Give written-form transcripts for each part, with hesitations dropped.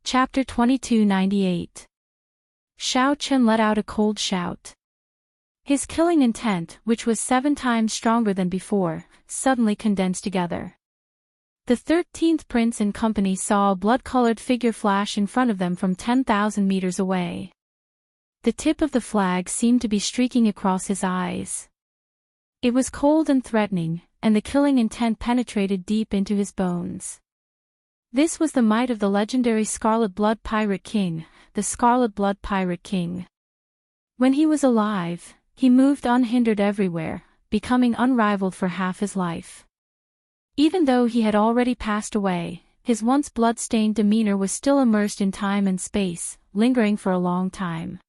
Chapter 2298. Xiao Chen let out a cold shout. His killing intent, which was 7 times stronger than before, suddenly condensed together. The 13th prince and company saw a blood-colored figure flash in front of them from 10,000 meters away. The tip of the flag seemed to be streaking across his eyes. It was cold and threatening, and the killing intent penetrated deep into his bones. This was the might of the legendary Scarlet Blood Pirate King, the Scarlet Blood Pirate King. When he was alive, he moved unhindered everywhere, becoming unrivaled for half his life. Even though he had already passed away, his once blood-stained demeanor was still immersed in time and space, lingering for a long time.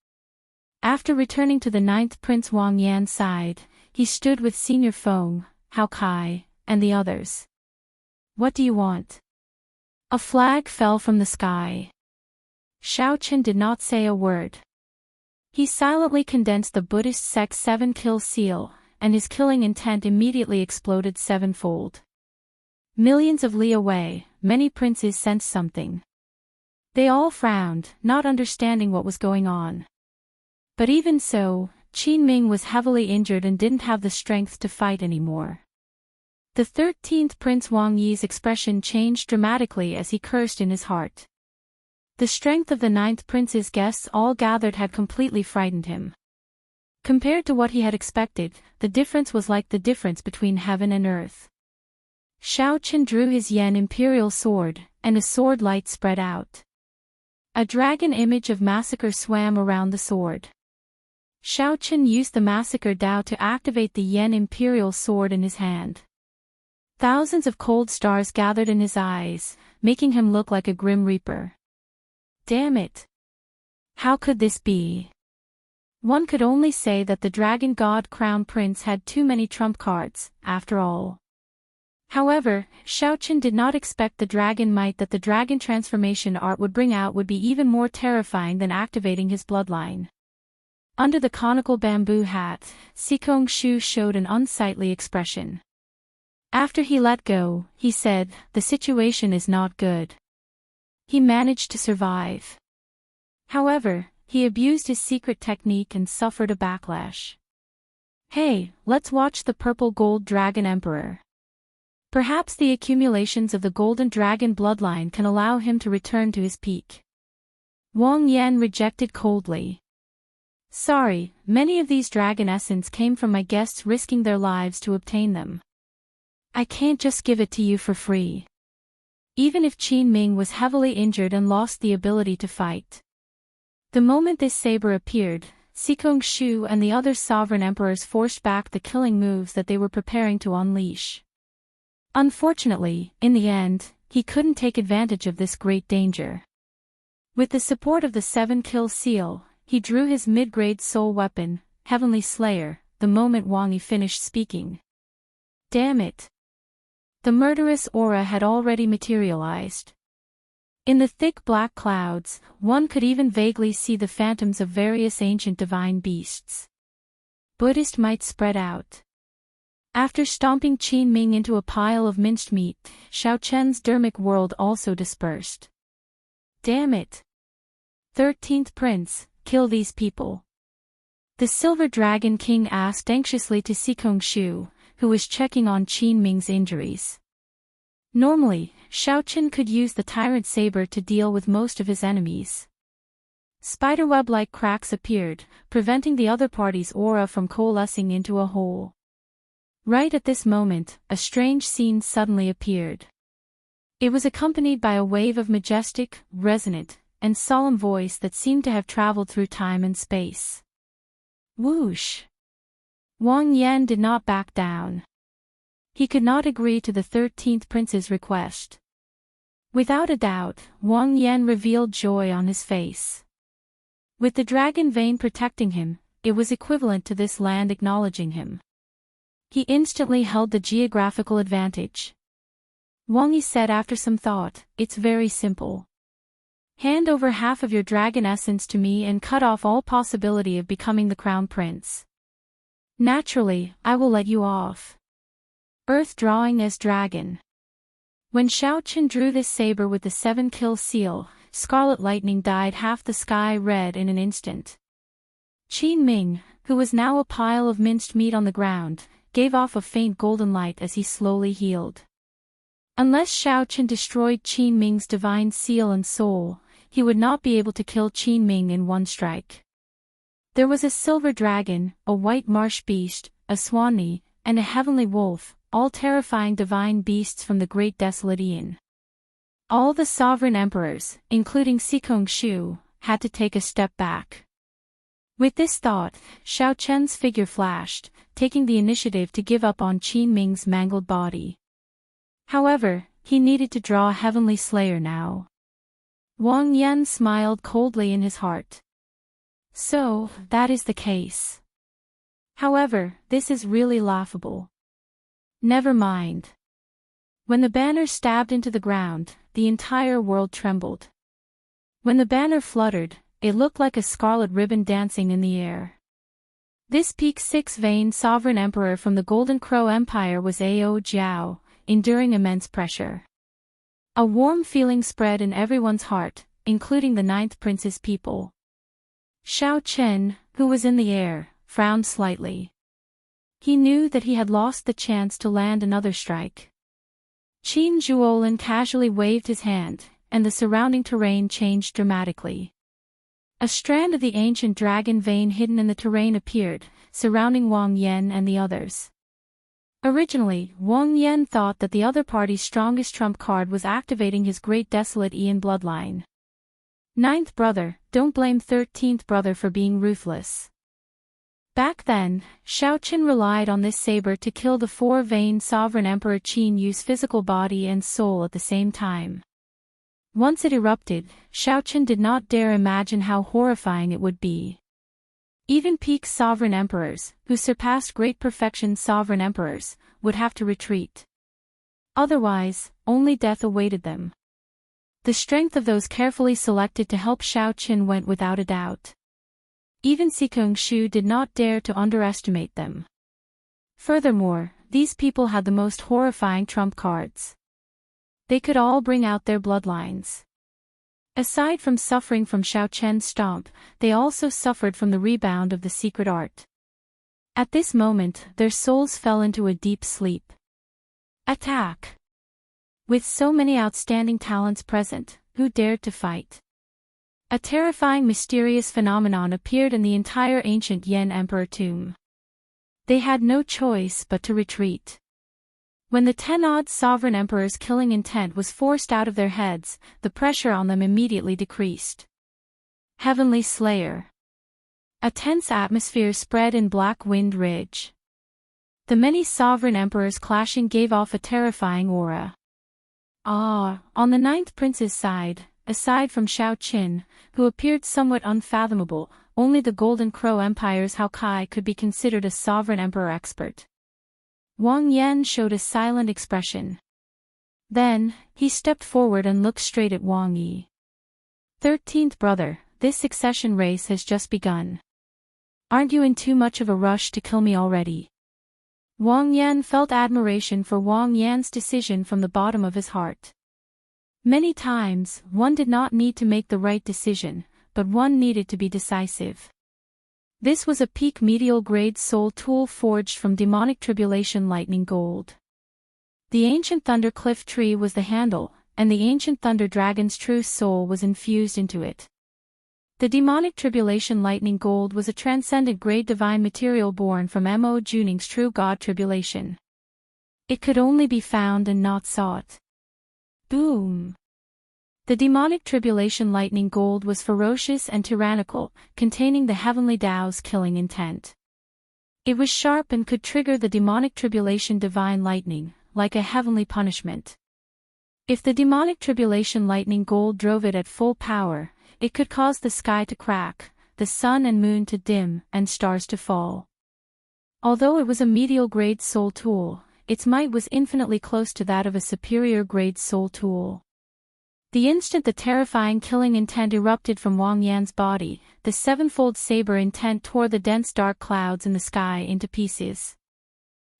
After returning to the 9th Prince Wang Yan's side, he stood with Senior Feng, Hao Kai, and the others. "What do you want?" A flag fell from the sky. Xiao Chen did not say a word. He silently condensed the Buddhist sect's 7-kill seal, and his killing intent immediately exploded 7-fold. Millions of li away, many princes sensed something. They all frowned, not understanding what was going on. But even so, Qin Ming was heavily injured and didn't have the strength to fight anymore. The 13th Prince Wang Yi's expression changed dramatically as he cursed in his heart. The strength of the 9th Prince's guests all gathered had completely frightened him. Compared to what he had expected, the difference was like the difference between heaven and earth. Xiao Chen drew his Yen Imperial sword, and a sword light spread out. A dragon image of massacre swam around the sword. Xiao Chen used the massacre Dao to activate the Yen Imperial sword in his hand. Thousands of cold stars gathered in his eyes, making him look like a grim reaper. Damn it! How could this be? One could only say that the Dragon God Crown Prince had too many trump cards, after all. However, Xiao Chen did not expect the dragon might that the dragon transformation art would bring out would be even more terrifying than activating his bloodline. Under the conical bamboo hat, Sikong Shu showed an unsightly expression. After he let go, he said, "The situation is not good." He managed to survive. However, he abused his secret technique and suffered a backlash. Hey, let's watch the Purple Gold Dragon Emperor. Perhaps the accumulations of the Golden Dragon bloodline can allow him to return to his peak. Wang Yan rejected coldly. Sorry, many of these dragon essence came from my guests risking their lives to obtain them. I can't just give it to you for free. Even if Qin Ming was heavily injured and lost the ability to fight. The moment this saber appeared, Sikong Shu and the other sovereign emperors forced back the killing moves that they were preparing to unleash. Unfortunately, in the end, he couldn't take advantage of this great danger. With the support of the 7-kill seal, he drew his mid-grade soul weapon, Heavenly Slayer, the moment Wang Yi finished speaking. Damn it! The murderous aura had already materialized. In the thick black clouds, one could even vaguely see the phantoms of various ancient divine beasts. Buddhist might spread out. After stomping Qin Ming into a pile of minced meat, Xiao Chen's dermic world also dispersed. Damn it! 13th Prince, kill these people. The Silver Dragon King asked anxiously to Sikong Shu, who was checking on Qin Ming's injuries. Normally, Xiao Chen could use the Tyrant Saber to deal with most of his enemies. Spiderweb-like cracks appeared, preventing the other party's aura from coalescing into a whole. Right at this moment, a strange scene suddenly appeared. It was accompanied by a wave of majestic, resonant, and solemn voice that seemed to have traveled through time and space. Whoosh! Wang Yan did not back down. He could not agree to the 13th Prince's request. Without a doubt, Wang Yan revealed joy on his face. With the dragon vein protecting him, it was equivalent to this land acknowledging him. He instantly held the geographical advantage. Wang Yi said after some thought, "It's very simple. Hand over half of your dragon essence to me and cut off all possibility of becoming the crown prince. Naturally, I will let you off." Earth drawing as dragon. When Xiao Chen drew this saber with the 7-kill seal, scarlet lightning dyed half the sky red in an instant. Qin Ming, who was now a pile of minced meat on the ground, gave off a faint golden light as he slowly healed. Unless Shao Qian destroyed Qin Ming's divine seal and soul, he would not be able to kill Qin Ming in one strike. There was a silver dragon, a white marsh beast, a swanee, and a heavenly wolf, all terrifying divine beasts from the great desolate Aeon. All the sovereign emperors, including Shu, had to take a step back. With this thought, Shao Qian's figure flashed, taking the initiative to give up on Qin Ming's mangled body. However, he needed to draw a heavenly slayer now. Wang Yan smiled coldly in his heart. So, that is the case. However, this is really laughable. Never mind. When the banner stabbed into the ground, the entire world trembled. When the banner fluttered, it looked like a scarlet ribbon dancing in the air. This peak six-veined sovereign emperor from the Golden Crow Empire was Ao Jiao, enduring immense pressure. A warm feeling spread in everyone's heart, including the Ninth Prince's people. Shao Qian, who was in the air, frowned slightly. He knew that he had lost the chance to land another strike. Qin Zhuolin casually waved his hand, and the surrounding terrain changed dramatically. A strand of the ancient dragon vein hidden in the terrain appeared, surrounding Wang Yan and the others. Originally, Wang Yan thought that the other party's strongest trump card was activating his great desolate Aeon bloodline. Ninth brother, don't blame 13th brother for being ruthless. Back then, Shao Qian relied on this saber to kill the four-veined sovereign emperor Qin Yu's physical body and soul at the same time. Once it erupted, Shao Qian did not dare imagine how horrifying it would be. Even peak sovereign emperors, who surpassed great perfection sovereign emperors, would have to retreat. Otherwise, only death awaited them. The strength of those carefully selected to help Shao Qian went without a doubt. Even Shu did not dare to underestimate them. Furthermore, these people had the most horrifying trump cards. They could all bring out their bloodlines. Aside from suffering from Shao Qian's stomp, they also suffered from the rebound of the secret art. At this moment, their souls fell into a deep sleep. Attack! With so many outstanding talents present, who dared to fight? A terrifying mysterious phenomenon appeared in the entire ancient Yan Emperor tomb. They had no choice but to retreat. When the 10-odd sovereign emperors' killing intent was forced out of their heads, the pressure on them immediately decreased. Heavenly Slayer. A tense atmosphere spread in Black Wind Ridge. The many sovereign emperors clashing gave off a terrifying aura. On the Ninth Prince's side, aside from Shao Qian, who appeared somewhat unfathomable, only the Golden Crow Empire's Hao Kai could be considered a sovereign emperor expert. Wang Yan showed a silent expression. Then, he stepped forward and looked straight at Wang Yi. 13th brother, this succession race has just begun. Aren't you in too much of a rush to kill me already? Wang Yan felt admiration for Wang Yan's decision from the bottom of his heart. Many times, one did not need to make the right decision, but one needed to be decisive. This was a peak medial grade soul tool forged from demonic tribulation lightning gold. The ancient thunder cliff tree was the handle, and the ancient thunder dragon's true soul was infused into it. The demonic tribulation lightning gold was a transcendent grade divine material born from Mo Juning's true god tribulation. It could only be found and not sought. Boom! The demonic tribulation lightning gold was ferocious and tyrannical, containing the heavenly Tao's killing intent. It was sharp and could trigger the demonic tribulation divine lightning, like a heavenly punishment. If the demonic tribulation lightning gold drove it at full power, it could cause the sky to crack, the sun and moon to dim, and stars to fall. Although it was a medial grade soul tool, its might was infinitely close to that of a superior grade soul tool. The instant the terrifying killing intent erupted from Wang Yan's body, the sevenfold saber intent tore the dense dark clouds in the sky into pieces.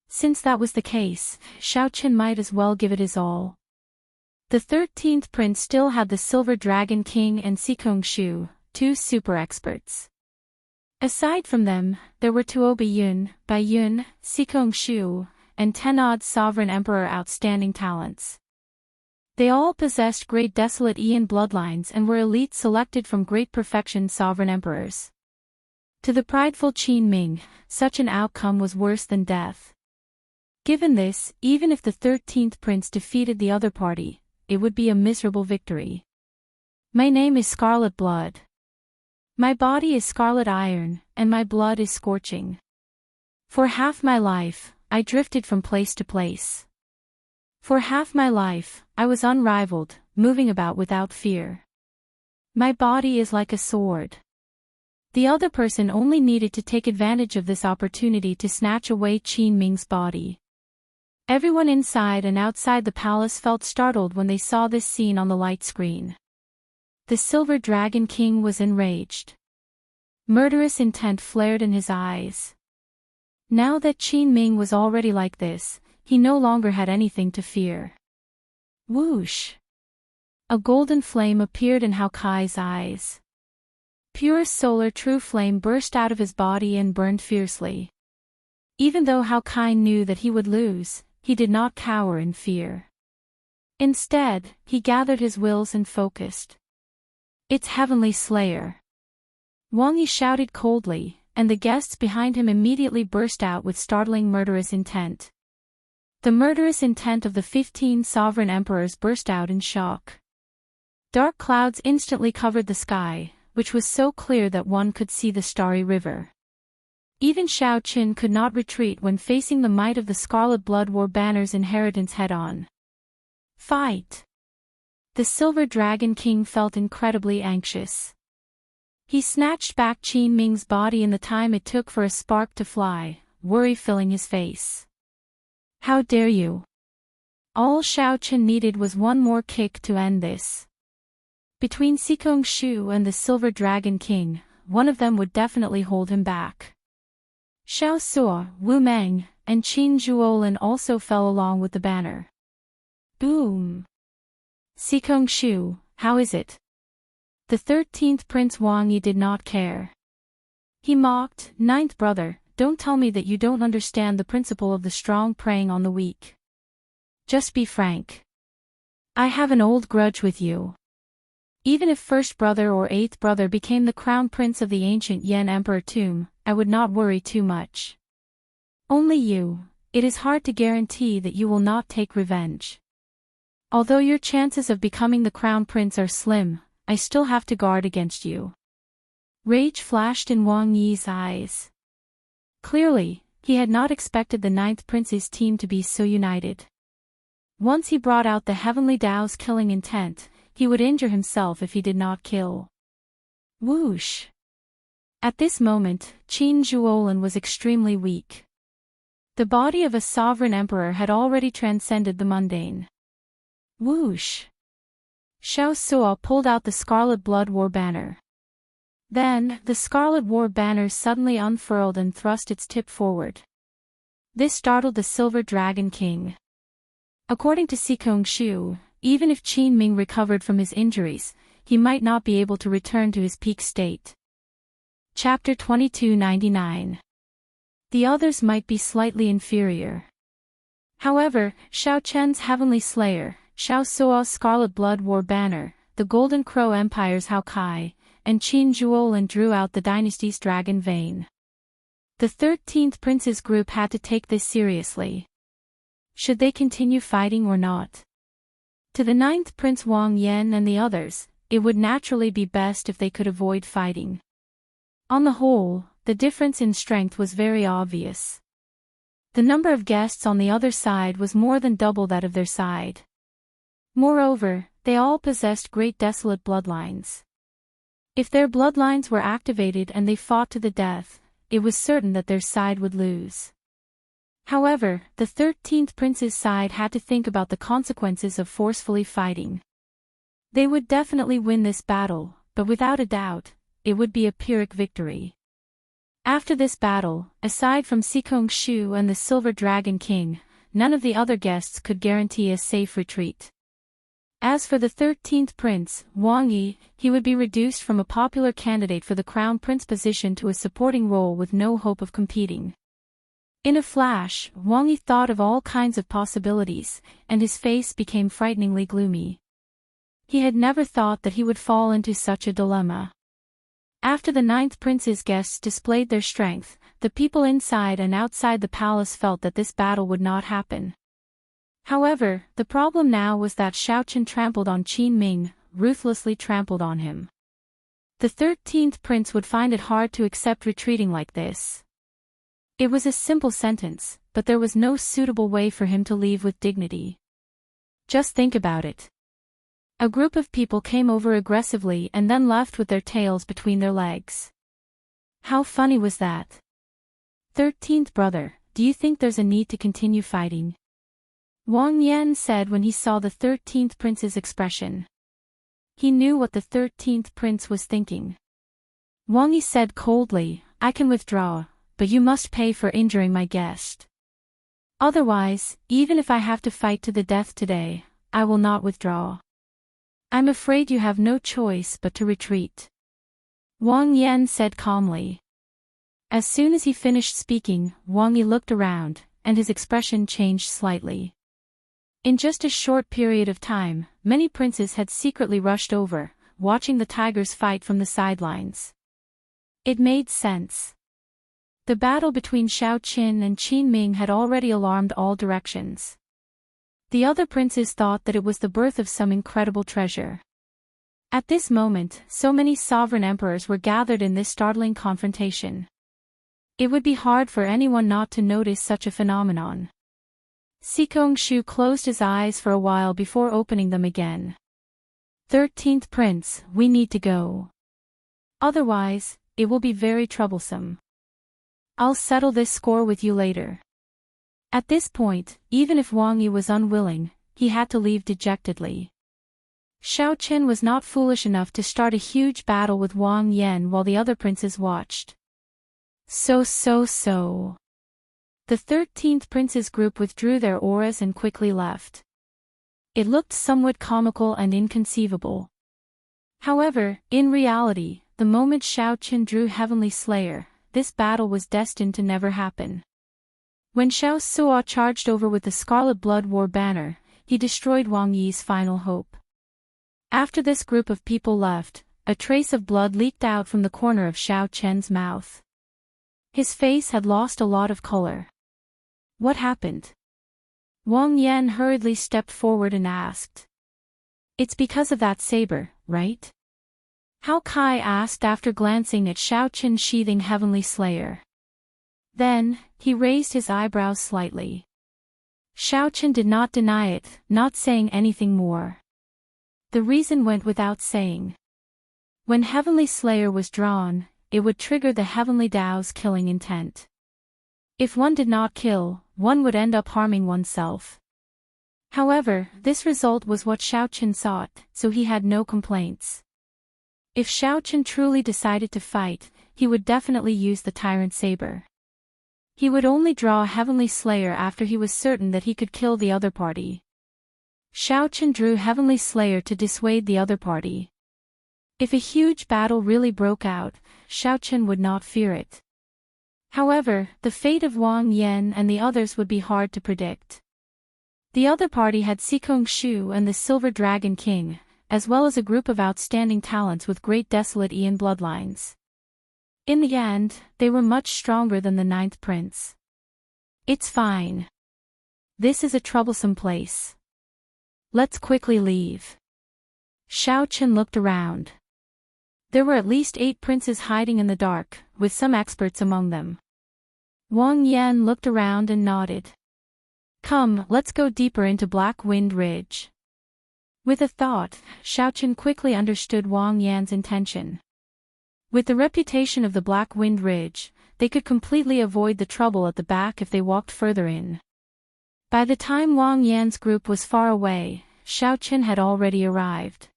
Since that was the case, Shao Qian might as well give it his all. The 13th prince still had the Silver Dragon King and Shu, two super experts. Aside from them, there were Tuo Baiyun, Shu, and 10 odd Sovereign Emperor outstanding talents. They all possessed great desolate Ian bloodlines and were elite selected from great perfection sovereign emperors. To the prideful Qin Ming, such an outcome was worse than death. Given this, even if the 13th prince defeated the other party, it would be a miserable victory. My name is Scarlet Blood. My body is scarlet iron, and my blood is scorching. For half my life, I drifted from place to place. For half my life, I was unrivaled, moving about without fear. My body is like a sword. The other person only needed to take advantage of this opportunity to snatch away Qin Ming's body. Everyone inside and outside the palace felt startled when they saw this scene on the light screen. The Silver Dragon King was enraged. Murderous intent flared in his eyes. Now that Qin Ming was already like this, he no longer had anything to fear. Whoosh! A golden flame appeared in Hao Kai's eyes. Pure solar true flame burst out of his body and burned fiercely. Even though Hao Kai knew that he would lose, he did not cower in fear. Instead, he gathered his wills and focused. It's Heavenly Slayer! Wang Yi shouted coldly, and the guests behind him immediately burst out with startling murderous intent. The murderous intent of the 15 sovereign emperors burst out in shock. Dark clouds instantly covered the sky, which was so clear that one could see the starry river. Even Shao Qin could not retreat when facing the might of the Scarlet Blood War Banner's inheritance head-on. Fight! The Silver Dragon King felt incredibly anxious. He snatched back Qin Ming's body in the time it took for a spark to fly, worry filling his face. How dare you! All Shao Qin needed was one more kick to end this. Between Shu and the Silver Dragon King, one of them would definitely hold him back. Xiao Suo, Wu Meng, and Qin Zhuolin also fell along with the banner. Boom! Shu, how is it? The 13th Prince Wang Yi did not care. He mocked, "Ninth brother, don't tell me that you don't understand the principle of the strong preying on the weak. Just be frank. I have an old grudge with you. Even if first brother or eighth brother became the crown prince of the ancient Yan Emperor tomb, I would not worry too much. Only you, it is hard to guarantee that you will not take revenge. Although your chances of becoming the crown prince are slim, I still have to guard against you." Rage flashed in Wang Yi's eyes. Clearly, he had not expected the 9th Prince's team to be so united. Once he brought out the Heavenly Dao's killing intent, he would injure himself if he did not kill. Whoosh! At this moment, Qin Zhuolin was extremely weak. The body of a sovereign emperor had already transcended the mundane. Whoosh! Xiao Suo pulled out the Scarlet Blood War Banner. Then, the Scarlet War Banner suddenly unfurled and thrust its tip forward. This startled the Silver Dragon King. According to Shu, even if Qin Ming recovered from his injuries, he might not be able to return to his peak state. Chapter 2299. The others might be slightly inferior. However, Shao Chen's Heavenly Slayer, Xiao Suo's Scarlet Blood War Banner, the Golden Crow Empire's Hao Kai, and Qin Zhuolin drew out the dynasty's dragon vein. The 13th Prince's group had to take this seriously. Should they continue fighting or not? To the 9th Prince Wang Yan and the others, it would naturally be best if they could avoid fighting. On the whole, the difference in strength was very obvious. The number of guests on the other side was more than double that of their side. Moreover, they all possessed great desolate bloodlines. If their bloodlines were activated and they fought to the death, it was certain that their side would lose. However, the 13th Prince's side had to think about the consequences of forcefully fighting. They would definitely win this battle, but without a doubt, it would be a Pyrrhic victory. After this battle, aside from Shu and the Silver Dragon King, none of the other guests could guarantee a safe retreat. As for the 13th prince, Wang Yi, he would be reduced from a popular candidate for the crown prince position to a supporting role with no hope of competing. In a flash, Wang Yi thought of all kinds of possibilities, and his face became frighteningly gloomy. He had never thought that he would fall into such a dilemma. After the 9th prince's guests displayed their strength, the people inside and outside the palace felt that this battle would not happen. However, the problem now was that Xiaoqian trampled on Qin Ming, ruthlessly trampled on him. The 13th prince would find it hard to accept retreating like this. It was a simple sentence, but there was no suitable way for him to leave with dignity. Just think about it. A group of people came over aggressively and then left with their tails between their legs. How funny was that? 13th brother, do you think there's a need to continue fighting? Wang Yan said when he saw the 13th prince's expression. He knew what the 13th prince was thinking. Wang Yi said coldly, I can withdraw, but you must pay for injuring my guest. Otherwise, even if I have to fight to the death today, I will not withdraw. I'm afraid you have no choice but to retreat. Wang Yan said calmly. As soon as he finished speaking, Wang Yi looked around, and his expression changed slightly. In just a short period of time, many princes had secretly rushed over, watching the tigers fight from the sidelines. It made sense. The battle between Xiaoqian and Qin Ming had already alarmed all directions. The other princes thought that it was the birth of some incredible treasure. At this moment, so many sovereign emperors were gathered in this startling confrontation. It would be hard for anyone not to notice such a phenomenon. Sikongshu closed his eyes for a while before opening them again. 13th prince, we need to go. Otherwise, it will be very troublesome. I'll settle this score with you later. At this point, even if Wang Yi was unwilling, he had to leave dejectedly. Xiaoqian was not foolish enough to start a huge battle with Wang Yan while the other princes watched. So. The 13th prince's group withdrew their auras and quickly left. It looked somewhat comical and inconceivable. However, in reality, the moment Xiaoqian drew Heavenly Slayer, this battle was destined to never happen. When Xiao Suo charged over with the Scarlet Blood War banner, he destroyed Wang Yi's final hope. After this group of people left, a trace of blood leaked out from the corner of Xiaoqian's mouth. His face had lost a lot of color. What happened? Wang Yan hurriedly stepped forward and asked. It's because of that saber, right? Hao Kai asked after glancing at Xiaoqian sheathing Heavenly Slayer. Then, he raised his eyebrows slightly. Xiaoqian did not deny it, not saying anything more. The reason went without saying. When Heavenly Slayer was drawn, it would trigger the Heavenly Tao's killing intent. If one did not kill, one would end up harming oneself. However, this result was what Xiaoqian sought, so he had no complaints. If Xiaoqian truly decided to fight, he would definitely use the Tyrant Saber. He would only draw a Heavenly Slayer after he was certain that he could kill the other party. Xiaoqian drew Heavenly Slayer to dissuade the other party. If a huge battle really broke out, Xiaoqian would not fear it. However, the fate of Wang Yan and the others would be hard to predict. The other party had Sikongshu and the Silver Dragon King, as well as a group of outstanding talents with great desolate Ian bloodlines. In the end, they were much stronger than the 9th prince. It's fine. This is a troublesome place. Let's quickly leave. Xiaoqian looked around. There were at least 8 princes hiding in the dark, with some experts among them. Wang Yan looked around and nodded. Come, let's go deeper into Black Wind Ridge. With a thought, Xiaoqian quickly understood Wang Yan's intention. With the reputation of the Black Wind Ridge, they could completely avoid the trouble at the back if they walked further in. By the time Wang Yan's group was far away, Xiaoqian had already arrived.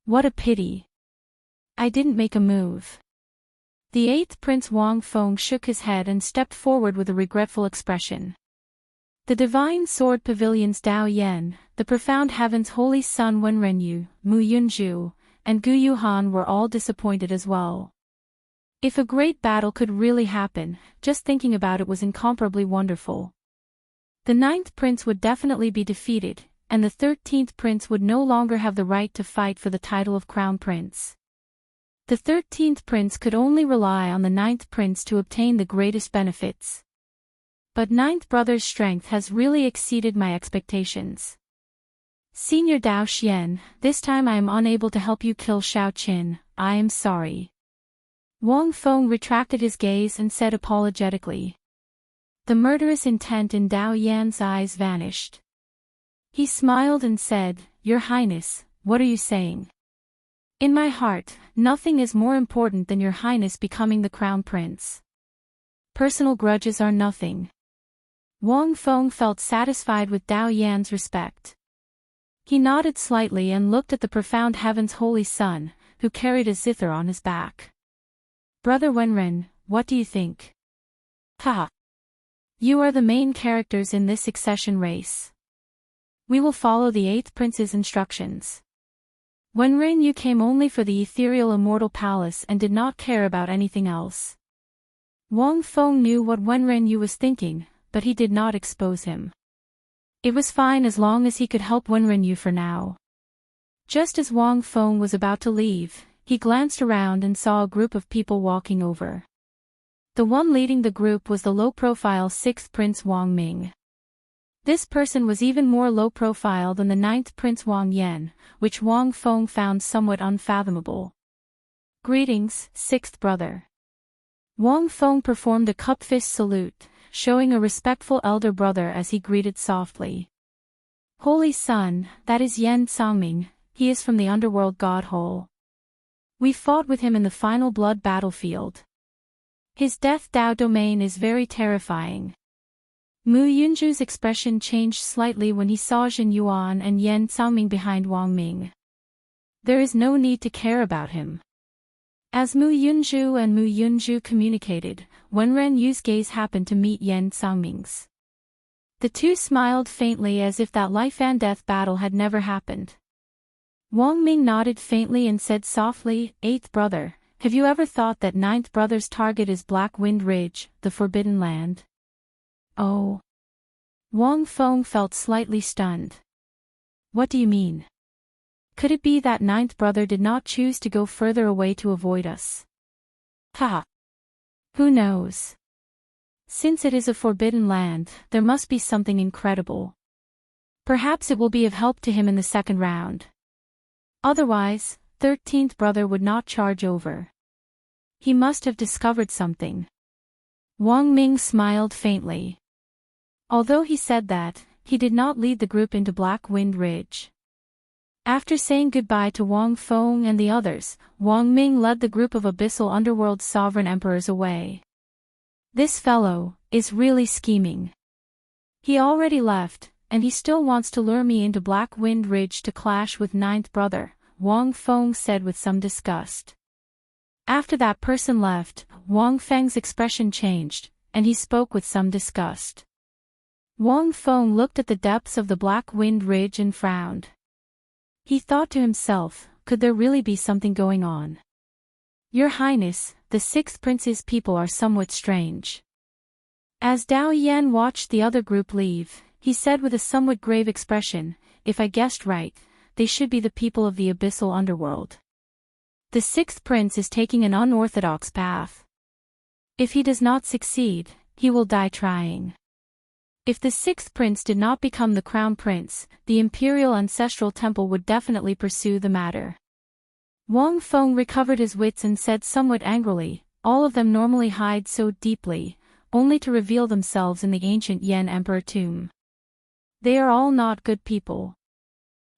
What a pity. I didn't make a move. The 8th Prince Wang Feng shook his head and stepped forward with a regretful expression. The divine sword pavilions Dao Yan, the profound heaven's holy sun Wenrenyu, Mu Yunju, and Gu Yuhan were all disappointed as well. If a great battle could really happen, just thinking about it was incomparably wonderful. The 9th prince would definitely be defeated, and the 13th prince would no longer have the right to fight for the title of crown prince. The 13th prince could only rely on the 9th prince to obtain the greatest benefits. But 9th brother's strength has really exceeded my expectations. Senior Dao Xian, this time I am unable to help you kill Shao Qin, I am sorry. Wang Feng retracted his gaze and said apologetically. The murderous intent in Dao Yan's eyes vanished. He smiled and said, Your Highness, what are you saying? In my heart, nothing is more important than Your Highness becoming the crown prince. Personal grudges are nothing. Wang Feng felt satisfied with Dao Yan's respect. He nodded slightly and looked at the profound heaven's holy sun, who carried a zither on his back. Brother Wenren, what do you think? Haha. You are the main characters in this succession race. We will follow the 8th prince's instructions. Wenren, you came only for the ethereal immortal palace and did not care about anything else. Wang Feng knew what Wenren Yu was thinking, but he did not expose him. It was fine as long as he could help Wenren Yu for now. Just as Wang Feng was about to leave, he glanced around and saw a group of people walking over. The one leading the group was the low-profile 6th Prince Wang Ming. This person was even more low-profile than the 9th Prince Wang Yan, which Wang Feng found somewhat unfathomable. Greetings, 6th brother. Wang Feng performed a cup-fist salute, showing a respectful elder brother as he greeted softly. Holy Son, that is Yan Sangming, he is from the underworld god hole. We fought with him in the final blood battlefield. His death Dao domain is very terrifying. Mu Yunju's expression changed slightly when he saw Jin Yuan and Yan Sangming behind Wang Ming. There is no need to care about him. As Mu Yunju and Mu Yunju communicated, Wenren Yu's gaze happened to meet Yan Sangming's. The two smiled faintly as if that life and death battle had never happened. Wang Ming nodded faintly and said softly, 8th brother, have you ever thought that 9th brother's target is Black Wind Ridge, the Forbidden Land? Oh. Wang Feng felt slightly stunned. What do you mean? Could it be that 9th brother did not choose to go further away to avoid us? Ha! Who knows? Since it is a forbidden land, there must be something incredible. Perhaps it will be of help to him in the second round. Otherwise, 13th brother would not charge over. He must have discovered something. Wang Ming smiled faintly. Although he said that, he did not lead the group into Black Wind Ridge. After saying goodbye to Wang Feng and the others, Wang Ming led the group of abyssal underworld sovereign emperors away. This fellow is really scheming. He already left, and he still wants to lure me into Black Wind Ridge to clash with 9th brother, Wang Feng said with some disgust. After that person left, Wang Feng's expression changed, and he spoke with some disgust. Wang Feng looked at the depths of the Black Wind Ridge and frowned. He thought to himself, could there really be something going on? Your Highness, the 6th prince's people are somewhat strange. As Dao Yan watched the other group leave, he said with a somewhat grave expression, if I guessed right, they should be the people of the abyssal underworld. The 6th prince is taking an unorthodox path. If he does not succeed, he will die trying. If the 6th prince did not become the crown prince, the imperial ancestral temple would definitely pursue the matter. Wang Feng recovered his wits and said somewhat angrily, all of them normally hide so deeply, only to reveal themselves in the ancient Yan Emperor tomb. They are all not good people.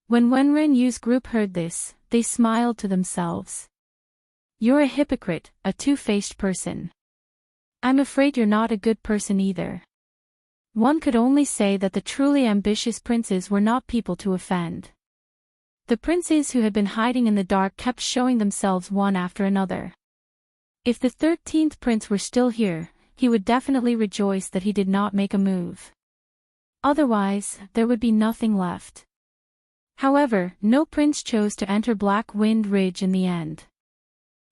When Wenren Yu's group heard this, they smiled to themselves. You're a hypocrite, a two-faced person. I'm afraid you're not a good person either. One could only say that the truly ambitious princes were not people to offend. The princes who had been hiding in the dark kept showing themselves one after another. If the 13th prince were still here, he would definitely rejoice that he did not make a move. Otherwise, there would be nothing left. However, no prince chose to enter Black Wind Ridge in the end.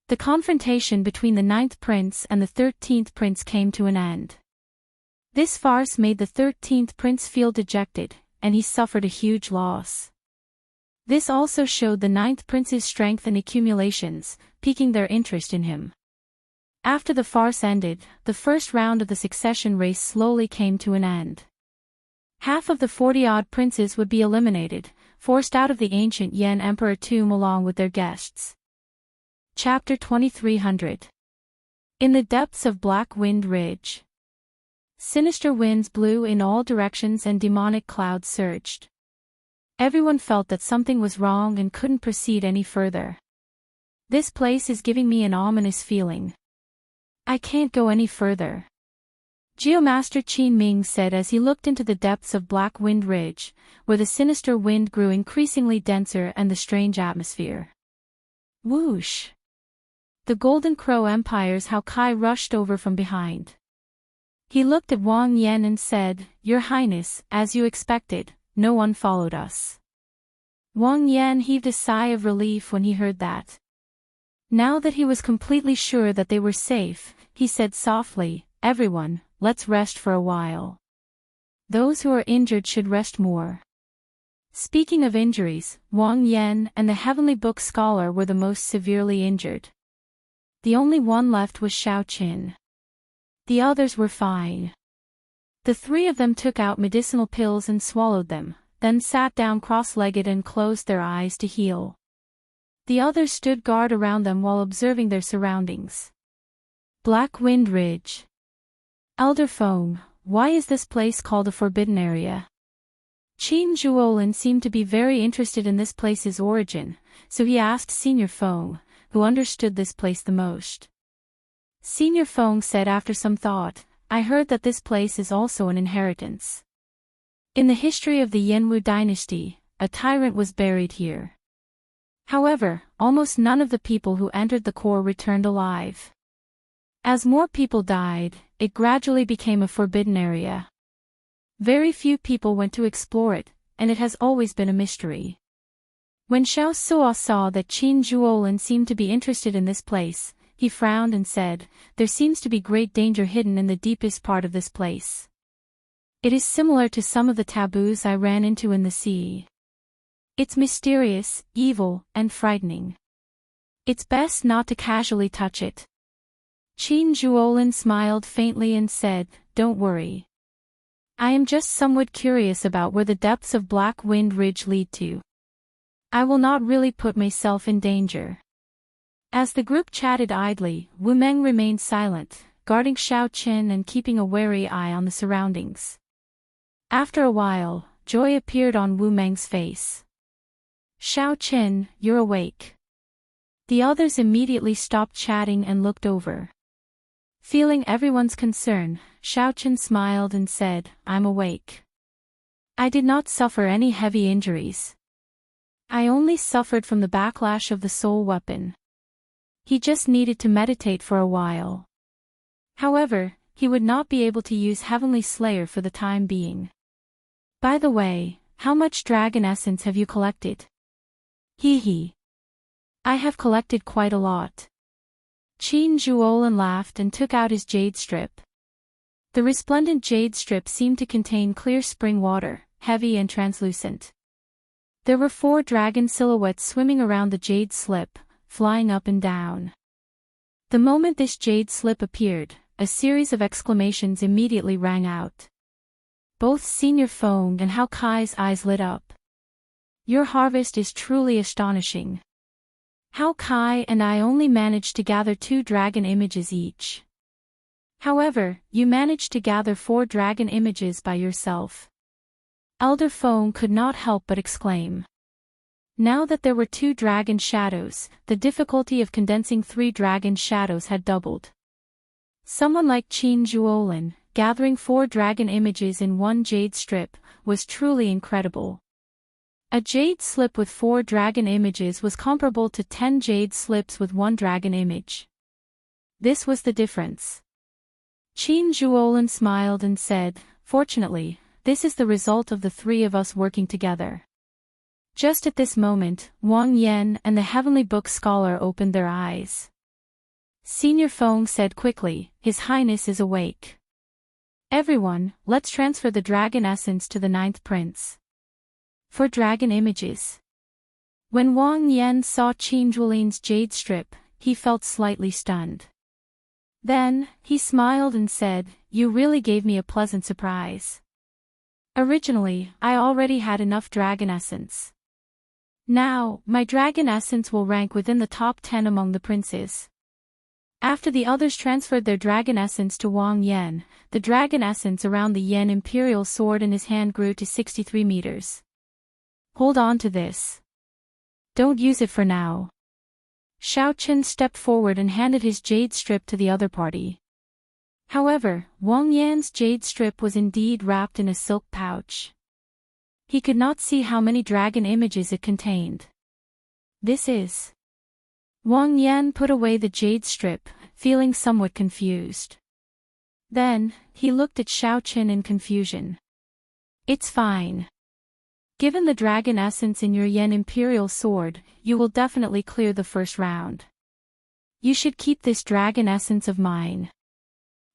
The confrontation between the 9th prince and the 13th prince came to an end. This farce made the 13th prince feel dejected, and he suffered a huge loss. This also showed the 9th prince's strength and accumulations, piquing their interest in him. After the farce ended, the first round of the succession race slowly came to an end. Half of the 40-odd princes would be eliminated, forced out of the ancient Yen Emperor tomb along with their guests. Chapter 2300. In the depths of Black Wind Ridge. Sinister winds blew in all directions and demonic clouds surged. Everyone felt that something was wrong and couldn't proceed any further. This place is giving me an ominous feeling. I can't go any further. Geomaster Qin Ming said as he looked into the depths of Black Wind Ridge, where the sinister wind grew increasingly denser and the strange atmosphere. Whoosh! The Golden Crow Empire's Hao Kai rushed over from behind. He looked at Wang Yan and said, "Your Highness, as you expected, no one followed us." Wang Yan heaved a sigh of relief when he heard that. Now that he was completely sure that they were safe, he said softly, "Everyone, let's rest for a while. Those who are injured should rest more." Speaking of injuries, Wang Yan and the Heavenly Book Scholar were the most severely injured. The only one left was Shao Qin. The others were fine. The three of them took out medicinal pills and swallowed them, then sat down cross-legged and closed their eyes to heal. The others stood guard around them while observing their surroundings. Black Wind Ridge. Elder Feng, why is this place called a forbidden area? Qin Zhuolin seemed to be very interested in this place's origin, so he asked Senior Feng, who understood this place the most. Senior Feng said after some thought, "I heard that this place is also an inheritance. In the history of the Yanwu dynasty, a tyrant was buried here. However, almost none of the people who entered the core returned alive. As more people died, it gradually became a forbidden area. Very few people went to explore it, and it has always been a mystery." When Xiao Suo saw that Qin Zhuolin seemed to be interested in this place, he frowned and said, "There seems to be great danger hidden in the deepest part of this place. It is similar to some of the taboos I ran into in the sea. It's mysterious, evil, and frightening. It's best not to casually touch it." Qin Zhuolin smiled faintly and said, "Don't worry. I am just somewhat curious about where the depths of Black Wind Ridge lead to. I will not really put myself in danger." As the group chatted idly, Wu Meng remained silent, guarding Shao Qin and keeping a wary eye on the surroundings. After a while, joy appeared on Wu Meng's face. "Shao Qin, you're awake." The others immediately stopped chatting and looked over. Feeling everyone's concern, Shao Qin smiled and said, "I'm awake. I did not suffer any heavy injuries. I only suffered from the backlash of the soul weapon." He just needed to meditate for a while. However, he would not be able to use Heavenly Slayer for the time being. "By the way, how much dragon essence have you collected?" Hee. "I have collected quite a lot." Qin Zhuolin laughed and took out his jade strip. The resplendent jade strip seemed to contain clear spring water, heavy and translucent. There were 4 dragon silhouettes swimming around the jade slip, flying up and down. The moment this jade slip appeared, a series of exclamations immediately rang out. Both Senior Feng and Hao Kai's eyes lit up. "Your harvest is truly astonishing. Hao Kai and I only managed to gather 2 dragon images each. However, you managed to gather 4 dragon images by yourself." Elder Feng could not help but exclaim. Now that there were 2 dragon shadows, the difficulty of condensing 3 dragon shadows had doubled. Someone like Qin Zhuolin, gathering 4 dragon images in one jade strip, was truly incredible. A jade slip with 4 dragon images was comparable to 10 jade slips with 1 dragon image. This was the difference. Qin Zhuolin smiled and said, "Fortunately, this is the result of the three of us working together. Just at this moment, Wang Yan and the Heavenly Book Scholar opened their eyes. Senior Feng said quickly, His Highness is awake. Everyone, let's transfer the dragon essence to the ninth prince. For dragon images. When Wang Yan saw Qin Juelin's jade strip, he felt slightly stunned. Then, he smiled and said, You really gave me a pleasant surprise. Originally, I already had enough dragon essence. Now, my dragon essence will rank within the top 10 among the princes. After the others transferred their dragon essence to Wang Yan, the dragon essence around the Yan Imperial sword in his hand grew to 63 meters. Hold on to this. Don't use it for now. Xiao Chen stepped forward and handed his jade strip to the other party. However, Wang Yan's jade strip was indeed wrapped in a silk pouch. He could not see how many dragon images it contained. This is... Wang Yan put away the jade strip, feeling somewhat confused. Then, he looked at Xiao Chen in confusion. It's fine. Given the dragon essence in your Yan Imperial sword, you will definitely clear the first round. You should keep this dragon essence of mine.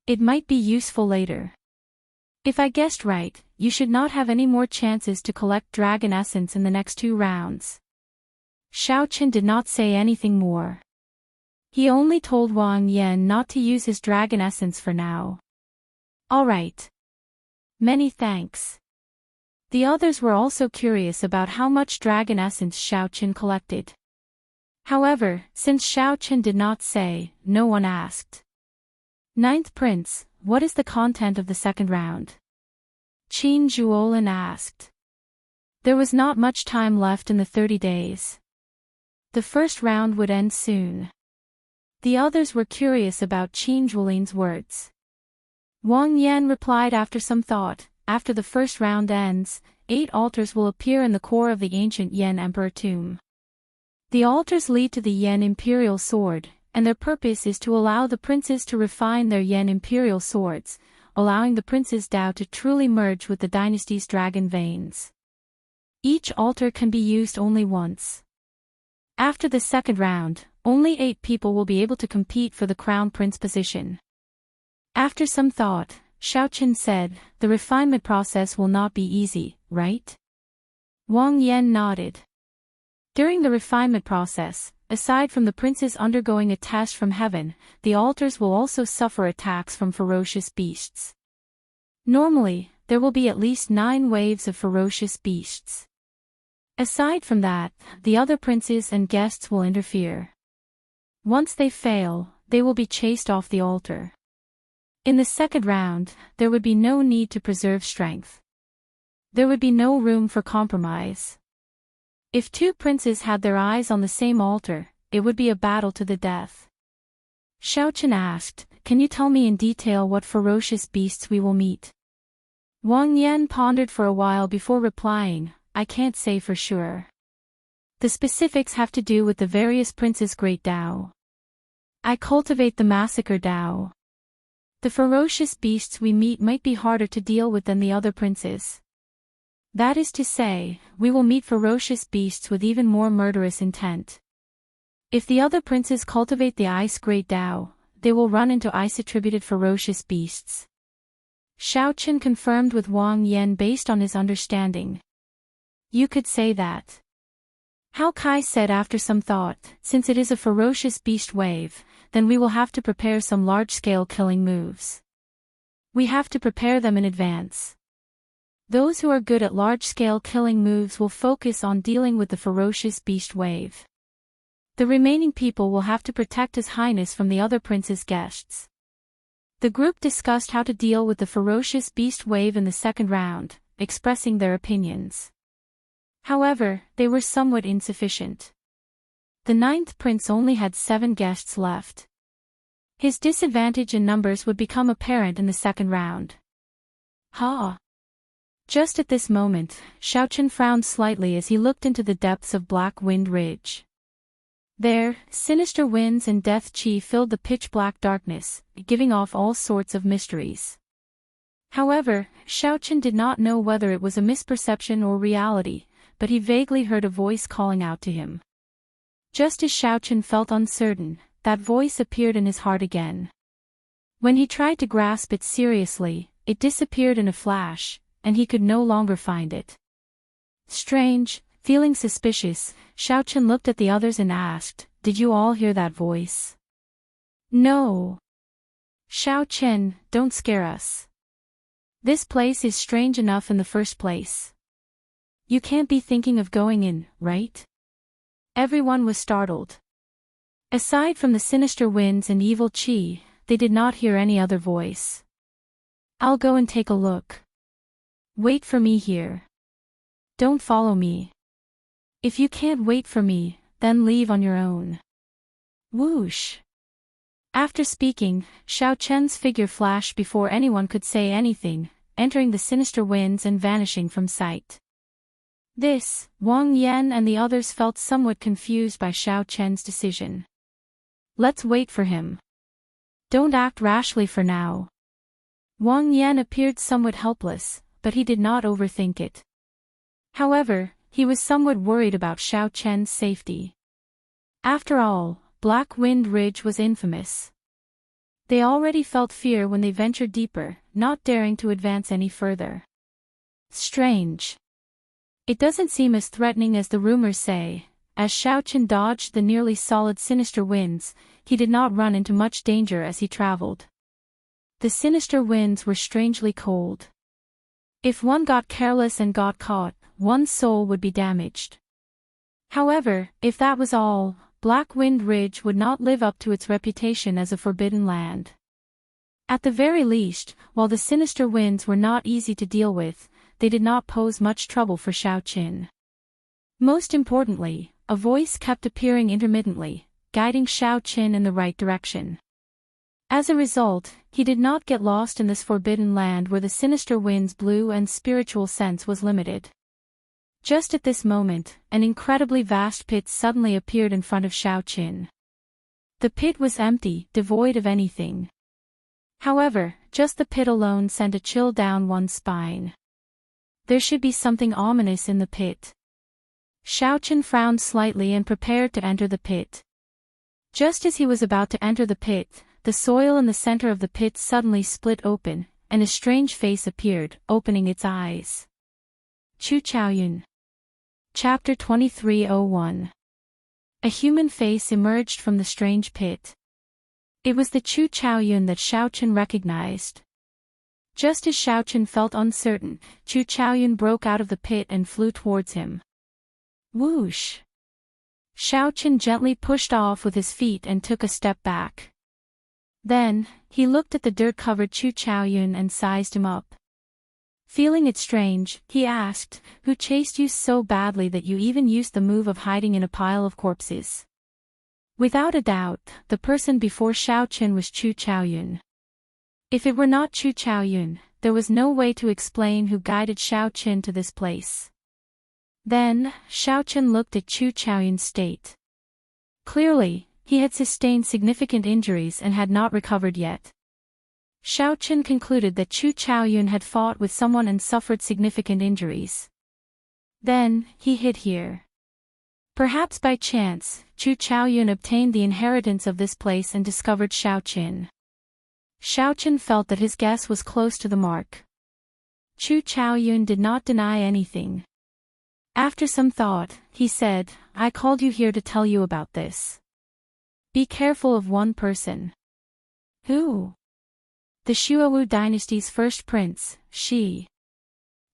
It might be useful later. If I guessed right, you should not have any more chances to collect dragon essence in the next 2 rounds. Xiao Chen did not say anything more. He only told Wang Yan not to use his dragon essence for now. Alright. Many thanks. The others were also curious about how much dragon essence Xiao Chen collected. However, since Xiao Chen did not say, no one asked. Ninth Prince, what is the content of the second round? Qin Juolin asked. There was not much time left in the 30 days. The first round would end soon. The others were curious about Qin Juolin's words. Wang Yan replied after some thought, after the first round ends, 8 altars will appear in the core of the ancient Yan Emperor tomb. The altars lead to the Yan Imperial sword, and their purpose is to allow the princes to refine their Yan Imperial swords, allowing the prince's Dao to truly merge with the dynasty's dragon veins. Each altar can be used only once. After the second round, only 8 people will be able to compete for the crown prince position. After some thought, Xiao Chen said, the refinement process will not be easy, right? Wang Yan nodded. During the refinement process, aside from the princes undergoing a test from heaven, the altars will also suffer attacks from ferocious beasts. Normally, there will be at least 9 waves of ferocious beasts. Aside from that, the other princes and guests will interfere. Once they fail, they will be chased off the altar. In the second round, there would be no need to preserve strength. There would be no room for compromise. If 2 princes had their eyes on the same altar, it would be a battle to the death. Xiao Chen asked, Can you tell me in detail what ferocious beasts we will meet? Wang Yan pondered for a while before replying, I can't say for sure. The specifics have to do with the various princes' great Dao. I cultivate the massacre Dao. The ferocious beasts we meet might be harder to deal with than the other princes. That is to say, we will meet ferocious beasts with even more murderous intent. If the other princes cultivate the ice great Dao, they will run into ice-attributed ferocious beasts. Xiao Chen confirmed with Wang Yan based on his understanding. You could say that. Hao Kai said after some thought, since it is a ferocious beast wave, then we will have to prepare some large-scale killing moves. We have to prepare them in advance. Those who are good at large-scale killing moves will focus on dealing with the ferocious beast wave. The remaining people will have to protect His Highness from the other prince's guests. The group discussed how to deal with the ferocious beast wave in the second round, expressing their opinions. However, they were somewhat insufficient. The ninth prince only had 7 guests left. His disadvantage in numbers would become apparent in the second round. Ha! Just at this moment, Xiao Chen frowned slightly as he looked into the depths of Black Wind Ridge. There, sinister winds and death chi filled the pitch-black darkness, giving off all sorts of mysteries. However, Xiaochen did not know whether it was a misperception or reality, but he vaguely heard a voice calling out to him. Just as Xiaochen felt uncertain, that voice appeared in his heart again. When he tried to grasp it seriously, it disappeared in a flash, and he could no longer find it. Strange, feeling suspicious, Xiaochen looked at the others and asked, "Did you all hear that voice?" "No. Xiaochen, don't scare us. This place is strange enough in the first place. You can't be thinking of going in, right?" Everyone was startled. Aside from the sinister winds and evil qi, they did not hear any other voice. "I'll go and take a look. Wait for me here. Don't follow me. If you can't wait for me, then leave on your own." Whoosh! After speaking, Xiaochen's figure flashed before anyone could say anything, entering the sinister winds and vanishing from sight. This, Wang Yan and the others felt somewhat confused by Xiaochen's decision. "Let's wait for him. Don't act rashly for now." Wang Yan appeared somewhat helpless, but he did not overthink it. However, he was somewhat worried about Xiaochen's safety. After all, Black Wind Ridge was infamous. They already felt fear when they ventured deeper, not daring to advance any further. Strange. It doesn't seem as threatening as the rumors say. As Xiaochen dodged the nearly solid sinister winds, he did not run into much danger as he traveled. The sinister winds were strangely cold. If one got careless and got caught, one's soul would be damaged. However, if that was all, Black Wind Ridge would not live up to its reputation as a forbidden land. At the very least, while the sinister winds were not easy to deal with, they did not pose much trouble for Xiaochen. Most importantly, a voice kept appearing intermittently, guiding Xiaochen in the right direction. As a result, he did not get lost in this forbidden land where the sinister winds blew and spiritual sense was limited. Just at this moment, an incredibly vast pit suddenly appeared in front of Xiaochen. The pit was empty, devoid of anything. However, just the pit alone sent a chill down one's spine. There should be something ominous in the pit. Xiaochen frowned slightly and prepared to enter the pit. Just as he was about to enter the pit, the soil in the center of the pit suddenly split open, and a strange face appeared, opening its eyes. Chu Chaoyun. Chapter 2301. A human face emerged from the strange pit. It was the Chu Chaoyun that Xiaochen recognized. Just as Xiaochen felt uncertain, Chu Chaoyun broke out of the pit and flew towards him. Whoosh! Xiaochen gently pushed off with his feet and took a step back. Then, he looked at the dirt-covered Chu Chaoyun and sized him up. Feeling it strange, he asked, "Who chased you so badly that you even used the move of hiding in a pile of corpses?" Without a doubt, the person before Xiaochen was Chu Chaoyun. If it were not Chu Chaoyun, there was no way to explain who guided Xiaochen to this place. Then, Xiaochen looked at Chu Chaoyun's state. Clearly, he had sustained significant injuries and had not recovered yet. Xiaochen concluded that Chu Chaoyun had fought with someone and suffered significant injuries. Then, he hid here. Perhaps by chance, Chu Chaoyun obtained the inheritance of this place and discovered Xiaochen. Xiaochen felt that his guess was close to the mark. Chu Chaoyun did not deny anything. After some thought, he said, "I called you here to tell you about this. Be careful of one person." "Who?" "The Xuewu dynasty's first prince, Shi."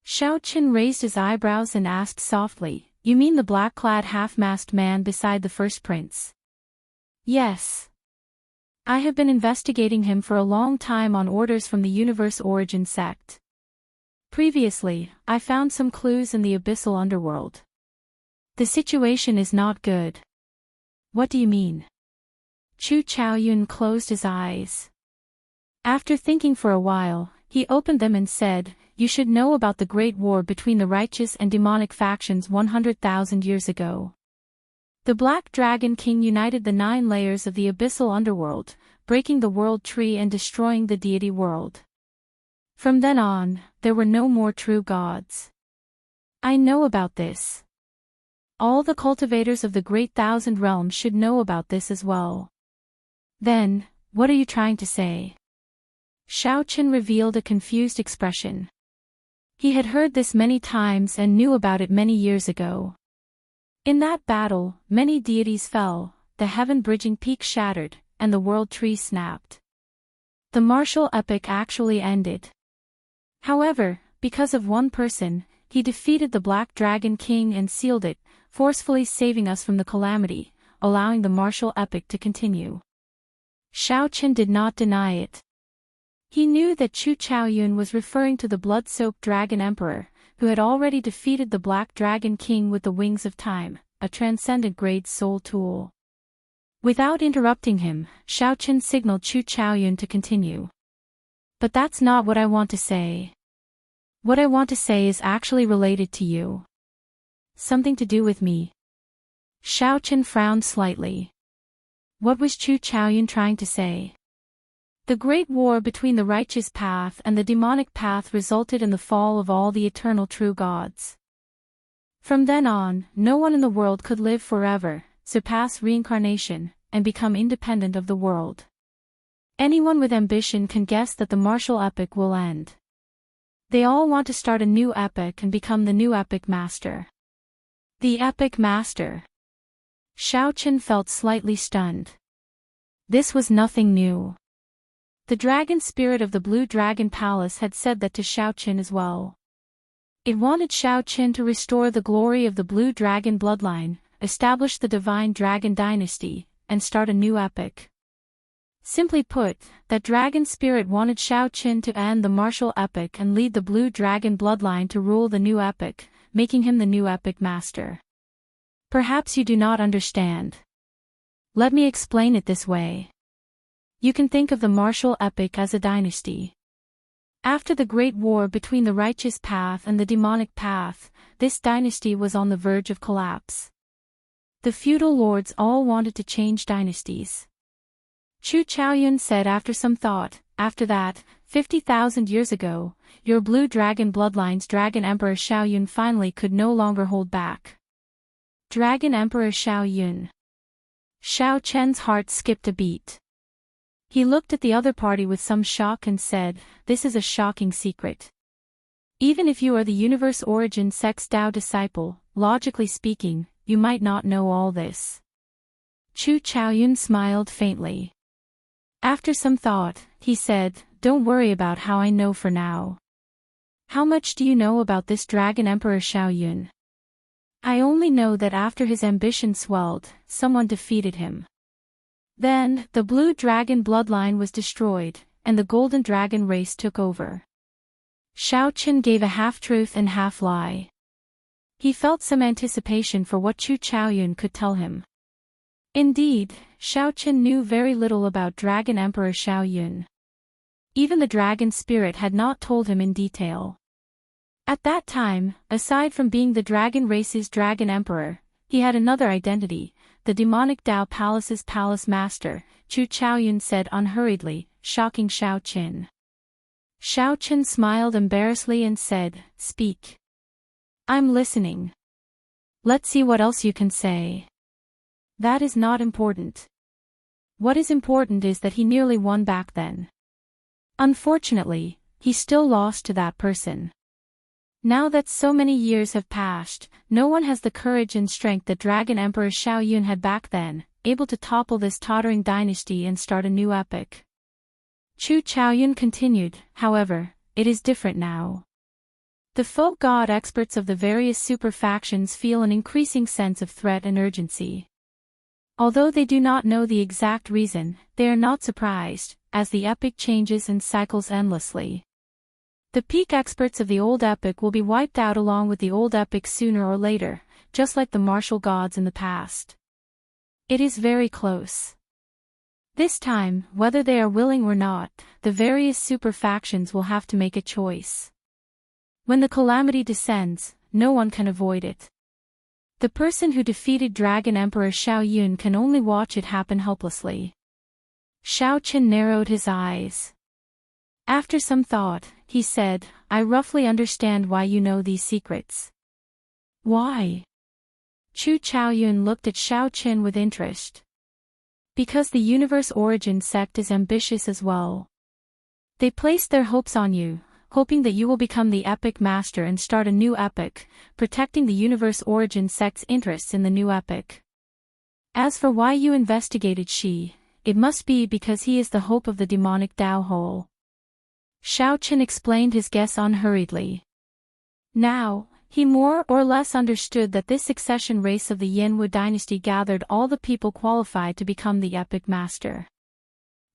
Xiaochen raised his eyebrows and asked softly, "You mean the black-clad half-masked man beside the first prince?" "Yes. I have been investigating him for a long time on orders from the Universe Origin sect. Previously, I found some clues in the abyssal underworld. The situation is not good." "What do you mean?" Chu Chaoyun closed his eyes. After thinking for a while, he opened them and said, "You should know about the great war between the righteous and demonic factions 100,000 years ago. The Black Dragon King united the 9 layers of the abyssal underworld, breaking the world tree and destroying the deity world. From then on, there were no more true gods. I know about this. All the cultivators of the Great Thousand Realms should know about this as well. Then, what are you trying to say? Xiao Qin revealed a confused expression. He had heard this many times and knew about it many years ago. In that battle, many deities fell, the heaven-bridging peak shattered, and the world tree snapped. The martial epic actually ended. However, because of one person, he defeated the Black Dragon King and sealed it, forcefully saving us from the calamity, allowing the martial epic to continue. Xiao Qin did not deny it. He knew that Chu Chaoyun was referring to the blood-soaked Dragon Emperor, who had already defeated the Black Dragon King with the Wings of Time, a transcendent grade soul tool. Without interrupting him, Xiao Qin signaled Chu Chaoyun to continue. But that's not what I want to say. What I want to say is actually related to you. Something to do with me. Xiao Qin frowned slightly. What was Chu Chaoyun trying to say? The great war between the righteous path and the demonic path resulted in the fall of all the eternal true gods. From then on, no one in the world could live forever, surpass reincarnation, and become independent of the world. Anyone with ambition can guess that the martial epic will end. They all want to start a new epic and become the new epic master. The epic master. Xiao Qin felt slightly stunned. This was nothing new. The dragon spirit of the Blue Dragon Palace had said that to Xiao Qin as well. It wanted Xiao Qin to restore the glory of the Blue Dragon bloodline, establish the Divine Dragon Dynasty, and start a new epic. Simply put, that dragon spirit wanted Xiao Qin to end the martial epic and lead the Blue Dragon bloodline to rule the new epic, making him the new epic master. Perhaps you do not understand. Let me explain it this way. You can think of the martial epic as a dynasty. After the great war between the righteous path and the demonic path, this dynasty was on the verge of collapse. The feudal lords all wanted to change dynasties. Chu Chaoyun said after some thought, after that, 50,000 years ago, your Blue Dragon bloodline's Dragon Emperor Xiaoyun finally could no longer hold back. Dragon Emperor Xiaoyun. Xiao Chen's heart skipped a beat. He looked at the other party with some shock and said, "This is a shocking secret. Even if you are the universe origin Sex Tao disciple, logically speaking, you might not know all this." Chu Chaoyun smiled faintly. After some thought, he said, "Don't worry about how I know for now. How much do you know about this Dragon Emperor Xiaoyun?" "I only know that after his ambition swelled, someone defeated him. Then, the Blue Dragon bloodline was destroyed, and the Golden Dragon race took over." Xiao Qin gave a half-truth and half-lie. He felt some anticipation for what Chu Chaoyun could tell him. Indeed, Xiao Qin knew very little about Dragon Emperor Xiaoyun. Even the dragon spirit had not told him in detail. At that time, aside from being the dragon race's Dragon Emperor, he had another identity, the demonic Tao Palace's Palace Master, Chu Chaoyun said unhurriedly, shocking Xiao Qin. Xiao Qin smiled embarrassedly and said, "Speak. I'm listening. Let's see what else you can say." "That is not important. What is important is that he nearly won back then. Unfortunately, he still lost to that person. Now that so many years have passed, no one has the courage and strength that Dragon Emperor Xiaoyun had back then, able to topple this tottering dynasty and start a new epic." Chu Chaoyun continued, "However, it is different now. The folk god experts of the various super factions feel an increasing sense of threat and urgency. Although they do not know the exact reason, they are not surprised, as the epic changes and cycles endlessly. The peak experts of the old epic will be wiped out along with the old epic sooner or later, just like the martial gods in the past. It is very close. This time, whether they are willing or not, the various super factions will have to make a choice. When the calamity descends, no one can avoid it. The person who defeated Dragon Emperor Xiaoyun can only watch it happen helplessly." Xiao Qin narrowed his eyes. After some thought, he said, I roughly understand why you know these secrets. Why? Chu Chaoyun looked at Xiao Qin with interest. Because the Universe Origin sect is ambitious as well. They placed their hopes on you, hoping that you will become the epic master and start a new epic, protecting the Universe Origin sect's interests in the new epic. As for why you investigated Shi, it must be because he is the hope of the demonic Dao Hole. Xiao Qin explained his guess unhurriedly. Now, he more or less understood that this succession race of the Yanwu dynasty gathered all the people qualified to become the epic master.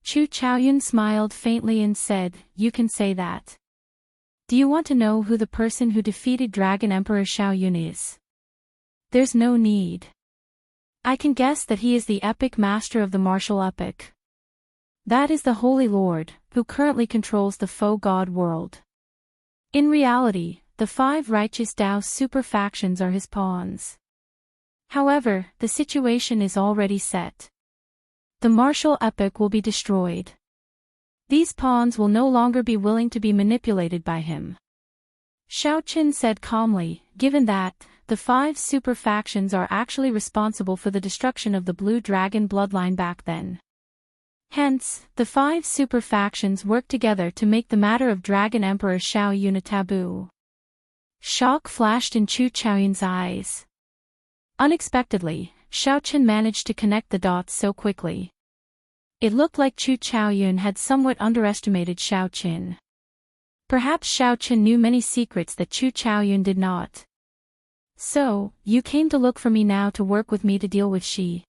Chu Chaoyun smiled faintly and said, You can say that. Do you want to know who the person who defeated Dragon Emperor Xiaoyun is? There's no need. I can guess that he is the epic master of the martial epic. That is the Holy Lord, who currently controls the Foe God world. In reality, the 5 righteous Dao super factions are his pawns. However, the situation is already set. The martial epic will be destroyed. These pawns will no longer be willing to be manipulated by him. Xiao Qin said calmly, given that, the 5 super factions are actually responsible for the destruction of the Blue Dragon bloodline back then. Hence, the 5 super factions work together to make the matter of Dragon Emperor Xiaoyun a taboo. Shock flashed in Chu Chaoyun's eyes. Unexpectedly, Xiao Qin managed to connect the dots so quickly. It looked like Chu Chaoyun had somewhat underestimated Xiao Qin. Perhaps Xiao Qin knew many secrets that Chu Chaoyun did not. So, you came to look for me now to work with me to deal with Shi.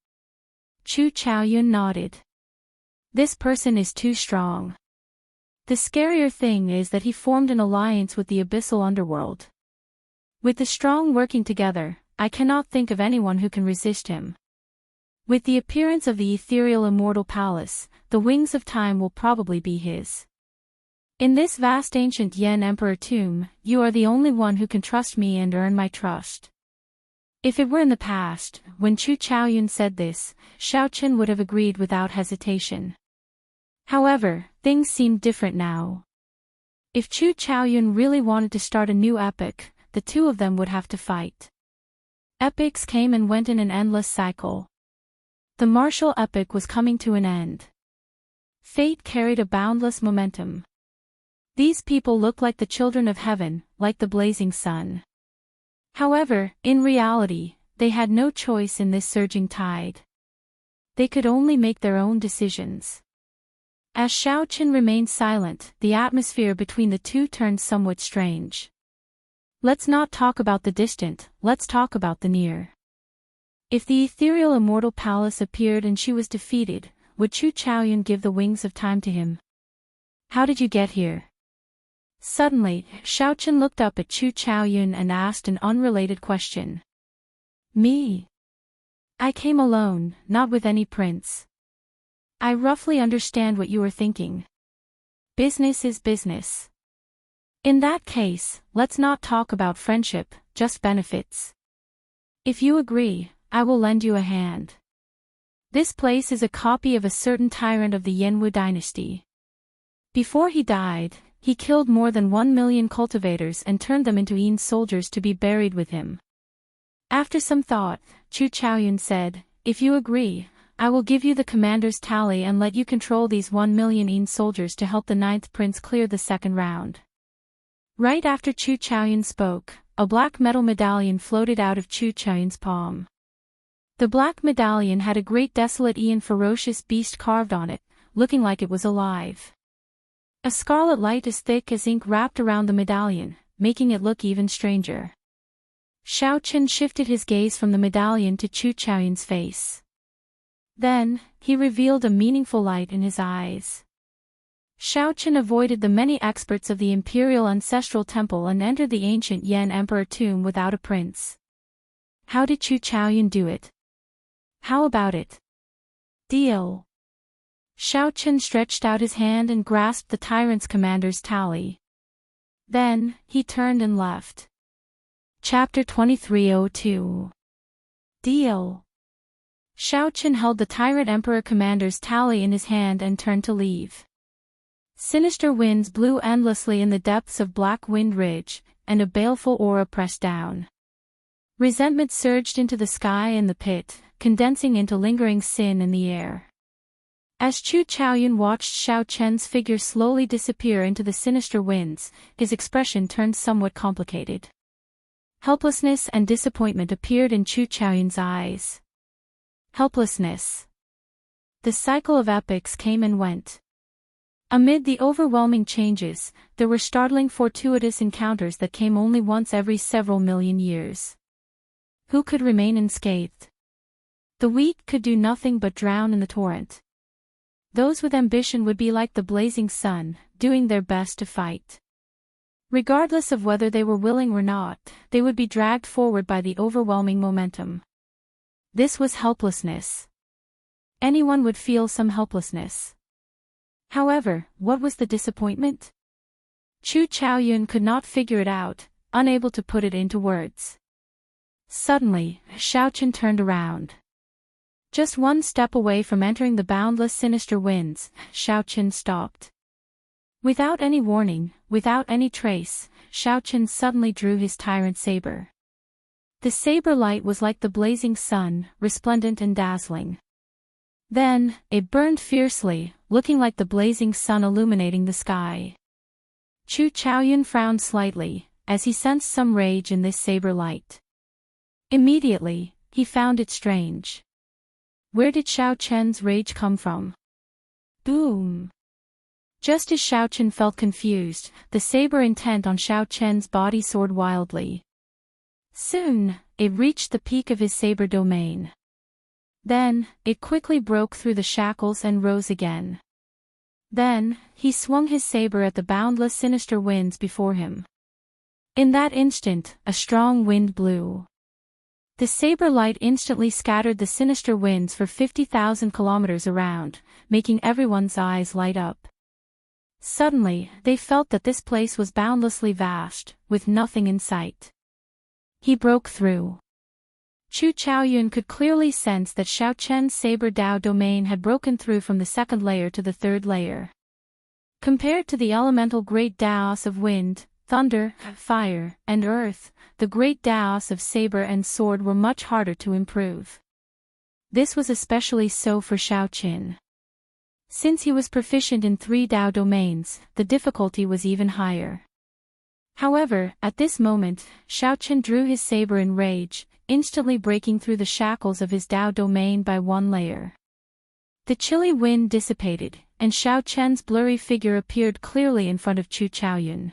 Chu Chaoyun nodded. This person is too strong. The scarier thing is that he formed an alliance with the abyssal underworld. With the strong working together, I cannot think of anyone who can resist him. With the appearance of the ethereal immortal palace, the wings of time will probably be his. In this vast ancient Yan Emperor tomb, you are the only one who can trust me and earn my trust. If it were in the past, when Chu Chaoyun said this, Xiao Qin would have agreed without hesitation. However, things seemed different now. If Chu Chaoyun really wanted to start a new epic, the two of them would have to fight. Epics came and went in an endless cycle. The martial epic was coming to an end. Fate carried a boundless momentum. These people looked like the children of heaven, like the blazing sun. However, in reality, they had no choice in this surging tide. They could only make their own decisions. As Xiao Qin remained silent, the atmosphere between the two turned somewhat strange. Let's not talk about the distant, let's talk about the near. If the ethereal immortal palace appeared and she was defeated, would Chu Chaoyun give the wings of time to him? How did you get here? Suddenly, Xiao Qin looked up at Chu Chaoyun and asked an unrelated question. Me? I came alone, not with any prince. I roughly understand what you are thinking. Business is business. In that case, let's not talk about friendship, just benefits. If you agree, I will lend you a hand. This place is a copy of a certain tyrant of the Yanwu dynasty. Before he died, he killed more than 1 million cultivators and turned them into Yin soldiers to be buried with him. After some thought, Chu Chaoyun said, if you agree, I will give you the commander's tally and let you control these 1 million Yin soldiers to help the 9th prince clear the second round. Right after Chu Chaoyun spoke, a black metal medallion floated out of Chu Chaoyun's palm. The black medallion had a great desolate Yin ferocious beast carved on it, looking like it was alive. A scarlet light as thick as ink wrapped around the medallion, making it look even stranger. Xiao Qin shifted his gaze from the medallion to Chu Chaoyun's face. Then, he revealed a meaningful light in his eyes. Xiao Qin avoided the many experts of the Imperial Ancestral Temple and entered the ancient Yan Emperor tomb without a prince. How did Chu Chaoyun do it? How about it? Deal. Xiao Qin stretched out his hand and grasped the tyrant's commander's tally. Then, he turned and left. Chapter 2302. Deal. Xiao Qin held the tyrant emperor commander's tally in his hand and turned to leave. Sinister winds blew endlessly in the depths of Black Wind Ridge, and a baleful aura pressed down. Resentment surged into the sky and the pit, condensing into lingering sin in the air. As Chu Chaoyun watched Xiao Chen's figure slowly disappear into the sinister winds, his expression turned somewhat complicated. Helplessness and disappointment appeared in Chu Chaoyun's eyes. Helplessness. The cycle of epochs came and went. Amid the overwhelming changes, there were startling fortuitous encounters that came only once every several million years. Who could remain unscathed? The weak could do nothing but drown in the torrent. Those with ambition would be like the blazing sun, doing their best to fight. Regardless of whether they were willing or not, they would be dragged forward by the overwhelming momentum. This was helplessness. Anyone would feel some helplessness. However, what was the disappointment? Chu Chaoyun could not figure it out, unable to put it into words. Suddenly, Xiao Chen turned around. Just one step away from entering the boundless sinister winds, Xiao Chen stopped. Without any warning, without any trace, Xiao Chen suddenly drew his tyrant saber. The saber light was like the blazing sun, resplendent and dazzling. Then, it burned fiercely, looking like the blazing sun illuminating the sky. Chu Chaoyun frowned slightly, as he sensed some rage in this saber light. Immediately, he found it strange. Where did Xiao Chen's rage come from? Boom! Just as Xiao Chen felt confused, the saber intent on Xiao Chen's body soared wildly. Soon, it reached the peak of his saber domain. Then, it quickly broke through the shackles and rose again. Then, he swung his saber at the boundless sinister winds before him. In that instant, a strong wind blew. The saber light instantly scattered the sinister winds for 50,000 kilometers around, making everyone's eyes light up. Suddenly, they felt that this place was boundlessly vast, with nothing in sight. He broke through. Chu Chaoyun could clearly sense that Xiao Chen's saber Dao domain had broken through from the second layer to the third layer. Compared to the elemental great Daos of wind, thunder, fire, and earth, the great Daos of saber and sword were much harder to improve. This was especially so for Xiao Chen. Since he was proficient in 3 Dao domains, the difficulty was even higher. However, at this moment, Xiao Chen drew his saber in rage, instantly breaking through the shackles of his Dao domain by 1 layer. The chilly wind dissipated, and Xiao Chen's blurry figure appeared clearly in front of Chu Chaoyun.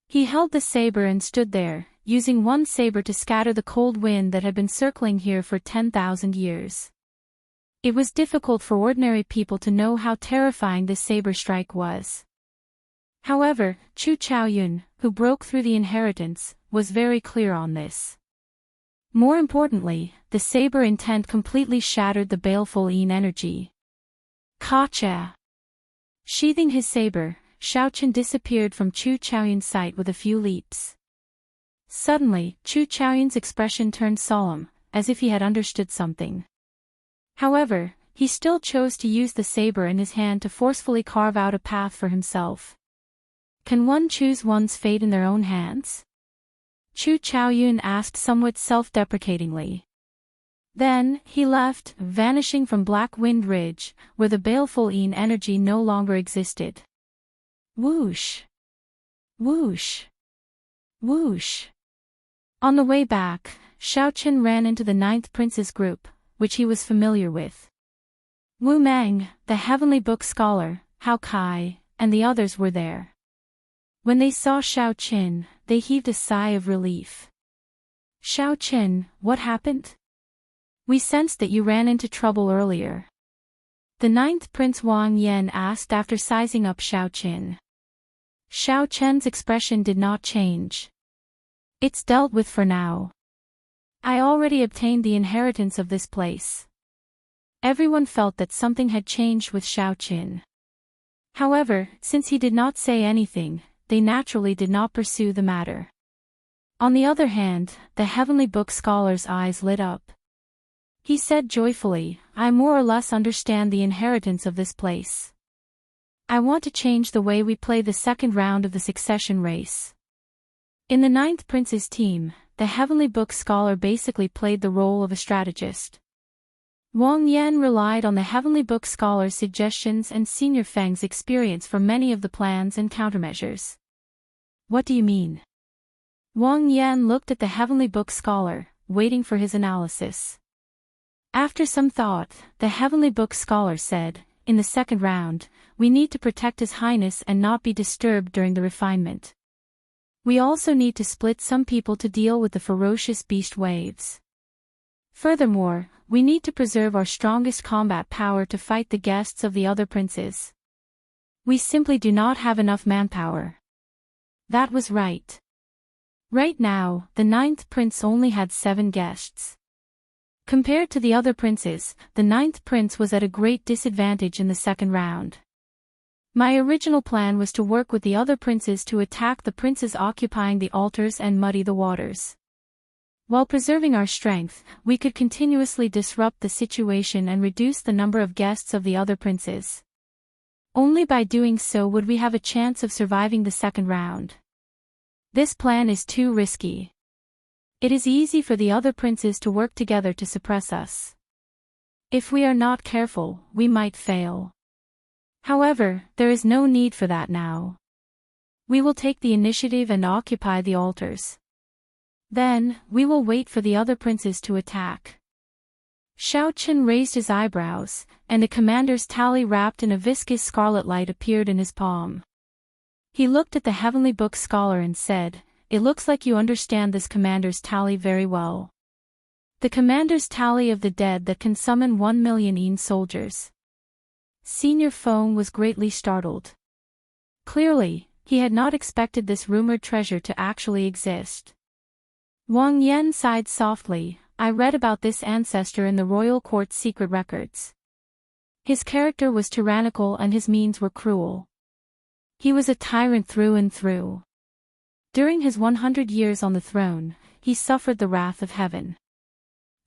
He held the saber and stood there, using one saber to scatter the cold wind that had been circling here for 10,000 years. It was difficult for ordinary people to know how terrifying this saber strike was. However, Chu Chaoyun, who broke through the inheritance, was very clear on this. More importantly, the saber intent completely shattered the baleful Yin energy. Kacha! Sheathing his saber, Xiao Chen disappeared from Chu Chaoyun's sight with a few leaps. Suddenly, Chu Chaoyun's expression turned solemn, as if he had understood something. However, he still chose to use the saber in his hand to forcefully carve out a path for himself. Can one choose one's fate in their own hands? Chu Chaoyun asked somewhat self-deprecatingly. Then, he left, vanishing from Black Wind Ridge, where the baleful Yin energy no longer existed. Whoosh! Whoosh! Whoosh! On the way back, Xiao Chen ran into the 9th Prince's group, which he was familiar with. Wu Meng, the Heavenly Book scholar, Hao Kai, and the others were there. When they saw Xiao Chen, they heaved a sigh of relief. Xiao Chen, what happened? We sensed that you ran into trouble earlier. The 9th Prince Wang Yan asked after sizing up Xiao Chen. Xiao Chen's expression did not change. It's dealt with for now. I already obtained the inheritance of this place. Everyone felt that something had changed with Xiao Chen. However, since he did not say anything, they naturally did not pursue the matter. On the other hand, the Heavenly Book scholar's eyes lit up. He said joyfully, I more or less understand the inheritance of this place. I want to change the way we play the second round of the succession race. In the ninth prince's team, the Heavenly Book Scholar basically played the role of a strategist. Wang Yan relied on the Heavenly Book Scholar's suggestions and Senior Feng's experience for many of the plans and countermeasures. What do you mean? Wang Yan looked at the Heavenly Book Scholar, waiting for his analysis. After some thought, the Heavenly Book Scholar said, in the second round, we need to protect His Highness and not be disturbed during the refinement. We also need to split some people to deal with the ferocious beast waves. Furthermore, we need to preserve our strongest combat power to fight the guests of the other princes. We simply do not have enough manpower. That was right. Right now, the ninth prince only had 7 guests. Compared to the other princes, the ninth prince was at a great disadvantage in the second round. My original plan was to work with the other princes to attack the princes occupying the altars and muddy the waters. While preserving our strength, we could continuously disrupt the situation and reduce the number of guests of the other princes. Only by doing so would we have a chance of surviving the second round. This plan is too risky. It is easy for the other princes to work together to suppress us. If we are not careful, we might fail. However, there is no need for that now. We will take the initiative and occupy the altars. Then, we will wait for the other princes to attack. Xiao Chen raised his eyebrows, and a commander's tally wrapped in a viscous scarlet light appeared in his palm. He looked at the Heavenly Book Scholar and said, "It looks like you understand this commander's tally very well. The commander's tally of the dead that can summon 1 million Yin soldiers." Senior Feng was greatly startled. Clearly, he had not expected this rumored treasure to actually exist. Wang Yan sighed softly. I read about this ancestor in the royal court's secret records. His character was tyrannical and his means were cruel. He was a tyrant through and through. During his 100 years on the throne, he suffered the wrath of heaven.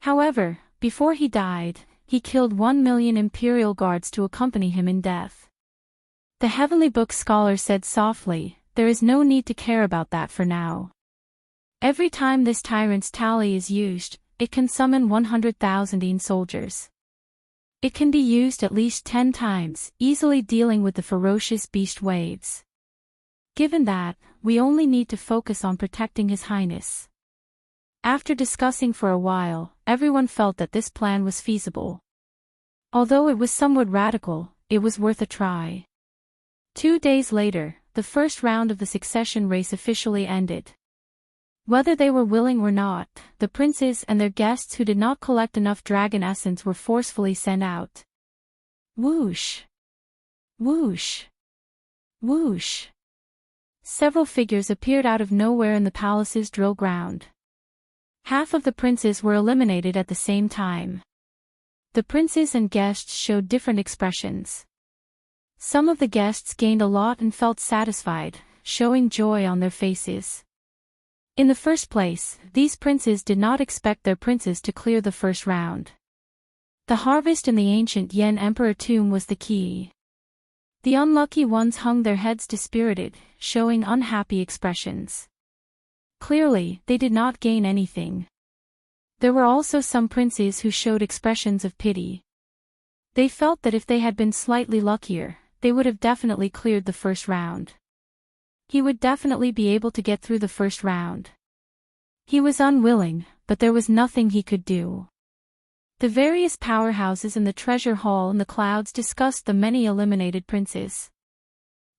However, before he died, he killed 1 million imperial guards to accompany him in death. The Heavenly Book Scholar said softly, "There is no need to care about that for now. Every time this tyrant's tally is used, it can summon 100,000 Yin soldiers. It can be used at least 10 times, easily dealing with the ferocious beast waves. Given that, we only need to focus on protecting His Highness." After discussing for a while, everyone felt that this plan was feasible. Although it was somewhat radical, it was worth a try. 2 days later, the first round of the succession race officially ended. Whether they were willing or not, the princes and their guests who did not collect enough dragon essence were forcefully sent out. Whoosh! Whoosh! Whoosh! Several figures appeared out of nowhere in the palace's drill ground. Half of the princes were eliminated at the same time. The princes and guests showed different expressions. Some of the guests gained a lot and felt satisfied, showing joy on their faces. In the first place, these princes did not expect their princes to clear the first round. The harvest in the ancient Yan Emperor tomb was the key. The unlucky ones hung their heads dispirited, showing unhappy expressions. Clearly, they did not gain anything. There were also some princes who showed expressions of pity. They felt that if they had been slightly luckier, they would have definitely cleared the first round. He would definitely be able to get through the first round. He was unwilling, but there was nothing he could do. The various powerhouses in the treasure hall in the clouds discussed the many eliminated princes.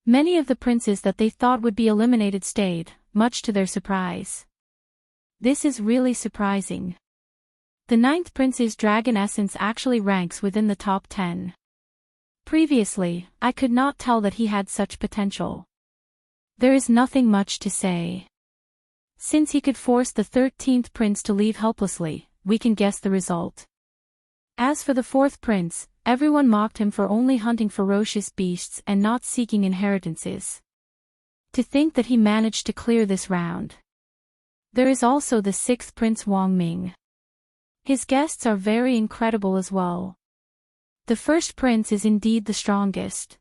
Many of the princes that they thought would be eliminated stayed, much to their surprise. This is really surprising. The ninth prince's dragon essence actually ranks within the top 10. Previously, I could not tell that he had such potential. There is nothing much to say. Since he could force the 13th prince to leave helplessly, we can guess the result. As for the 4th prince, everyone mocked him for only hunting ferocious beasts and not seeking inheritances. To think that he managed to clear this round. There is also the 6th prince Wang Ming. His guests are very incredible as well. The first prince is indeed the strongest.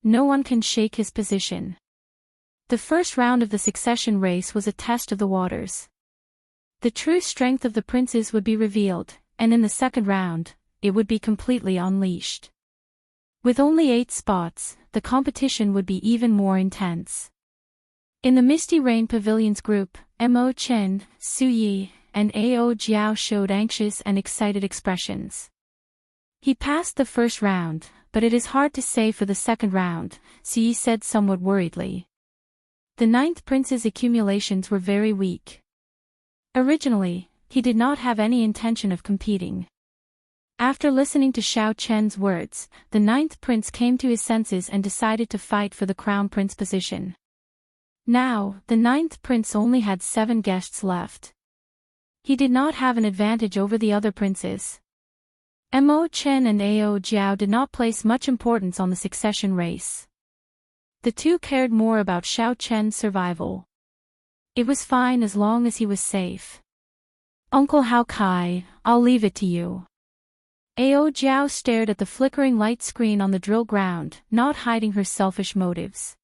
no one can shake his position. The first round of the succession race was a test of the waters. The true strength of the princes would be revealed, and in the second round, it would be completely unleashed. With only 8 spots, the competition would be even more intense. In the Misty Rain Pavilion's group, Mo Chen, Su Yi, and Ao Jiao showed anxious and excited expressions. He passed the first round, but it is hard to say for the second round, Su Yi said somewhat worriedly. The 9th prince's accumulations were very weak. Originally, he did not have any intention of competing. After listening to Xiao Chen's words, the 9th prince came to his senses and decided to fight for the crown prince position. Now, the 9th prince only had 7 guests left. He did not have an advantage over the other princes. Mo Chen and Ao Jiao did not place much importance on the succession race. The two cared more about Xiao Chen's survival. It was fine as long as he was safe. Uncle Hao Kai, I'll leave it to you. Ao Jiao stared at the flickering light screen on the drill ground, not hiding her selfish motives.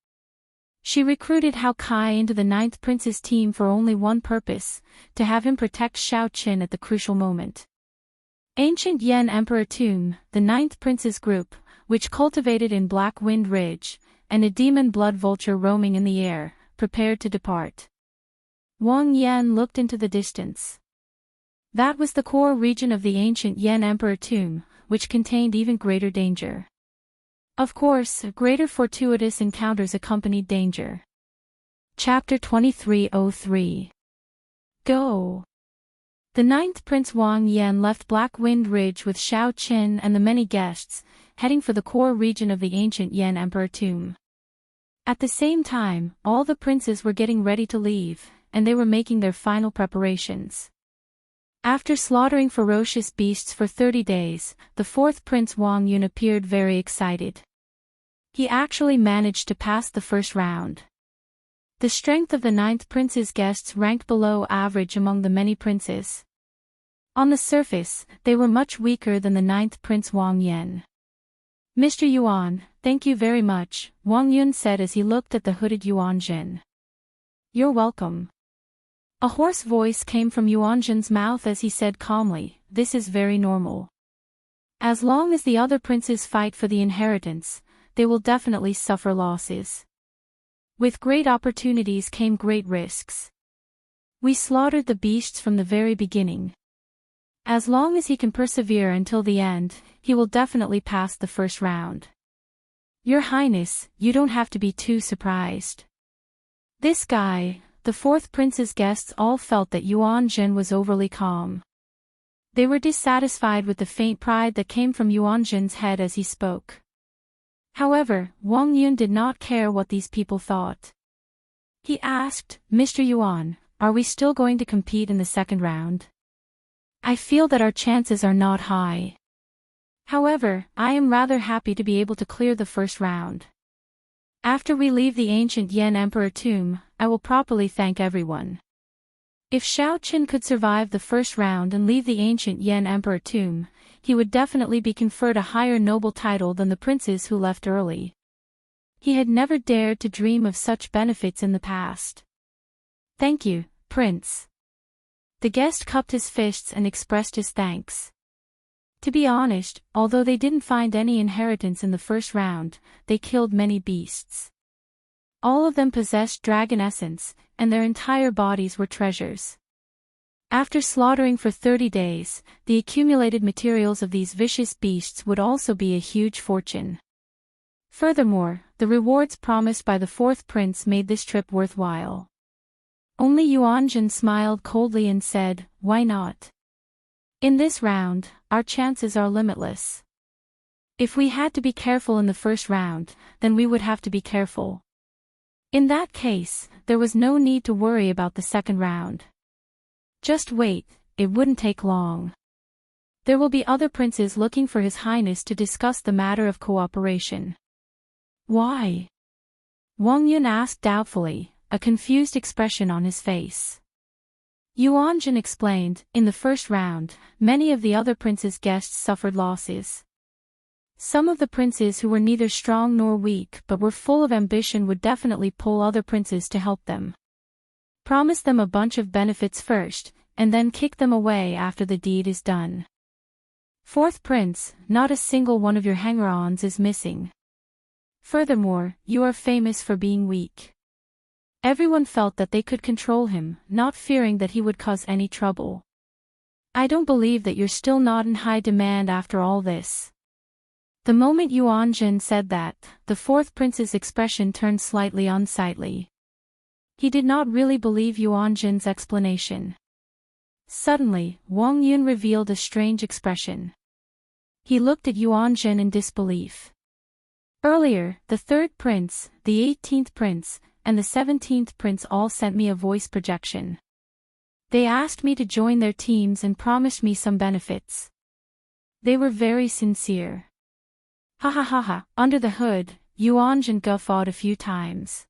She recruited Hao Kai into the 9th prince's team for only one purpose, to have him protect Xiao Chen at the crucial moment. Ancient Yan Emperor Tomb, the 9th prince's group, which cultivated in Black Wind Ridge, and a demon blood vulture roaming in the air, prepared to depart. Wang Yan looked into the distance. That was the core region of the ancient Yan Emperor Tomb, which contained even greater danger. Of course, greater fortuitous encounters accompanied danger. Chapter 2303. Go! The 9th Prince Wang Yan left Black Wind Ridge with Xiao Qin and the many guests, heading for the core region of the ancient Yan Emperor Tomb. At the same time, all the princes were getting ready to leave, and they were making their final preparations. After slaughtering ferocious beasts for 30 days, the 4th Prince Wang Yun appeared very excited. He actually managed to pass the first round. The strength of the 9th Prince's guests ranked below average among the many princes. On the surface, they were much weaker than the 9th Prince Wang Yan. Mr. Yuan, thank you very much, Wang Yun said as he looked at the hooded Yuan Jin. You're welcome. A hoarse voice came from Yuan Jin's mouth as he said calmly, this is very normal. As long as the other princes fight for the inheritance, they will definitely suffer losses. With great opportunities came great risks. We slaughtered the beasts from the very beginning. As long as he can persevere until the end, he will definitely pass the first round. Your Highness, you don't have to be too surprised. This guy, the 4th Prince's guests all felt that Yuan Jin was overly calm. They were dissatisfied with the faint pride that came from Yuan Jin's head as he spoke. However, Wang Yun did not care what these people thought. He asked, Mr. Yuan, are we still going to compete in the second round? I feel that our chances are not high. However, I am rather happy to be able to clear the first round. After we leave the ancient Yan Emperor Tomb, I will properly thank everyone. If Xiao Qin could survive the first round and leave the ancient Yan Emperor Tomb, he would definitely be conferred a higher noble title than the princes who left early. He had never dared to dream of such benefits in the past. Thank you, Prince. The guest cupped his fists and expressed his thanks. To be honest, although they didn't find any inheritance in the first round, they killed many beasts. All of them possessed dragon essence, and their entire bodies were treasures. After slaughtering for 30 days, the accumulated materials of these vicious beasts would also be a huge fortune. Furthermore, the rewards promised by the 4th Prince made this trip worthwhile. Only Yuan Jin smiled coldly and said, why not? In this round, our chances are limitless. If we had to be careful in the first round, then we would have to be careful. In that case, there was no need to worry about the second round. Just wait, it wouldn't take long. There will be other princes looking for His Highness to discuss the matter of cooperation. Why? Wang Yun asked doubtfully, a confused expression on his face. Yuan Jin explained, in the first round, many of the other princes' guests suffered losses. Some of the princes who were neither strong nor weak but were full of ambition would definitely pull other princes to help them. Promise them a bunch of benefits first, and then kick them away after the deed is done. Fourth prince, not a single one of your hanger-ons is missing. Furthermore, you are famous for being weak. Everyone felt that they could control him, not fearing that he would cause any trouble. I don't believe that you're still not in high demand after all this. The moment Yuan Jin said that, the fourth prince's expression turned slightly unsightly. He did not really believe Yuan Jin's explanation. Suddenly, Wang Yun revealed a strange expression. He looked at Yuan Jin in disbelief. Earlier, the third prince, the 18th prince, and the 17th prince all sent me a voice projection. They asked me to join their teams and promised me some benefits. They were very sincere. Ha ha ha ha, under the hood, Yuan Jin guffawed a few times.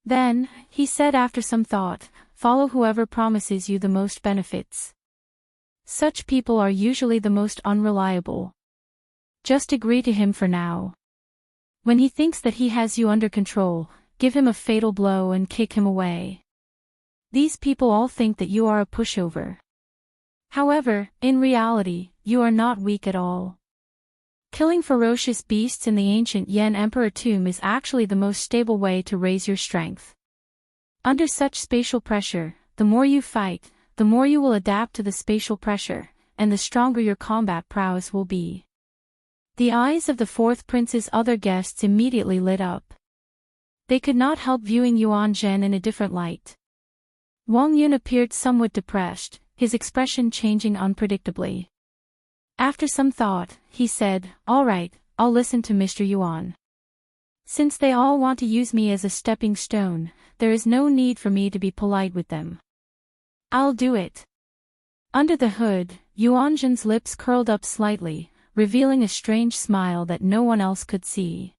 Then, he said after some thought, follow whoever promises you the most benefits. Such people are usually the most unreliable. Just agree to him for now. When he thinks that he has you under control, give him a fatal blow and kick him away. These people all think that you are a pushover. However, in reality, you are not weak at all. Killing ferocious beasts in the ancient Yan Emperor tomb is actually the most stable way to raise your strength. Under such spatial pressure, the more you fight, the more you will adapt to the spatial pressure, and the stronger your combat prowess will be. The eyes of the fourth prince's other guests immediately lit up. They could not help viewing Yuan Jin in a different light. Wang Yun appeared somewhat depressed, his expression changing unpredictably. After some thought, he said, all right, I'll listen to Mr. Yuan. Since they all want to use me as a stepping stone, there is no need for me to be polite with them. I'll do it. Under the hood, Yuan Jin's lips curled up slightly, revealing a strange smile that no one else could see.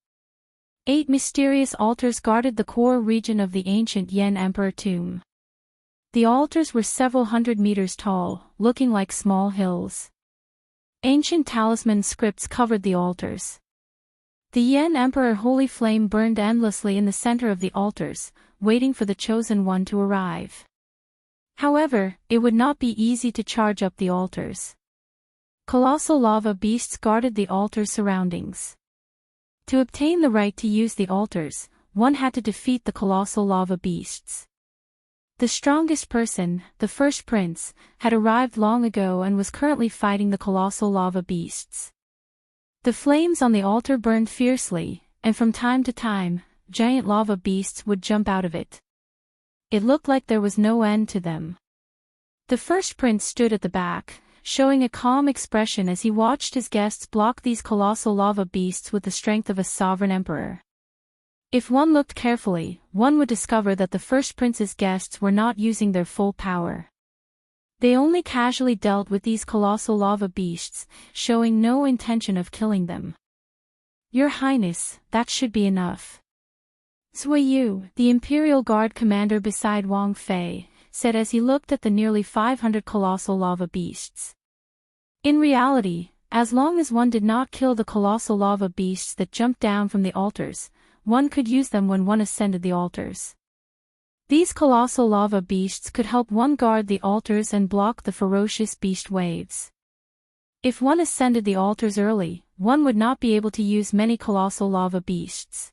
8 mysterious altars guarded the core region of the ancient Yan Emperor tomb. The altars were several hundred meters tall, looking like small hills. Ancient talisman scripts covered the altars. The Yan Emperor holy flame burned endlessly in the center of the altars, waiting for the chosen one to arrive. However, it would not be easy to charge up the altars. Colossal lava beasts guarded the altar's surroundings. To obtain the right to use the altars, one had to defeat the colossal lava beasts. The strongest person, the first prince, had arrived long ago and was currently fighting the colossal lava beasts. The flames on the altar burned fiercely, and from time to time, giant lava beasts would jump out of it. It looked like there was no end to them. The first prince stood at the back, showing a calm expression as he watched his guests block these colossal lava beasts with the strength of a sovereign emperor. If one looked carefully, one would discover that the first prince's guests were not using their full power. They only casually dealt with these colossal lava beasts, showing no intention of killing them. Your Highness, that should be enough. Zui Yu, the Imperial Guard commander beside Wang Fei, said as he looked at the nearly 500 colossal lava beasts. In reality, as long as one did not kill the colossal lava beasts that jumped down from the altars, one could use them when one ascended the altars. These colossal lava beasts could help one guard the altars and block the ferocious beast waves. If one ascended the altars early, one would not be able to use many colossal lava beasts.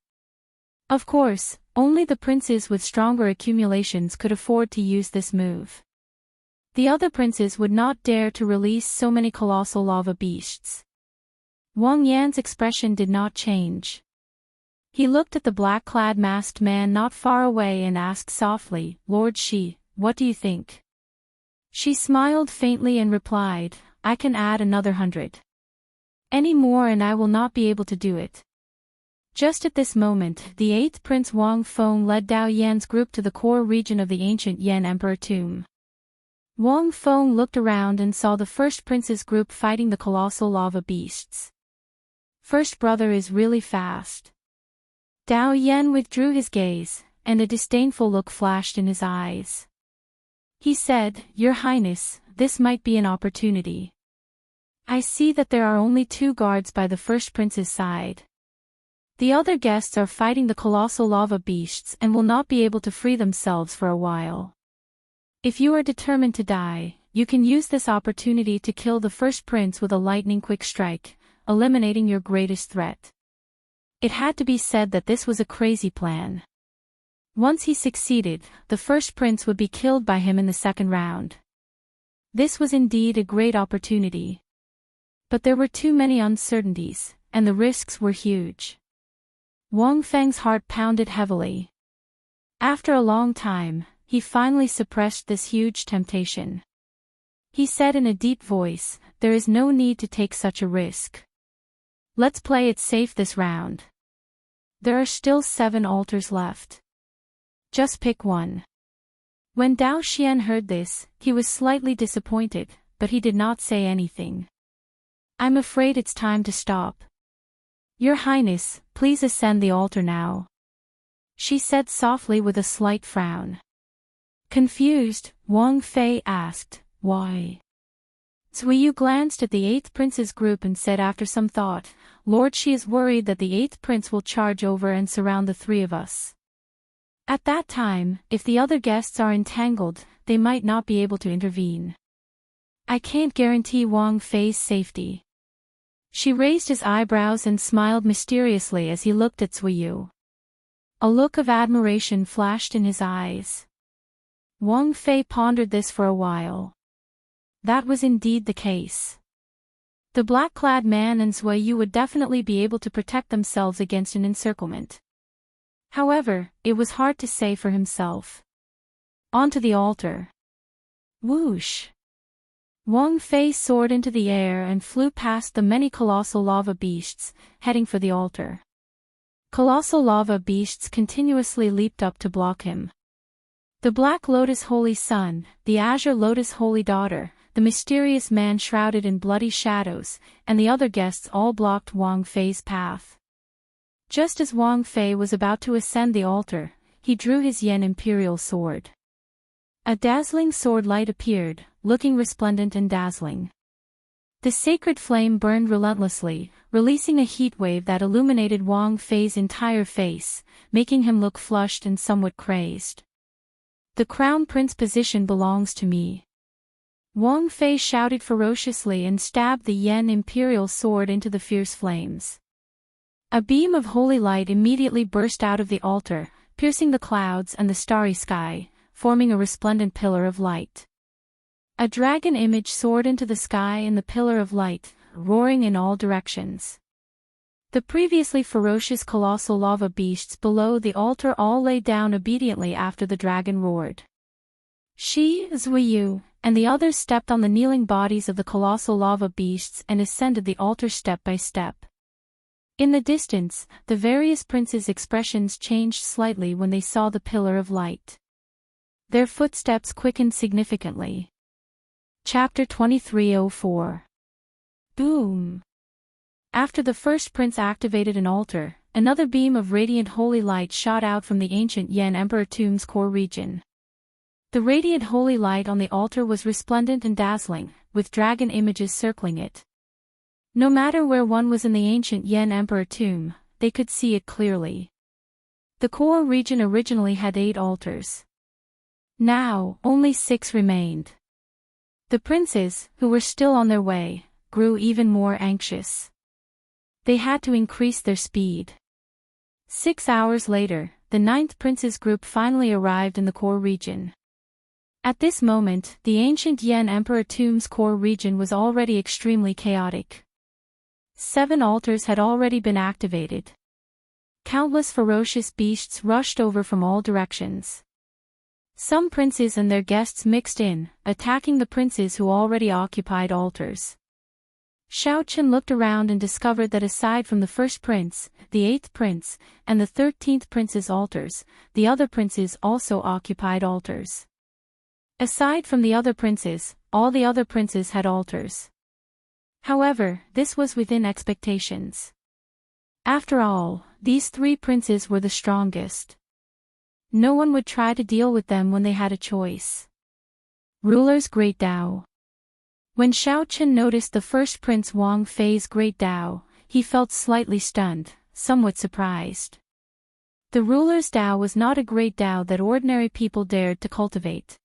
Of course, only the princes with stronger accumulations could afford to use this move. The other princes would not dare to release so many colossal lava beasts. Wang Yan's expression did not change. He looked at the black-clad masked man not far away and asked softly, Lord Shi, what do you think? She smiled faintly and replied, I can add another 100. Any more and I will not be able to do it. Just at this moment, the 8th Prince Wang Feng led Dao Yan's group to the core region of the ancient Yan Emperor tomb. Wang Feng looked around and saw the first prince's group fighting the colossal lava beasts. First brother is really fast. Dao Yan withdrew his gaze, and a disdainful look flashed in his eyes. He said, Your Highness, this might be an opportunity. I see that there are only 2 guards by the first prince's side. The other guests are fighting the colossal lava beasts and will not be able to free themselves for a while. If you are determined to die, you can use this opportunity to kill the first prince with a lightning-quick strike, eliminating your greatest threat. It had to be said that this was a crazy plan. Once he succeeded, the first prince would be killed by him in the second round. This was indeed a great opportunity. But there were too many uncertainties, and the risks were huge. Wang Feng's heart pounded heavily. After a long time, he finally suppressed this huge temptation. He said in a deep voice, "There is no need to take such a risk. Let's play it safe this round. There are still 7 altars left. Just pick one." When Dao Xian heard this, he was slightly disappointed, but he did not say anything. "I'm afraid it's time to stop. Your Highness, please ascend the altar now," she said softly with a slight frown. Confused, Wang Fei asked, "Why?" Zui Yu glanced at the 8th prince's group and said after some thought, "Lord, she is worried that the 8th prince will charge over and surround the 3 of us. At that time, if the other guests are entangled, they might not be able to intervene. I can't guarantee Wang Fei's safety." She raised his eyebrows and smiled mysteriously as he looked at Zui Yu. A look of admiration flashed in his eyes. Wang Fei pondered this for a while. That was indeed the case. The black-clad man and Zui Yu would definitely be able to protect themselves against an encirclement. However, it was hard to say for himself. Onto the altar. Whoosh! Wang Fei soared into the air and flew past the many colossal lava beasts, heading for the altar. Colossal lava beasts continuously leaped up to block him. The Black Lotus Holy Son, the Azure Lotus Holy Daughter, the mysterious man shrouded in bloody shadows, and the other guests all blocked Wang Fei's path. Just as Wang Fei was about to ascend the altar, he drew his Yen Imperial sword. A dazzling sword light appeared, looking resplendent and dazzling. The sacred flame burned relentlessly, releasing a heat wave that illuminated Wang Fei's entire face, making him look flushed and somewhat crazed. "The Crown Prince position belongs to me." Wang Fei shouted ferociously and stabbed the Yen Imperial sword into the fierce flames. A beam of holy light immediately burst out of the altar, piercing the clouds and the starry sky, forming a resplendent pillar of light. A dragon image soared into the sky in the pillar of light, roaring in all directions. The previously ferocious colossal lava beasts below the altar all lay down obediently after the dragon roared. She, Zui Yu, and the others stepped on the kneeling bodies of the colossal lava beasts and ascended the altar step by step. In the distance, the various princes' expressions changed slightly when they saw the pillar of light. Their footsteps quickened significantly. Chapter 2304. Boom! After the first prince activated an altar, another beam of radiant holy light shot out from the ancient Yen Emperor tomb's core region. The radiant holy light on the altar was resplendent and dazzling, with dragon images circling it. No matter where one was in the ancient Yen Emperor tomb, they could see it clearly. The core region originally had 8 altars. Now, only 6 remained. The princes, who were still on their way, grew even more anxious. They had to increase their speed. 6 hours later, the 9th prince's group finally arrived in the core region. At this moment, the ancient Yen Emperor tomb's core region was already extremely chaotic. 7 altars had already been activated. Countless ferocious beasts rushed over from all directions. Some princes and their guests mixed in, attacking the princes who already occupied altars. Xiao Chen looked around and discovered that aside from the first prince, the 8th prince, and the 13th prince's altars, the other princes also occupied altars. Aside from the other princes, all the other princes had altars. However, this was within expectations. After all, these 3 princes were the strongest. No one would try to deal with them when they had a choice. Ruler's Great Tao. When Xiao Chen noticed the first Prince Wang Fei's great Dao, he felt slightly stunned, somewhat surprised. The ruler's Dao was not a great Dao that ordinary people dared to cultivate.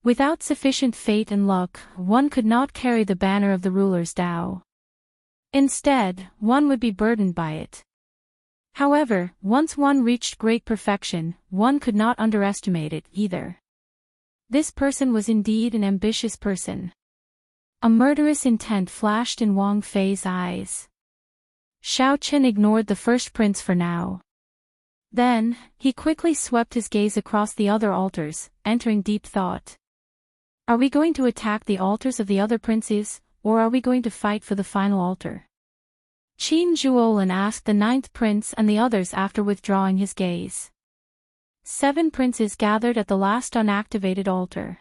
Without sufficient fate and luck, one could not carry the banner of the ruler's Dao. Instead, one would be burdened by it. However, once one reached great perfection, one could not underestimate it either. This person was indeed an ambitious person. A murderous intent flashed in Wang Fei's eyes. Xiao Chen ignored the first prince for now. Then, he quickly swept his gaze across the other altars, entering deep thought. Are we going to attack the altars of the other princes, or are we going to fight for the final altar? Qin Zhuolin asked the ninth prince and the others after withdrawing his gaze. 7 princes gathered at the last unactivated altar.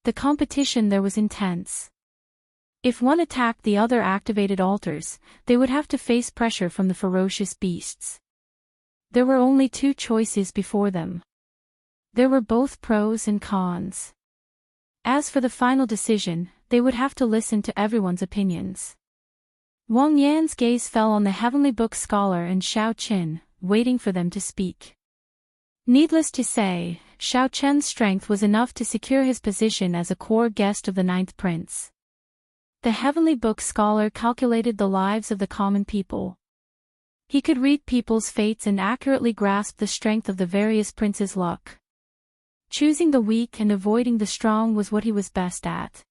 The competition there was intense. If one attacked the other activated altars, they would have to face pressure from the ferocious beasts. There were only 2 choices before them. There were both pros and cons. As for the final decision, they would have to listen to everyone's opinions. Wang Yan's gaze fell on the Heavenly Book scholar and Xiao Chen, waiting for them to speak. Needless to say, Xiao Chen's strength was enough to secure his position as a core guest of the ninth prince. The Heavenly Book scholar calculated the lives of the common people. He could read people's fates and accurately grasp the strength of the various princes' luck. Choosing the weak and avoiding the strong was what he was best at.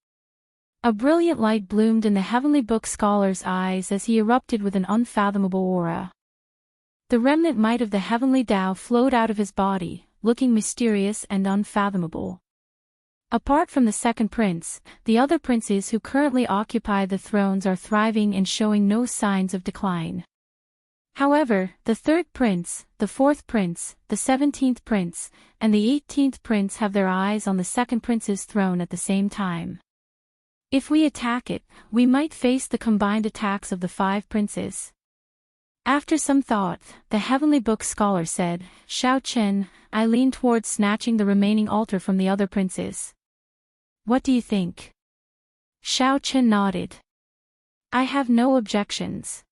A brilliant light bloomed in the Heavenly Book scholar's eyes as he erupted with an unfathomable aura. The remnant might of the heavenly Tao flowed out of his body, looking mysterious and unfathomable. Apart from the second prince, the other princes who currently occupy the thrones are thriving and showing no signs of decline. However, the third prince, the fourth prince, the 17th prince, and the 18th prince have their eyes on the second prince's throne at the same time. If we attack it, we might face the combined attacks of the 5 princes. After some thought, the Heavenly Book scholar said, Xiao Chen, I lean towards snatching the remaining altar from the other princes. What do you think? Xiao Chen nodded. I have no objections.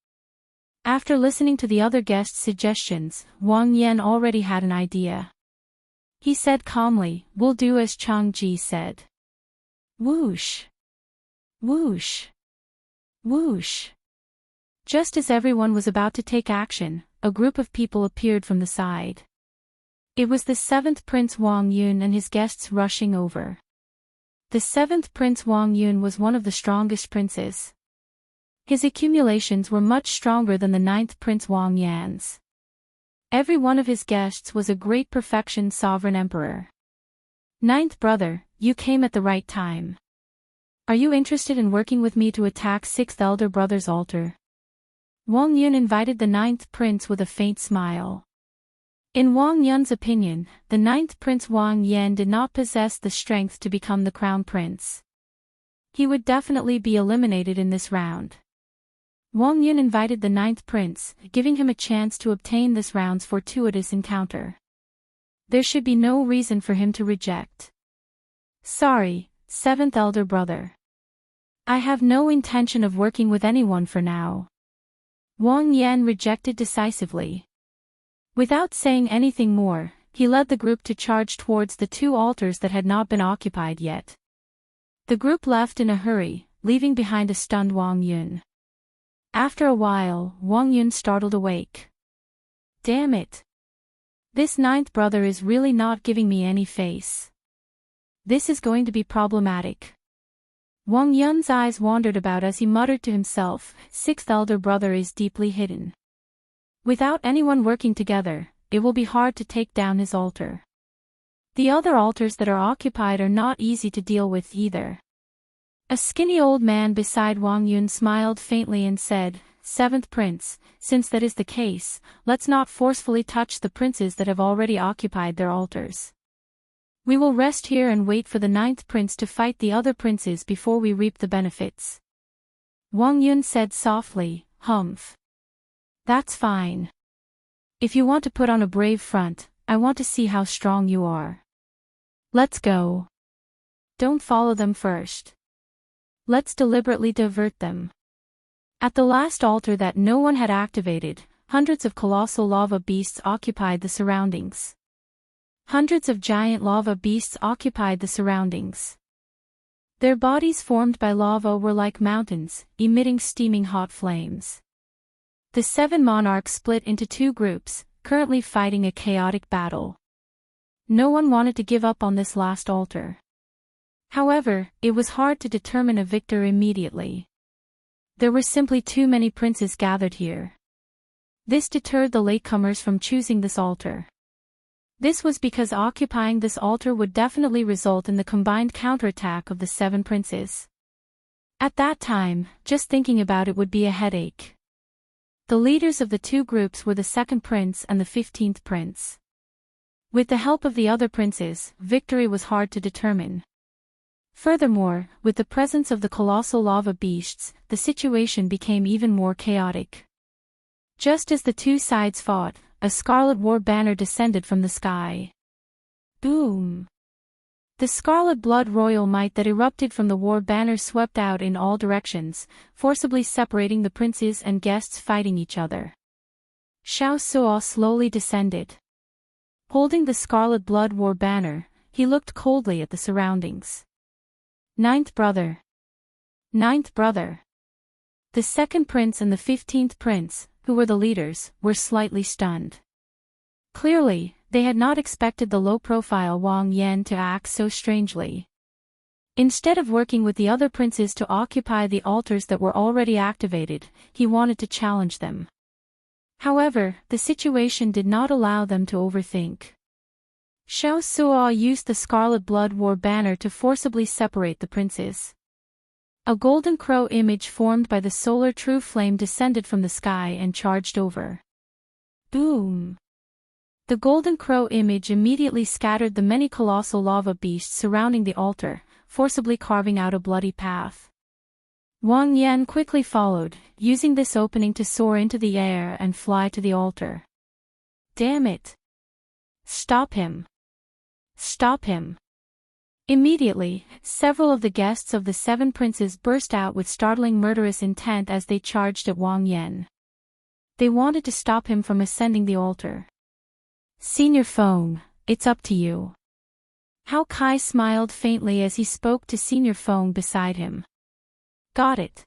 After listening to the other guests' suggestions, Wang Yan already had an idea. He said calmly, we'll do as Chang Ji said. Whoosh! Whoosh! Whoosh! Just as everyone was about to take action, a group of people appeared from the side. It was the 7th Prince Wang Yun and his guests rushing over. The 7th Prince Wang Yun was one of the strongest princes. His accumulations were much stronger than the 9th Prince Wang Yan's. Every one of his guests was a great perfection sovereign emperor. 9th brother, you came at the right time. Are you interested in working with me to attack 6th elder brother's altar? Wang Yun invited the 9th prince with a faint smile. In Wang Yun's opinion, the 9th prince Wang Yan did not possess the strength to become the crown prince. He would definitely be eliminated in this round. Wang Yun invited the 9th prince, giving him a chance to obtain this round's fortuitous encounter. There should be no reason for him to reject. Sorry, 7th elder brother. I have no intention of working with anyone for now. Wang Yan rejected decisively. Without saying anything more, he led the group to charge towards the 2 altars that had not been occupied yet. The group left in a hurry, leaving behind a stunned Wang Yun. After a while, Wang Yun startled awake. Damn it! This 9th brother is really not giving me any face. This is going to be problematic. Wang Yun's eyes wandered about as he muttered to himself, 6th elder brother is deeply hidden. Without anyone working together, it will be hard to take down his altar. The other altars that are occupied are not easy to deal with either. A skinny old man beside Wang Yun smiled faintly and said, 7th prince, since that is the case, let's not forcefully touch the princes that have already occupied their altars. We will rest here and wait for the 9th prince to fight the other princes before we reap the benefits. Wang Yun said softly, Humph. That's fine. If you want to put on a brave front, I want to see how strong you are. Let's go. Don't follow them first. Let's deliberately divert them. At the last altar that no one had activated, hundreds of colossal lava beasts occupied the surroundings. Hundreds of giant lava beasts occupied the surroundings. Their bodies formed by lava were like mountains, emitting steaming hot flames. The 7 monarchs split into 2 groups, currently fighting a chaotic battle. No one wanted to give up on this last altar. However, it was hard to determine a victor immediately. There were simply too many princes gathered here. This deterred the latecomers from choosing this altar. This was because occupying this altar would definitely result in the combined counterattack of the 7 princes. At that time, just thinking about it would be a headache. The leaders of the 2 groups were the 2nd prince and the 15th prince. With the help of the other princes, victory was hard to determine. Furthermore, with the presence of the colossal lava beasts, the situation became even more chaotic. Just as the 2 sides fought, a scarlet war banner descended from the sky. Boom! The scarlet blood royal might that erupted from the war banner swept out in all directions, forcibly separating the princes and guests fighting each other. Xiao Suo slowly descended. Holding the scarlet blood war banner, he looked coldly at the surroundings. Ninth brother. Ninth brother. The 2nd prince and the 15th prince, who were the leaders, were slightly stunned. Clearly, they had not expected the low-profile Wang Yan to act so strangely. Instead of working with the other princes to occupy the altars that were already activated, he wanted to challenge them. However, the situation did not allow them to overthink. Xiao Suo used the Scarlet Blood War banner to forcibly separate the princes. A golden crow image formed by the solar true flame descended from the sky and charged over. Boom! The golden crow image immediately scattered the many colossal lava beasts surrounding the altar, forcibly carving out a bloody path. Wang Yan quickly followed, using this opening to soar into the air and fly to the altar. Damn it! Stop him! Stop him! Immediately, several of the guests of the 7 princes burst out with startling murderous intent as they charged at Wang Yan. They wanted to stop him from ascending the altar. Senior Feng, it's up to you. Hao Kai smiled faintly as he spoke to Senior Feng beside him. Got it.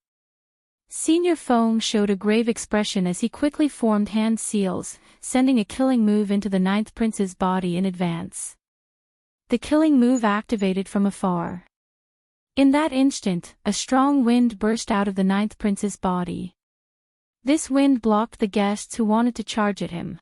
Senior Feng showed a grave expression as he quickly formed hand seals, sending a killing move into the 9th prince's body in advance. The killing move activated from afar. In that instant, a strong wind burst out of the 9th prince's body. This wind blocked the guests who wanted to charge at him.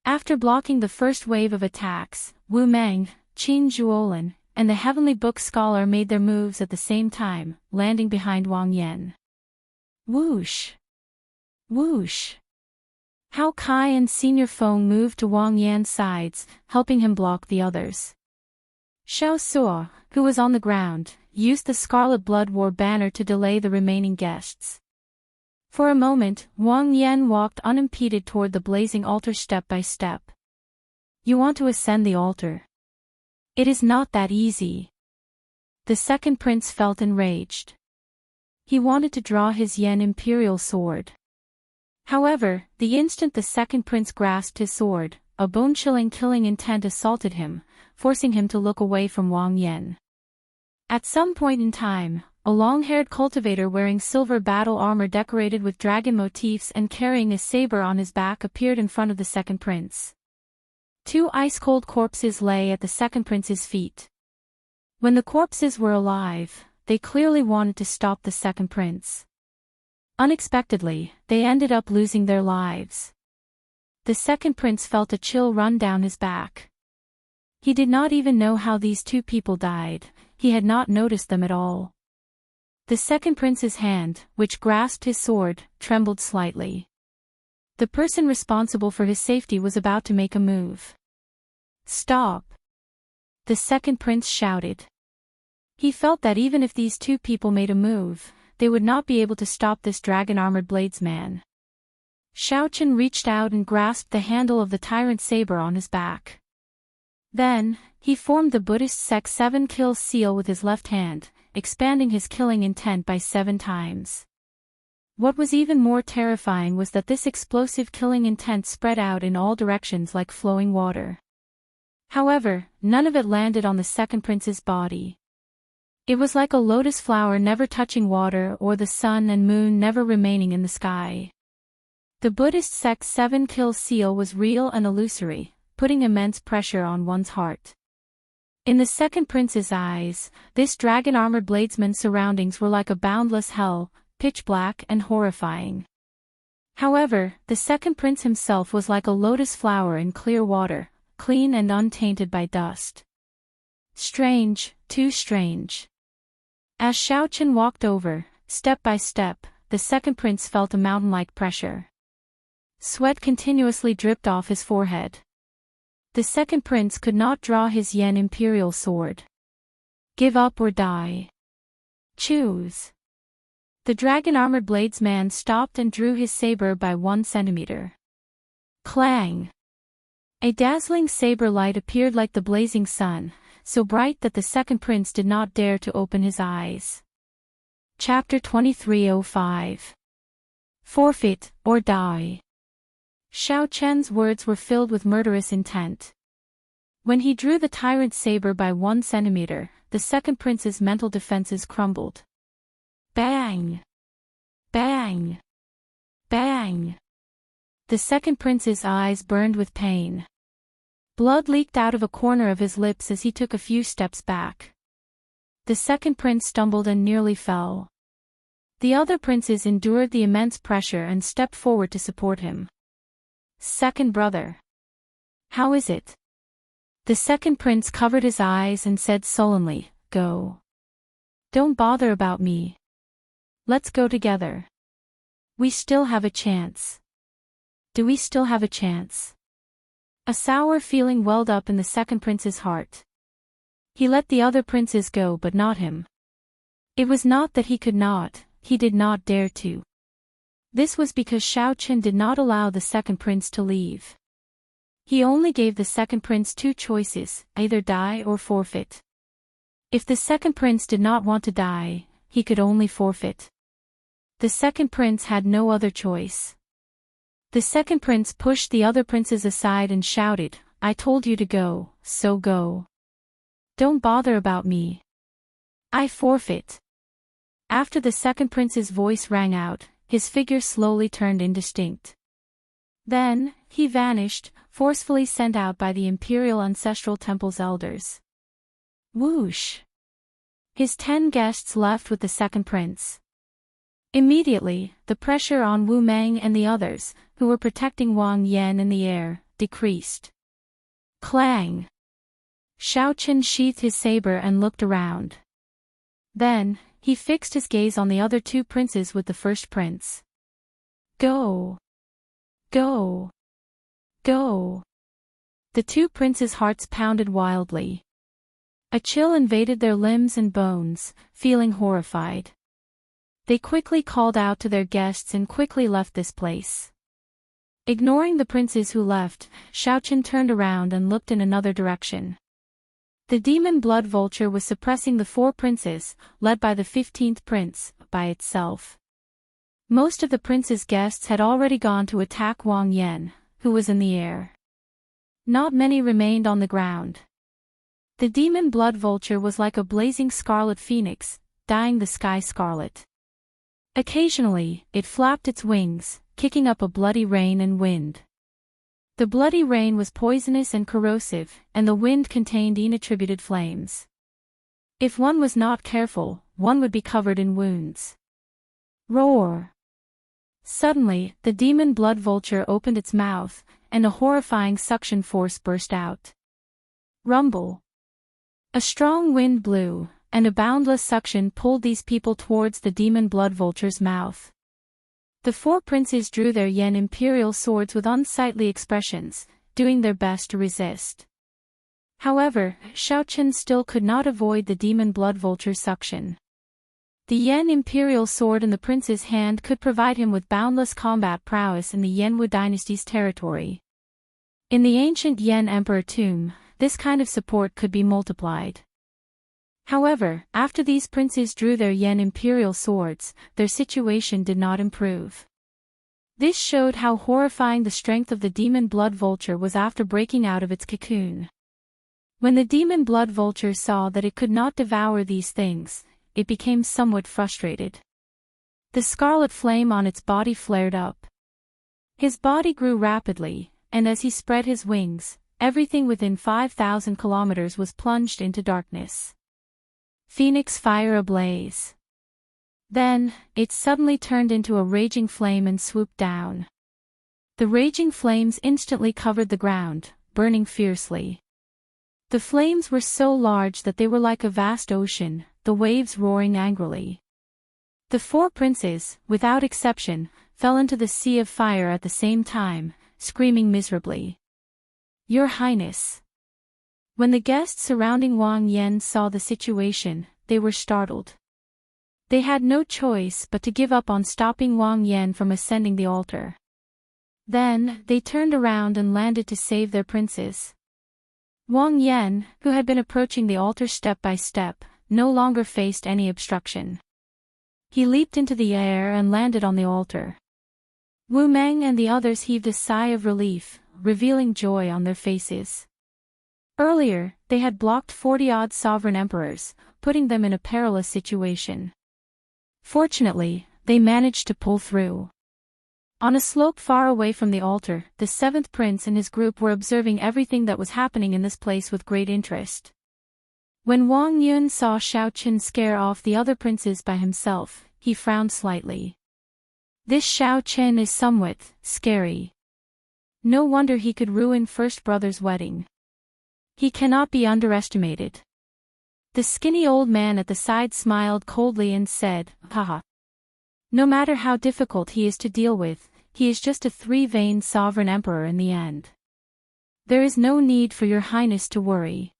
After blocking the first wave of attacks, Wu Meng, Qin Zhuolin, and the Heavenly Book Scholar made their moves at the same time, landing behind Wang Yan. Whoosh! Whoosh! Hao Kai and Senior Feng moved to Wang Yan's sides, helping him block the others. Xiao Suo, who was on the ground, used the Scarlet Blood War banner to delay the remaining guests. For a moment, Wang Yan walked unimpeded toward the blazing altar step by step. You want to ascend the altar? It is not that easy. The 2nd prince felt enraged. He wanted to draw his Yan imperial sword. However, the instant the 2nd prince grasped his sword, a bone-chilling killing intent assaulted him, forcing him to look away from Wang Yan. At some point in time, a long-haired cultivator wearing silver battle armor decorated with dragon motifs and carrying a saber on his back appeared in front of the 2nd prince. 2 ice-cold corpses lay at the 2nd prince's feet. When the corpses were alive, they clearly wanted to stop the 2nd prince. Unexpectedly, they ended up losing their lives. The 2nd prince felt a chill run down his back. He did not even know how these 2 people died, he had not noticed them at all. The 2nd prince's hand, which grasped his sword, trembled slightly. The person responsible for his safety was about to make a move. Stop! The 2nd prince shouted. He felt that even if these 2 people made a move, they would not be able to stop this dragon-armored bladesman. Xiao Chen reached out and grasped the handle of the tyrant saber on his back. Then, he formed the Buddhist Sect 7 kill seal with his left hand, expanding his killing intent by 7 times. What was even more terrifying was that this explosive killing intent spread out in all directions like flowing water. However, none of it landed on the second prince's body. It was like a lotus flower never touching water or the sun and moon never remaining in the sky. The Buddhist sect's 7-kill seal was real and illusory, putting immense pressure on one's heart. In the second prince's eyes, this dragon-armored bladesman's surroundings were like a boundless hell, pitch black and horrifying. However, the second prince himself was like a lotus flower in clear water, clean and untainted by dust. Strange, too strange. As Xiaochen walked over, step by step, the second prince felt a mountain-like pressure. Sweat continuously dripped off his forehead. The second prince could not draw his Yen imperial sword. Give up or die. Choose. The dragon-armored bladesman stopped and drew his saber by 1 centimeter. Clang! A dazzling saber light appeared like the blazing sun, so bright that the second prince did not dare to open his eyes. Chapter 2305. Forfeit, or die. Xiaochen's words were filled with murderous intent. When he drew the tyrant's saber by 1 centimeter, the second prince's mental defenses crumbled. Bang! Bang! Bang! The second prince's eyes burned with pain. Blood leaked out of a corner of his lips as he took a few steps back. The second prince stumbled and nearly fell. The other princes endured the immense pressure and stepped forward to support him. Second brother. How is it? The second prince covered his eyes and said sullenly, Go. Don't bother about me. Let's go together. We still have a chance. Do we still have a chance? A sour feeling welled up in the second prince's heart. He let the other princes go but not him. It was not that he could not, he did not dare to. This was because Xiaochen did not allow the second prince to leave. He only gave the second prince 2 choices, either die or forfeit. If the second prince did not want to die, he could only forfeit. The second prince had no other choice. The second prince pushed the other princes aside and shouted, I told you to go, so go. Don't bother about me. I forfeit. After the second prince's voice rang out, his figure slowly turned indistinct. Then, he vanished, forcefully sent out by the Imperial Ancestral Temple's elders. Whoosh! His 10 guests left with the second prince. Immediately, the pressure on Wu Meng and the others, who were protecting Wang Yan in the air, decreased. Clang! Xiaochen sheathed his saber and looked around. Then, he fixed his gaze on the other 2 princes with the first prince. Go! Go! Go! The 2 princes' hearts pounded wildly. A chill invaded their limbs and bones, feeling horrified. They quickly called out to their guests and quickly left this place. Ignoring the princes who left, Xiaochen turned around and looked in another direction. The demon blood vulture was suppressing the 4 princes, led by the 15th prince, by itself. Most of the prince's guests had already gone to attack Wang Yan, who was in the air. Not many remained on the ground. The demon blood vulture was like a blazing scarlet phoenix, dyeing the sky scarlet. Occasionally, it flapped its wings, kicking up a bloody rain and wind. The bloody rain was poisonous and corrosive, and the wind contained inattributed flames. If one was not careful, one would be covered in wounds. Roar! Suddenly, the demon blood vulture opened its mouth, and a horrifying suction force burst out. Rumble! A strong wind blew, and a boundless suction pulled these people towards the demon blood vulture's mouth. The 4 princes drew their Yen imperial swords with unsightly expressions, doing their best to resist. However, Xiaochen still could not avoid the demon blood vulture's suction. The Yen imperial sword in the prince's hand could provide him with boundless combat prowess in the Yenwu dynasty's territory. In the ancient Yen emperor tomb, this kind of support could be multiplied. However, after these princes drew their Yen imperial swords, their situation did not improve. This showed how horrifying the strength of the demon blood vulture was after breaking out of its cocoon. When the demon blood vulture saw that it could not devour these things, it became somewhat frustrated. The scarlet flame on its body flared up. His body grew rapidly, and as he spread his wings, everything within 5,000 kilometers was plunged into darkness. Phoenix fire ablaze. Then, it suddenly turned into a raging flame and swooped down. The raging flames instantly covered the ground, burning fiercely. The flames were so large that they were like a vast ocean, the waves roaring angrily. The four princes, without exception, fell into the sea of fire at the same time, screaming miserably. "Your Highness!" When the guests surrounding Wang Yan saw the situation, they were startled. They had no choice but to give up on stopping Wang Yan from ascending the altar. Then, they turned around and landed to save their princes. Wang Yan, who had been approaching the altar step by step, no longer faced any obstruction. He leaped into the air and landed on the altar. Wu Meng and the others heaved a sigh of relief, revealing joy on their faces. Earlier, they had blocked 40-odd sovereign emperors, putting them in a perilous situation. Fortunately, they managed to pull through. On a slope far away from the altar, the seventh prince and his group were observing everything that was happening in this place with great interest. When Wang Yun saw Shao Qin scare off the other princes by himself, he frowned slightly. This Shao Qin is somewhat scary. No wonder he could ruin first brother's wedding. He cannot be underestimated. The skinny old man at the side smiled coldly and said, "Haha. No matter how difficult he is to deal with, he is just a three-veined sovereign emperor in the end. There is no need for your highness to worry."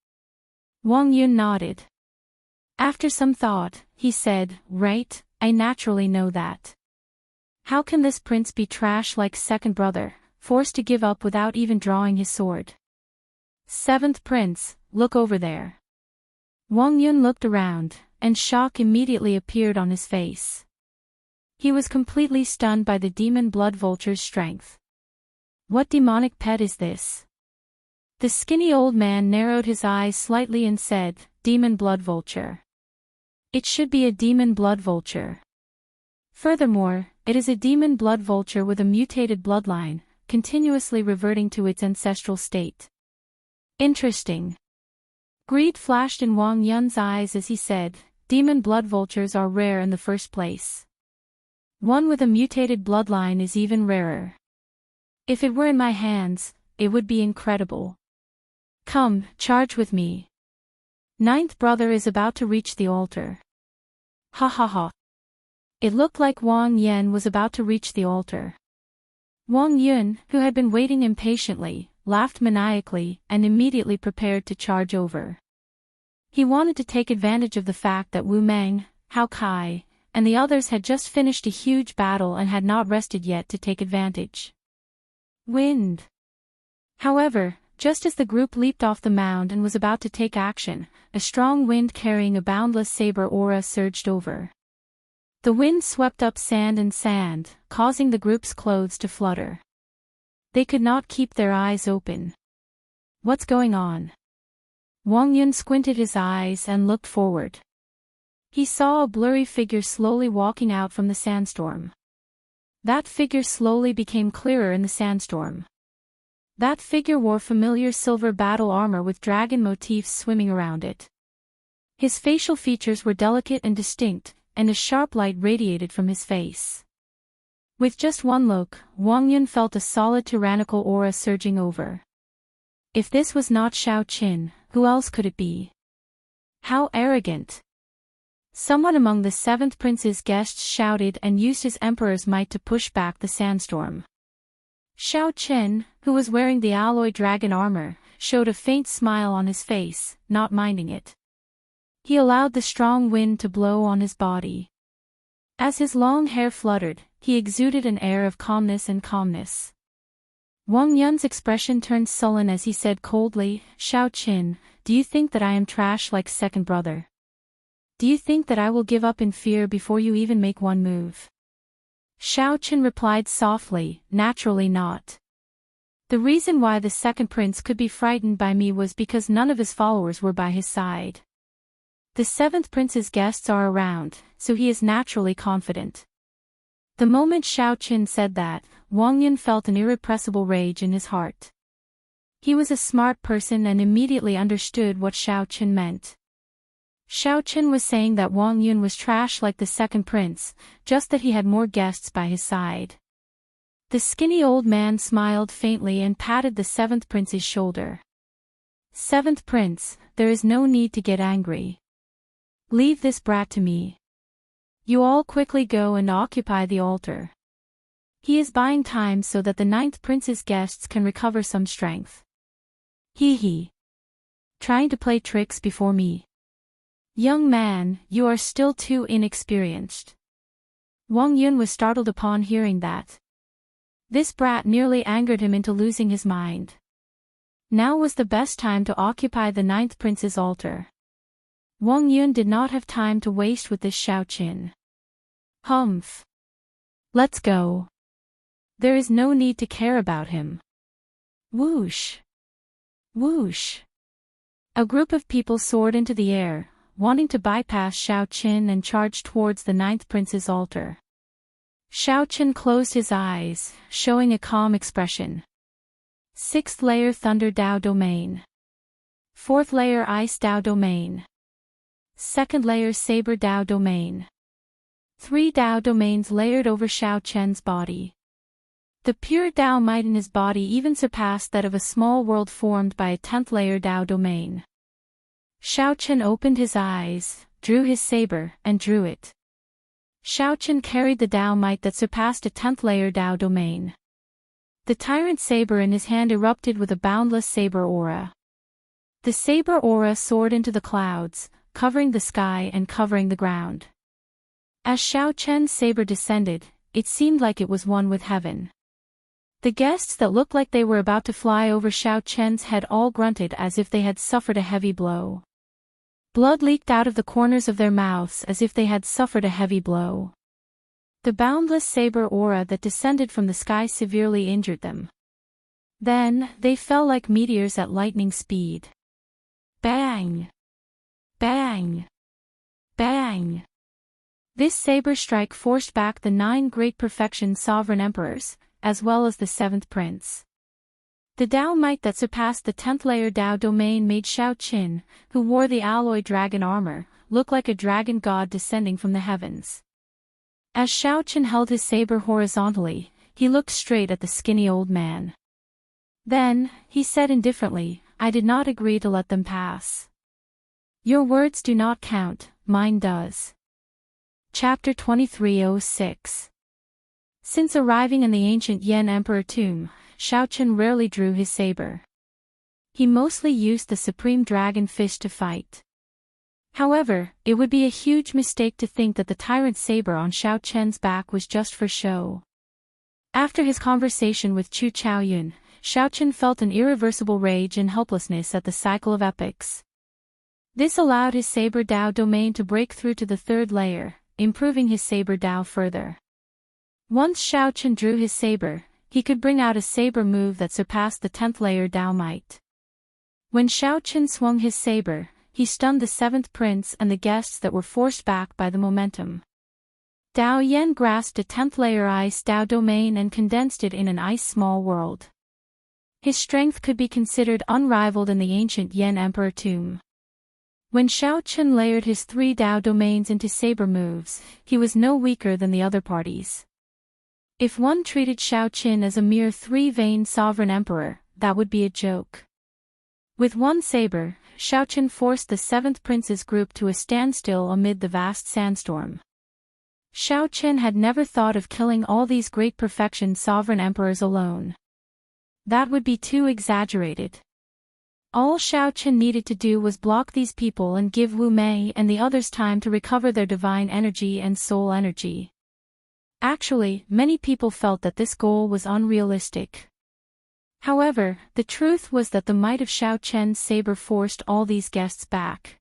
Wang Yun nodded. After some thought, he said, "Right, I naturally know that. How can this prince be trash like second brother, forced to give up without even drawing his sword? Seventh prince, look over there." Wang Yun looked around, and shock immediately appeared on his face. He was completely stunned by the demon blood vulture's strength. What demonic pet is this? The skinny old man narrowed his eyes slightly and said, "Demon blood vulture. It should be a demon blood vulture. Furthermore, it is a demon blood vulture with a mutated bloodline, continuously reverting to its ancestral state. Interesting." Greed flashed in Wang Yun's eyes as he said, "Demon blood vultures are rare in the first place. One with a mutated bloodline is even rarer. If it were in my hands, it would be incredible. Come, charge with me. Ninth brother is about to reach the altar." Ha ha ha. It looked like Wang Yan was about to reach the altar. Wang Yun, who had been waiting impatiently, laughed maniacally and immediately prepared to charge over. He wanted to take advantage of the fact that Wu Meng, Hao Kai, and the others had just finished a huge battle and had not rested yet to take advantage. Wind. However, just as the group leaped off the mound and was about to take action, a strong wind carrying a boundless saber aura surged over. The wind swept up sand, causing the group's clothes to flutter. They could not keep their eyes open. What's going on? Wang Yun squinted his eyes and looked forward. He saw a blurry figure slowly walking out from the sandstorm. That figure slowly became clearer in the sandstorm. That figure wore familiar silver battle armor with dragon motifs swimming around it. His facial features were delicate and distinct, and a sharp light radiated from his face. With just one look, Wang Yun felt a solid tyrannical aura surging over. If this was not Shao Qin, who else could it be? How arrogant! Someone among the seventh prince's guests shouted and used his emperor's might to push back the sandstorm. Shao Qin, who was wearing the alloy dragon armor, showed a faint smile on his face, not minding it. He allowed the strong wind to blow on his body. As his long hair fluttered, he exuded an air of calmness. Wang Yun's expression turned sullen as he said coldly, "Shao Qin, do you think that I am trash like second brother? Do you think that I will give up in fear before you even make one move? Shao Chen replied softly, naturally not. The reason why the second prince could be frightened by me was because none of his followers were by his side. The seventh prince's guests are around, so he is naturally confident. The moment Shao Chen said that, Wang Yun felt an irrepressible rage in his heart. He was a smart person and immediately understood what Shao Chen meant. Shao Chen was saying that Wang Yun was trash like the second prince, just that he had more guests by his side. The skinny old man smiled faintly and patted the seventh prince's shoulder. Seventh prince, there is no need to get angry. Leave this brat to me. You all quickly go and occupy the altar. He is buying time so that the ninth prince's guests can recover some strength. Hee. Trying to play tricks before me. Young man, you are still too inexperienced. Wang Yun was startled upon hearing that. This brat nearly angered him into losing his mind. Now was the best time to occupy the ninth prince's altar. Wang Yun did not have time to waste with this Shao Chen. Humph. Let's go. There is no need to care about him. Whoosh. Whoosh. A group of people soared into the air, wanting to bypass Shao Chen and charge towards the ninth prince's altar. Shao Chen closed his eyes, showing a calm expression. Sixth layer Thunder Dao Domain. Fourth layer Ice Dao Domain. Second layer Saber Dao Domain. 3 Dao domains layered over Shao Chen's body. The pure Dao might in his body even surpassed that of a small world formed by a 10th layer Dao domain. Shao Chen opened his eyes, drew his saber, and drew it. Shao Chen carried the Dao might that surpassed a 10th layer Dao domain. The tyrant saber in his hand erupted with a boundless saber aura. The saber aura soared into the clouds, covering the sky and covering the ground. As Shao Chen's saber descended, it seemed like it was one with heaven. The guests that looked like they were about to fly over Shao Chen's head all grunted as if they had suffered a heavy blow. Blood leaked out of the corners of their mouths as if they had suffered a heavy blow. The boundless saber aura that descended from the sky severely injured them. Then, they fell like meteors at lightning speed. Bang! Bang! Bang! This saber strike forced back the 9 great perfection sovereign emperors, as well as the 7th prince. The Dao might that surpassed the 10th layer Dao domain made Shao Chen, who wore the alloy dragon armor, look like a dragon god descending from the heavens. As Shao Chen held his saber horizontally, he looked straight at the skinny old man. Then, he said indifferently, I did not agree to let them pass. Your words do not count, mine does. Chapter 2306. Since arriving in the ancient Yan Emperor tomb, Shao Chen rarely drew his saber. He mostly used the Supreme Dragon Fish to fight. However, it would be a huge mistake to think that the tyrant saber on Shao Chen's back was just for show. After his conversation with Chu Chaoyun, Shao Chen felt an irreversible rage and helplessness at the cycle of epochs. This allowed his saber Dao domain to break through to the 3rd layer, improving his saber Dao further. Once Shao Chen drew his saber, he could bring out a saber move that surpassed the 10th layer Dao might. When Shao Chen swung his saber, he stunned the 7th prince and the guests that were forced back by the momentum. Dao Yan grasped a 10th layer ice Dao domain and condensed it in an ice small world. His strength could be considered unrivaled in the ancient Yan Emperor tomb. When Shao Chen layered his 3 Dao domains into saber moves, he was no weaker than the other parties. If one treated Shao Chen as a mere 3-vein sovereign emperor, that would be a joke. With one saber, Shao Chen forced the 7th prince's group to a standstill amid the vast sandstorm. Shao Chen had never thought of killing all these great perfection sovereign emperors alone. That would be too exaggerated. All Shao Chen needed to do was block these people and give Wu Mei and the others time to recover their divine energy and soul energy. Actually, many people felt that this goal was unrealistic. However, the truth was that the might of Shao Chen's saber forced all these guests back.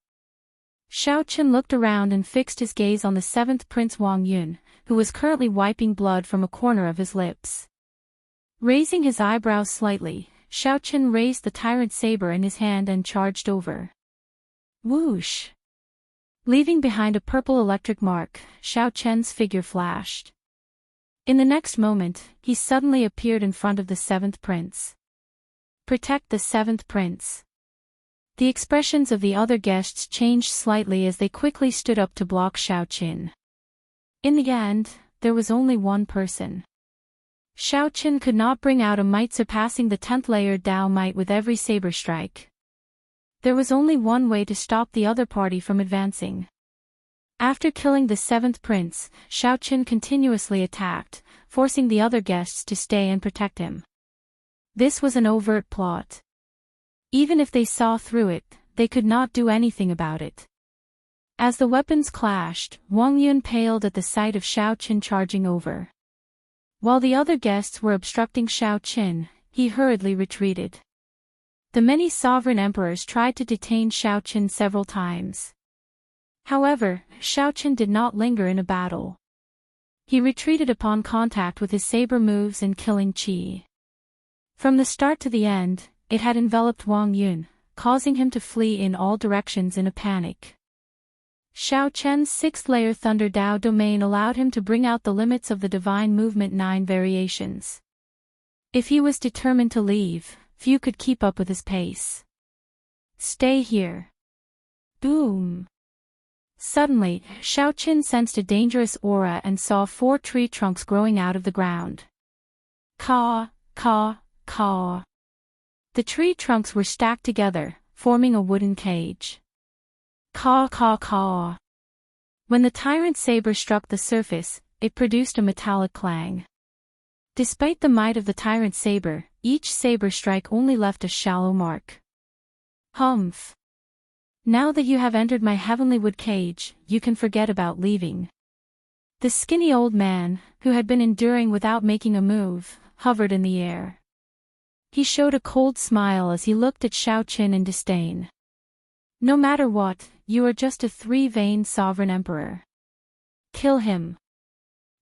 Xiao Chen looked around and fixed his gaze on the seventh prince Wang Yun, who was currently wiping blood from a corner of his lips. Raising his eyebrows slightly, Xiao Chen raised the tyrant saber in his hand and charged over. Whoosh! Leaving behind a purple electric mark, Xiao Chen's figure flashed. In the next moment, he suddenly appeared in front of the seventh prince. Protect the seventh prince. The expressions of the other guests changed slightly as they quickly stood up to block Xiao Chen. In the end, there was only one person. Xiao Chen could not bring out a might surpassing the 10th layer Dao might with every saber strike. There was only one way to stop the other party from advancing. After killing the seventh prince, Xiao Chen continuously attacked, forcing the other guests to stay and protect him. This was an overt plot. Even if they saw through it, they could not do anything about it. As the weapons clashed, Wang Yun paled at the sight of Xiao Chen charging over. While the other guests were obstructing Xiao Chen, he hurriedly retreated. The many sovereign emperors tried to detain Xiao Chen several times. However, Xiao Chen did not linger in a battle. He retreated upon contact with his saber moves and killing chi. From the start to the end, it had enveloped Wang Yun, causing him to flee in all directions in a panic. Xiao Chen's 6th layer Thunder Dao domain allowed him to bring out the limits of the divine movement 9 variations. If he was determined to leave, few could keep up with his pace. Stay here. Boom. Suddenly, Xiao Chen sensed a dangerous aura and saw 4 tree trunks growing out of the ground. Caw, caw, caw. The tree trunks were stacked together, forming a wooden cage. Caw, caw, caw. When the tyrant saber struck the surface, it produced a metallic clang. Despite the might of the tyrant saber, each saber strike only left a shallow mark. Humph. Now that you have entered my heavenly wood cage, you can forget about leaving. The skinny old man, who had been enduring without making a move, hovered in the air. He showed a cold smile as he looked at Xiao Chen in disdain. No matter what, you are just a 3-veined sovereign emperor. Kill him.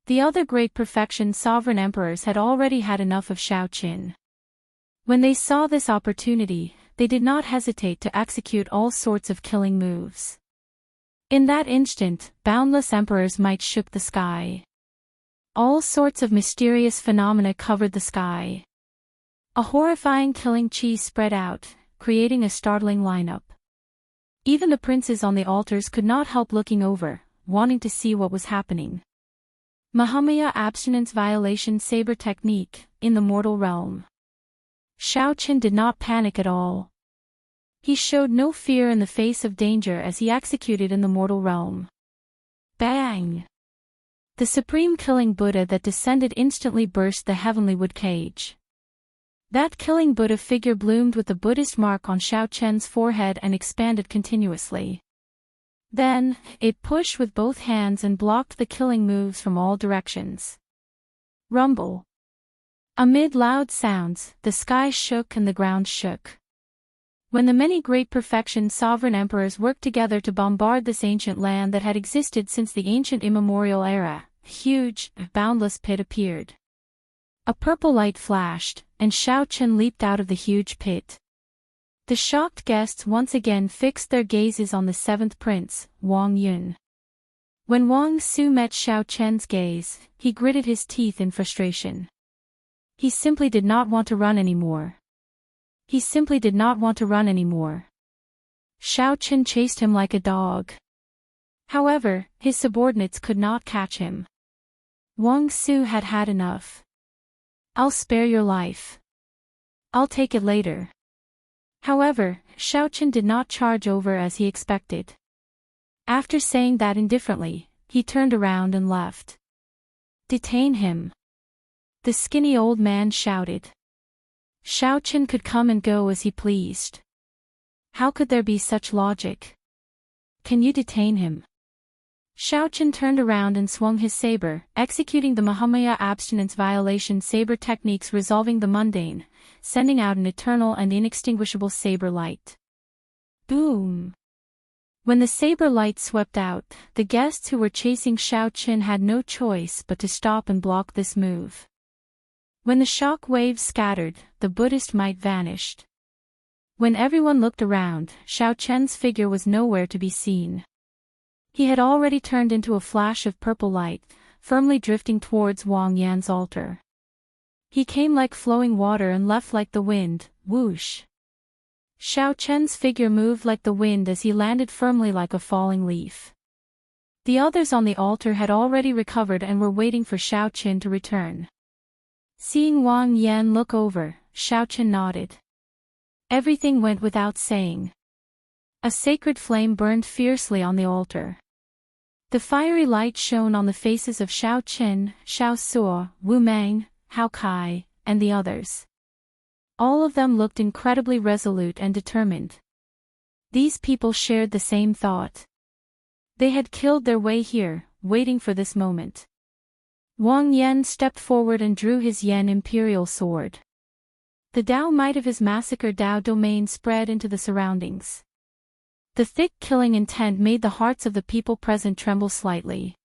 The other great perfection sovereign emperors had already had enough of Xiao Chen. When they saw this opportunity, they did not hesitate to execute all sorts of killing moves. In that instant, boundless emperors' might shook the sky. All sorts of mysterious phenomena covered the sky. A horrifying killing chi spread out, creating a startling lineup. Even the princes on the altars could not help looking over, wanting to see what was happening. Mahamaya abstinence violation saber technique, in the mortal realm. Xiao Chen did not panic at all. He showed no fear in the face of danger as he executed in the mortal realm. Bang! The supreme killing Buddha that descended instantly burst the heavenly wood cage. That killing Buddha figure bloomed with the Buddhist mark on Xiao Chen's forehead and expanded continuously. Then, it pushed with both hands and blocked the killing moves from all directions. Rumble. Amid loud sounds, the sky shook and the ground shook. When the many great perfection sovereign emperors worked together to bombard this ancient land that had existed since the ancient immemorial era, a huge, boundless pit appeared. A purple light flashed, and Xiao Chen leaped out of the huge pit. The shocked guests once again fixed their gazes on the seventh prince, Wang Yun. When Wang Su met Xiao Chen's gaze, he gritted his teeth in frustration. He simply did not want to run anymore. He simply did not want to run anymore. Xiao Chen chased him like a dog. However, his subordinates could not catch him. Wang Su had had enough. I'll spare your life. I'll take it later. However, Xiao Chen did not charge over as he expected. After saying that indifferently, he turned around and left. Detain him. The skinny old man shouted. Xiao Chen could come and go as he pleased. How could there be such logic? Can you detain him? Xiao Chen turned around and swung his saber, executing the Mahamaya abstinence violation saber techniques, resolving the mundane, sending out an eternal and inextinguishable saber light. Boom! When the saber light swept out, the guests who were chasing Xiao Qin had no choice but to stop and block this move. When the shock waves scattered, the Buddhist might vanished. When everyone looked around, Xiao Qian's figure was nowhere to be seen. He had already turned into a flash of purple light, firmly drifting towards Wang Yan's altar. He came like flowing water and left like the wind, whoosh. Xiao Qian's figure moved like the wind as he landed firmly like a falling leaf. The others on the altar had already recovered and were waiting for Xiao Qin to return. Seeing Wang Yan look over, Xiao Qin nodded. Everything went without saying. A sacred flame burned fiercely on the altar. The fiery light shone on the faces of Xiao Qin, Xiao Suo, Wu Meng, Hao Kai, and the others. All of them looked incredibly resolute and determined. These people shared the same thought. They had killed their way here, waiting for this moment. Wang Yan stepped forward and drew his Yan Imperial sword. The Dao might of his massacre Dao domain spread into the surroundings. The thick killing intent made the hearts of the people present tremble slightly.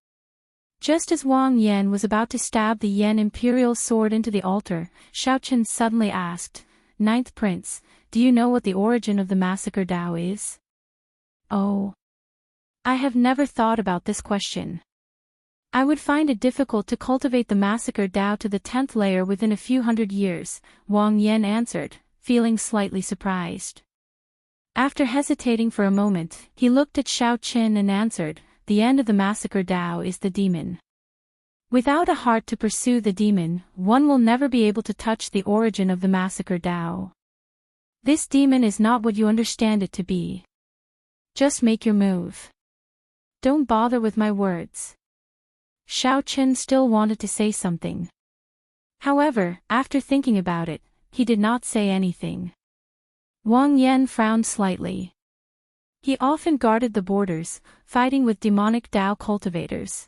Just as Wang Yan was about to stab the Yan Imperial sword into the altar, Xiao Qin suddenly asked, "Ninth Prince, do you know what the origin of the massacre Dao is?" "Oh. I have never thought about this question. I would find it difficult to cultivate the massacre Dao to the 10th layer within a few hundred years," Wang Yan answered, feeling slightly surprised. After hesitating for a moment, he looked at Xiao Qin and answered, "The end of the massacre Dao is the demon. Without a heart to pursue the demon, one will never be able to touch the origin of the massacre Dao. This demon is not what you understand it to be. Just make your move. Don't bother with my words." Xiao Qin still wanted to say something. However, after thinking about it, he did not say anything. Wang Yan frowned slightly. He often guarded the borders, fighting with demonic Dao cultivators.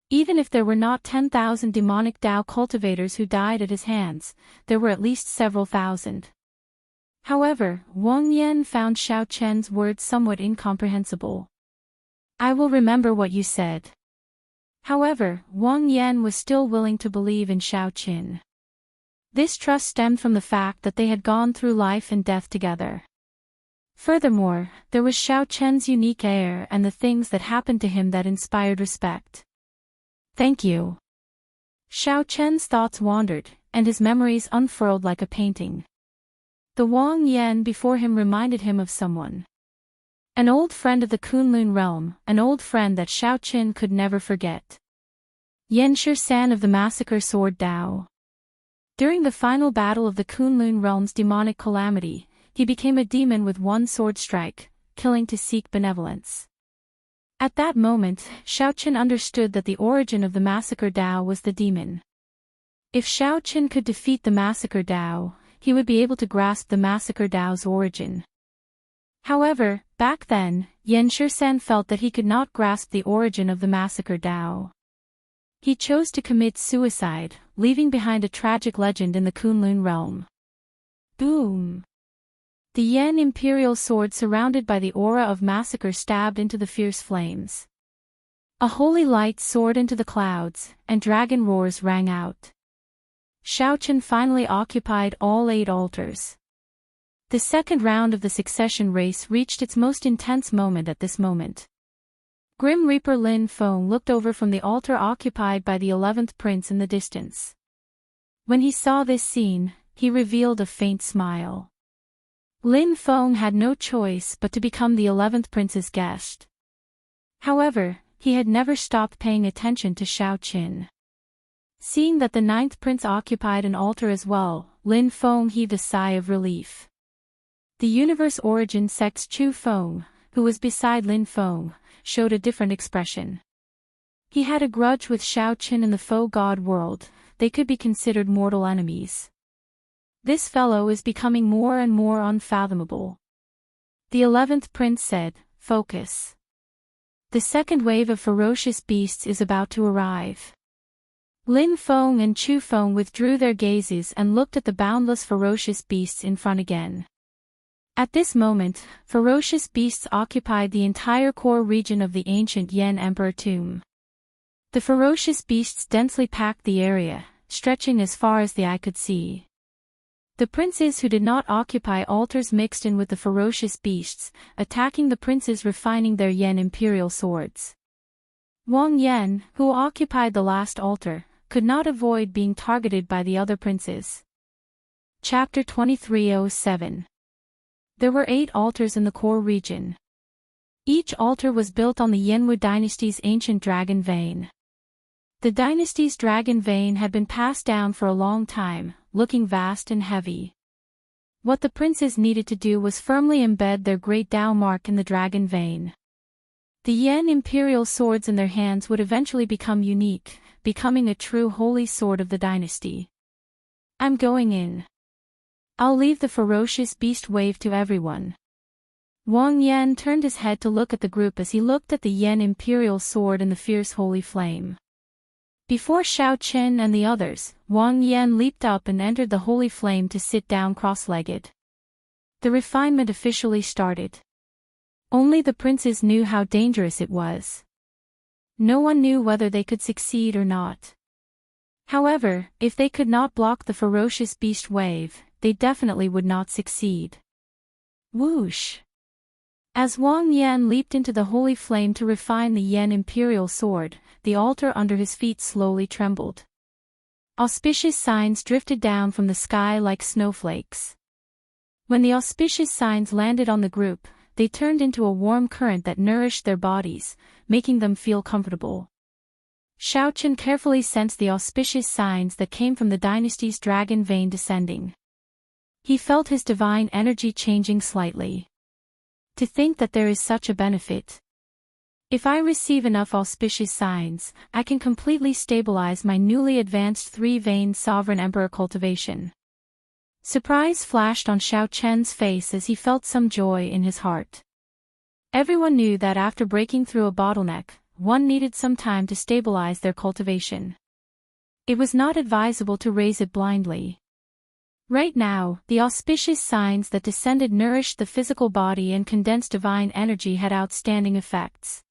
Even if there were not 10,000 demonic Dao cultivators who died at his hands, there were at least several thousand. However, Wang Yan found Xiao Qian's words somewhat incomprehensible. "I will remember what you said." However, Wang Yan was still willing to believe in Xiao Qin. This trust stemmed from the fact that they had gone through life and death together. Furthermore, there was Xiao Qian's unique air and the things that happened to him that inspired respect. "Thank you." Xiao Qian's thoughts wandered, and his memories unfurled like a painting. The Wang Yan before him reminded him of someone. An old friend of the Kunlun realm, an old friend that Xiao Qin could never forget. Yanshi San of the Massacre Sword Dao. During the final battle of the Kunlun realm's demonic calamity, he became a demon with one sword strike, killing to seek benevolence. At that moment, Xiao Qin understood that the origin of the Massacre Dao was the demon. If Xiao Qin could defeat the Massacre Dao, he would be able to grasp the Massacre Dao's origin. However, back then, Yanshi San felt that he could not grasp the origin of the Massacre Dao. He chose to commit suicide, leaving behind a tragic legend in the Kunlun realm. Boom! The Yan Imperial sword surrounded by the aura of massacre stabbed into the fierce flames. A holy light soared into the clouds, and dragon roars rang out. Xiao Qin finally occupied all 8 altars. The second round of the succession race reached its most intense moment at this moment. Grim Reaper Lin Feng looked over from the altar occupied by the 11th prince in the distance. When he saw this scene, he revealed a faint smile. Lin Feng had no choice but to become the 11th prince's guest. However, he had never stopped paying attention to Xiao Qin. Seeing that the 9th prince occupied an altar as well, Lin Feng heaved a sigh of relief. The universe origin sect's Chu Feng, who was beside Lin Feng, showed a different expression. He had a grudge with Xiao Qin in the faux god world. They could be considered mortal enemies. This fellow is becoming more and more unfathomable. The 11th prince said, "Focus. The second wave of ferocious beasts is about to arrive." Lin Feng and Chu Feng withdrew their gazes and looked at the boundless ferocious beasts in front again. At this moment, ferocious beasts occupied the entire core region of the ancient Yen Emperor tomb. The ferocious beasts densely packed the area, stretching as far as the eye could see. The princes who did not occupy altars mixed in with the ferocious beasts, attacking the princes refining their Yen imperial swords. Wang Yan, who occupied the last altar, could not avoid being targeted by the other princes. Chapter 2307. There were 8 altars in the core region. Each altar was built on the Yenwu dynasty's ancient dragon vein. The dynasty's dragon vein had been passed down for a long time, looking vast and heavy. What the princes needed to do was firmly embed their great Dao mark in the dragon vein. The Yen imperial swords in their hands would eventually become unique, becoming a true holy sword of the dynasty. I'm going in. I'll leave the ferocious beast wave to everyone. Wang Yan turned his head to look at the group as he looked at the Yen imperial sword and the fierce holy flame. Before Xiao Qin and the others, Wang Yan leaped up and entered the holy flame to sit down cross-legged. The refinement officially started. Only the princes knew how dangerous it was. No one knew whether they could succeed or not. However, if they could not block the ferocious beast wave, they definitely would not succeed. Whoosh! As Wang Yan leaped into the holy flame to refine the Yen imperial sword, the altar under his feet slowly trembled. Auspicious signs drifted down from the sky like snowflakes. When the auspicious signs landed on the group, they turned into a warm current that nourished their bodies, making them feel comfortable. Xiao Qin carefully sensed the auspicious signs that came from the dynasty's dragon vein descending. He felt his divine energy changing slightly. To think that there is such a benefit. If I receive enough auspicious signs, I can completely stabilize my newly advanced 3-vein sovereign emperor cultivation. Surprise flashed on Xiao Chen's face as he felt some joy in his heart. Everyone knew that after breaking through a bottleneck, one needed some time to stabilize their cultivation. It was not advisable to raise it blindly. Right now, the auspicious signs that descended nourished the physical body and condensed divine energy had outstanding effects.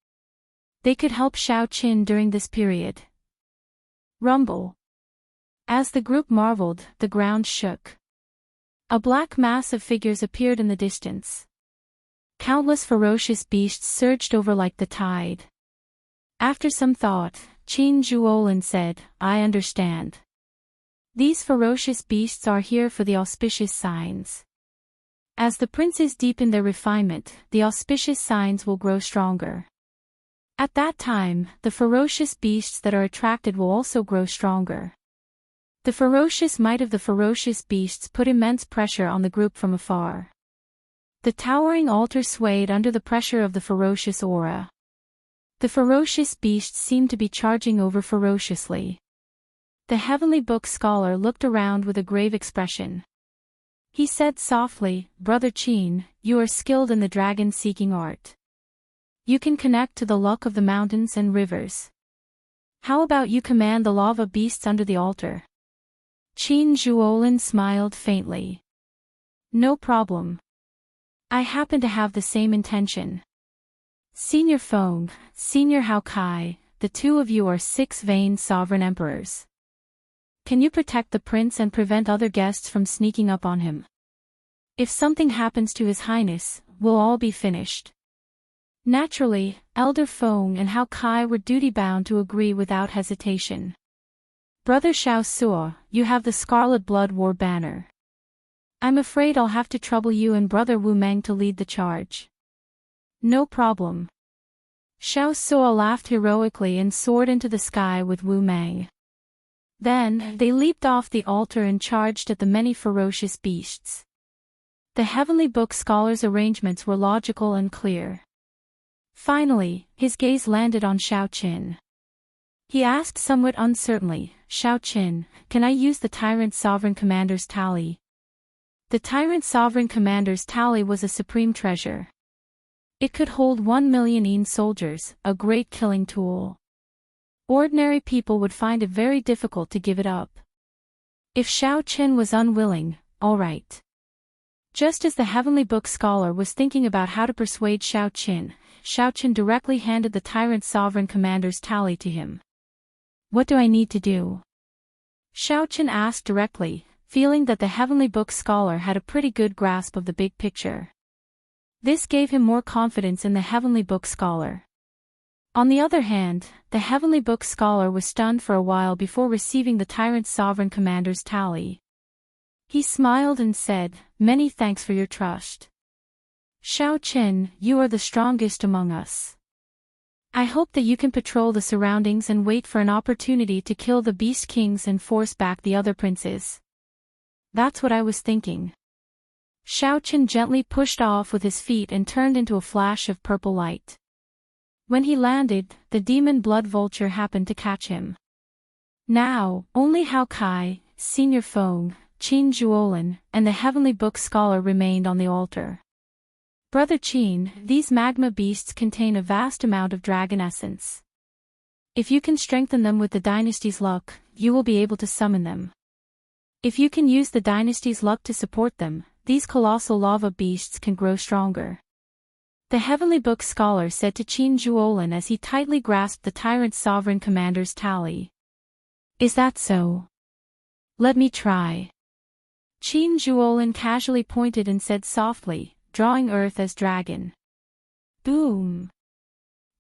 They could help Xiao Qin during this period. Rumble. As the group marveled, the ground shook. A black mass of figures appeared in the distance. Countless ferocious beasts surged over like the tide. After some thought, Qin Zhuolin said, I understand. These ferocious beasts are here for the auspicious signs. As the princes deepen their refinement, the auspicious signs will grow stronger. At that time, the ferocious beasts that are attracted will also grow stronger. The ferocious might of the ferocious beasts put immense pressure on the group from afar. The towering altar swayed under the pressure of the ferocious aura. The ferocious beasts seemed to be charging over ferociously. The heavenly book scholar looked around with a grave expression. He said softly, Brother Qin, you are skilled in the dragon-seeking art. You can connect to the luck of the mountains and rivers. How about you command the lava beasts under the altar? Qin Zhuolin smiled faintly. No problem. I happen to have the same intention. Senior Feng, Senior Hao Kai, the two of you are 6-vein sovereign emperors. Can you protect the prince and prevent other guests from sneaking up on him? If something happens to His Highness, we'll all be finished. Naturally, Elder Feng and Hao Kai were duty-bound to agree without hesitation. Brother Xiao Suo, you have the Scarlet Blood War banner. I'm afraid I'll have to trouble you and Brother Wu Meng to lead the charge. No problem. Xiao Suo laughed heroically and soared into the sky with Wu Meng. Then, they leaped off the altar and charged at the many ferocious beasts. The heavenly book scholar's arrangements were logical and clear. Finally, his gaze landed on Xiao Qin. He asked somewhat uncertainly, Xiao Qin, can I use the Tyrant Sovereign Commander's tally? The Tyrant Sovereign Commander's tally was a supreme treasure. It could hold 1 million Yin soldiers, a great killing tool. Ordinary people would find it very difficult to give it up. If Xiao Qin was unwilling, all right. Just as the Heavenly Book scholar was thinking about how to persuade Xiao Qin directly handed the tyrant sovereign commander's tally to him. What do I need to do? Xiao Qin asked directly, feeling that the Heavenly Book scholar had a pretty good grasp of the big picture. This gave him more confidence in the Heavenly Book scholar. On the other hand, the Heavenly Book scholar was stunned for a while before receiving the tyrant sovereign commander's tally. He smiled and said, "Many thanks for your trust. Xiao Qin, you are the strongest among us. I hope that you can patrol the surroundings and wait for an opportunity to kill the beast kings and force back the other princes." That's what I was thinking. Xiao Qin gently pushed off with his feet and turned into a flash of purple light. When he landed, the demon blood vulture happened to catch him. Now, only Hao Kai, Senior Feng, Qin Zhuolin, and the Heavenly Book scholar remained on the altar. Brother Qin, these magma beasts contain a vast amount of dragon essence. If you can strengthen them with the dynasty's luck, you will be able to summon them. If you can use the dynasty's luck to support them, these colossal lava beasts can grow stronger. The Heavenly Book scholar said to Qin Zhuolin as he tightly grasped the tyrant sovereign commander's tally. Is that so? Let me try. Qin Zhuolin casually pointed and said softly, drawing earth as dragon. Boom!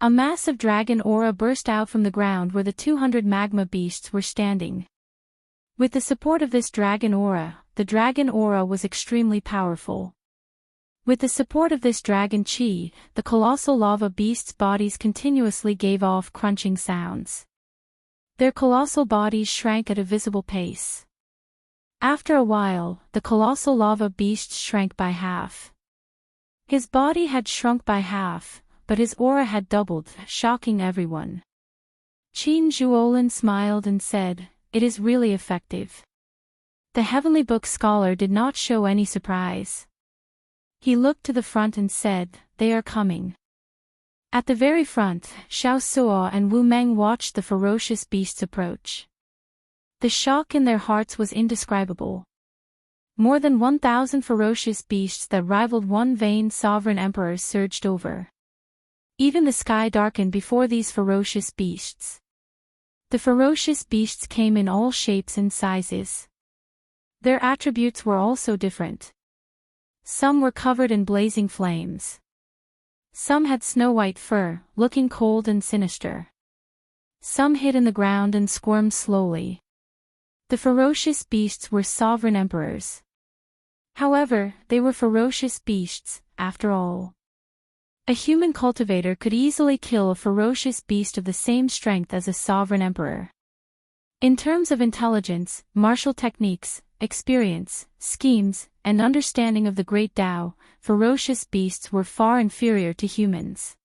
A massive dragon aura burst out from the ground where the 200 magma beasts were standing. With the support of this dragon aura, the dragon aura was extremely powerful. With the support of this dragon chi, the colossal lava beasts' bodies continuously gave off crunching sounds. Their colossal bodies shrank at a visible pace. After a while, the colossal lava beast shrank by half. His body had shrunk by half, but his aura had doubled, shocking everyone. Qin Zhuolin smiled and said, "It is really effective." The Heavenly Book scholar did not show any surprise. He looked to the front and said, "They are coming." At the very front, Xiao Suo and Wu Meng watched the ferocious beasts approach. The shock in their hearts was indescribable. More than 1,000 ferocious beasts that rivaled one vain sovereign emperor surged over. Even the sky darkened before these ferocious beasts. The ferocious beasts came in all shapes and sizes. Their attributes were also different. Some were covered in blazing flames. Some had snow-white fur, looking cold and sinister. Some hid in the ground and squirmed slowly. The ferocious beasts were sovereign emperors. However, they were ferocious beasts, after all. A human cultivator could easily kill a ferocious beast of the same strength as a sovereign emperor. In terms of intelligence, martial techniques, experience, schemes, and understanding of the Great Tao, ferocious beasts were far inferior to humans.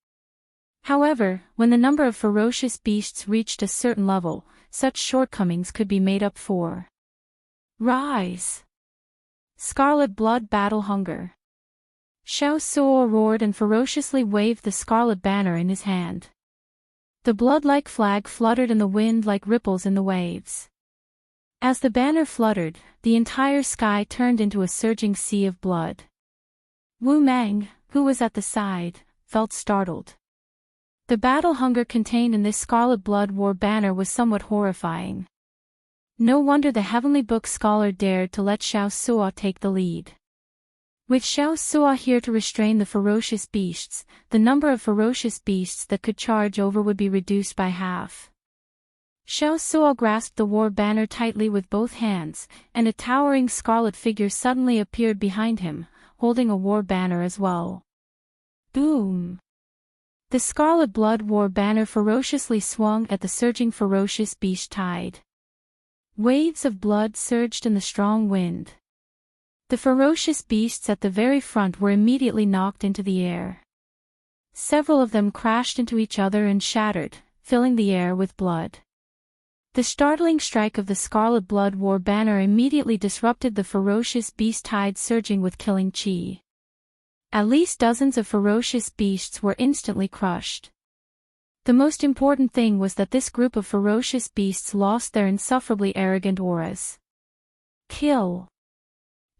However, when the number of ferocious beasts reached a certain level, such shortcomings could be made up for. Rise! Scarlet Blood Battle Hunger. Xiao Suo roared and ferociously waved the scarlet banner in his hand. The blood-like flag fluttered in the wind like ripples in the waves. As the banner fluttered, the entire sky turned into a surging sea of blood. Wu Meng, who was at the side, felt startled. The battle hunger contained in this scarlet blood war banner was somewhat horrifying. No wonder the Heavenly Book scholar dared to let Xiao Suo take the lead. With Xiao Suo here to restrain the ferocious beasts, the number of ferocious beasts that could charge over would be reduced by half. Xiao Suo grasped the war banner tightly with both hands, and a towering scarlet figure suddenly appeared behind him, holding a war banner as well. Boom! The scarlet blood war banner ferociously swung at the surging ferocious beast tide. Waves of blood surged in the strong wind. The ferocious beasts at the very front were immediately knocked into the air. Several of them crashed into each other and shattered, filling the air with blood. The startling strike of the scarlet blood war banner immediately disrupted the ferocious beast tide surging with killing chi. At least dozens of ferocious beasts were instantly crushed. The most important thing was that this group of ferocious beasts lost their insufferably arrogant auras. Kill!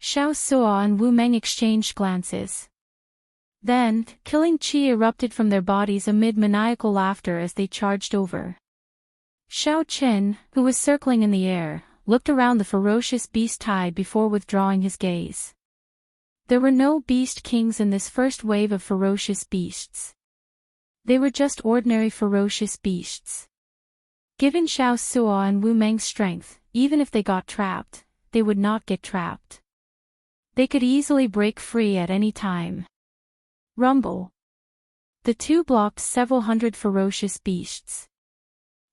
Xiao Suo and Wu Meng exchanged glances. Then, killing qi erupted from their bodies amid maniacal laughter as they charged over. Xiao Chen, who was circling in the air, looked around the ferocious beast tide before withdrawing his gaze. There were no beast kings in this first wave of ferocious beasts. They were just ordinary ferocious beasts. Given Xiao Suo and Wu Meng's strength, even if they got trapped, they would not get trapped. They could easily break free at any time. Rumble. The two blocked several hundred ferocious beasts.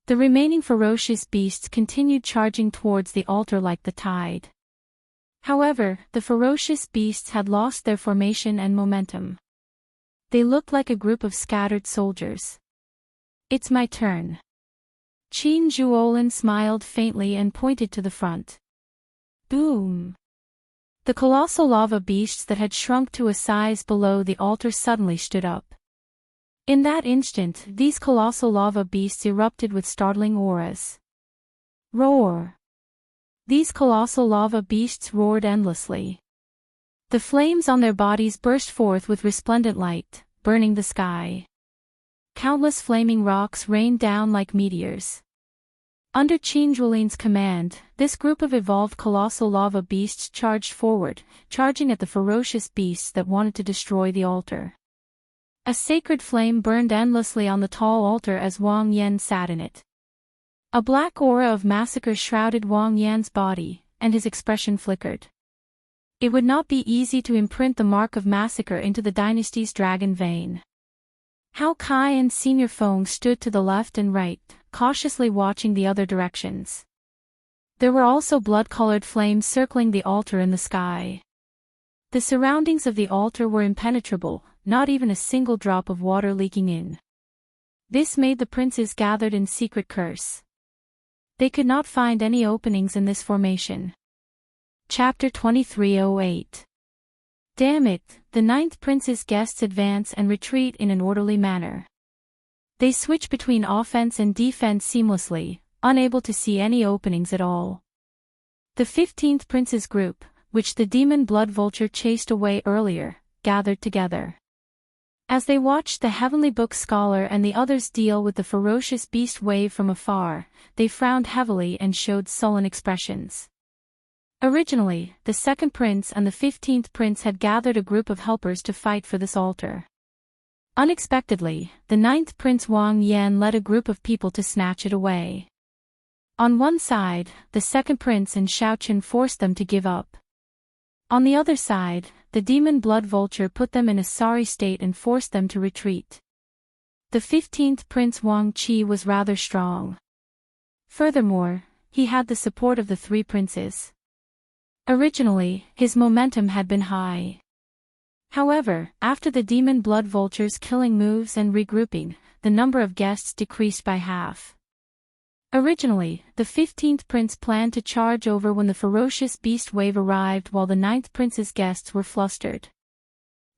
The remaining ferocious beasts continued charging towards the altar like the tide. However, the ferocious beasts had lost their formation and momentum. They looked like a group of scattered soldiers. It's my turn. Qin Zhuolin smiled faintly and pointed to the front. Boom! The colossal lava beasts that had shrunk to a size below the altar suddenly stood up. In that instant, these colossal lava beasts erupted with startling auras. Roar! These colossal lava beasts roared endlessly. The flames on their bodies burst forth with resplendent light, burning the sky. Countless flaming rocks rained down like meteors. Under Qin Zhuolin's command, this group of evolved colossal lava beasts charged forward, charging at the ferocious beasts that wanted to destroy the altar. A sacred flame burned endlessly on the tall altar as Wang Yan sat in it. A black aura of massacre shrouded Wang Yan's body, and his expression flickered. It would not be easy to imprint the mark of massacre into the dynasty's dragon vein. Hao Kai and Senior Feng stood to the left and right, cautiously watching the other directions. There were also blood-colored flames circling the altar in the sky. The surroundings of the altar were impenetrable, not even a single drop of water leaking in. This made the princes gathered in secret curse. They could not find any openings in this formation. Chapter 2308. Damn it, the ninth prince's guests advance and retreat in an orderly manner. They switch between offense and defense seamlessly, unable to see any openings at all. The 15th prince's group, which the demon blood vulture chased away earlier, gathered together. As they watched the heavenly book scholar and the others deal with the ferocious beast wave from afar, they frowned heavily and showed sullen expressions. Originally, the second prince and the 15th prince had gathered a group of helpers to fight for this altar. Unexpectedly, the ninth prince Wang Yan led a group of people to snatch it away. On one side, the second prince and Xiao Chen forced them to give up. On the other side, the demon blood vulture put them in a sorry state and forced them to retreat. The 15th prince Wang Qi was rather strong. Furthermore, he had the support of the three princes. Originally, his momentum had been high. However, after the demon blood vulture's killing moves and regrouping, the number of guests decreased by half. Originally, the 15th prince planned to charge over when the ferocious beast wave arrived while the 9th prince's guests were flustered.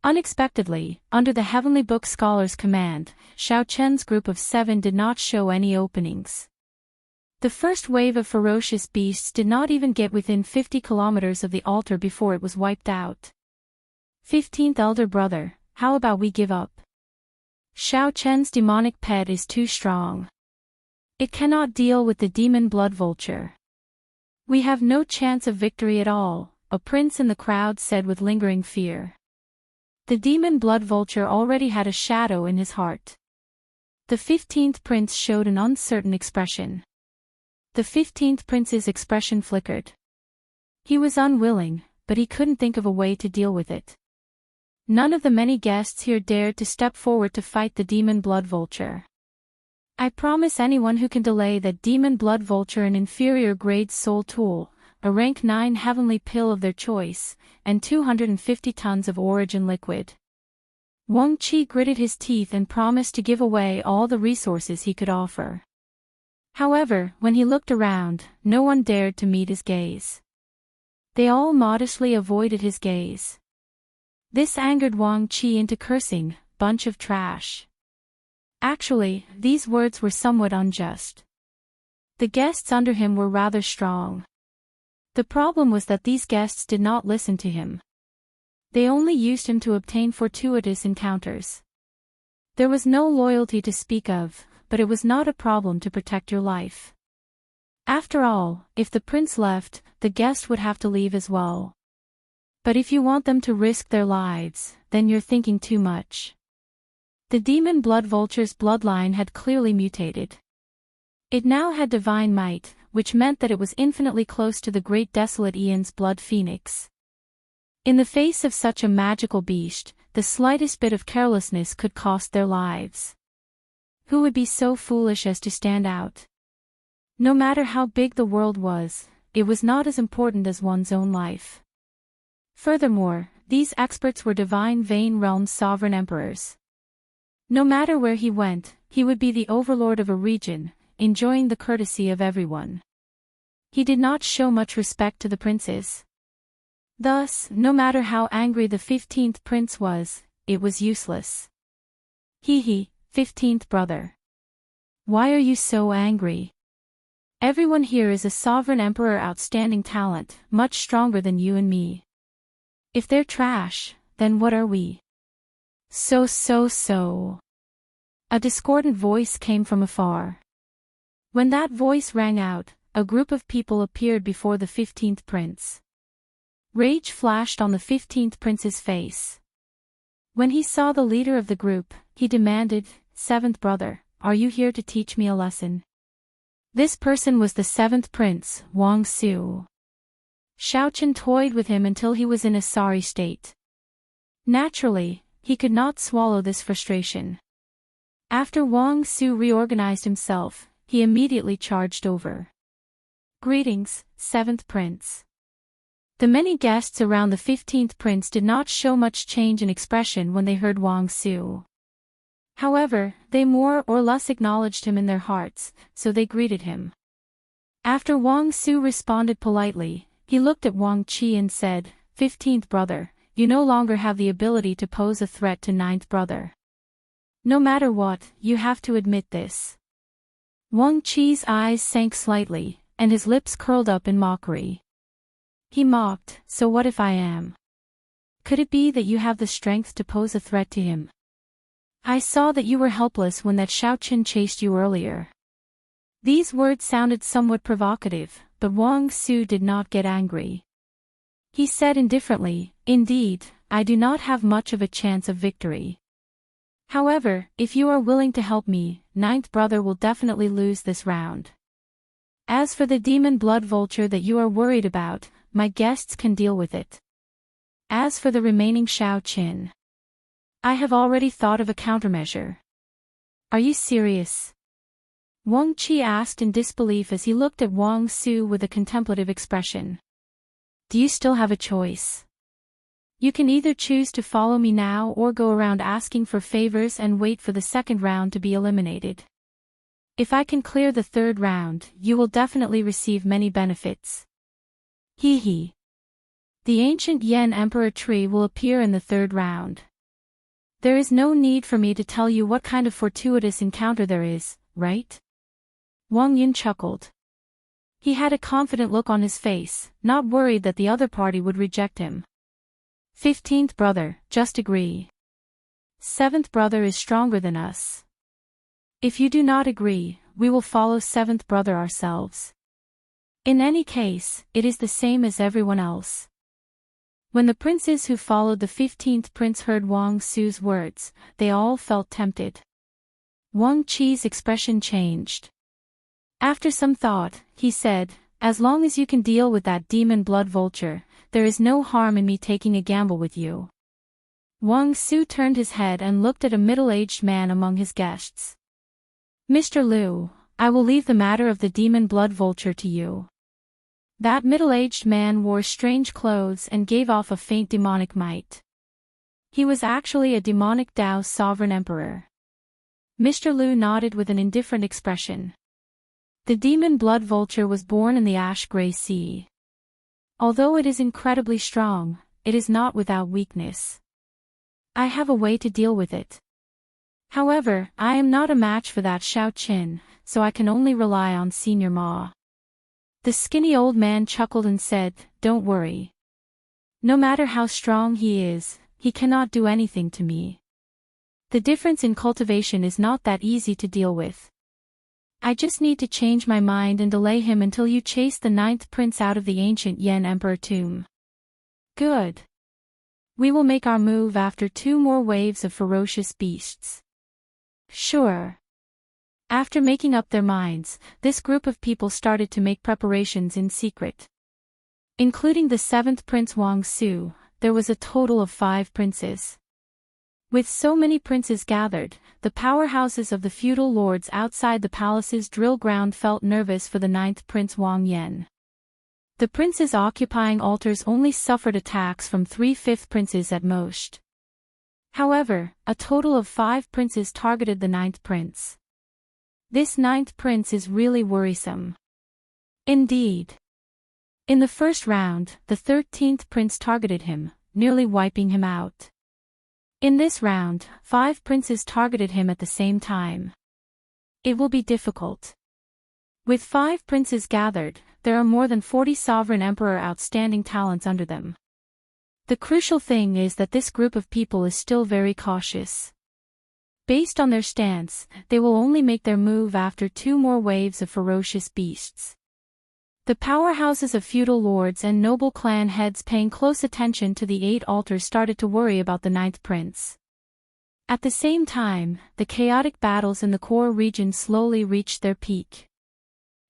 Unexpectedly, under the heavenly book scholar's command, Xiao Chen's group of 7 did not show any openings. The first wave of ferocious beasts did not even get within 50 kilometers of the altar before it was wiped out. 15th elder brother, how about we give up? Xiao Chen's demonic pet is too strong. It cannot deal with the demon blood vulture. We have no chance of victory at all, a prince in the crowd said with lingering fear. The demon blood vulture already had a shadow in his heart. The 15th prince showed an uncertain expression. The 15th prince's expression flickered. He was unwilling, but he couldn't think of a way to deal with it. None of the many guests here dared to step forward to fight the demon blood vulture. I promise anyone who can delay that demon blood vulture an inferior grade soul tool, a rank 9 heavenly pill of their choice, and 250 tons of origin liquid. Wang Qi gritted his teeth and promised to give away all the resources he could offer. However, when he looked around, no one dared to meet his gaze. They all modestly avoided his gaze. This angered Wang Qi into cursing, bunch of trash. Actually, these words were somewhat unjust. The guests under him were rather strong. The problem was that these guests did not listen to him. They only used him to obtain fortuitous encounters. There was no loyalty to speak of, but it was not a problem to protect your life. After all, if the prince left, the guest would have to leave as well. But if you want them to risk their lives, then you're thinking too much. The demon blood vulture's bloodline had clearly mutated. It now had divine might, which meant that it was infinitely close to the great desolate Ian's blood phoenix. In the face of such a magical beast, the slightest bit of carelessness could cost their lives. Who would be so foolish as to stand out? No matter how big the world was, it was not as important as one's own life. Furthermore, these experts were divine Vane Realm's sovereign emperors. No matter where he went, he would be the overlord of a region, enjoying the courtesy of everyone. He did not show much respect to the princes. Thus, no matter how angry the 15th prince was, it was useless. He, 15th brother. Why are you so angry? Everyone here is a sovereign emperor, outstanding talent, much stronger than you and me. If they're trash, then what are we? So. A discordant voice came from afar. When that voice rang out, a group of people appeared before the 15th prince. Rage flashed on the 15th prince's face. When he saw the leader of the group, he demanded, "Seventh brother, are you here to teach me a lesson?" This person was the 7th prince, Wang Su. Xiao Qian toyed with him until he was in a sorry state. Naturally, he could not swallow this frustration. After Wang Su reorganized himself, he immediately charged over. "Greetings, 7th prince." The many guests around the 15th prince did not show much change in expression when they heard Wang Su. However, they more or less acknowledged him in their hearts, so they greeted him. After Wang Su responded politely, he looked at Wang Qi and said, "15th brother, you no longer have the ability to pose a threat to 9th brother. No matter what, you have to admit this." Wang Qi's eyes sank slightly, and his lips curled up in mockery. He mocked, "So what if I am? Could it be that you have the strength to pose a threat to him? I saw that you were helpless when that Xiao Qian chased you earlier." These words sounded somewhat provocative, but Wang Su did not get angry. He said indifferently, "Indeed, I do not have much of a chance of victory. However, if you are willing to help me, 9th brother will definitely lose this round. As for the demon blood vulture that you are worried about, my guests can deal with it. As for the remaining Xiao Qian, I have already thought of a countermeasure." "Are you serious?" Wang Qi asked in disbelief as he looked at Wang Su with a contemplative expression. "Do you still have a choice? You can either choose to follow me now or go around asking for favors and wait for the second round to be eliminated. If I can clear the third round, you will definitely receive many benefits." The ancient Yen Emperor tree will appear in the third round. There is no need for me to tell you what kind of fortuitous encounter there is, right? Wang Yun chuckled. He had a confident look on his face, not worried that the other party would reject him. 15th brother, just agree. 7th brother is stronger than us. If you do not agree, we will follow 7th brother ourselves. In any case, it is the same as everyone else. When the princes who followed the 15th prince heard Wang Su's words, they all felt tempted. Wang Qi's expression changed. After some thought, he said, "As long as you can deal with that demon blood vulture, there is no harm in me taking a gamble with you." Wang Su turned his head and looked at a middle-aged man among his guests. "Mr. Liu, I will leave the matter of the demon blood vulture to you." That middle-aged man wore strange clothes and gave off a faint demonic might. He was actually a demonic Dao sovereign emperor. Mr. Liu nodded with an indifferent expression. The demon blood vulture was born in the ash-gray sea. Although it is incredibly strong, it is not without weakness. I have a way to deal with it. However, I am not a match for that Xiao Qin, so I can only rely on Senior Ma. The skinny old man chuckled and said, "Don't worry. No matter how strong he is, he cannot do anything to me. The difference in cultivation is not that easy to deal with. I just need to change my mind and delay him until you chase the 9th prince out of the ancient Yen Emperor tomb." "Good. We will make our move after 2 more waves of ferocious beasts." "Sure." After making up their minds, this group of people started to make preparations in secret. Including the 7th Prince Wang Su, there was a total of 5 princes. With so many princes gathered, the powerhouses of the feudal lords outside the palace's drill ground felt nervous for the 9th Prince Wang Yan. The princes occupying altars only suffered attacks from 3 5th princes at most. However, a total of 5 princes targeted the 9th prince. This 9th prince is really worrisome. Indeed. In the first round, the 13th prince targeted him, nearly wiping him out. In this round, 5 princes targeted him at the same time. It will be difficult. With 5 princes gathered, there are more than 40 sovereign emperor outstanding talents under them. The crucial thing is that this group of people is still very cautious. Based on their stance, they will only make their move after 2 more waves of ferocious beasts. The powerhouses of feudal lords and noble clan heads paying close attention to the 8 altars started to worry about the 9th prince. At the same time, the chaotic battles in the core region slowly reached their peak.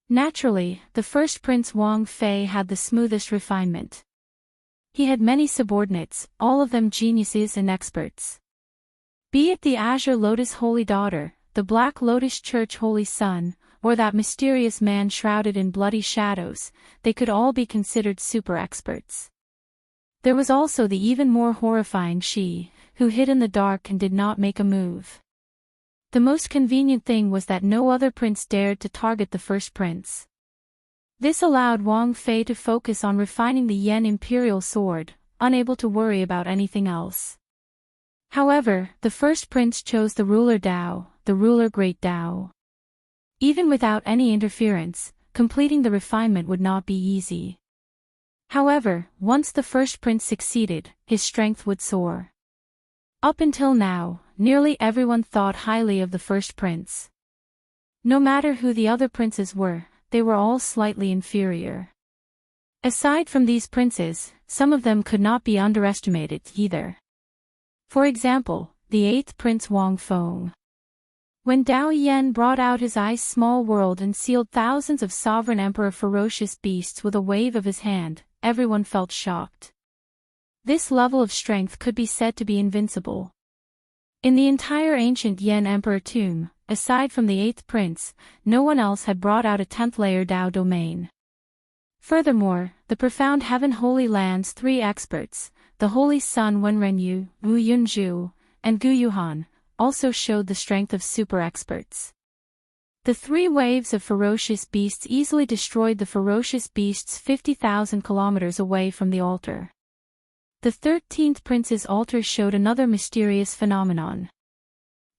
Naturally, the first prince Wang Fei had the smoothest refinement. He had many subordinates, all of them geniuses and experts. Be it the Azure Lotus Holy Daughter, the Black Lotus Church Holy Son, or that mysterious man shrouded in bloody shadows, they could all be considered super experts. There was also the even more horrifying Shi, who hid in the dark and did not make a move. The most convenient thing was that no other prince dared to target the first prince. This allowed Wang Fei to focus on refining the Yen Imperial Sword, unable to worry about anything else. However, the first prince chose the ruler Dao, the ruler Great Dao. Even without any interference, completing the refinement would not be easy. However, once the first prince succeeded, his strength would soar. Up until now, nearly everyone thought highly of the first prince. No matter who the other princes were, they were all slightly inferior. Aside from these princes, some of them could not be underestimated either. For example, the 8th Prince Wang Feng. When Dao Yan brought out his ice-small world and sealed thousands of sovereign emperor ferocious beasts with a wave of his hand, everyone felt shocked. This level of strength could be said to be invincible. In the entire ancient Yen Emperor tomb, aside from the 8th prince, no one else had brought out a 10th layer Dao domain. Furthermore, the profound Heaven Holy Land's 3 experts, the Holy Sun Wenrenyu, Wu Yunzhu, and Gu Yuhan, also showed the strength of super experts. The 3 waves of ferocious beasts easily destroyed the ferocious beasts 50,000 kilometers away from the altar. The 13th prince's altar showed another mysterious phenomenon.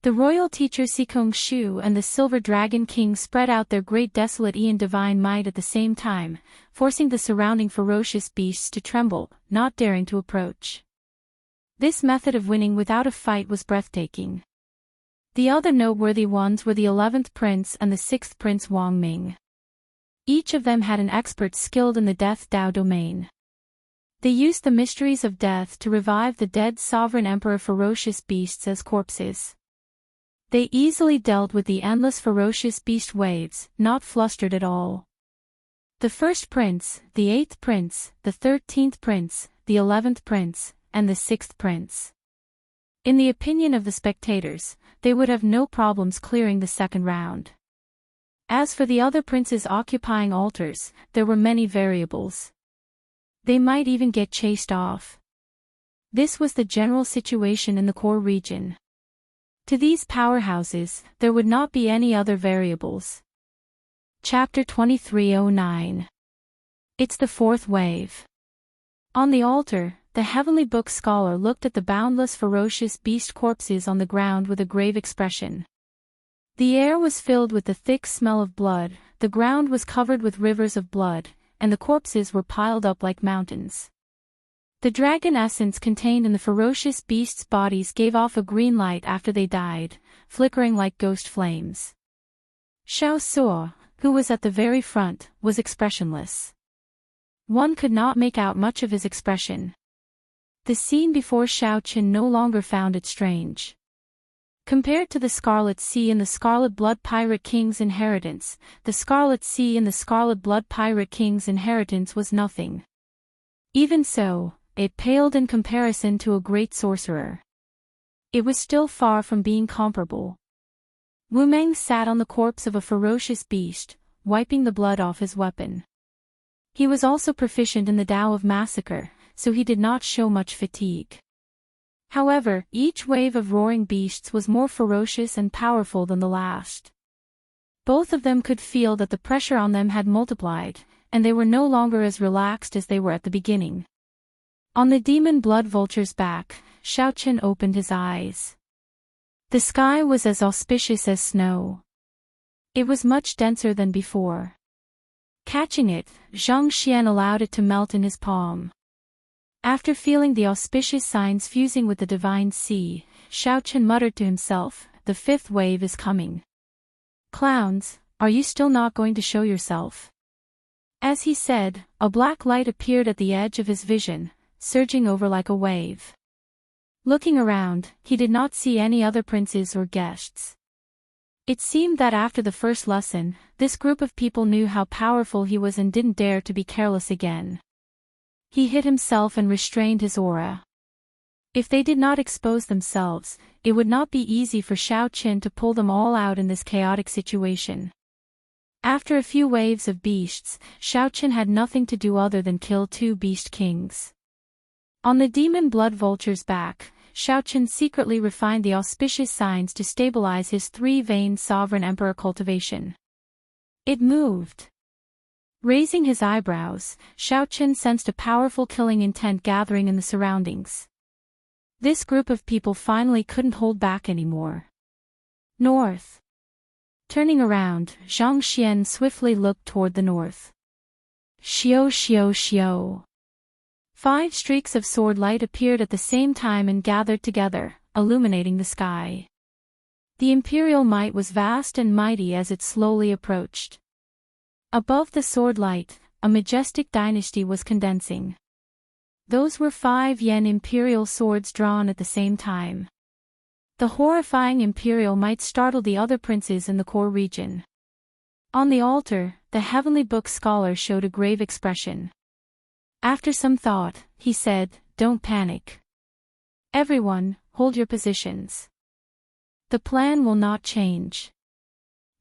The royal teacher Sikong Shu and the Silver Dragon King spread out their great desolate Aeon divine might at the same time, forcing the surrounding ferocious beasts to tremble, not daring to approach. This method of winning without a fight was breathtaking. The other noteworthy ones were the 11th prince and the 6th prince Wang Ming. Each of them had an expert skilled in the Death Dao domain. They used the mysteries of death to revive the dead sovereign emperor ferocious beasts as corpses. They easily dealt with the endless ferocious beast waves, not flustered at all. The first prince, the 8th prince, the 13th prince, the 11th prince, and the 6th prince. In the opinion of the spectators, they would have no problems clearing the second round. As for the other princes occupying altars, there were many variables. They might even get chased off. This was the general situation in the core region. To these powerhouses, there would not be any other variables. Chapter 2309. It's the 4th wave. On the altar, the heavenly book scholar looked at the boundless ferocious beast corpses on the ground with a grave expression. The air was filled with the thick smell of blood, the ground was covered with rivers of blood, and the corpses were piled up like mountains. The dragon essence contained in the ferocious beasts' bodies gave off a green light after they died, flickering like ghost flames. Xiao Suo, who was at the very front, was expressionless. One could not make out much of his expression. The scene before Xiao Qin no longer found it strange. Compared to the Scarlet Sea and the Scarlet Blood Pirate King's inheritance, the Scarlet Sea and the Scarlet Blood Pirate King's inheritance was nothing. Even so, it paled in comparison to a great sorcerer. It was still far from being comparable. Wu Meng sat on the corpse of a ferocious beast, wiping the blood off his weapon. He was also proficient in the Tao of Massacre, so he did not show much fatigue. However, each wave of roaring beasts was more ferocious and powerful than the last. Both of them could feel that the pressure on them had multiplied, and they were no longer as relaxed as they were at the beginning. On the demon blood vulture's back, Xiao Qin opened his eyes. The sky was as auspicious as snow. It was much denser than before. Catching it, Zhang Xian allowed it to melt in his palm. After feeling the auspicious signs fusing with the divine sea, Xiao Qin muttered to himself, "The fifth wave is coming. Clowns, are you still not going to show yourself?" As he said, a black light appeared at the edge of his vision, surging over like a wave. Looking around, he did not see any other princes or guests. It seemed that after the first lesson, this group of people knew how powerful he was and didn't dare to be careless again. He hid himself and restrained his aura. If they did not expose themselves, it would not be easy for Xiao Qin to pull them all out in this chaotic situation. After a few waves of beasts, Xiao Qin had nothing to do other than kill 2 beast kings. On the demon blood vulture's back, Xiao Qin secretly refined the auspicious signs to stabilize his 3-veined sovereign emperor cultivation. It moved. Raising his eyebrows, Xiao Qin sensed a powerful killing intent gathering in the surroundings. This group of people finally couldn't hold back anymore. North. Turning around, Zhang Xian swiftly looked toward the north. Xiao xiao xiao. 5 streaks of sword light appeared at the same time and gathered together, illuminating the sky. The imperial might was vast and mighty as it slowly approached. Above the sword light, a majestic dynasty was condensing. Those were 5 yen imperial swords drawn at the same time. The horrifying imperial might startled the other princes in the core region. On the altar, the heavenly book scholar showed a grave expression. After some thought, he said, "Don't panic. Everyone, hold your positions. The plan will not change."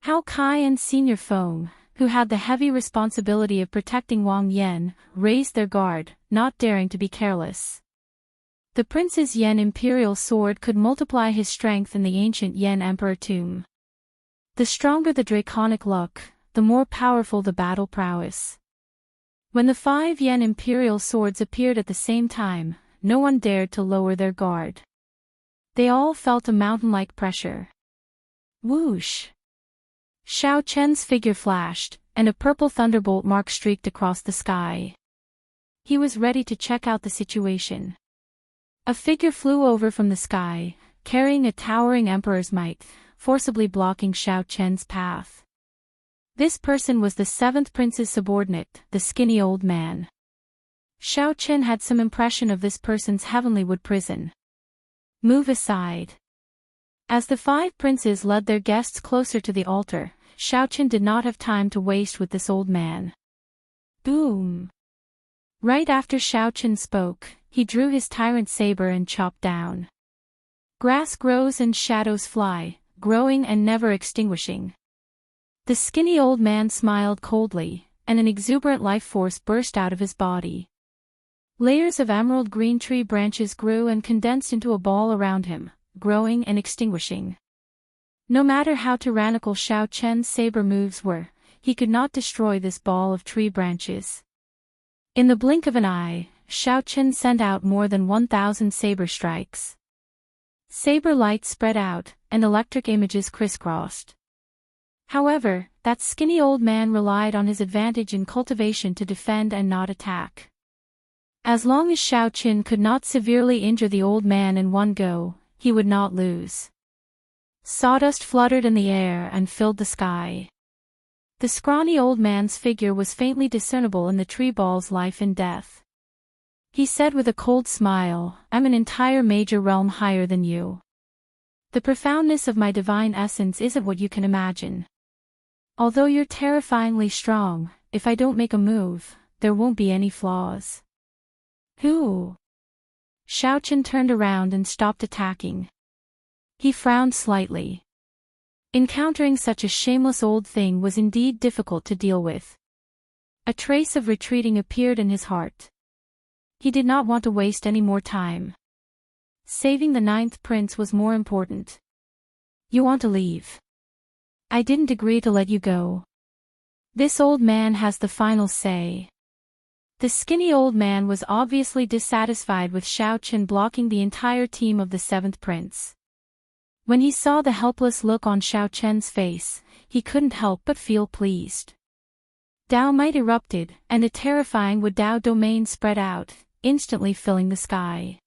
Hao Kai and Senior Feng, who had the heavy responsibility of protecting Wang Yan, raised their guard, not daring to be careless. The prince's Yen imperial sword could multiply his strength in the ancient Yen emperor tomb. The stronger the draconic luck, the more powerful the battle prowess. When the 5 yen imperial swords appeared at the same time, no one dared to lower their guard. They all felt a mountain-like pressure. Whoosh! Xiao Chen's figure flashed, and a purple thunderbolt mark streaked across the sky. He was ready to check out the situation. A figure flew over from the sky, carrying a towering emperor's might, forcibly blocking Xiao Chen's path. This person was the 7th prince's subordinate, the skinny old man. Xiao Chen had some impression of this person's heavenly wood prison. Move aside. As the 5 princes led their guests closer to the altar, Xiao Chen did not have time to waste with this old man. Boom! Right after Xiao Chen spoke, he drew his tyrant saber and chopped down. Grass grows and shadows fly, growing and never extinguishing. The skinny old man smiled coldly, and an exuberant life force burst out of his body. Layers of emerald green tree branches grew and condensed into a ball around him, growing and extinguishing. No matter how tyrannical Xiao Chen's saber moves were, he could not destroy this ball of tree branches. In the blink of an eye, Xiao Chen sent out more than 1,000 saber strikes. Saber light spread out, and electric images crisscrossed. However, that skinny old man relied on his advantage in cultivation to defend and not attack. As long as Xiao Qin could not severely injure the old man in one go, he would not lose. Sawdust fluttered in the air and filled the sky. The scrawny old man's figure was faintly discernible in the tree ball's life and death. He said with a cold smile, "I'm an entire major realm higher than you. The profoundness of my divine essence isn't what you can imagine. Although you're terrifyingly strong, if I don't make a move, there won't be any flaws." Who? Xiao Qin turned around and stopped attacking. He frowned slightly. Encountering such a shameless old thing was indeed difficult to deal with. A trace of retreating appeared in his heart. He did not want to waste any more time. Saving the 9th prince was more important. "You want to leave? I didn't agree to let you go. This old man has the final say." The skinny old man was obviously dissatisfied with Xiao Qin blocking the entire team of the 7th prince. When he saw the helpless look on Xiao Qin's face, he couldn't help but feel pleased. Dao Might erupted, and a terrifying Wood Dao domain spread out, instantly filling the sky.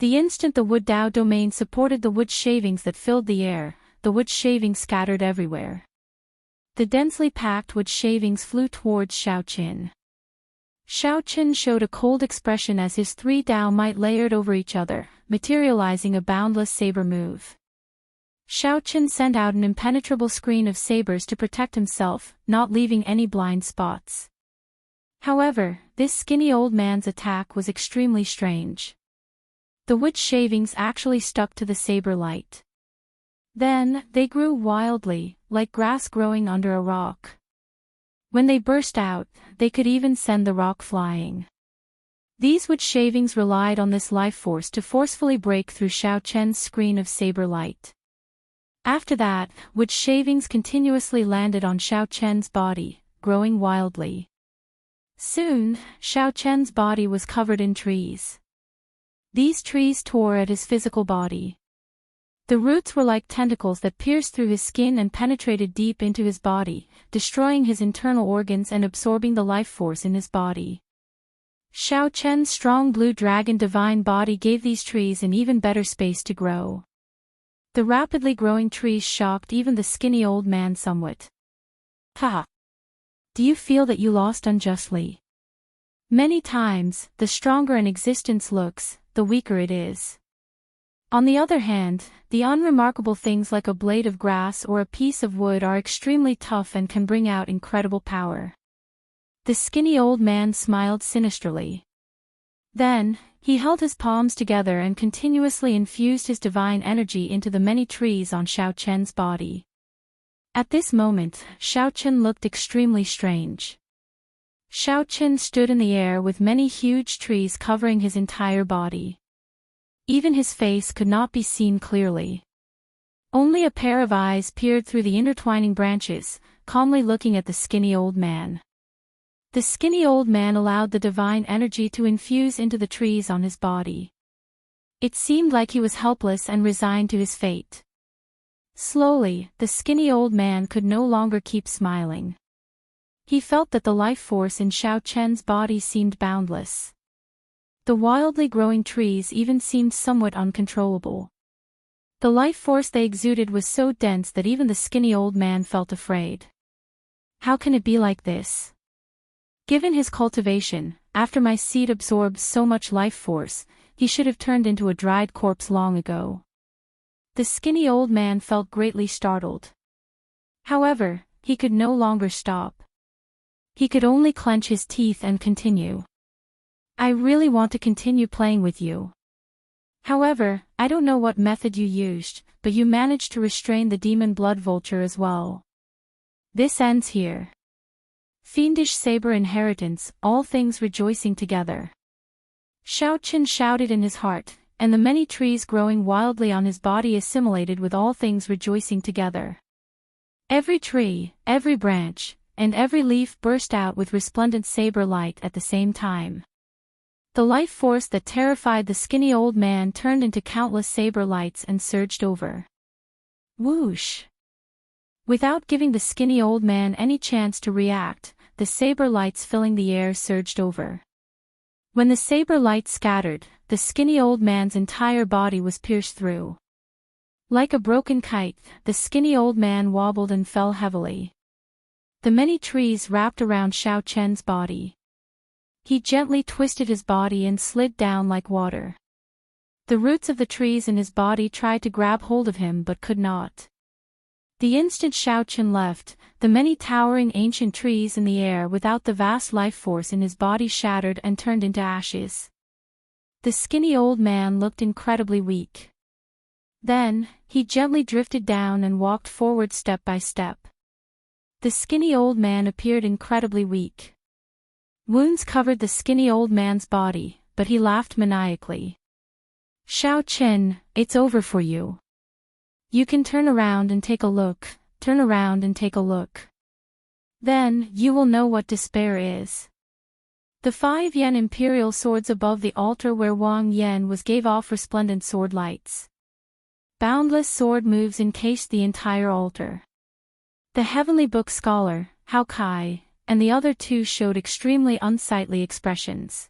The instant the Wood Dao domain supported the wood shavings that filled the air, the wood shavings scattered everywhere. The densely packed wood shavings flew towards Xiao Qin. Xiao Qin showed a cold expression as his 3 Dao Might layered over each other, materializing a boundless saber move. Xiao Qin sent out an impenetrable screen of sabers to protect himself, not leaving any blind spots. However, this skinny old man's attack was extremely strange. The wood shavings actually stuck to the saber light. Then, they grew wildly, like grass growing under a rock. When they burst out, they could even send the rock flying. These wood shavings relied on this life force to forcefully break through Xiao Qin's screen of saber light. After that, wood shavings continuously landed on Xiao Qin's body, growing wildly. Soon, Xiao Qin's body was covered in trees. These trees tore at his physical body. The roots were like tentacles that pierced through his skin and penetrated deep into his body, destroying his internal organs and absorbing the life force in his body. Xiao Qin's strong blue dragon divine body gave these trees an even better space to grow. The rapidly growing trees shocked even the skinny old man somewhat. "Ha! Do you feel that you lost unjustly? Many times, the stronger an existence looks, the weaker it is. On the other hand, the unremarkable things like a blade of grass or a piece of wood are extremely tough and can bring out incredible power." The skinny old man smiled sinisterly. Then, he held his palms together and continuously infused his divine energy into the many trees on Xiao Qin's body. At this moment, Xiao Qin looked extremely strange. Xiao Qin stood in the air with many huge trees covering his entire body. Even his face could not be seen clearly. Only a pair of eyes peered through the intertwining branches, calmly looking at the skinny old man. The skinny old man allowed the divine energy to infuse into the trees on his body. It seemed like he was helpless and resigned to his fate. Slowly, the skinny old man could no longer keep smiling. He felt that the life force in Xiao Qin's body seemed boundless. The wildly growing trees even seemed somewhat uncontrollable. The life force they exuded was so dense that even the skinny old man felt afraid. How can it be like this? Given his cultivation, after my seed absorbs so much life force, he should have turned into a dried corpse long ago. The skinny old man felt greatly startled. However, he could no longer stop. He could only clench his teeth and continue. "I really want to continue playing with you. However, I don't know what method you used, but you managed to restrain the demon blood vulture as well. This ends here. Fiendish saber inheritance, all things rejoicing together." Xiao Qin shouted in his heart, and the many trees growing wildly on his body assimilated with all things rejoicing together. Every tree, every branch, and every leaf burst out with resplendent saber light at the same time. The life force that terrified the skinny old man turned into countless saber lights and surged over. Whoosh! Without giving the skinny old man any chance to react, the saber lights filling the air surged over. When the saber light scattered, the skinny old man's entire body was pierced through. Like a broken kite, the skinny old man wobbled and fell heavily. The many trees wrapped around Xiao Chen's body. He gently twisted his body and slid down like water. The roots of the trees in his body tried to grab hold of him but could not. The instant Xiao Chen left, the many towering ancient trees in the air without the vast life force in his body shattered and turned into ashes. The skinny old man looked incredibly weak. Then, he gently drifted down and walked forward step by step. The skinny old man appeared incredibly weak. Wounds covered the skinny old man's body, but he laughed maniacally. "Xiao Chen, it's over for you. You can turn around and take a look, turn around and take a look. Then, you will know what despair is." The 5 yen imperial swords above the altar where Wang Yan was gave off resplendent sword lights. Boundless sword moves encased the entire altar. The heavenly book scholar, Hao Kai, and the other two showed extremely unsightly expressions.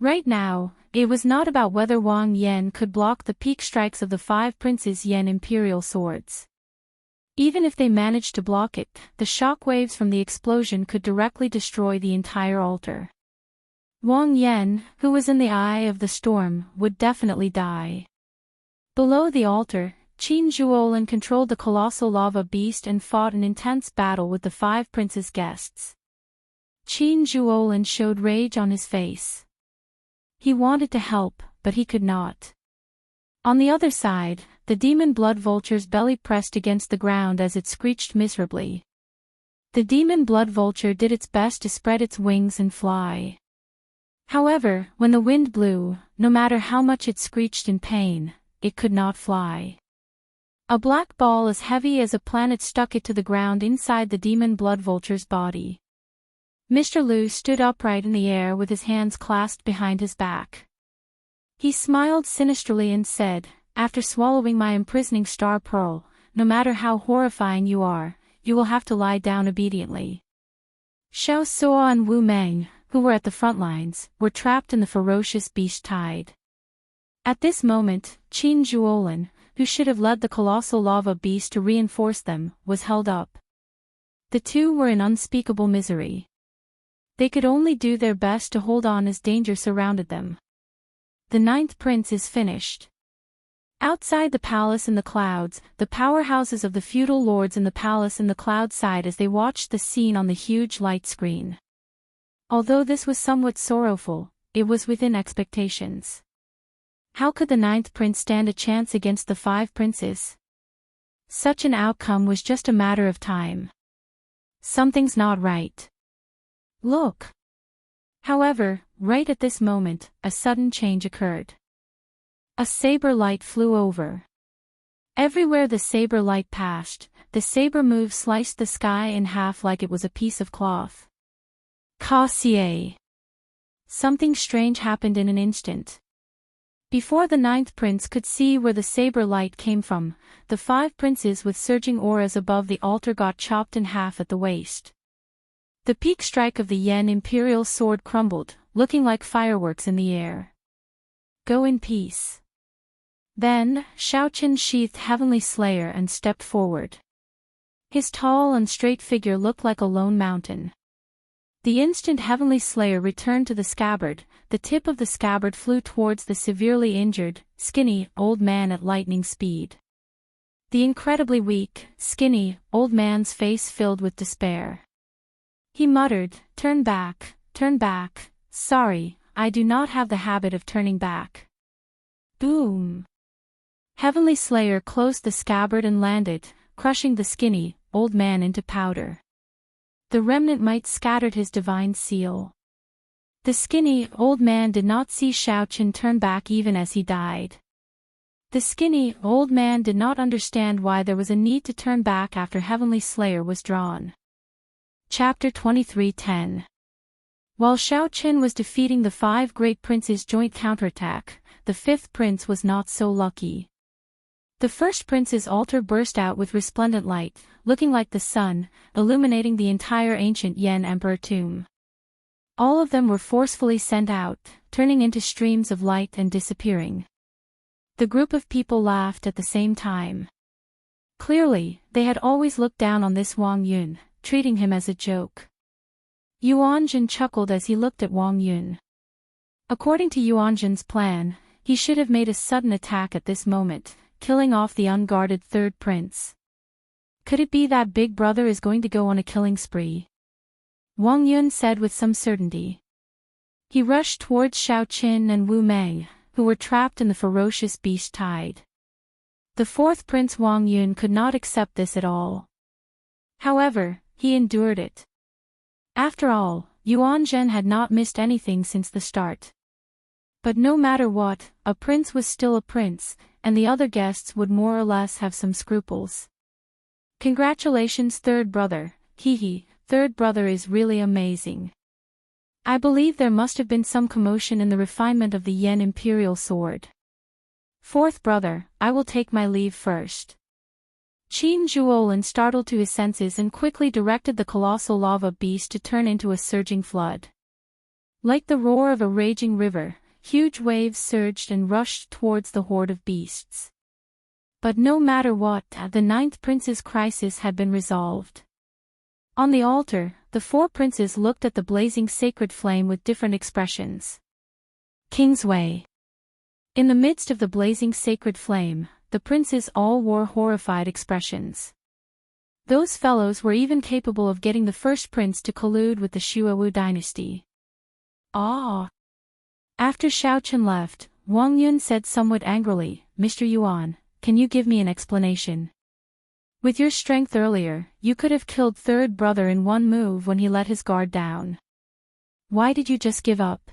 Right now, it was not about whether Wang Yan could block the peak strikes of the 5 princes' yen imperial swords. Even if they managed to block it, the shock waves from the explosion could directly destroy the entire altar. Wang Yan, who was in the eye of the storm, would definitely die. Below the altar, Qin Zhuolin controlled the colossal lava beast and fought an intense battle with the 5 princes' guests. Qin Zhuolin showed rage on his face. He wanted to help, but he could not. On the other side, the demon blood vulture's belly pressed against the ground as it screeched miserably. The demon blood vulture did its best to spread its wings and fly. However, when the wind blew, no matter how much it screeched in pain, it could not fly. A black ball as heavy as a planet stuck it to the ground inside the demon blood vulture's body. Mr. Liu stood upright in the air with his hands clasped behind his back. He smiled sinisterly and said, "After swallowing my imprisoning star pearl, no matter how horrifying you are, you will have to lie down obediently." Xiao Suo and Wu Meng, who were at the front lines, were trapped in the ferocious beast tide. At this moment, Qin Zhuolin, who should have led the colossal lava beast to reinforce them, was held up. The two were in unspeakable misery. They could only do their best to hold on as danger surrounded them. The 9th prince is finished. Outside the palace in the clouds, the powerhouses of the feudal lords in the palace in the cloud sighed as they watched the scene on the huge light screen. Although this was somewhat sorrowful, it was within expectations. How could the 9th prince stand a chance against the 5 princes? Such an outcome was just a matter of time. Something's not right. Look! However, right at this moment, a sudden change occurred. A saber light flew over. Everywhere the saber light passed, the saber move sliced the sky in half like it was a piece of cloth. Cassier! Something strange happened in an instant. Before the 9th prince could see where the saber light came from, the 5 princes with surging auras above the altar got chopped in half at the waist. The peak strike of the yen imperial sword crumbled, looking like fireworks in the air. Go in peace. Then, Xiao Chen sheathed Heavenly Slayer and stepped forward. His tall and straight figure looked like a lone mountain. The instant Heavenly Slayer returned to the scabbard, the tip of the scabbard flew towards the severely injured, skinny, old man at lightning speed. The incredibly weak, skinny, old man's face filled with despair. He muttered, turn back, sorry, I do not have the habit of turning back." Boom! Heavenly Slayer closed the scabbard and landed, crushing the skinny, old man into powder. The remnant might scattered his divine seal. The skinny, old man did not see Xiao Chen turn back even as he died. The skinny, old man did not understand why there was a need to turn back after Heavenly Slayer was drawn. Chapter 23:10. While Xiao Chen was defeating the 5 great princes' joint counterattack, the 5th prince was not so lucky. The first prince's altar burst out with resplendent light, looking like the sun, illuminating the entire ancient Yen Emperor tomb. All of them were forcefully sent out, turning into streams of light and disappearing. The group of people laughed at the same time. Clearly, they had always looked down on this Wang Yun, treating him as a joke. Yuanjun chuckled as he looked at Wang Yun. According to Yuanjun's plan, he should have made a sudden attack at this moment, killing off the unguarded third prince. Could it be that Big Brother is going to go on a killing spree? Wang Yun said with some certainty. He rushed towards Xiao Qin and Wu Meng, who were trapped in the ferocious beast tide. The fourth prince Wang Yun could not accept this at all. However, he endured it. After all, Yuan Zhen had not missed anything since the start. But no matter what, a prince was still a prince, and the other guests would more or less have some scruples. Congratulations, third brother, hehe, third brother is really amazing. I believe there must have been some commotion in the refinement of the Yen Imperial sword. Fourth brother, I will take my leave first. Qin Zhuolin startled to his senses and quickly directed the colossal lava beast to turn into a surging flood. Like the roar of a raging river, huge waves surged and rushed towards the horde of beasts. But no matter what, the ninth prince's crisis had been resolved. On the altar, the four princes looked at the blazing sacred flame with different expressions. King's Way. In the midst of the blazing sacred flame, the princes all wore horrified expressions. Those fellows were even capable of getting the first prince to collude with the Shuowu dynasty. Ah! After Xiao Chen left, Wang Yun said somewhat angrily, Mr. Yuan, can you give me an explanation? With your strength earlier, you could have killed third brother in one move when he let his guard down. Why did you just give up?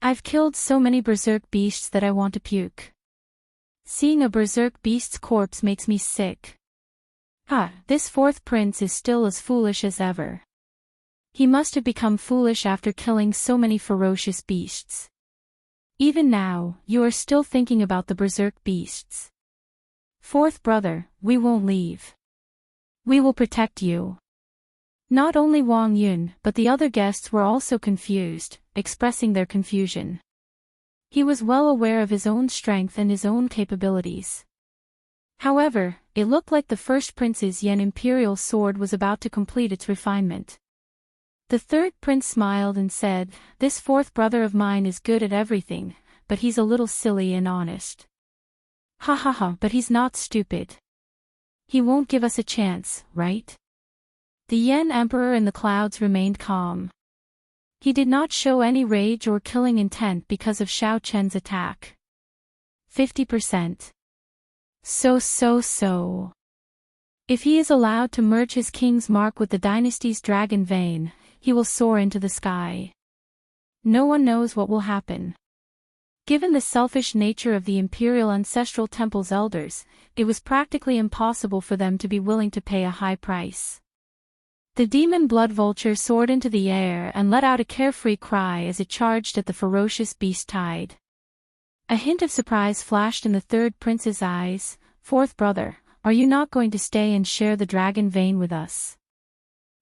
I've killed so many berserk beasts that I want to puke. Seeing a berserk beast's corpse makes me sick. This fourth prince is still as foolish as ever. He must have become foolish after killing so many ferocious beasts. Even now, you are still thinking about the berserk beasts. Fourth brother, we won't leave. We will protect you. Not only Wang Yun but the other guests were also confused, expressing their confusion. He was well aware of his own strength and his own capabilities. However, it looked like the first prince's Yen Imperial sword was about to complete its refinement. The third prince smiled and said, This fourth brother of mine is good at everything, but he's a little silly and honest. Ha ha ha, but he's not stupid. He won't give us a chance, right? The Yen Emperor in the clouds remained calm. He did not show any rage or killing intent because of Xiao Chen's attack. 50%. So. If he is allowed to merge his king's mark with the dynasty's dragon vein, he will soar into the sky. No one knows what will happen. Given the selfish nature of the Imperial Ancestral Temple's elders, it was practically impossible for them to be willing to pay a high price. The demon blood vulture soared into the air and let out a carefree cry as it charged at the ferocious beast tide. A hint of surprise flashed in the third prince's eyes. Fourth brother, are you not going to stay and share the dragon vein with us?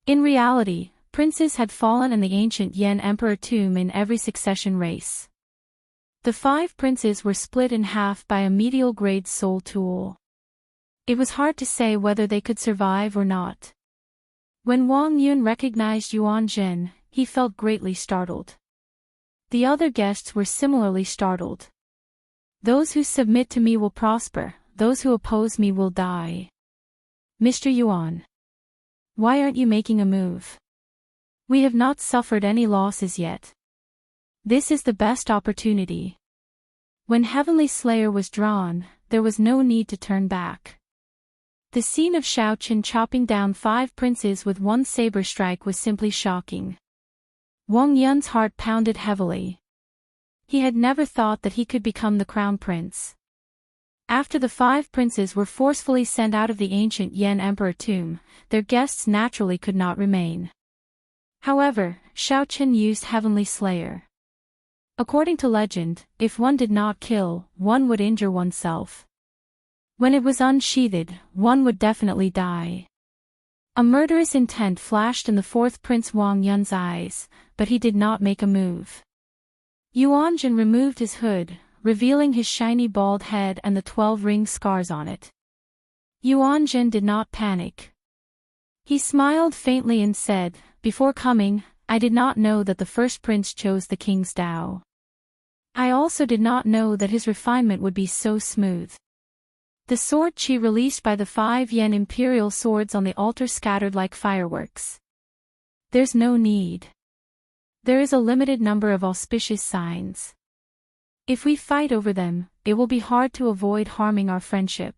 In reality, princes had fallen in the ancient Yen Emperor tomb in every succession race. The 5 princes were split in half by a medial-grade soul tool. It was hard to say whether they could survive or not. When Wang Yun recognized Yuan Zhen, he felt greatly startled. The other guests were similarly startled. Those who submit to me will prosper, those who oppose me will die. Mr. Yuan. Why aren't you making a move? We have not suffered any losses yet. This is the best opportunity. When Heavenly Slayer was drawn, there was no need to turn back. The scene of Xiao Qin chopping down 5 princes with one saber strike was simply shocking. Wang Yun's heart pounded heavily. He had never thought that he could become the crown prince. After the 5 princes were forcefully sent out of the ancient Yen Emperor tomb, their guests naturally could not remain. However, Xiao Qin used Heavenly Slayer. According to legend, if one did not kill, one would injure oneself. When it was unsheathed, one would definitely die. A murderous intent flashed in the fourth Prince Wang Yun's eyes, but he did not make a move. Yuanjun removed his hood, revealing his shiny bald head and the 12 ring scars on it. Yuanjun did not panic. He smiled faintly and said, "Before coming, I did not know that the first prince chose the king's Dao. I also did not know that his refinement would be so smooth." The sword qi released by the 5 yen imperial swords on the altar scattered like fireworks. There's no need. There is a limited number of auspicious signs. If we fight over them, it will be hard to avoid harming our friendship.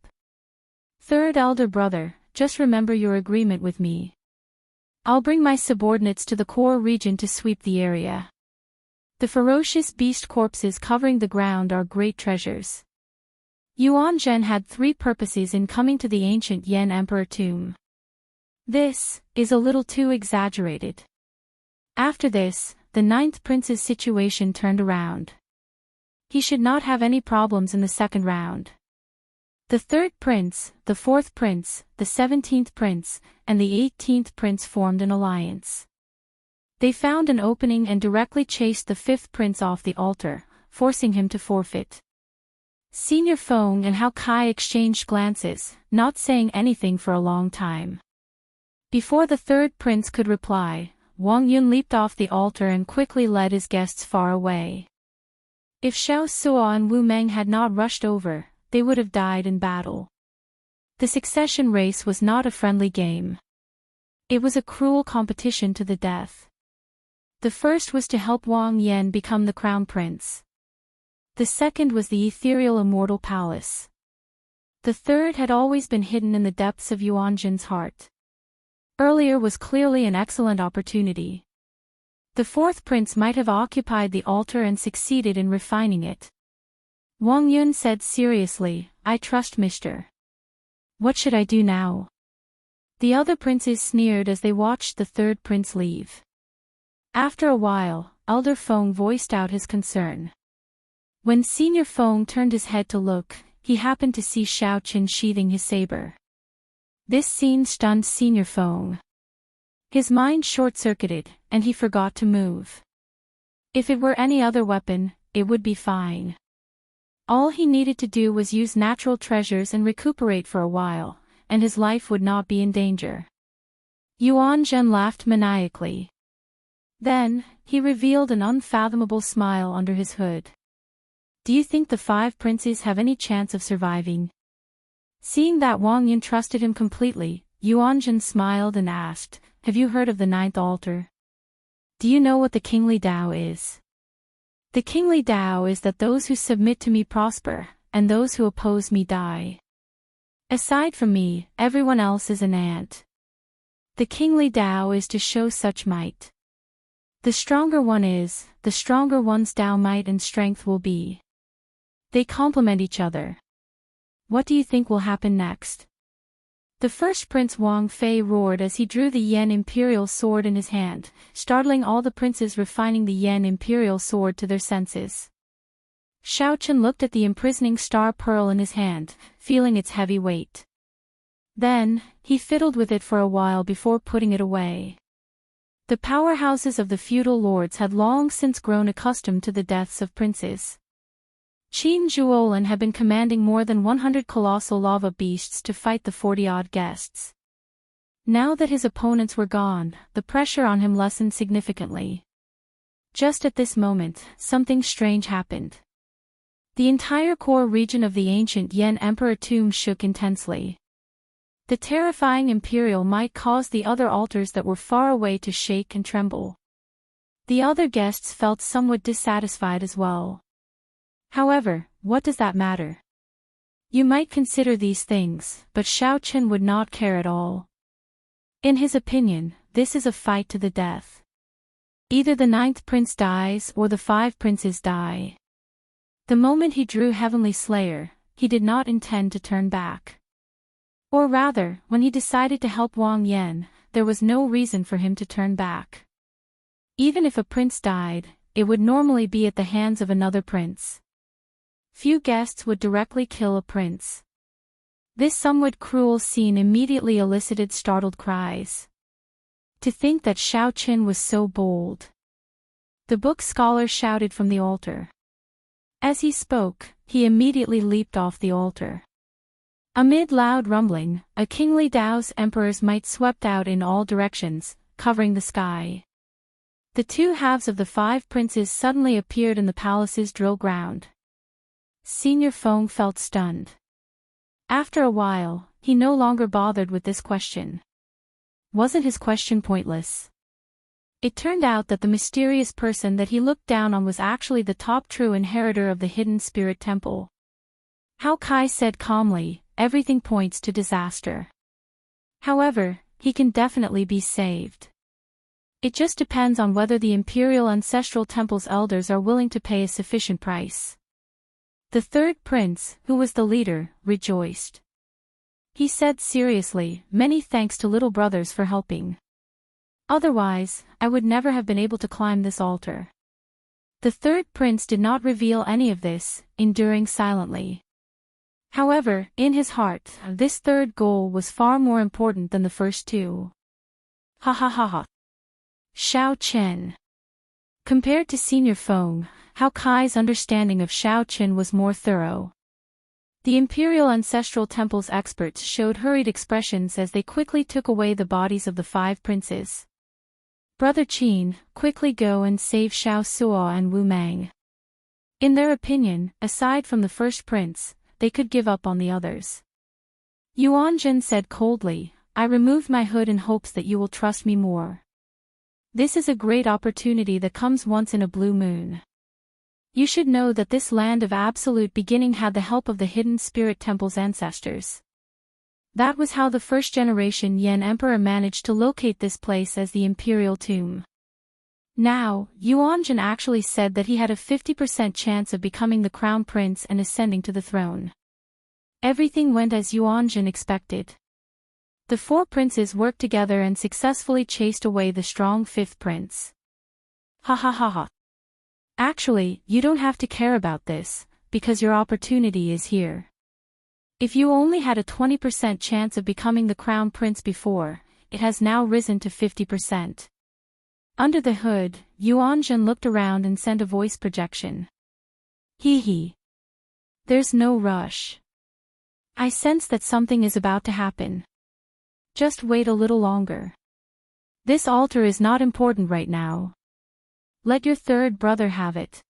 Third elder brother, just remember your agreement with me. I'll bring my subordinates to the core region to sweep the area. The ferocious beast corpses covering the ground are great treasures. Yuan Zhen had 3 purposes in coming to the ancient Yen Emperor tomb. This is a little too exaggerated. After this, the 9th prince's situation turned around. He should not have any problems in the second round. The 3rd prince, the 4th prince, the 17th prince, and the 18th prince formed an alliance. They found an opening and directly chased the 5th prince off the altar, forcing him to forfeit. Senior Feng and Hao Kai exchanged glances, not saying anything for a long time. Before the 3rd prince could reply, Wang Yun leaped off the altar and quickly led his guests far away. If Xiao Suo and Wu Meng had not rushed over, they would have died in battle. The succession race was not a friendly game. It was a cruel competition to the death. The first was to help Wang Yan become the crown prince. The second was the ethereal Immortal Palace. The third had always been hidden in the depths of Yuanjin's heart. Earlier was clearly an excellent opportunity. The 4th prince might have occupied the altar and succeeded in refining it. Wang Yun said seriously, "I trust Mr. What should I do now?" The other princes sneered as they watched the 3rd prince leave. After a while, Elder Feng voiced out his concern. When Senior Feng turned his head to look, he happened to see Xiao Qin sheathing his saber. This scene stunned Senior Feng. His mind short-circuited, and he forgot to move. If it were any other weapon, it would be fine. All he needed to do was use natural treasures and recuperate for a while, and his life would not be in danger. Yuan Zhen laughed maniacally. Then, he revealed an unfathomable smile under his hood. "Do you think the 5 princes have any chance of surviving?" Seeing that Wang Yun trusted him completely, Yuan Zhen smiled and asked, "Have you heard of the 9th altar? Do you know what the kingly Dao is?" "The kingly Dao is that those who submit to me prosper, and those who oppose me die. Aside from me, everyone else is an ant. The kingly Dao is to show such might. The stronger one is, the stronger one's Dao might and strength will be. They complement each other. What do you think will happen next?" The first Prince Wang Fei roared as he drew the Yen Imperial Sword in his hand, startling all the princes refining the Yen Imperial Sword to their senses. Xiao Chen looked at the imprisoning star pearl in his hand, feeling its heavy weight. Then, he fiddled with it for a while before putting it away. The powerhouses of the feudal lords had long since grown accustomed to the deaths of princes. Qin Zhuolin had been commanding more than 100 colossal lava beasts to fight the 40-odd guests. Now that his opponents were gone, the pressure on him lessened significantly. Just at this moment, something strange happened. The entire core region of the ancient Yen Emperor tomb shook intensely. The terrifying imperial might caused the other altars that were far away to shake and tremble. The other guests felt somewhat dissatisfied as well. However, what does that matter? You might consider these things, but Xiao Chen would not care at all. In his opinion, this is a fight to the death. Either the 9th prince dies or the 5 princes die. The moment he drew Heavenly Slayer, he did not intend to turn back. Or rather, when he decided to help Wang Yan, there was no reason for him to turn back. Even if a prince died, it would normally be at the hands of another prince. Few guests would directly kill a prince. This somewhat cruel scene immediately elicited startled cries. To think that Xiao Qin was so bold. The book scholar shouted from the altar. As he spoke, he immediately leaped off the altar. Amid loud rumbling, a kingly Tao's emperor's might swept out in all directions, covering the sky. The two halves of the five princes suddenly appeared in the palace's drill ground. Senior Feng felt stunned. After a while, he no longer bothered with this question. Wasn't his question pointless? It turned out that the mysterious person that he looked down on was actually the top true inheritor of the hidden spirit temple. Hao Kai said calmly, everything points to disaster. However, he can definitely be saved. It just depends on whether the Imperial Ancestral Temple's elders are willing to pay a sufficient price. The third prince, who was the leader, rejoiced. He said seriously, many thanks to little brothers for helping. Otherwise, I would never have been able to climb this altar. The third prince did not reveal any of this, enduring silently. However, in his heart, this third goal was far more important than the first two. Ha ha ha ha. Xiao Qin. Compared to Senior Feng, Hao Kai's understanding of Xiao Qin was more thorough. The Imperial Ancestral Temple's experts showed hurried expressions as they quickly took away the bodies of the five princes. Brother Qin, quickly go and save Xiao Suo and Wu Mang. In their opinion, aside from the first prince, they could give up on the others. Yuanjun said coldly, I removed my hood in hopes that you will trust me more. This is a great opportunity that comes once in a blue moon. You should know that this land of absolute beginning had the help of the hidden spirit temple's ancestors. That was how the first-generation Yan Emperor managed to locate this place as the imperial tomb. Now, Yuanjun actually said that he had a 50% chance of becoming the crown prince and ascending to the throne. Everything went as Yuanjun expected. The four princes worked together and successfully chased away the strong fifth prince. Ha ha ha ha. Actually, you don't have to care about this, because your opportunity is here. If you only had a 20% chance of becoming the crown prince before, it has now risen to 50%. Under the hood, Yuanjun looked around and sent a voice projection. Hee hee. There's no rush. I sense that something is about to happen. Just wait a little longer. This altar is not important right now. Let your third brother have it.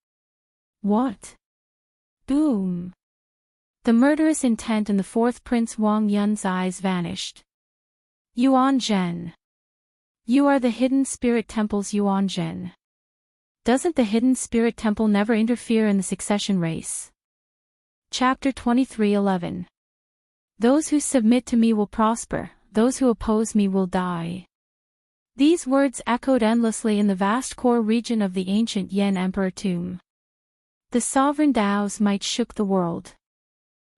What? Boom. The murderous intent in the fourth Prince Wang Yun's eyes vanished. Yuanzhen. You are the Hidden Spirit Temple's Yuanzhen. Doesn't the Hidden Spirit Temple never interfere in the succession race? Chapter 23:11. Those who submit to me will prosper, those who oppose me will die. These words echoed endlessly in the vast core region of the ancient Yan Emperor tomb. The sovereign Tao's might shook the world.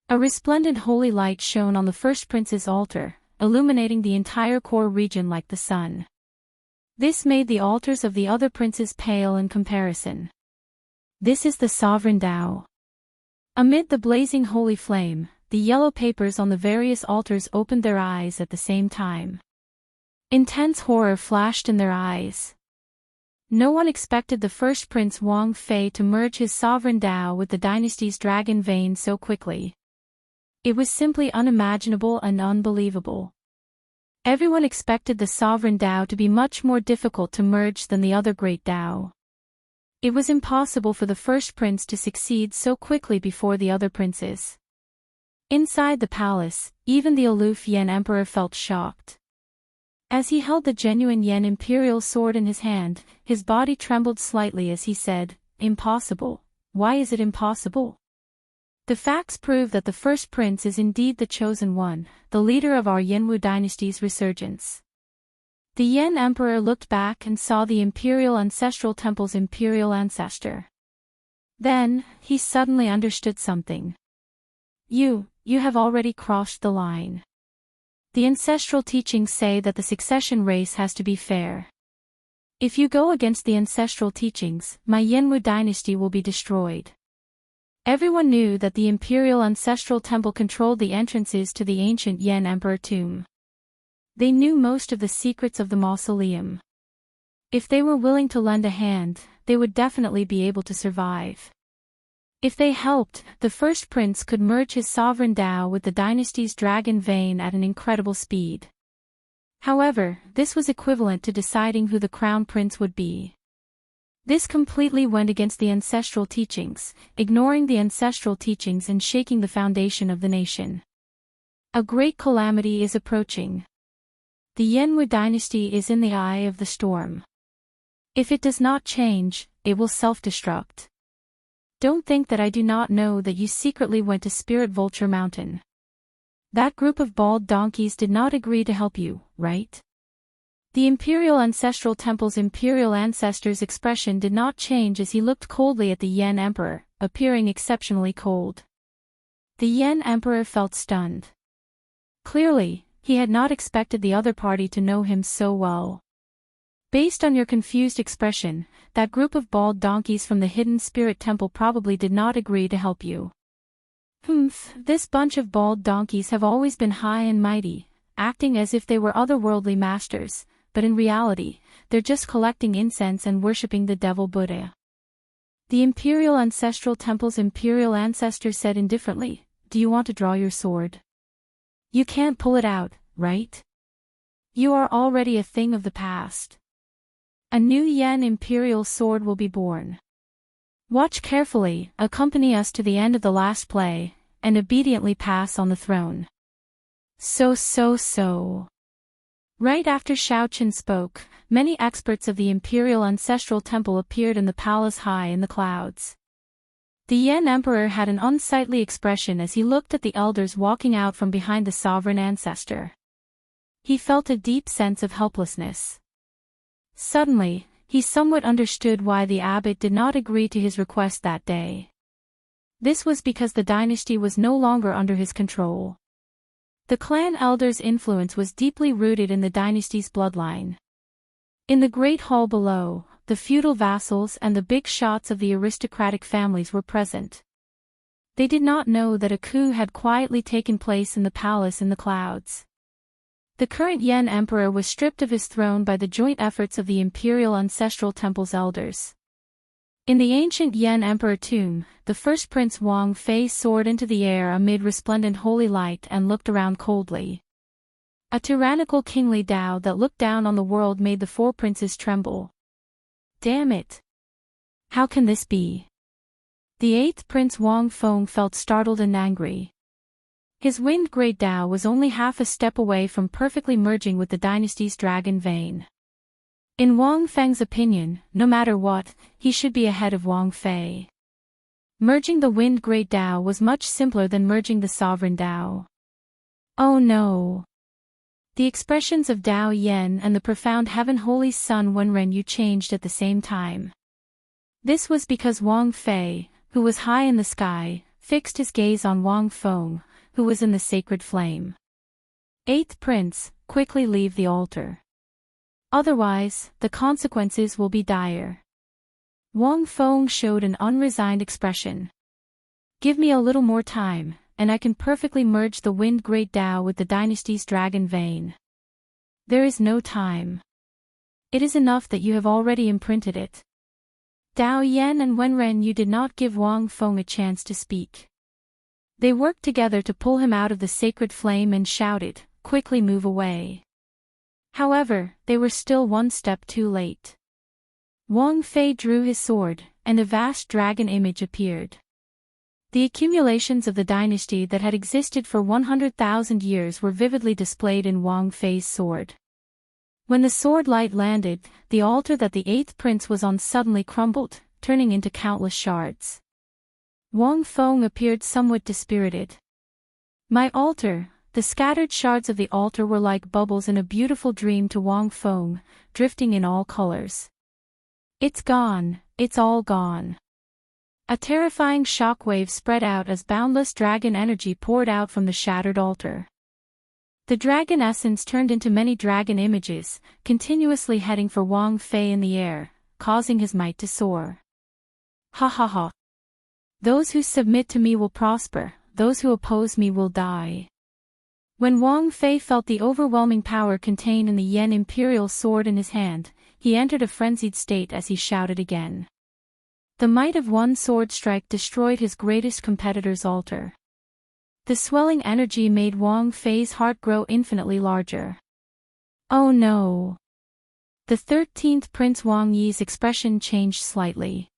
A resplendent holy light shone on the first prince's altar, illuminating the entire core region like the sun. This made the altars of the other princes pale in comparison. This is the sovereign Tao. Amid the blazing holy flame, the yellow papers on the various altars opened their eyes at the same time. Intense horror flashed in their eyes. No one expected the first Prince Wang Fei to merge his sovereign Tao with the dynasty's dragon vein so quickly. It was simply unimaginable and unbelievable. Everyone expected the sovereign Tao to be much more difficult to merge than the other great Tao. It was impossible for the first prince to succeed so quickly before the other princes. Inside the palace, even the aloof Yan Emperor felt shocked. As he held the genuine Yan imperial sword in his hand, his body trembled slightly as he said, "Impossible. Why is it impossible?" The facts prove that the first prince is indeed the chosen one, the leader of our Yanwu dynasty's resurgence. The Yan Emperor looked back and saw the Imperial Ancestral Temple's imperial ancestor. Then, he suddenly understood something. You have already crossed the line. The ancestral teachings say that the succession race has to be fair. If you go against the ancestral teachings, my Yanwu dynasty will be destroyed. Everyone knew that the Imperial Ancestral Temple controlled the entrances to the ancient Yen Emperor tomb. They knew most of the secrets of the mausoleum. If they were willing to lend a hand, they would definitely be able to survive. If they helped, the first prince could merge his sovereign Tao with the dynasty's dragon vein at an incredible speed. However, this was equivalent to deciding who the crown prince would be. This completely went against the ancestral teachings, ignoring the ancestral teachings and shaking the foundation of the nation. A great calamity is approaching. The Yenwu dynasty is in the eye of the storm. If it does not change, it will self-destruct. Don't think that I do not know that you secretly went to Spirit Vulture Mountain. That group of bald donkeys did not agree to help you, right? The Imperial Ancestral Temple's imperial ancestor's expression did not change as he looked coldly at the Yen Emperor, appearing exceptionally cold. The Yen Emperor felt stunned. Clearly, he had not expected the other party to know him so well. Based on your confused expression, that group of bald donkeys from the Hidden Spirit Temple probably did not agree to help you. This bunch of bald donkeys have always been high and mighty, acting as if they were otherworldly masters, but in reality, they're just collecting incense and worshipping the devil Buddha. The Imperial Ancestral Temple's imperial ancestor said indifferently, "Do you want to draw your sword? You can't pull it out, right? You are already a thing of the past. A new Yen imperial sword will be born. Watch carefully, accompany us to the end of the last play, and obediently pass on the throne." So. Right after Xiao Qin spoke, many experts of the Imperial Ancestral Temple appeared in the palace high in the clouds. The Yen Emperor had an unsightly expression as he looked at the elders walking out from behind the sovereign ancestor. He felt a deep sense of helplessness. Suddenly, he somewhat understood why the abbot did not agree to his request that day. This was because the dynasty was no longer under his control. The clan elder's influence was deeply rooted in the dynasty's bloodline. In the great hall below, the feudal vassals and the big shots of the aristocratic families were present. They did not know that a coup had quietly taken place in the palace in the clouds. The current Yen Emperor was stripped of his throne by the joint efforts of the Imperial Ancestral Temple's elders. In the ancient Yen Emperor tomb, the first Prince Wang Fei soared into the air amid resplendent holy light and looked around coldly. A tyrannical kingly Tao that looked down on the world made the four princes tremble. Damn it! How can this be? The eighth Prince Wang Feng felt startled and angry. His winged great Tao was only half a step away from perfectly merging with the dynasty's dragon vein. In Wang Feng's opinion, no matter what, he should be ahead of Wang Fei. Merging the Wind Great Tao was much simpler than merging the Sovereign Tao. Oh no! The expressions of Tao Yen and the profound Heaven Holy Sun Wenren changed at the same time. This was because Wang Fei, who was high in the sky, fixed his gaze on Wang Feng, who was in the sacred flame. Eighth Prince, quickly leave the altar. Otherwise, the consequences will be dire. Wang Feng showed an unresigned expression. Give me a little more time, and I can perfectly merge the Wind Great Tao with the dynasty's dragon vein. There is no time. It is enough that you have already imprinted it. Tao Yen and Wenren did not give Wang Feng a chance to speak. They worked together to pull him out of the sacred flame and shouted, "Quickly move away." However, they were still one step too late. Wang Fei drew his sword, and a vast dragon image appeared. The accumulations of the dynasty that had existed for 100,000 years were vividly displayed in Wang Fei's sword. When the sword light landed, the altar that the eighth prince was on suddenly crumbled, turning into countless shards. Wang Feng appeared somewhat dispirited. My altar. The scattered shards of the altar were like bubbles in a beautiful dream to Wang Feng, drifting in all colors. It's gone, it's all gone. A terrifying shockwave spread out as boundless dragon energy poured out from the shattered altar. The dragon essence turned into many dragon images, continuously heading for Wang Fei in the air, causing his might to soar. Ha ha ha. Those who submit to me will prosper, those who oppose me will die. When Wang Fei felt the overwhelming power contained in the Yan Imperial sword in his hand, he entered a frenzied state as he shouted again. The might of one sword strike destroyed his greatest competitor's altar. The swelling energy made Wang Fei's heart grow infinitely larger. Oh no! The 13th Prince Wang Yi's expression changed slightly.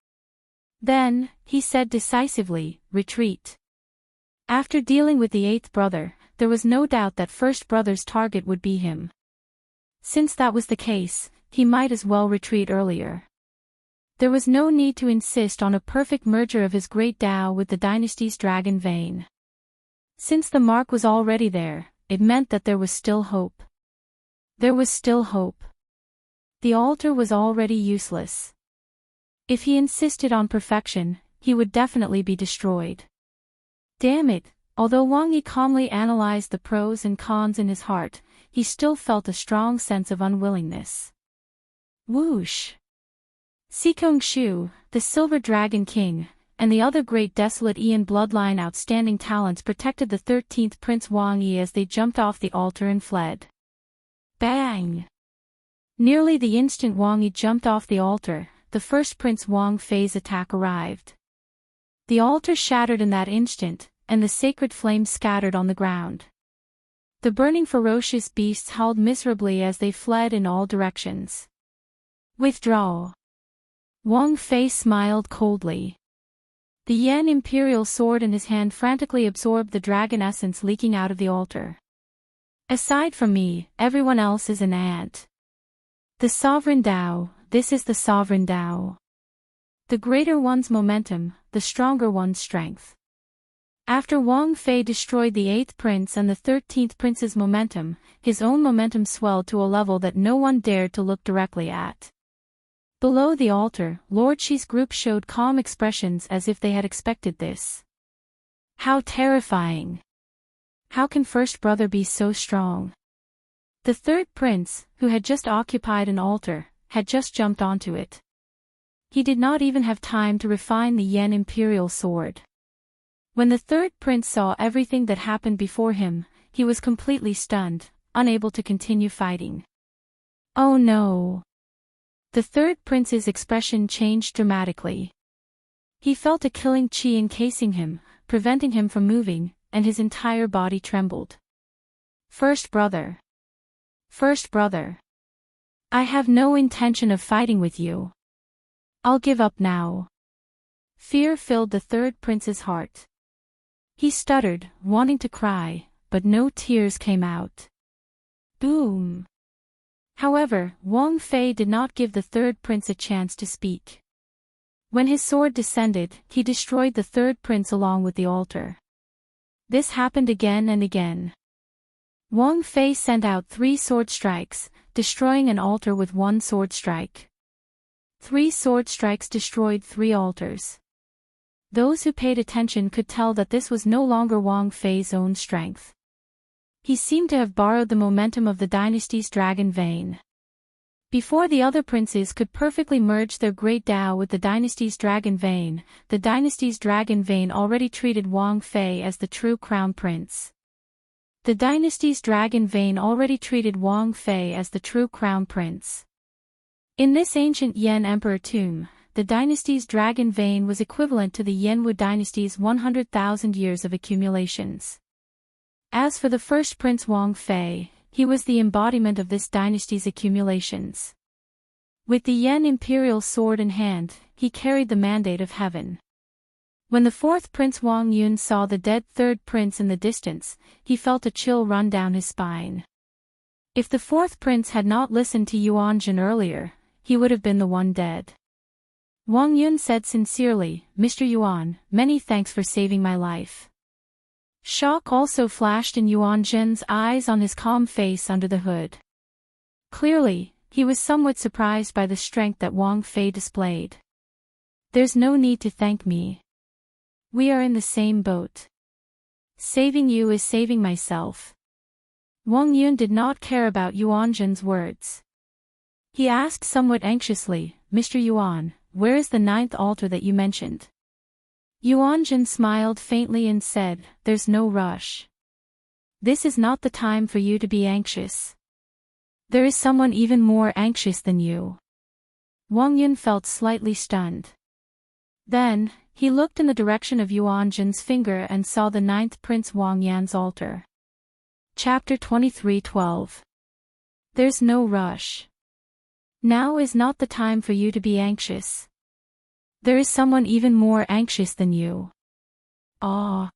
Then, he said decisively, retreat. After dealing with the 8th brother, there was no doubt that first brother's target would be him. Since that was the case, he might as well retreat earlier. There was no need to insist on a perfect merger of his great Tao with the dynasty's dragon vein. Since the mark was already there, it meant that there was still hope. There was still hope. The altar was already useless. If he insisted on perfection, he would definitely be destroyed. Damn it, although Wang Yi calmly analyzed the pros and cons in his heart, he still felt a strong sense of unwillingness. Whoosh! Sikong Shu, the Silver Dragon King, and the other great desolate Ian bloodline outstanding talents protected the 13th Prince Wang Yi as they jumped off the altar and fled. Bang! Nearly the instant Wang Yi jumped off the altar, the first Prince Wang Fei's attack arrived. The altar shattered in that instant, and the sacred flames scattered on the ground. The burning ferocious beasts howled miserably as they fled in all directions. Withdraw! Wang Fei smiled coldly. The Yan Imperial sword in his hand frantically absorbed the dragon essence leaking out of the altar. Aside from me, everyone else is an ant. The sovereign Tao, this is the sovereign Tao. The greater one's momentum, the stronger one's strength. After Wang Fei destroyed the 8th prince and the 13th prince's momentum, his own momentum swelled to a level that no one dared to look directly at. Below the altar, Lord Shi's group showed calm expressions as if they had expected this. How terrifying! How can first brother be so strong? The 3rd prince, who had just occupied an altar, had just jumped onto it. He did not even have time to refine the Yan Imperial sword. When the 3rd prince saw everything that happened before him, he was completely stunned, unable to continue fighting. Oh no! The 3rd prince's expression changed dramatically. He felt a killing chi encasing him, preventing him from moving, and his entire body trembled. First brother. First brother. I have no intention of fighting with you. I'll give up now. Fear filled the 3rd prince's heart. He stuttered, wanting to cry, but no tears came out. Boom! However, Wang Fei did not give the 3rd prince a chance to speak. When his sword descended, he destroyed the 3rd prince along with the altar. This happened again and again. Wang Fei sent out 3 sword strikes, destroying an altar with 1 sword strike. 3 sword strikes destroyed 3 altars. Those who paid attention could tell that this was no longer Wang Fei's own strength. He seemed to have borrowed the momentum of the dynasty's dragon vein. Before the other princes could perfectly merge their great Tao with the dynasty's dragon vein, the dynasty's dragon vein already treated Wang Fei as the true crown prince. The dynasty's dragon vein already treated Wang Fei as the true crown prince. In this ancient Yan emperor tomb, the dynasty's dragon vein was equivalent to the Yanwu dynasty's 100,000 years of accumulations. As for the first prince Wang Fei, he was the embodiment of this dynasty's accumulations. With the Yan imperial sword in hand, he carried the mandate of heaven. When the 4th prince Wang Yun saw the dead 3rd prince in the distance, he felt a chill run down his spine. If the 4th prince had not listened to Yuanjun earlier, he would have been the one dead. Wang Yun said sincerely, Mr. Yuan, many thanks for saving my life. Shock also flashed in Yuan Zhen's eyes on his calm face under the hood. Clearly, he was somewhat surprised by the strength that Wang Fei displayed. There's no need to thank me. We are in the same boat. Saving you is saving myself. Wang Yun did not care about Yuan Zhen's words. He asked somewhat anxiously, Mr. Yuan, where is the 9th altar that you mentioned? Yuanjun smiled faintly and said, "There's no rush. This is not the time for you to be anxious. There is someone even more anxious than you." Wang Yun felt slightly stunned. Then, he looked in the direction of Yuanjun's finger and saw the 9th Prince Wang Yan's altar. Chapter 23:12. There's no rush. Now is not the time for you to be anxious. There is someone even more anxious than you. Ah.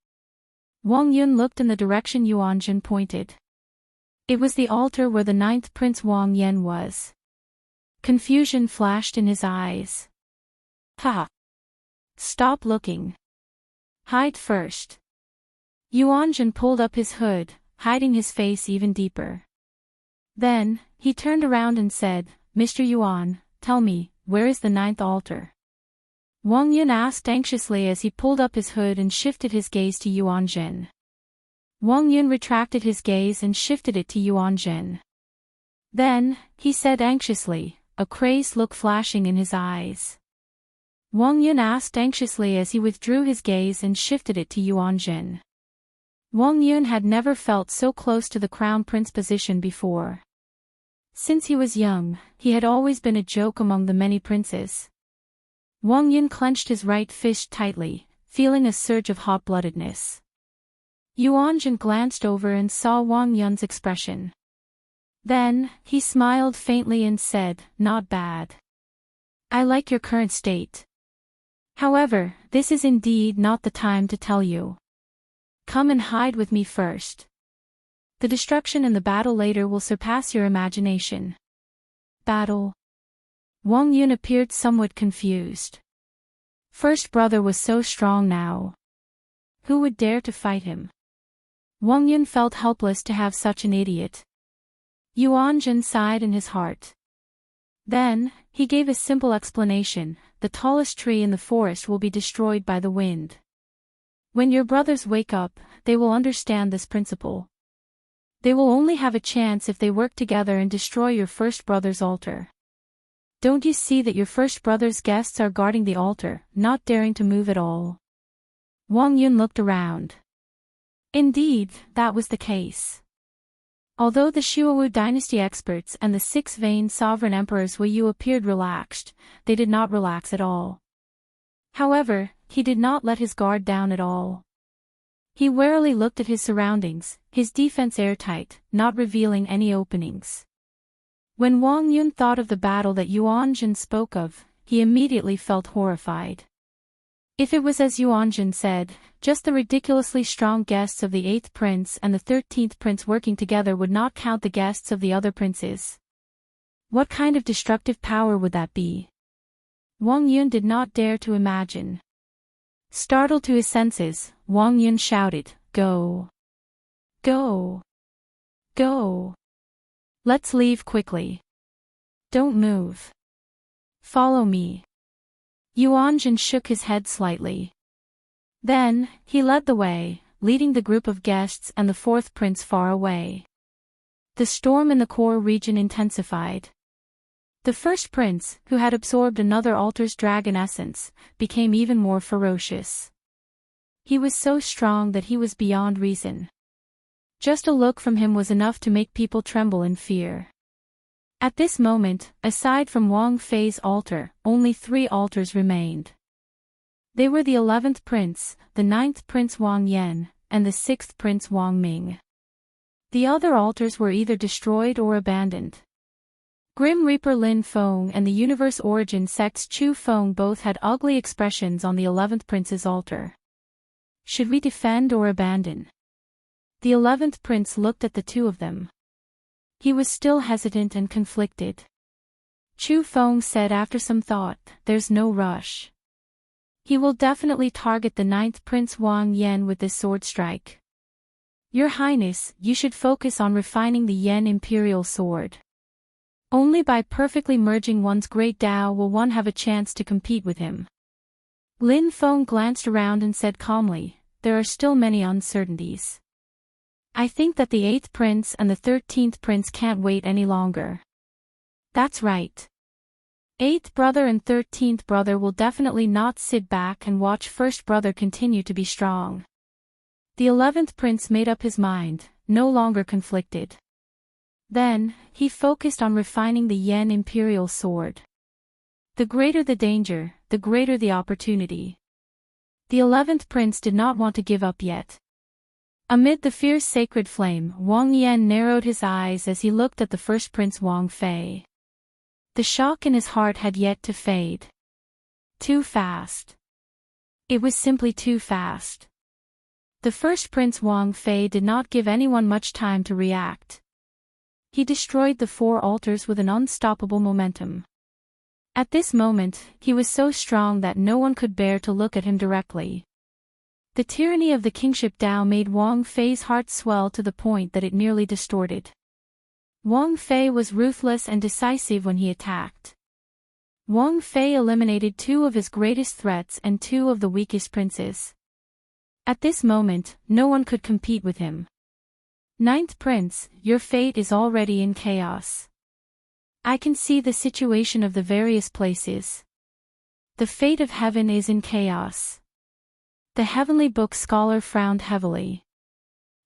Wang Yun looked in the direction Yuanjun pointed. It was the altar where the 9th Prince Wang Yan was. Confusion flashed in his eyes. Ha! Stop looking. Hide first. Yuanjun pulled up his hood, hiding his face even deeper. Then, he turned around and said, "Mr. Yuan, tell me, where is the 9th altar?" Wang Yun asked anxiously as he pulled up his hood and shifted his gaze to Yuanjun. Wang Yun retracted his gaze and shifted it to Yuanjun. Then, he said anxiously, a crazed look flashing in his eyes. Wang Yun asked anxiously as he withdrew his gaze and shifted it to Yuanjun. Wang Yun had never felt so close to the crown prince position before. Since he was young, he had always been a joke among the many princes. Wang Yun clenched his right fist tightly, feeling a surge of hot-bloodedness. Yuanjun glanced over and saw Wang Yun's expression. Then, he smiled faintly and said, "Not bad. I like your current state. However, this is indeed not the time to tell you. Come and hide with me first. The destruction and the battle later will surpass your imagination." Battle? Wang Yun appeared somewhat confused. First brother was so strong now. Who would dare to fight him? Wang Yun felt helpless to have such an idiot. Yuanjun sighed in his heart. Then, he gave a simple explanation: the tallest tree in the forest will be destroyed by the wind. When your brothers wake up, they will understand this principle. They will only have a chance if they work together and destroy your first brother's altar. Don't you see that your first brother's guests are guarding the altar, not daring to move at all? Wang Yun looked around. Indeed, that was the case. Although the Shuowu dynasty experts and the 6 vain sovereign emperors Wei Yu appeared relaxed, they did not relax at all. However, he did not let his guard down at all. He warily looked at his surroundings, his defense airtight, not revealing any openings. When Wang Yun thought of the battle that Yuanjun spoke of, he immediately felt horrified. If it was as Yuanjun said, just the ridiculously strong guests of the 8th prince and the 13th prince working together would not count the guests of the other princes. What kind of destructive power would that be? Wang Yun did not dare to imagine. Startled to his senses, Wang Yun shouted, "Go! Go! Go! Let's leave quickly. Don't move. Follow me." Yuanjun shook his head slightly. Then, he led the way, leading the group of guests and the 4th prince far away. The storm in the core region intensified. The first prince, who had absorbed another altar's dragon essence, became even more ferocious. He was so strong that he was beyond reason. Just a look from him was enough to make people tremble in fear. At this moment, aside from Wang Fei's altar, only 3 altars remained. They were the 11th prince, the 9th prince Wang Yan, and the 6th prince Wang Ming. The other altars were either destroyed or abandoned. Grim Reaper Lin Feng and the Universe Origin sect's Chu Feng both had ugly expressions on the 11th prince's altar. Should we defend or abandon? The 11th prince looked at the two of them. He was still hesitant and conflicted. Chu Feng said after some thought, "There's no rush. He will definitely target the 9th Prince Wang Yan with this sword strike. Your Highness, you should focus on refining the Yan Imperial Sword. Only by perfectly merging one's great Tao will one have a chance to compete with him." Lin Feng glanced around and said calmly, "There are still many uncertainties. I think that the 8th prince and the 13th prince can't wait any longer." "That's right. Eighth brother and 13th brother will definitely not sit back and watch first brother continue to be strong. The 11th prince made up his mind, no longer conflicted. Then, he focused on refining the Yen imperial sword. The greater the danger, the greater the opportunity. The 11th prince did not want to give up yet. Amid the fierce sacred flame, Wang Yan narrowed his eyes as he looked at the first prince Wang Fei. The shock in his heart had yet to fade. Too fast. It was simply too fast. The first prince Wang Fei did not give anyone much time to react. He destroyed the 4 altars with an unstoppable momentum. At this moment, he was so strong that no one could bear to look at him directly. The tyranny of the kingship Tao made Wang Fei's heart swell to the point that it nearly distorted. Wang Fei was ruthless and decisive when he attacked. Wang Fei eliminated 2 of his greatest threats and 2 of the weakest princes. At this moment, no one could compete with him. Ninth Prince, your fate is already in chaos. I can see the situation of the various places. The fate of heaven is in chaos. The heavenly book scholar frowned heavily.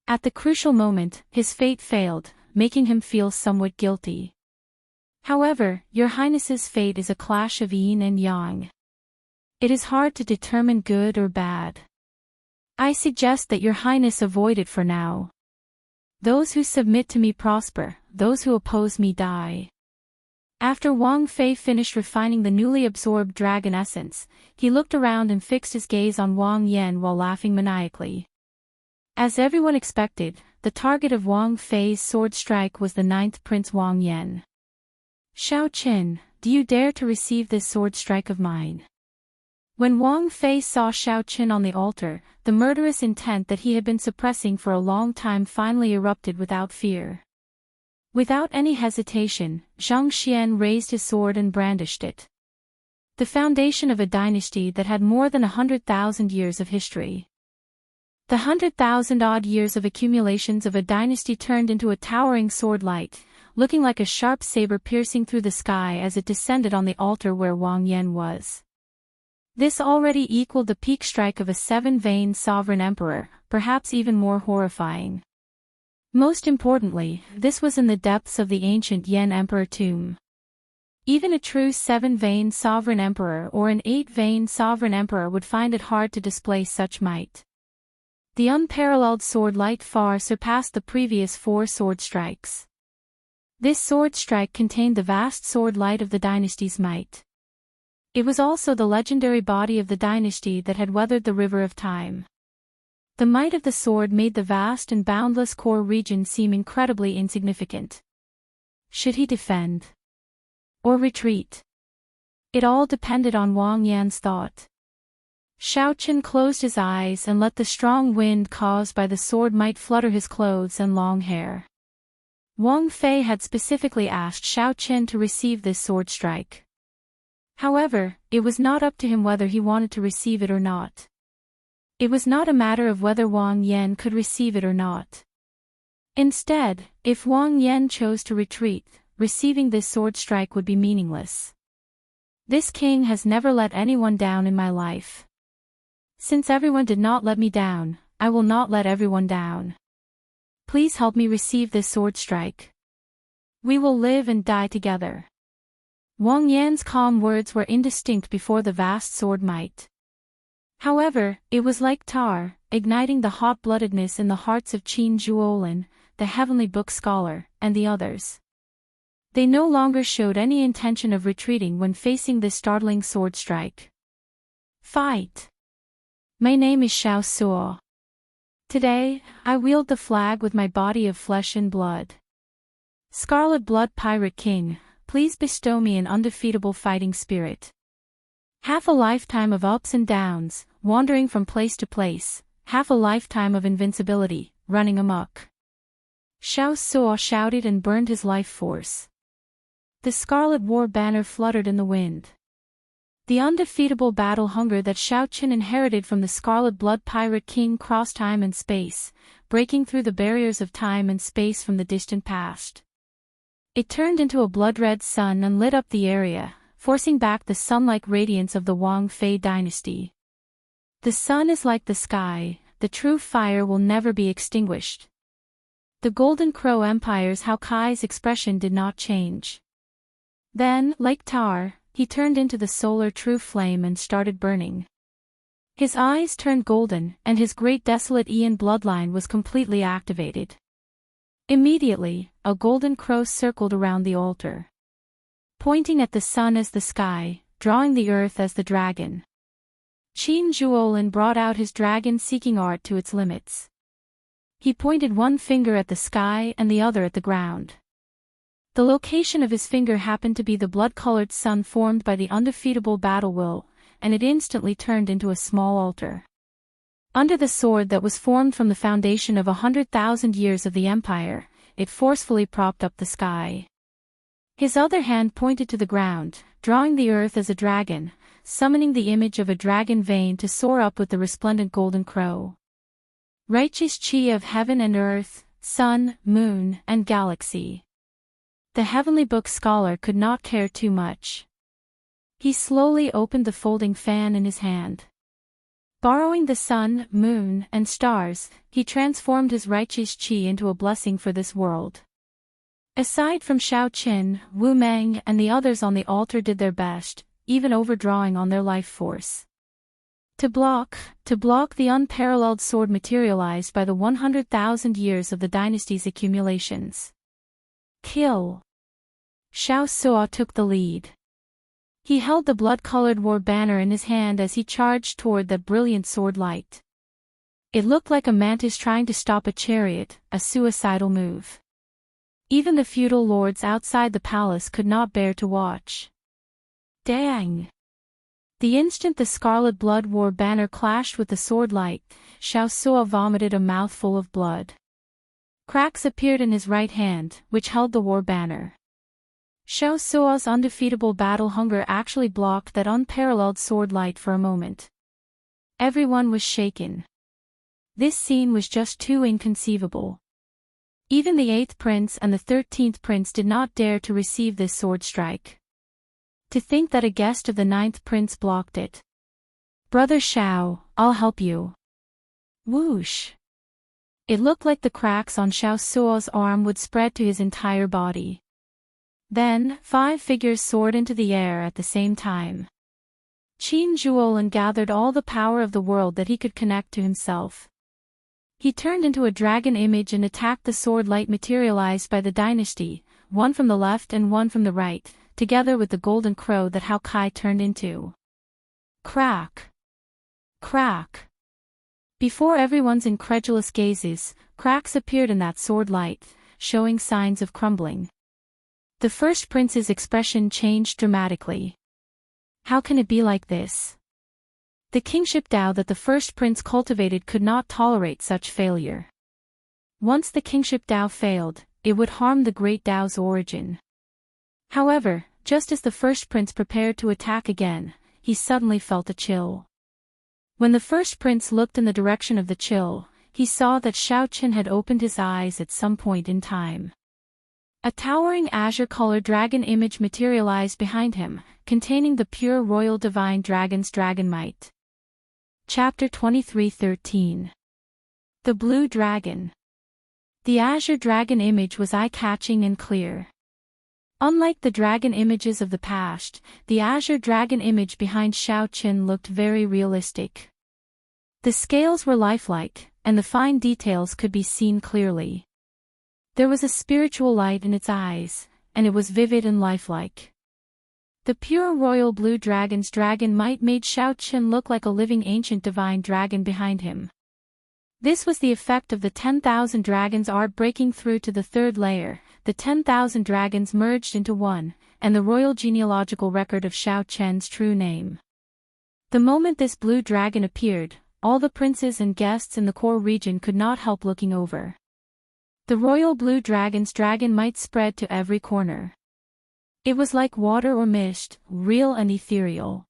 At the crucial moment, his fate failed, making him feel somewhat guilty. However, your highness's fate is a clash of yin and yang. It is hard to determine good or bad. I suggest that your highness avoid it for now. Those who submit to me prosper, those who oppose me die. After Wang Fei finished refining the newly absorbed dragon essence, he looked around and fixed his gaze on Wang Yan while laughing maniacally. As everyone expected, the target of Wang Fei's sword strike was the 9th Prince Wang Yan. Xiao Qin, do you dare to receive this sword strike of mine? When Wang Fei saw Xiao Qin on the altar, the murderous intent that he had been suppressing for a long time finally erupted without fear. Without any hesitation, Zhang Xian raised his sword and brandished it. The foundation of a dynasty that had more than 100,000 years of history. The 100,000-odd years of accumulations of a dynasty turned into a towering sword light, looking like a sharp saber piercing through the sky as it descended on the altar where Wang Yan was. This already equaled the peak strike of a 7-vein sovereign emperor, perhaps even more horrifying. Most importantly, this was in the depths of the ancient Yan emperor tomb. Even a true 7-vein sovereign emperor or an 8-vein sovereign emperor would find it hard to display such might. The unparalleled sword light far surpassed the previous 4 sword strikes. This sword strike contained the vast sword light of the dynasty's might. It was also the legendary body of the dynasty that had weathered the river of time. The might of the sword made the vast and boundless core region seem incredibly insignificant. Should he defend? Or retreat? It all depended on Wang Yan's thought. Xiao Qin closed his eyes and let the strong wind caused by the sword might flutter his clothes and long hair. Wang Fei had specifically asked Xiao Qin to receive this sword strike. However, it was not up to him whether he wanted to receive it or not. It was not a matter of whether Wang Yan could receive it or not. Instead, if Wang Yan chose to retreat, receiving this sword strike would be meaningless. This king has never let anyone down in my life. Since everyone did not let me down, I will not let everyone down. Please help me receive this sword strike. We will live and die together. Wang Yan's calm words were indistinct before the vast sword might. However, it was like tar, igniting the hot-bloodedness in the hearts of Qin Zhuolin, the heavenly book scholar, and the others. They no longer showed any intention of retreating when facing this startling sword strike. Fight! My name is Xiao Suo. Today, I wield the flag with my body of flesh and blood. Scarlet Blood Pirate King, please bestow me an undefeatable fighting spirit. Half a lifetime of ups and downs, wandering from place to place, half a lifetime of invincibility, running amok. Xiao Suo shouted and burned his life force. The scarlet war banner fluttered in the wind. The undefeatable battle hunger that Xiao Qin inherited from the Scarlet Blood Pirate King crossed time and space, breaking through the barriers of time and space from the distant past. It turned into a blood-red sun and lit up the area, forcing back the sun-like radiance of the Wang Fei dynasty. The sun is like the sky, the true fire will never be extinguished. The Golden Crow Empire's Hao Kai's expression did not change. Then, like tar, he turned into the solar true flame and started burning. His eyes turned golden, and his great desolate Ian bloodline was completely activated. Immediately, a golden crow circled around the altar, pointing at the sun as the sky, drawing the earth as the dragon. Qin Zhuolin brought out his dragon-seeking art to its limits. He pointed one finger at the sky and the other at the ground. The location of his finger happened to be the blood-colored sun formed by the undefeatable battle will, and it instantly turned into a small altar. Under the sword that was formed from the foundation of 100,000 years of the empire, it forcefully propped up the sky. His other hand pointed to the ground, drawing the earth as a dragon, summoning the image of a dragon vane to soar up with the resplendent golden crow. Righteous chi of heaven and earth, sun, moon, and galaxy. The heavenly book scholar could not care too much. He slowly opened the folding fan in his hand. Borrowing the sun, moon, and stars, he transformed his righteous chi into a blessing for this world. Aside from Shao Qin, Wu Meng and the others on the altar did their best, even overdrawing on their life force. To block the unparalleled sword materialized by the 100,000 years of the dynasty's accumulations. Kill. Xiao Suo took the lead. He held the blood-colored war banner in his hand as he charged toward that brilliant sword light. It looked like a mantis trying to stop a chariot, a suicidal move. Even the feudal lords outside the palace could not bear to watch. Dang! The instant the scarlet blood war banner clashed with the sword light, Xiao Suo vomited a mouthful of blood. Cracks appeared in his right hand, which held the war banner. Xiao Suo's undefeatable battle hunger actually blocked that unparalleled sword light for a moment. Everyone was shaken. This scene was just too inconceivable. Even the 8th prince and the 13th prince did not dare to receive this sword strike. To think that a guest of the 9th prince blocked it. Brother Xiao, I'll help you. Whoosh! It looked like the cracks on Xiao Suo's arm would spread to his entire body. Then, 5 figures soared into the air at the same time. Qin Zhuolin gathered all the power of the world that he could connect to himself. He turned into a dragon image and attacked the sword light materialized by the dynasty, one from the left and one from the right, together with the golden crow that Hao Kai turned into. Crack! Crack! Before everyone's incredulous gazes, cracks appeared in that sword light, showing signs of crumbling. The first prince's expression changed dramatically. How can it be like this? The kingship Dao that the first prince cultivated could not tolerate such failure. Once the kingship Dao failed, it would harm the great Dao's origin. However, just as the first prince prepared to attack again, he suddenly felt a chill. When the first prince looked in the direction of the chill, he saw that Shao Qin had opened his eyes at some point in time. A towering azure-colored dragon image materialized behind him, containing the pure royal divine dragon's dragon might. Chapter 23:13. The Blue Dragon. The azure dragon image was eye-catching and clear. Unlike the dragon images of the past, the azure dragon image behind Shao Qin looked very realistic. The scales were lifelike, and the fine details could be seen clearly. There was a spiritual light in its eyes, and it was vivid and lifelike. The pure royal blue dragon's dragon might made Shao Qin look like a living ancient divine dragon behind him. This was the effect of the 10,000 dragons art breaking through to the third layer. The 10,000 dragons merged into one, and the royal genealogical record of Shao Qian's true name. The moment this blue dragon appeared, all the princes and guests in the core region could not help looking over. The royal blue dragon's dragon might spread to every corner. It was like water or mist, real and ethereal.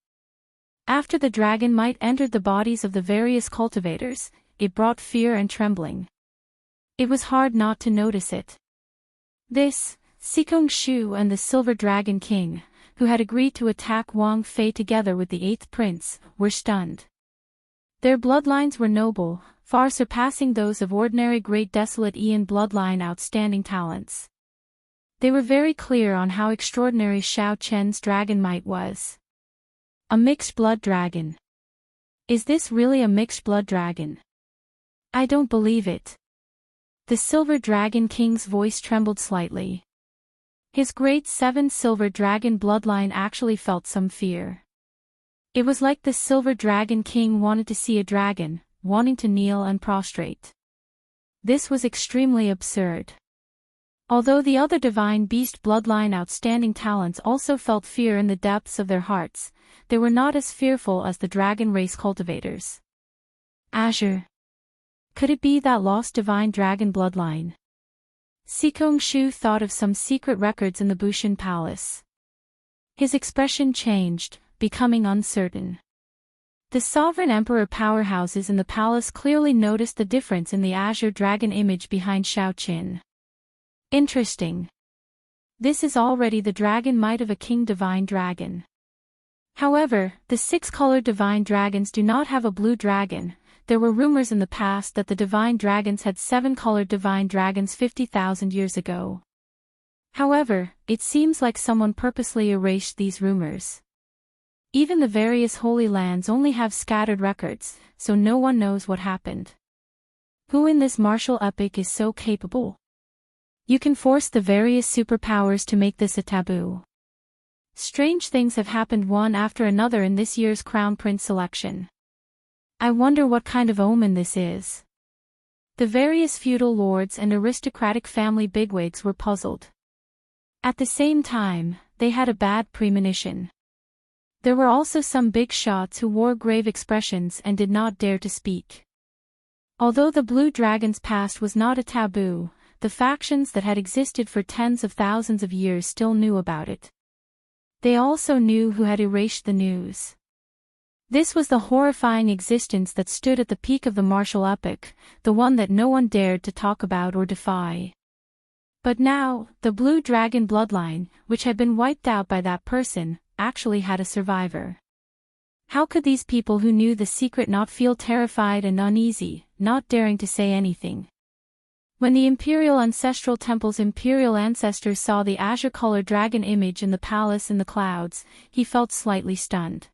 After the dragon might entered the bodies of the various cultivators, it brought fear and trembling. It was hard not to notice it. This, Sikong Shu and the Silver Dragon King, who had agreed to attack Wang Fei together with the 8th prince, were stunned. Their bloodlines were noble, far surpassing those of ordinary Great Desolate Aeon bloodline outstanding talents. They were very clear on how extraordinary Xiao Chen's dragon might was. A mixed blood dragon. Is this really a mixed blood dragon? I don't believe it. The Silver Dragon King's voice trembled slightly. His great 7 silver dragon bloodline actually felt some fear. It was like the Silver Dragon King wanted to see a dragon, wanting to kneel and prostrate. This was extremely absurd. Although the other divine beast bloodline outstanding talents also felt fear in the depths of their hearts, they were not as fearful as the dragon race cultivators. Azure. Could it be that lost divine dragon bloodline? Sikong Shu thought of some secret records in the Bushan Palace. His expression changed, becoming uncertain. The sovereign emperor powerhouses in the palace clearly noticed the difference in the azure dragon image behind Xiao Qin. Interesting. This is already the dragon might of a king divine dragon. However, the 6-colored divine dragons do not have a blue dragon. There were rumors in the past that the divine dragons had 7-colored divine dragons 50,000 years ago. However, it seems like someone purposely erased these rumors. Even the various holy lands only have scattered records, so no one knows what happened. Who in this martial epic is so capable? You can force the various superpowers to make this a taboo. Strange things have happened one after another in this year's Crown Prince selection. I wonder what kind of omen this is. The various feudal lords and aristocratic family bigwigs were puzzled. At the same time, they had a bad premonition. There were also some big shots who wore grave expressions and did not dare to speak. Although the Blue Dragon's past was not a taboo, the factions that had existed for tens of thousands of years still knew about it. They also knew who had erased the news. This was the horrifying existence that stood at the peak of the martial epic, the one that no one dared to talk about or defy. But now, the Blue Dragon bloodline, which had been wiped out by that person, actually had a survivor. How could these people who knew the secret not feel terrified and uneasy, not daring to say anything? When the Imperial Ancestral Temple's imperial ancestors saw the azure-colored dragon image in the palace in the clouds, he felt slightly stunned.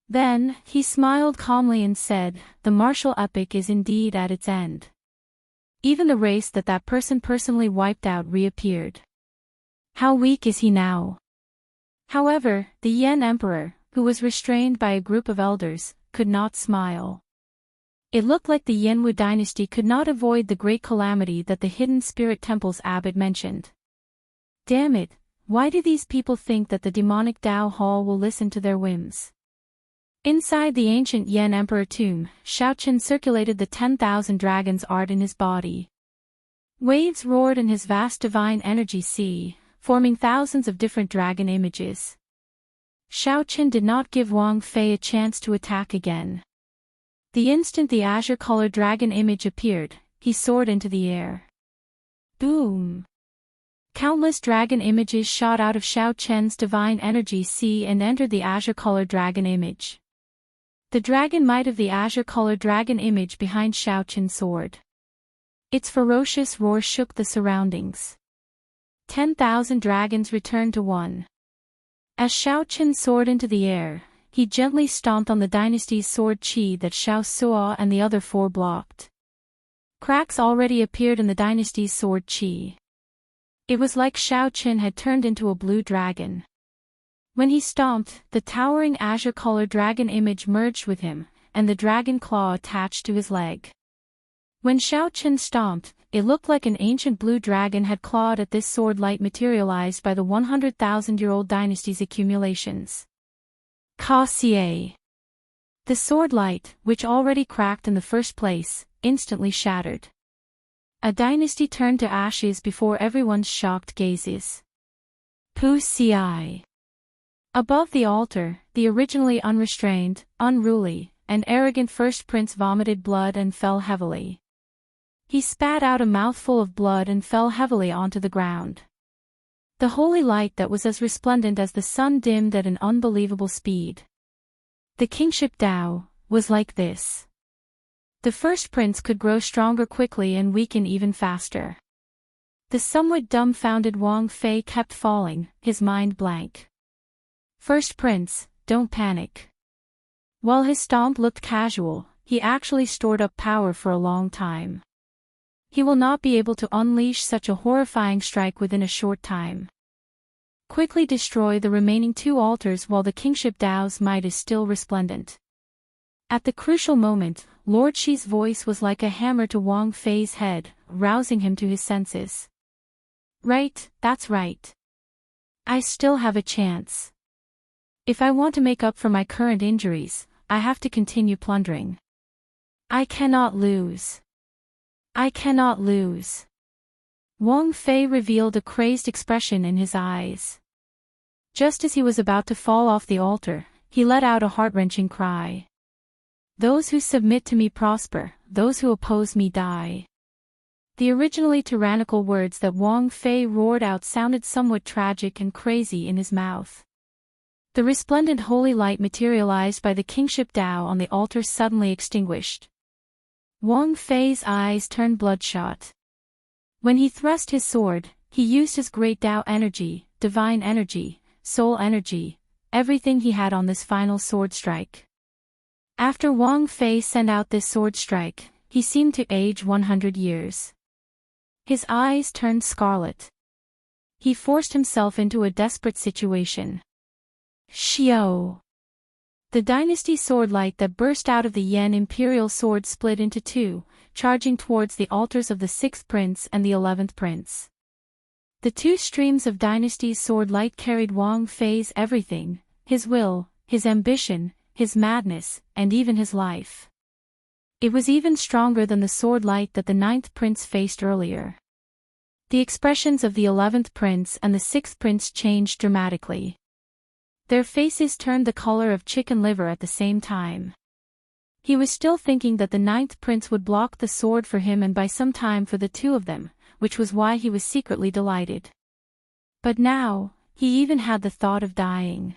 Then, he smiled calmly and said, "The martial epic is indeed at its end." Even the race that person personally wiped out reappeared. How weak is he now? However, the Yen Emperor, who was restrained by a group of elders, could not smile. It looked like the Yenwu dynasty could not avoid the great calamity that the Hidden Spirit Temple's abbot mentioned. Damn it, why do these people think that the demonic Dao Hall will listen to their whims? Inside the ancient Yen Emperor tomb, Xiaoqin circulated the 10,000 dragons art in his body. Waves roared in his vast divine energy sea, forming thousands of different dragon images. Xiaoqin did not give Wang Fei a chance to attack again. The instant the azure-colored dragon image appeared, he soared into the air. Boom! Countless dragon images shot out of Xiaoqian's divine energy sea and entered the azure-colored dragon image. The dragon might of the azure-colored dragon image behind Xiaoqin soared. Its ferocious roar shook the surroundings. 10,000 dragons returned to one. As Xiaoqin soared into the air, he gently stomped on the dynasty's sword qi that Xiao Suo and the other 4 blocked. Cracks already appeared in the dynasty's sword qi. It was like Xiaoqin had turned into a blue dragon. When he stomped, the towering azure-colored dragon image merged with him, and the dragon claw attached to his leg. When Xiaoqin stomped, it looked like an ancient blue dragon had clawed at this sword light materialized by the 100,000-year-old dynasty's accumulations. Ka Xie. The sword light, which already cracked in the first place, instantly shattered. A dynasty turned to ashes before everyone's shocked gazes. Pu Xi. Above the altar, the originally unrestrained, unruly, and arrogant first prince vomited blood and fell heavily. He spat out a mouthful of blood and fell heavily onto the ground. The holy light that was as resplendent as the sun dimmed at an unbelievable speed. The kingship Tao was like this. The first prince could grow stronger quickly and weaken even faster. The somewhat dumbfounded Wang Fei kept falling, his mind blank. First prince, don't panic. While his stomp looked casual, he actually stored up power for a long time. He will not be able to unleash such a horrifying strike within a short time. Quickly destroy the remaining 2 altars while the kingship Tao's might is still resplendent. At the crucial moment, Lord Shi's voice was like a hammer to Wang Fei's head, rousing him to his senses. Right, that's right. I still have a chance. If I want to make up for my current injuries, I have to continue plundering. I cannot lose. I cannot lose. Wang Fei revealed a crazed expression in his eyes. Just as he was about to fall off the altar, he let out a heart-wrenching cry. Those who submit to me prosper, those who oppose me die. The originally tyrannical words that Wang Fei roared out sounded somewhat tragic and crazy in his mouth. The resplendent holy light materialized by the kingship Tao on the altar suddenly extinguished. Wang Fei's eyes turned bloodshot. When he thrust his sword, he used his great Tao energy, divine energy, soul energy, everything he had on this final sword strike. After Wang Fei sent out this sword strike, he seemed to age 100 years. His eyes turned scarlet. He forced himself into a desperate situation. Xiao! The dynasty sword light that burst out of the Yan imperial sword split into 2, charging towards the altars of the 6th prince and the 11th prince. The 2 streams of dynasty's sword light carried Wang Fei's everything, his will, his ambition, his madness, and even his life. It was even stronger than the sword light that the 9th prince faced earlier. The expressions of the 11th prince and the 6th prince changed dramatically. Their faces turned the color of chicken liver at the same time. He was still thinking that the 9th prince would block the sword for him and buy some time for the 2 of them, which was why he was secretly delighted. But now, he even had the thought of dying.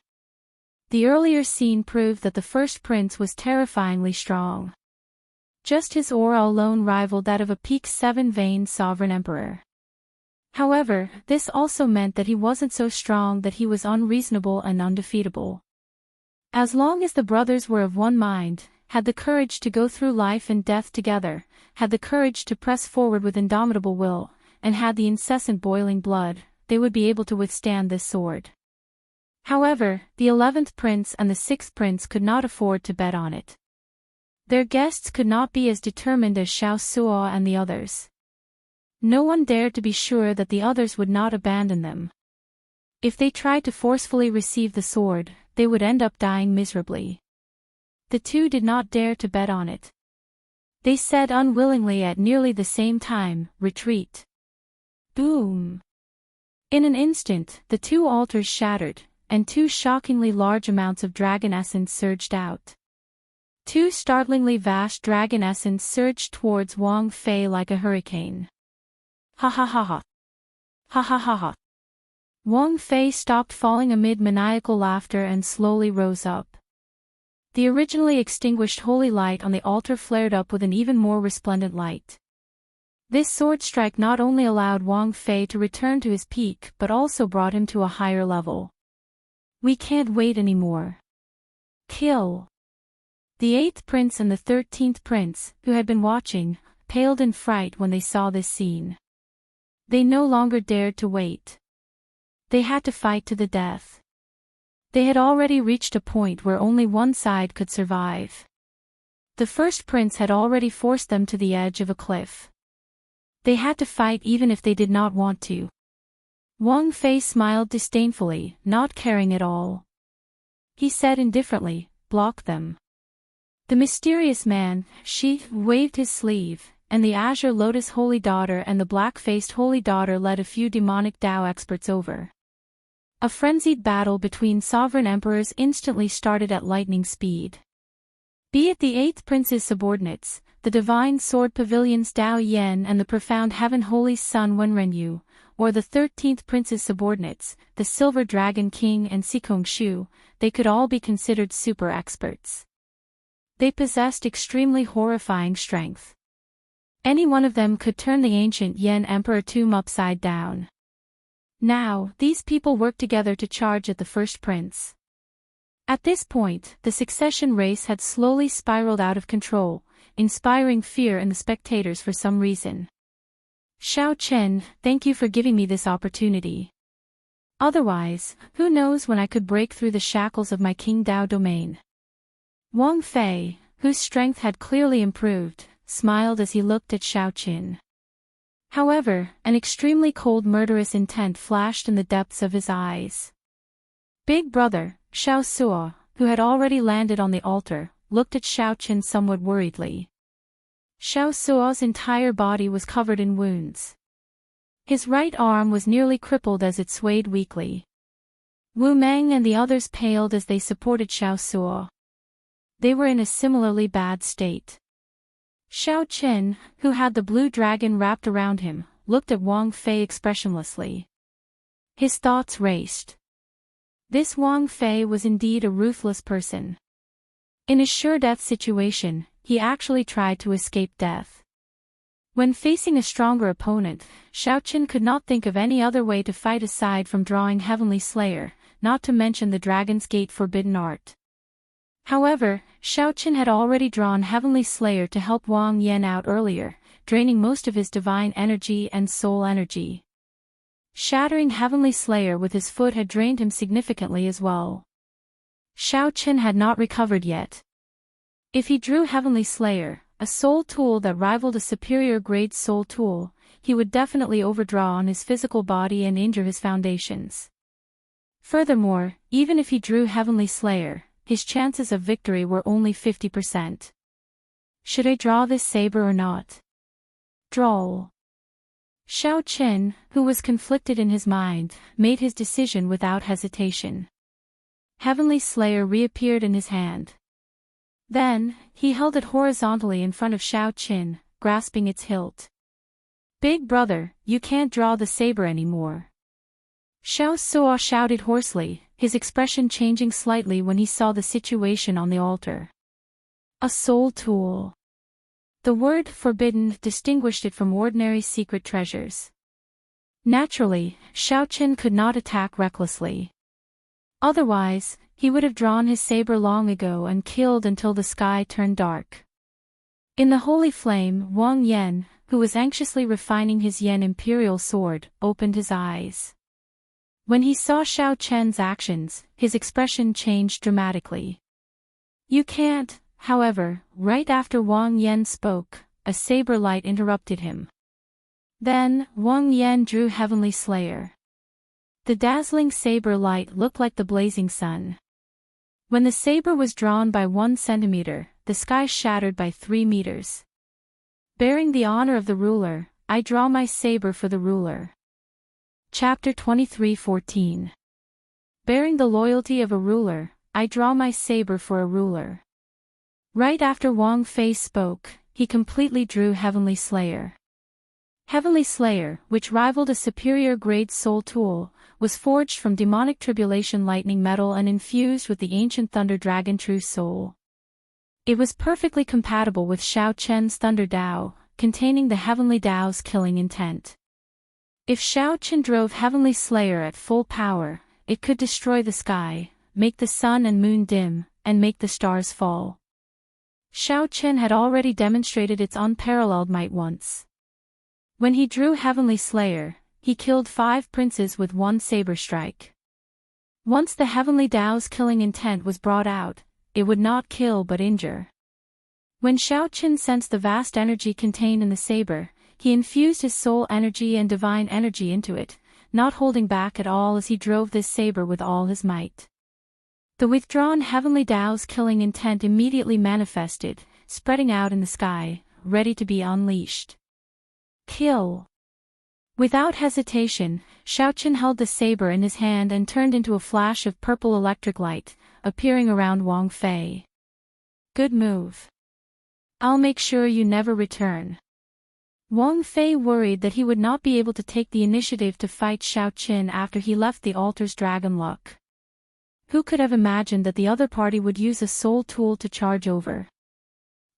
The earlier scene proved that the first prince was terrifyingly strong. Just his aura alone rivaled that of a peak 7-veined sovereign emperor. However, this also meant that he wasn't so strong that he was unreasonable and undefeatable. As long as the brothers were of one mind, had the courage to go through life and death together, had the courage to press forward with indomitable will, and had the incessant boiling blood, they would be able to withstand this sword. However, the 11th prince and the 6th prince could not afford to bet on it. Their guests could not be as determined as Xiao Suo and the others. No one dared to be sure that the others would not abandon them. If they tried to forcefully receive the sword, they would end up dying miserably. The 2 did not dare to bet on it. They said unwillingly at nearly the same time, retreat. Boom! In an instant, the 2 altars shattered, and 2 shockingly large amounts of dragon essence surged out. 2 startlingly vast dragon essence surged towards Wang Fei like a hurricane. Ha ha ha ha. Ha ha ha ha. Wang Fei stopped falling amid maniacal laughter and slowly rose up. The originally extinguished holy light on the altar flared up with an even more resplendent light. This sword strike not only allowed Wang Fei to return to his peak but also brought him to a higher level. We can't wait anymore. Kill! The 8th prince and the 13th prince, who had been watching, paled in fright when they saw this scene. They no longer dared to wait. They had to fight to the death. They had already reached a point where only one side could survive. The first prince had already forced them to the edge of a cliff. They had to fight even if they did not want to. Wang Fei smiled disdainfully, not caring at all. He said indifferently, "Block them." The mysterious man, Shi, waved his sleeve, and the Azure Lotus Holy Daughter and the Black-Faced Holy Daughter led a few demonic Tao experts over. A frenzied battle between sovereign emperors instantly started at lightning speed. Be it the 8th prince's subordinates, the divine sword pavilions Dao Yen and the profound heaven holy sun Wenrenyu, or the 13th prince's subordinates, the Silver Dragon King and Sikong Shu, they could all be considered super experts. They possessed extremely horrifying strength. Any one of them could turn the ancient Yen Emperor tomb upside down. Now, these people worked together to charge at the first prince. At this point, the succession race had slowly spiraled out of control, inspiring fear in the spectators for some reason. Xiao Chen, thank you for giving me this opportunity. Otherwise, who knows when I could break through the shackles of my King Dao domain. Wang Fei, whose strength had clearly improved, smiled as he looked at Xiao Chen. However, an extremely cold murderous intent flashed in the depths of his eyes. Big brother, Xiao Suo, who had already landed on the altar, looked at Xiao Chen somewhat worriedly. Xiao Suo's entire body was covered in wounds. His right arm was nearly crippled as it swayed weakly. Wu Meng and the others paled as they supported Xiao Suo. They were in a similarly bad state. Xiao Chen, who had the blue dragon wrapped around him, looked at Wang Fei expressionlessly. His thoughts raced. This Wang Fei was indeed a ruthless person. In a sure-death situation, he actually tried to escape death. When facing a stronger opponent, Xiao Chen could not think of any other way to fight aside from drawing Heavenly Slayer, not to mention the Dragon's Gate forbidden art. However, Xiao Chen had already drawn Heavenly Slayer to help Wang Yan out earlier, draining most of his divine energy and soul energy. Shattering Heavenly Slayer with his foot had drained him significantly as well. Xiao Chen had not recovered yet. If he drew Heavenly Slayer, a soul tool that rivaled a superior grade soul tool, he would definitely overdraw on his physical body and injure his foundations. Furthermore, even if he drew Heavenly Slayer, his chances of victory were only 50%. Should I draw this saber or not? Draw. Xiao Chen, who was conflicted in his mind, made his decision without hesitation. Heavenly Slayer reappeared in his hand. Then, he held it horizontally in front of Xiao Chen, grasping its hilt. Big brother, you can't draw the saber anymore. Xiao Suo shouted hoarsely, his expression changing slightly when he saw the situation on the altar. A soul tool. The word forbidden distinguished it from ordinary secret treasures. Naturally, Xiao Chen could not attack recklessly. Otherwise, he would have drawn his saber long ago and killed until the sky turned dark. In the holy flame, Wang Yan, who was anxiously refining his Yen Imperial sword, opened his eyes. When he saw Xiao Chen's actions, his expression changed dramatically. You can't, however, right after Wang Yan spoke, a saber light interrupted him. Then, Wang Yan drew Heavenly Slayer. The dazzling saber light looked like the blazing sun. When the saber was drawn by 1 centimeter, the sky shattered by 3 meters. Bearing the honor of the ruler, I draw my saber for the ruler. Chapter 23:14. Bearing the loyalty of a ruler, I draw my saber for a ruler. Right after Wang Fei spoke, he completely drew Heavenly Slayer. Heavenly Slayer, which rivaled a superior grade soul tool, was forged from demonic tribulation lightning metal and infused with the ancient Thunder Dragon True Soul. It was perfectly compatible with Xiao Chen's Thunder Dao, containing the Heavenly Dao's killing intent. If Xiao Chen drove Heavenly Slayer at full power, it could destroy the sky, make the sun and moon dim, and make the stars fall. Xiao Chen had already demonstrated its unparalleled might once. When he drew Heavenly Slayer, he killed 5 princes with 1 saber strike. Once the Heavenly Dao's killing intent was brought out, it would not kill but injure. When Xiao Chen sensed the vast energy contained in the saber, he infused his soul energy and divine energy into it, not holding back at all as he drove this saber with all his might. The withdrawn Heavenly Dao's killing intent immediately manifested, spreading out in the sky, ready to be unleashed. Kill. Without hesitation, Xiao Chen held the saber in his hand and turned into a flash of purple electric light, appearing around Wang Fei. Good move. I'll make sure you never return. Wang Fei worried that he would not be able to take the initiative to fight Xiao Qin after he left the altar's dragon luck. Who could have imagined that the other party would use a soul tool to charge over?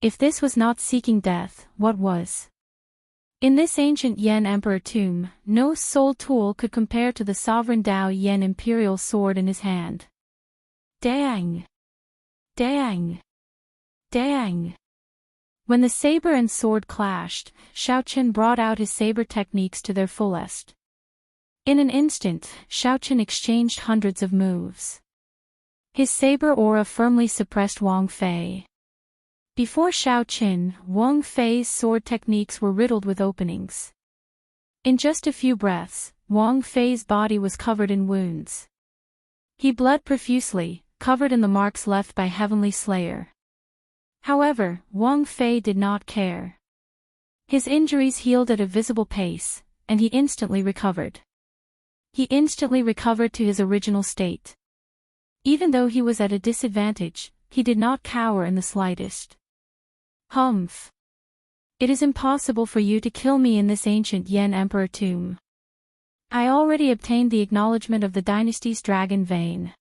If this was not seeking death, what was? In this ancient Yan Emperor tomb, no soul tool could compare to the sovereign Dao Yan imperial sword in his hand. Dang! Dang! Dang! When the saber and sword clashed, Xiao Qin brought out his saber techniques to their fullest. In an instant, Xiao Qin exchanged hundreds of moves. His saber aura firmly suppressed Wang Fei. Before Xiao Qin, Wang Fei's sword techniques were riddled with openings. In just a few breaths, Wang Fei's body was covered in wounds. He bled profusely, covered in the marks left by Heavenly Slayer. However, Wang Fei did not care. His injuries healed at a visible pace, and he instantly recovered. He instantly recovered to his original state. Even though he was at a disadvantage, he did not cower in the slightest. Humph! It is impossible for you to kill me in this ancient Yan Emperor tomb. I already obtained the acknowledgement of the dynasty's dragon vein.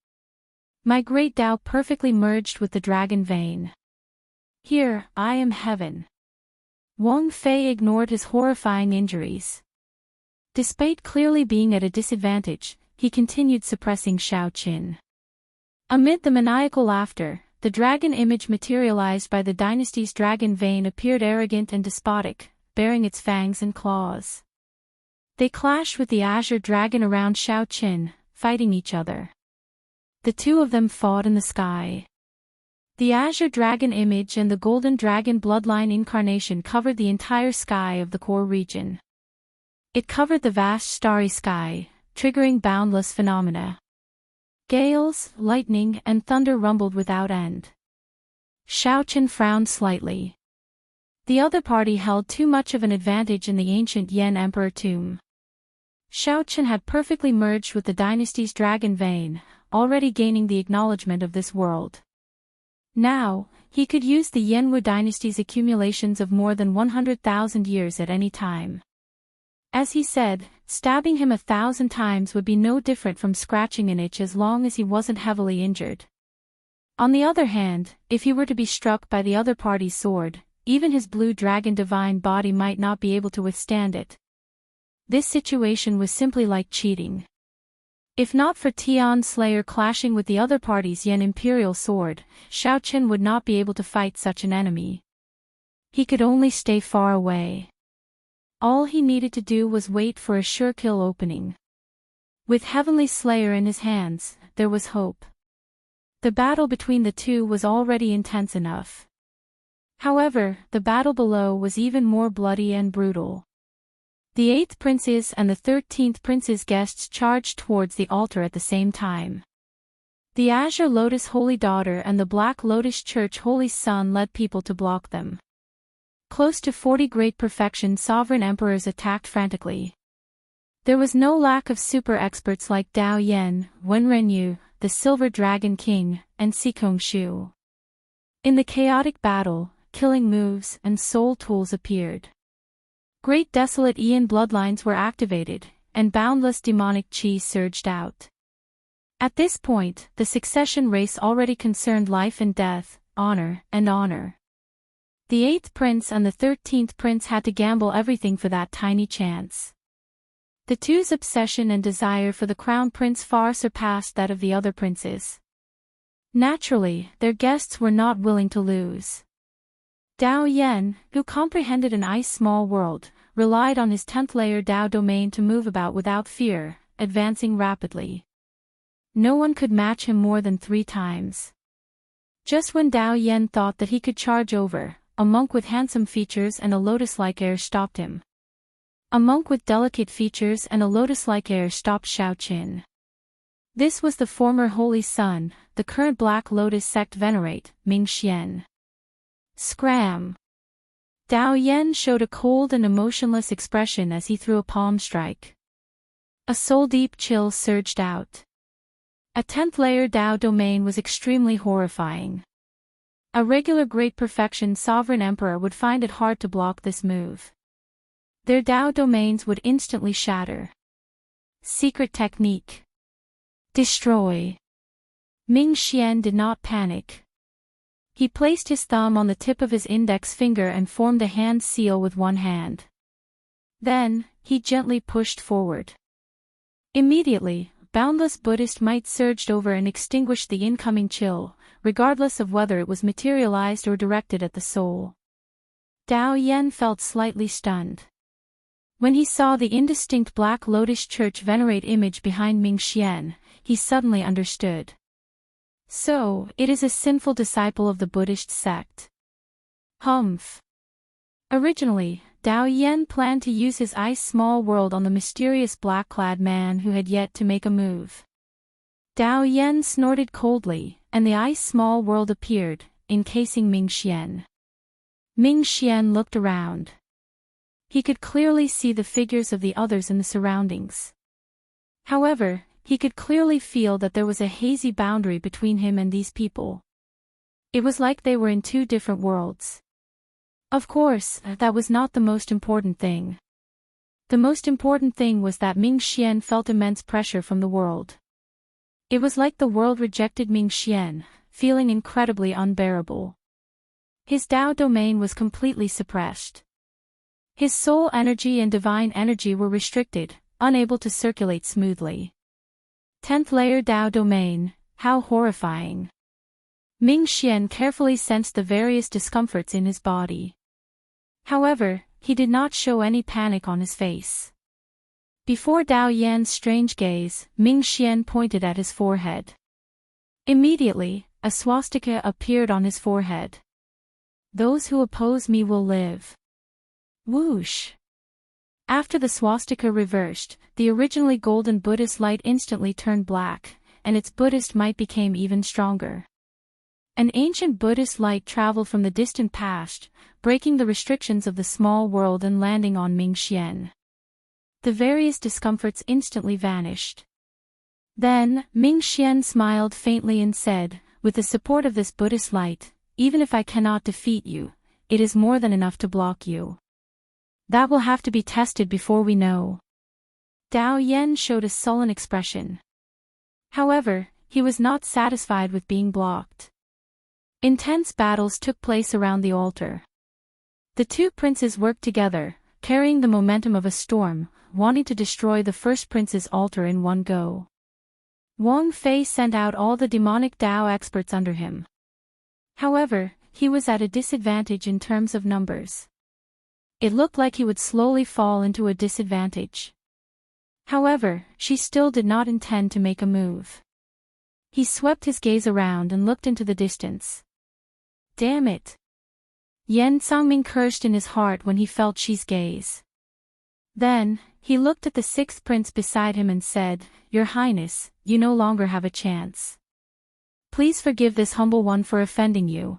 My great Tao perfectly merged with the dragon vein. Here, I am heaven. Wang Fei ignored his horrifying injuries. Despite clearly being at a disadvantage, he continued suppressing Xiao Qin. Amid the maniacal laughter, the dragon image materialized by the dynasty's dragon vein appeared arrogant and despotic, bearing its fangs and claws. They clashed with the azure dragon around Xiao Qin, fighting each other. The two of them fought in the sky. The azure dragon image and the golden dragon bloodline incarnation covered the entire sky of the core region. It covered the vast starry sky, triggering boundless phenomena. Gales, lightning, and thunder rumbled without end. Xiao Qin frowned slightly. The other party held too much of an advantage in the ancient Yan Emperor tomb. Xiao Qin had perfectly merged with the dynasty's dragon vein, already gaining the acknowledgement of this world. Now, he could use the Yanwu dynasty's accumulations of more than 100,000 years at any time. As he said, stabbing him 1,000 times would be no different from scratching an itch as long as he wasn't heavily injured. On the other hand, if he were to be struck by the other party's sword, even his blue dragon divine body might not be able to withstand it. This situation was simply like cheating. If not for Tian Slayer clashing with the other party's Yan Imperial sword, Xiao Qin would not be able to fight such an enemy. He could only stay far away. All he needed to do was wait for a sure kill opening. With Heavenly Slayer in his hands, there was hope. The battle between the two was already intense enough. However, the battle below was even more bloody and brutal. The 8th Prince's and the 13th Prince's guests charged towards the altar at the same time. The Azure Lotus Holy Daughter and the Black Lotus Church Holy Son led people to block them. Close to 40 Great Perfection Sovereign Emperors attacked frantically. There was no lack of super experts like Dao Yan, Wen Renyu, the Silver Dragon King, and Sikong Shu. In the chaotic battle, killing moves and soul tools appeared. Great desolate Ian bloodlines were activated, and boundless demonic chi surged out. At this point, the succession race already concerned life and death, honor and honor. The 8th Prince and the 13th Prince had to gamble everything for that tiny chance. The two's obsession and desire for the Crown Prince far surpassed that of the other princes. Naturally, their guests were not willing to lose. Dao Yan, who comprehended an ice-small world, relied on his 10th layer Dao domain to move about without fear, advancing rapidly. No one could match him more than 3 times. Just when Dao Yan thought that he could charge over, a monk with handsome features and a lotus-like air stopped him. A monk with delicate features and a lotus-like air stopped Xiao Qin. This was the former Holy Son, the current Black Lotus sect venerate, Ming Xian. Scram! Dao Yan showed a cold and emotionless expression as he threw a palm strike. A soul-deep chill surged out. A 10th layer Dao domain was extremely horrifying. A regular Great Perfection Sovereign Emperor would find it hard to block this move. their Dao domains would instantly shatter. Secret technique. Destroy. Ming Xian did not panic. He placed his thumb on the tip of his index finger and formed a hand seal with one hand. Then, he gently pushed forward. Immediately, boundless Buddhist might surged over and extinguished the incoming chill, regardless of whether it was materialized or directed at the soul. Dao Yan felt slightly stunned. When he saw the indistinct Black Lotus Church venerate image behind Ming Xian, he suddenly understood. So, it is a sinful disciple of the Buddhist sect. Humph. Originally, Dao Yan planned to use his ice small world on the mysterious black-clad man who had yet to make a move. Dao Yan snorted coldly, and the ice small world appeared, encasing Ming Xian. Ming Xian looked around. He could clearly see the figures of the others in the surroundings. However, he could clearly feel that there was a hazy boundary between him and these people. It was like they were in two different worlds. Of course, that was not the most important thing. The most important thing was that Ming Xian felt immense pressure from the world. It was like the world rejected Ming Xian, feeling incredibly unbearable. His Dao domain was completely suppressed. His soul energy and divine energy were restricted, unable to circulate smoothly. 10th layer Dao domain, how horrifying. Ming Xian carefully sensed the various discomforts in his body. However, he did not show any panic on his face. Before Dao Yan's strange gaze, Ming Xian pointed at his forehead. Immediately, a swastika appeared on his forehead. Those who oppose me will live. Whoosh. After the swastika reversed, the originally golden Buddhist light instantly turned black, and its Buddhist might became even stronger. An ancient Buddhist light traveled from the distant past, breaking the restrictions of the small world and landing on Ming Xian. The various discomforts instantly vanished. Then, Ming Xian smiled faintly and said, with the support of this Buddhist light, even if I cannot defeat you, it is more than enough to block you. That will have to be tested before we know. Dao Yan showed a sullen expression. However, he was not satisfied with being blocked. Intense battles took place around the altar. The two princes worked together, carrying the momentum of a storm, wanting to destroy the first prince's altar in one go. Wang Fei sent out all the demonic Dao experts under him. However, he was at a disadvantage in terms of numbers. It looked like he would slowly fall into a disadvantage. However, she still did not intend to make a move. He swept his gaze around and looked into the distance. Damn it! Yan Sangming cursed in his heart when he felt Shi's gaze. Then, he looked at the sixth prince beside him and said, Your Highness, you no longer have a chance. Please forgive this humble one for offending you.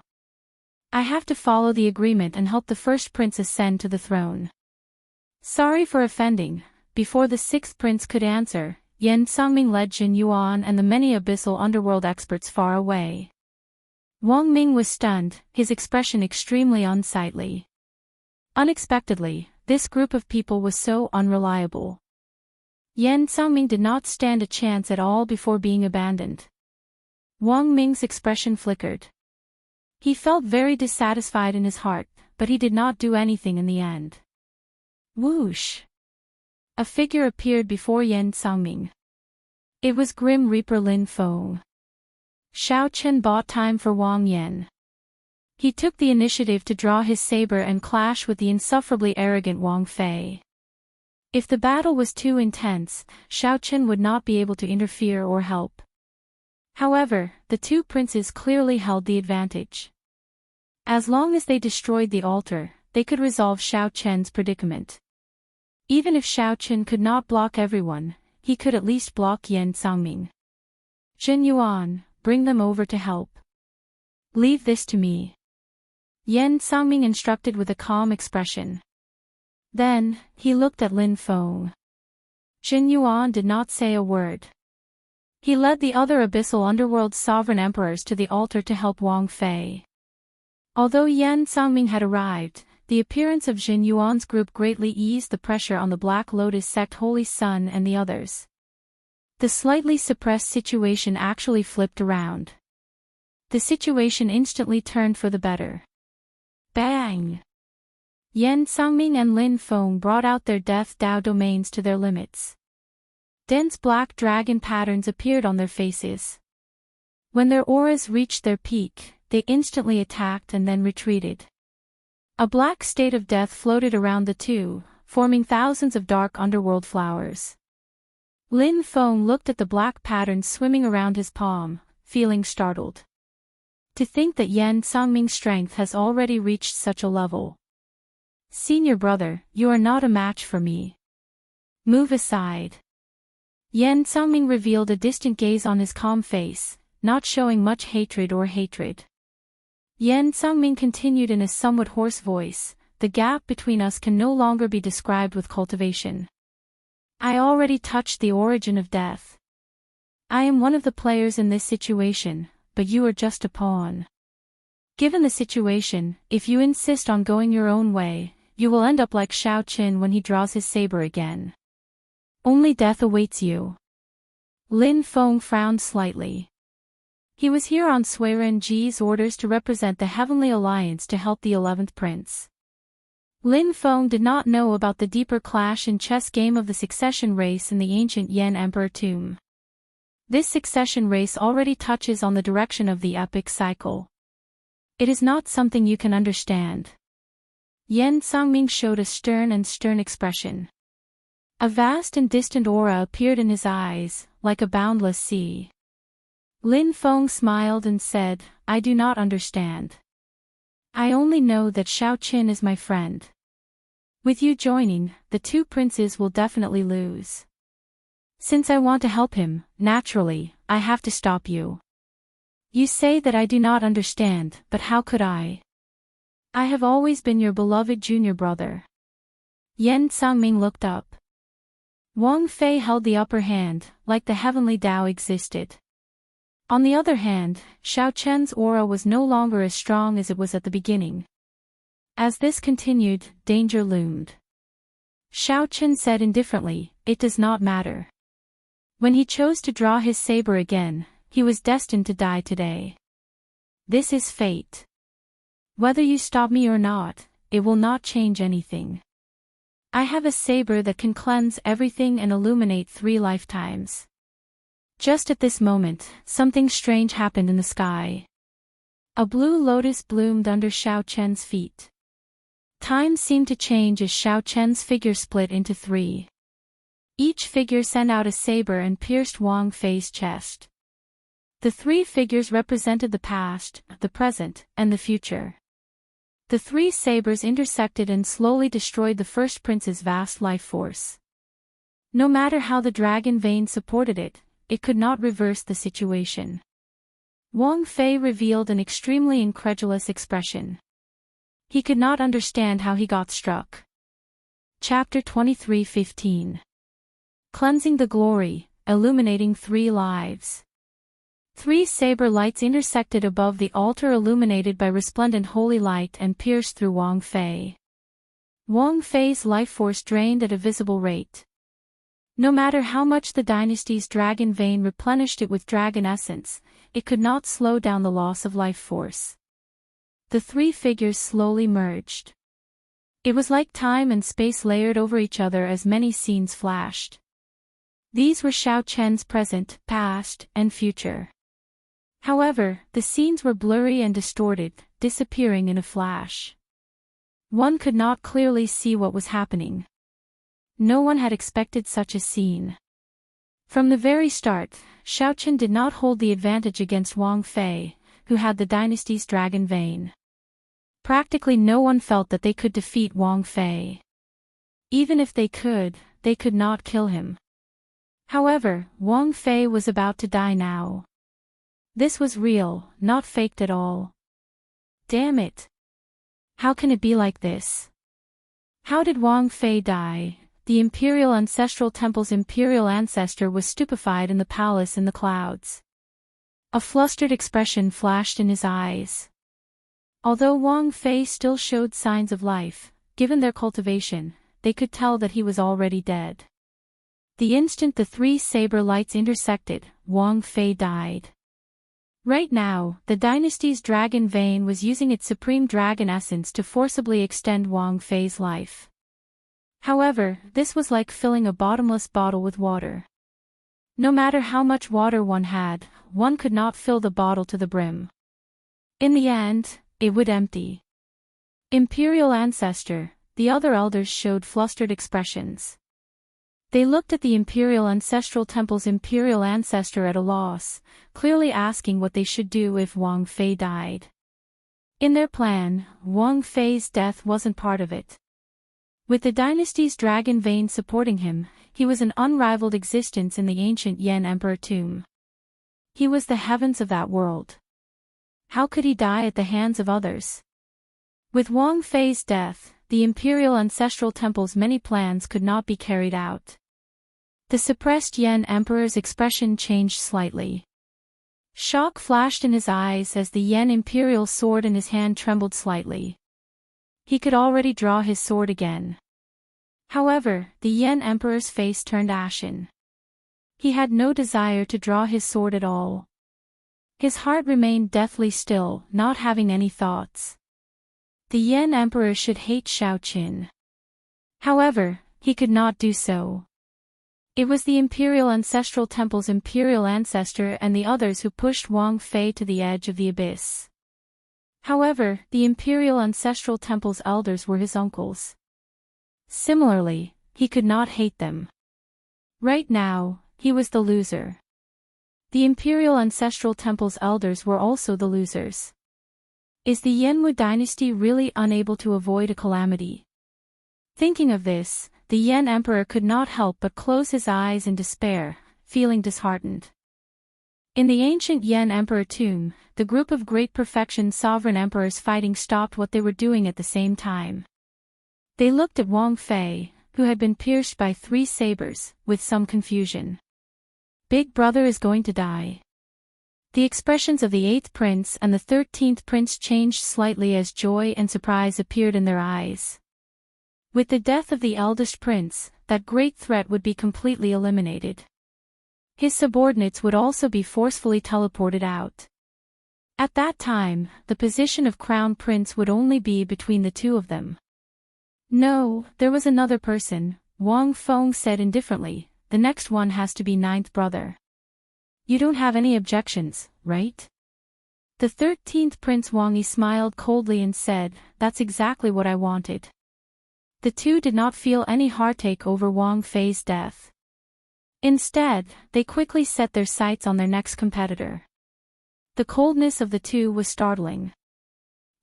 I have to follow the agreement and help the first prince ascend to the throne. Sorry for offending. Before the sixth prince could answer, Yan Sangming led Jin Yuan and the many abyssal underworld experts far away. Wang Ming was stunned, his expression extremely unsightly. Unexpectedly, this group of people was so unreliable. Yan Sangming did not stand a chance at all before being abandoned. Wang Ming's expression flickered. He felt very dissatisfied in his heart, but he did not do anything in the end. Whoosh! A figure appeared before Yan Sangming. It was Grim Reaper Lin Feng. Xiao Chen bought time for Wang Yan. He took the initiative to draw his saber and clash with the insufferably arrogant Wang Fei. If the battle was too intense, Xiao Chen would not be able to interfere or help. However, the two princes clearly held the advantage. As long as they destroyed the altar, they could resolve Xiao Chen's predicament. Even if Xiao Chen could not block everyone, he could at least block Yan Sangming. Jin Yuan, bring them over to help. Leave this to me. Yan Sangming instructed with a calm expression. Then, he looked at Lin Feng. Jin Yuan did not say a word. He led the other abyssal underworld sovereign emperors to the altar to help Wang Fei. Although Yan Sangming had arrived, the appearance of Jin Yuan's group greatly eased the pressure on the Black Lotus sect Holy Sun and the others. The slightly suppressed situation actually flipped around. The situation instantly turned for the better. Bang! Yan Sangming and Lin Feng brought out their Death Dao domains to their limits. Dense black dragon patterns appeared on their faces. When their auras reached their peak, they instantly attacked and then retreated. A black state of death floated around the two, forming thousands of dark underworld flowers. Lin Feng looked at the black patterns swimming around his palm, feeling startled. To think that Yan Sangming's strength has already reached such a level. Senior brother, you are not a match for me. Move aside. Yan Sangming revealed a distant gaze on his calm face, not showing much hatred or hatred. Yan Sangming continued in a somewhat hoarse voice, the gap between us can no longer be described with cultivation. I already touched the origin of death. I am one of the players in this situation, but you are just a pawn. Given the situation, if you insist on going your own way, you will end up like Shao Qin when he draws his saber again. Only death awaits you. Lin Feng frowned slightly. He was here on Sui Renji's orders to represent the Heavenly Alliance to help the 11th Prince. Lin Feng did not know about the deeper clash in chess game of the succession race in the ancient Yan Emperor tomb. This succession race already touches on the direction of the epic cycle. It is not something you can understand. Yan Sangming showed a stern expression. A vast and distant aura appeared in his eyes, like a boundless sea. Lin Feng smiled and said, I do not understand. I only know that Shao Qin is my friend. With you joining, the two princes will definitely lose. Since I want to help him, naturally, I have to stop you. You say that I do not understand, but how could I? I have always been your beloved junior brother. Yan Sangming looked up. Wang Fei held the upper hand, like the heavenly Tao existed. On the other hand, Shao Chen's aura was no longer as strong as it was at the beginning. As this continued, danger loomed. Shao Chen said indifferently, it does not matter. When he chose to draw his saber again, he was destined to die today. This is fate. Whether you stop me or not, it will not change anything. I have a saber that can cleanse everything and illuminate 3 lifetimes. Just at this moment, something strange happened in the sky. A blue lotus bloomed under Shao Chen's feet. Time seemed to change as Shao Chen's figure split into 3. Each figure sent out a saber and pierced Wang Fei's chest. The 3 figures represented the past, the present, and the future. The 3 sabers intersected and slowly destroyed the first prince's vast life force. No matter how the dragon vein supported it, it could not reverse the situation. Wang Fei revealed an extremely incredulous expression. He could not understand how he got struck. Chapter 23:15. Cleansing the glory, illuminating 3 lives. 3 saber lights intersected above the altar illuminated by resplendent holy light and pierced through Wang Fei. Wang Fei's life force drained at a visible rate. No matter how much the dynasty's dragon vein replenished it with dragon essence, it could not slow down the loss of life force. The 3 figures slowly merged. It was like time and space layered over each other as many scenes flashed. These were Shao Chen's present, past, and future. However, the scenes were blurry and distorted, disappearing in a flash. One could not clearly see what was happening. No one had expected such a scene. From the very start, Shao Chen did not hold the advantage against Wang Fei, who had the dynasty's dragon vein. Practically no one felt that they could defeat Wang Fei. Even if they could not kill him. However, Wang Fei was about to die now. This was real, not faked at all. Damn it! How can it be like this? How did Wang Fei die? The Imperial Ancestral Temple's imperial ancestor was stupefied in the palace in the clouds. A flustered expression flashed in his eyes. Although Wang Fei still showed signs of life, given their cultivation, they could tell that he was already dead. The instant the three saber lights intersected, Wang Fei died. Right now, the dynasty's dragon vein was using its supreme dragon essence to forcibly extend Wang Fei's life. However, this was like filling a bottomless bottle with water. No matter how much water one had, one could not fill the bottle to the brim. In the end, it would empty. Imperial Ancestor, the other elders showed flustered expressions. They looked at the Imperial Ancestral Temple's Imperial Ancestor at a loss, clearly asking what they should do if Wang Fei died. In their plan, Wang Fei's death wasn't part of it. With the dynasty's dragon vein supporting him, he was an unrivaled existence in the ancient Yan Emperor tomb. He was the heavens of that world. How could he die at the hands of others? With Wang Fei's death, the Imperial Ancestral Temple's many plans could not be carried out. The suppressed Yan Emperor's expression changed slightly. Shock flashed in his eyes as the Yan Imperial sword in his hand trembled slightly. He could already draw his sword again. However, the Yan Emperor's face turned ashen. He had no desire to draw his sword at all. His heart remained deathly still, not having any thoughts. The Yan Emperor should hate Xiao Qin. However, he could not do so. It was the Imperial Ancestral Temple's Imperial Ancestor and the others who pushed Wang Fei to the edge of the abyss. However, the Imperial Ancestral Temple's elders were his uncles. Similarly, he could not hate them. Right now, he was the loser. The Imperial Ancestral Temple's elders were also the losers. Is the Yanwu dynasty really unable to avoid a calamity? Thinking of this, the Yan Emperor could not help but close his eyes in despair, feeling disheartened. In the ancient Yan Emperor tomb, the group of great perfection sovereign emperors fighting stopped what they were doing at the same time. They looked at Wang Fei, who had been pierced by 3 sabers, with some confusion. Big brother is going to die. The expressions of the 8th prince and the 13th prince changed slightly as joy and surprise appeared in their eyes. With the death of the eldest prince, that great threat would be completely eliminated. His subordinates would also be forcefully teleported out. At that time, the position of crown prince would only be between the two of them. No, there was another person, Wang Feng said indifferently, the next one has to be 9th brother. You don't have any objections, right? The 13th Prince Wang Yi smiled coldly and said, that's exactly what I wanted. The two did not feel any heartache over Wang Fei's death. Instead, they quickly set their sights on their next competitor. The coldness of the two was startling.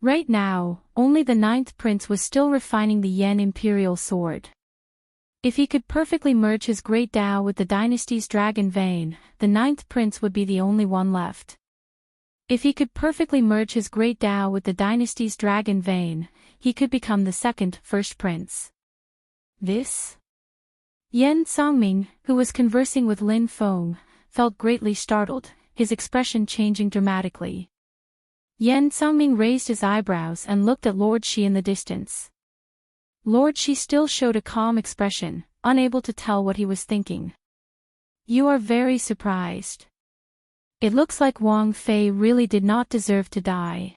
Right now, only the 9th prince was still refining the Yan Imperial sword. If he could perfectly merge his great Tao with the dynasty's dragon vein, the 9th prince would be the only one left. If he could perfectly merge his great Tao with the dynasty's dragon vein, he could become the first prince. This? Yan Songming, who was conversing with Lin Feng, felt greatly startled, his expression changing dramatically. Yan Songming raised his eyebrows and looked at Lord Shi in the distance. Lord Shi still showed a calm expression, unable to tell what he was thinking. You are very surprised. It looks like Wang Fei really did not deserve to die.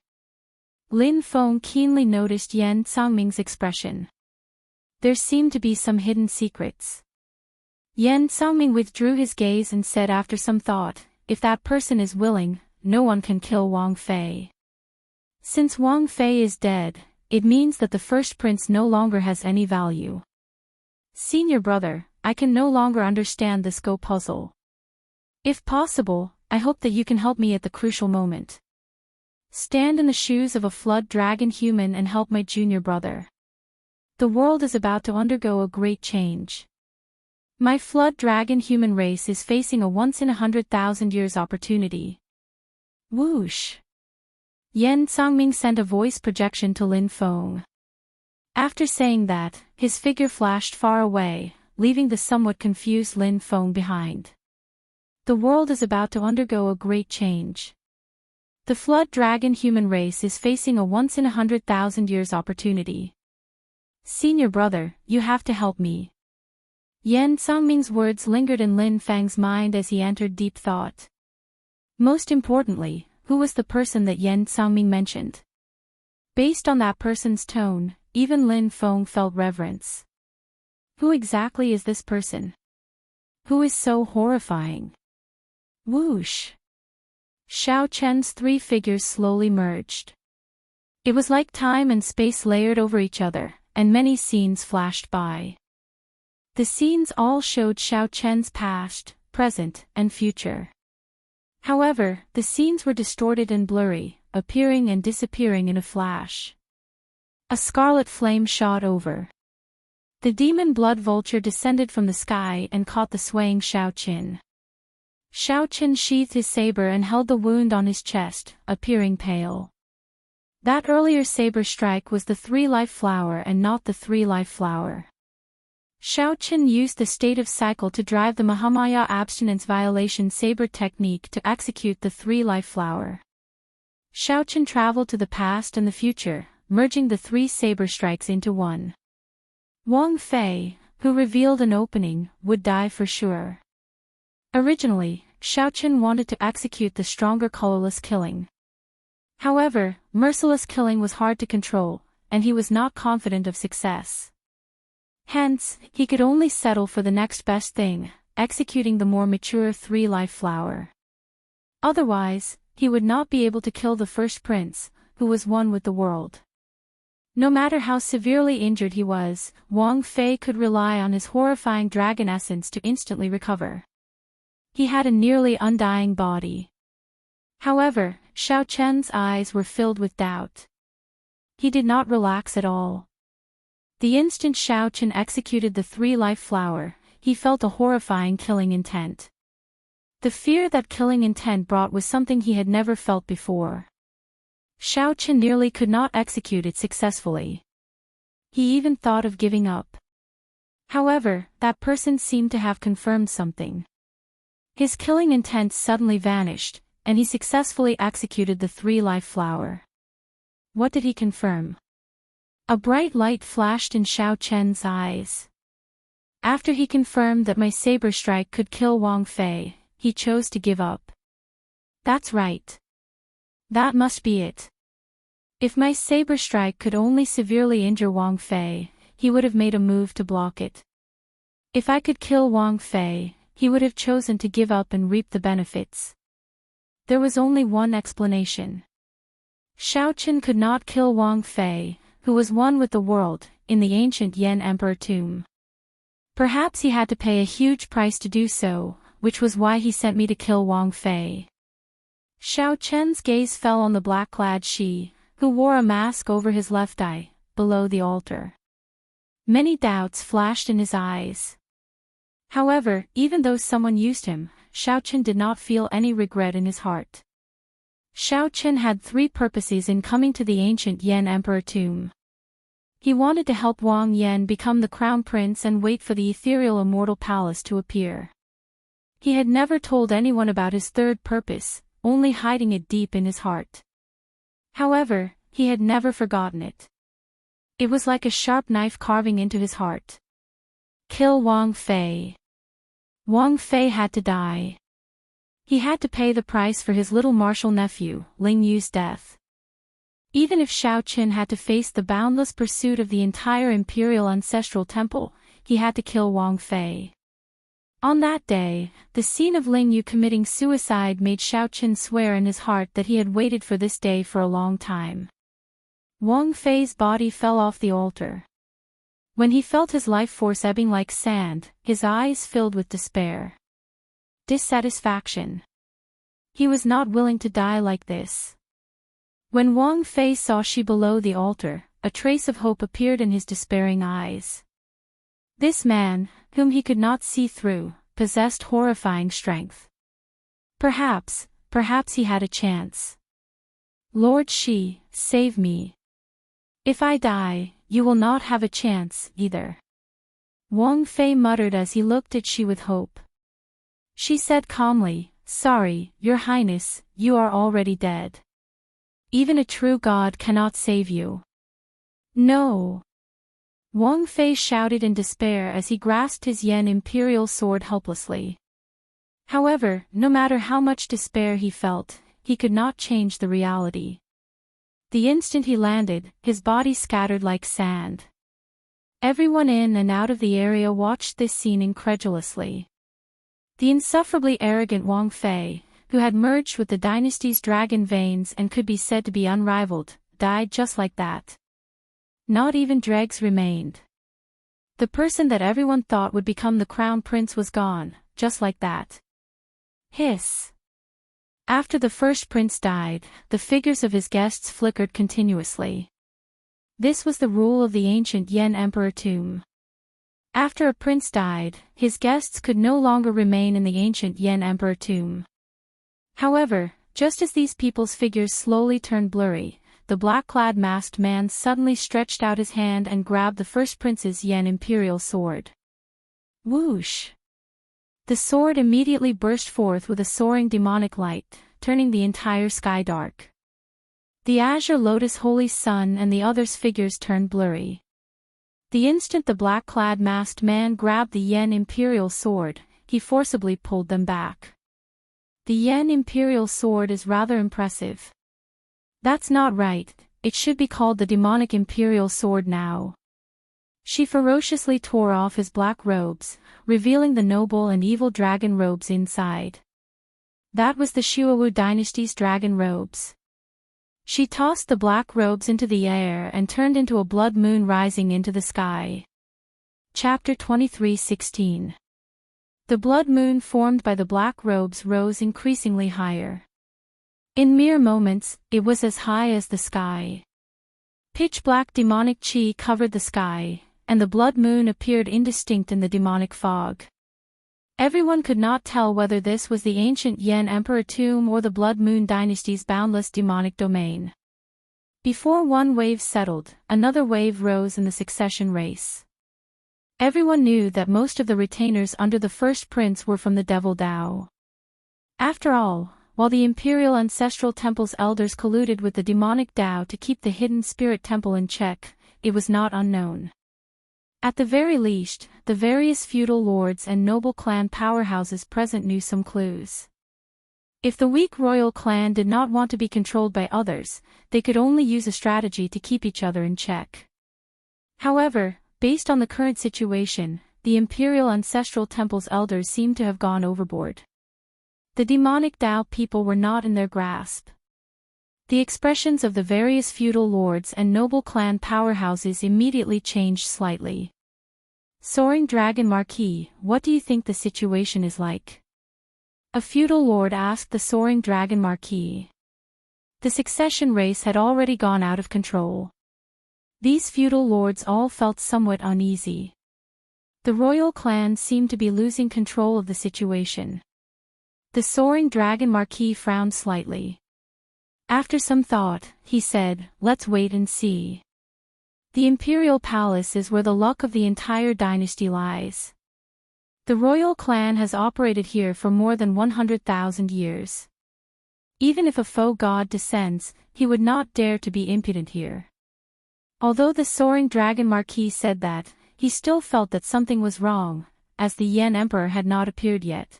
Lin Feng keenly noticed Yan Songming's expression. There seemed to be some hidden secrets. Yan Songming withdrew his gaze and said after some thought, if that person is willing, no one can kill Wang Fei. Since Wang Fei is dead, it means that the first prince no longer has any value. Senior brother, I can no longer understand this Go puzzle. If possible, I hope that you can help me at the crucial moment. Stand in the shoes of a flood dragon human and help my junior brother. The world is about to undergo a great change. My flood dragon human race is facing a once-in-100,000 years opportunity. Whoosh! Yan Songming sent a voice projection to Lin Feng. After saying that, his figure flashed far away, leaving the somewhat confused Lin Feng behind. The world is about to undergo a great change. The flood dragon human race is facing a once-in-100,000 years opportunity. Senior brother, you have to help me. Yan Sangming's words lingered in Lin Fang's mind as he entered deep thought. Most importantly, who was the person that Yan Sangming mentioned? Based on that person's tone, even Lin Feng felt reverence. Who exactly is this person? Who is so horrifying? Whoosh! Xiao Chen's three figures slowly merged. It was like time and space layered over each other, and many scenes flashed by. The scenes all showed Xiao Chen's past, present, and future. However, the scenes were distorted and blurry, appearing and disappearing in a flash. A scarlet flame shot over. The demon blood vulture descended from the sky and caught the swaying Xiao Qin. Xiao Qin sheathed his saber and held the wound on his chest, appearing pale. That earlier saber strike was the three-life flower and not the three-life flower. Xiao Qin used the state of cycle to drive the Mahamaya abstinence violation saber technique to execute the three-life flower. Xiao Qin traveled to the past and the future, merging the three saber strikes into one. Wang Fei, who revealed an opening, would die for sure. Originally, Xiao Qin wanted to execute the stronger colorless killing. However, merciless killing was hard to control, and he was not confident of success. Hence, he could only settle for the next best thing, executing the more mature three-life flower. Otherwise, he would not be able to kill the first prince, who was one with the world. No matter how severely injured he was, Wang Fei could rely on his horrifying dragon essence to instantly recover. He had a nearly undying body. However, Xiao Chen's eyes were filled with doubt. He did not relax at all. The instant Xiao Chen executed the three-life flower, he felt a horrifying killing intent. The fear that killing intent brought was something he had never felt before. Xiao Chen nearly could not execute it successfully. He even thought of giving up. However, that person seemed to have confirmed something. His killing intent suddenly vanished, and he successfully executed the three-life flower. What did he confirm? A bright light flashed in Xiao Chen's eyes. After he confirmed that my saber strike could kill Wang Fei, he chose to give up. That's right. That must be it. If my saber strike could only severely injure Wang Fei, he would have made a move to block it. If I could kill Wang Fei, he would have chosen to give up and reap the benefits. There was only one explanation. Xiao Chen could not kill Wang Fei, who was one with the world, in the ancient Yan Emperor tomb. Perhaps he had to pay a huge price to do so, which was why he sent me to kill Wang Fei. Xiao Chen's gaze fell on the black-clad Shi, who wore a mask over his left eye, below the altar. Many doubts flashed in his eyes. However, even though someone used him, Xiao Chen did not feel any regret in his heart. Xiao Chen had three purposes in coming to the ancient Yan Emperor tomb. He wanted to help Wang Yan become the crown prince and wait for the ethereal immortal palace to appear. He had never told anyone about his third purpose, only hiding it deep in his heart. However, he had never forgotten it. It was like a sharp knife carving into his heart. Kill Wang Fei. Wang Fei had to die. He had to pay the price for his little martial nephew, Ling Yu's death. Even if Xiao Qin had to face the boundless pursuit of the entire imperial ancestral temple, he had to kill Wang Fei. On that day, the scene of Ling Yu committing suicide made Xiao Qin swear in his heart that he had waited for this day for a long time. Wang Fei's body fell off the altar. When he felt his life force ebbing like sand, his eyes filled with despair. Dissatisfaction. He was not willing to die like this. When Wang Fei saw Shi below the altar, a trace of hope appeared in his despairing eyes. This man, whom he could not see through, possessed horrifying strength. Perhaps he had a chance. Lord Shi, save me. If I die, you will not have a chance, either. Wang Fei muttered as he looked at Shi with hope. She said calmly, Sorry, Your Highness, you are already dead. Even a true God cannot save you. No. Wang Fei shouted in despair as he grasped his Yan imperial sword helplessly. However, no matter how much despair he felt, he could not change the reality. The instant he landed, his body scattered like sand. Everyone in and out of the area watched this scene incredulously. The insufferably arrogant Wang Fei, who had merged with the dynasty's dragon veins and could be said to be unrivaled, died just like that. Not even dregs remained. The person that everyone thought would become the crown prince was gone, just like that. Hiss. After the first prince died, the figures of his guests flickered continuously. This was the rule of the ancient Yan Emperor tomb. After a prince died, his guests could no longer remain in the ancient Yan Emperor tomb. However, just as these people's figures slowly turned blurry, the black-clad masked man suddenly stretched out his hand and grabbed the first prince's Yan imperial sword. Whoosh! The sword immediately burst forth with a soaring demonic light, turning the entire sky dark. The azure lotus holy sun and the others' figures turned blurry. The instant the black-clad masked man grabbed the Yan imperial sword, he forcibly pulled them back. The Yan imperial sword is rather impressive. That's not right, it should be called the demonic imperial sword now. She ferociously tore off his black robes, revealing the noble and evil dragon robes inside. That was the Shuowu dynasty's dragon robes. She tossed the black robes into the air and turned into a blood moon rising into the sky. Chapter 23:16. The blood moon formed by the black robes rose increasingly higher. In mere moments, it was as high as the sky. Pitch-black demonic chi covered the sky, and the blood moon appeared indistinct in the demonic fog. Everyone could not tell whether this was the ancient Yan Emperor tomb or the Blood Moon Dynasty's boundless demonic domain. Before one wave settled, another wave rose in the succession race. Everyone knew that most of the retainers under the first prince were from the Devil Dao. After all, while the Imperial Ancestral Temple's elders colluded with the demonic Dao to keep the hidden spirit temple in check, it was not unknown. At the very least, the various feudal lords and noble clan powerhouses present knew some clues. If the weak royal clan did not want to be controlled by others, they could only use a strategy to keep each other in check. However, based on the current situation, the Imperial Ancestral Temple's elders seemed to have gone overboard. The demonic Dao people were not in their grasp. The expressions of the various feudal lords and noble clan powerhouses immediately changed slightly. Soaring Dragon Marquis, what do you think the situation is like? A feudal lord asked the Soaring Dragon Marquis. The succession race had already gone out of control. These feudal lords all felt somewhat uneasy. The royal clan seemed to be losing control of the situation. The Soaring Dragon Marquis frowned slightly. After some thought, he said, "Let's wait and see. The Imperial Palace is where the luck of the entire dynasty lies. The royal clan has operated here for more than 100,000 years. Even if a foe god descends, he would not dare to be impudent here." Although the Soaring Dragon Marquis said that, he still felt that something was wrong, as the Yan Emperor had not appeared yet.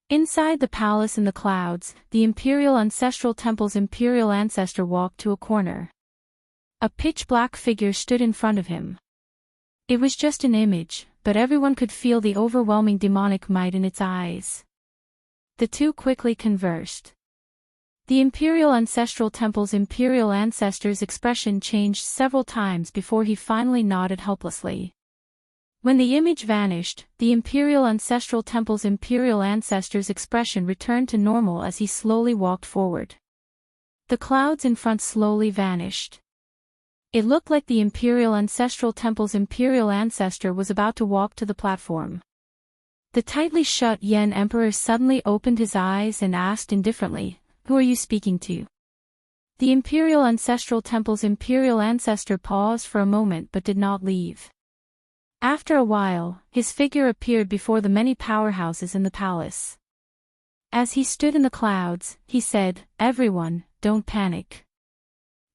Inside the palace in the clouds, the Imperial Ancestral Temple's imperial ancestor walked to a corner. A pitch-black figure stood in front of him. It was just an image, but everyone could feel the overwhelming demonic might in its eyes. The two quickly conversed. The Imperial Ancestral Temple's imperial ancestor's expression changed several times before he finally nodded helplessly. When the image vanished, the Imperial Ancestral Temple's imperial ancestor's expression returned to normal as he slowly walked forward. The clouds in front slowly vanished. It looked like the Imperial Ancestral Temple's imperial ancestor was about to walk to the platform. The tightly shut Yan Emperor suddenly opened his eyes and asked indifferently, "Who are you speaking to?" The Imperial Ancestral Temple's imperial ancestor paused for a moment but did not leave. After a while, his figure appeared before the many powerhouses in the palace. As he stood in the clouds, he said, "Everyone, don't panic.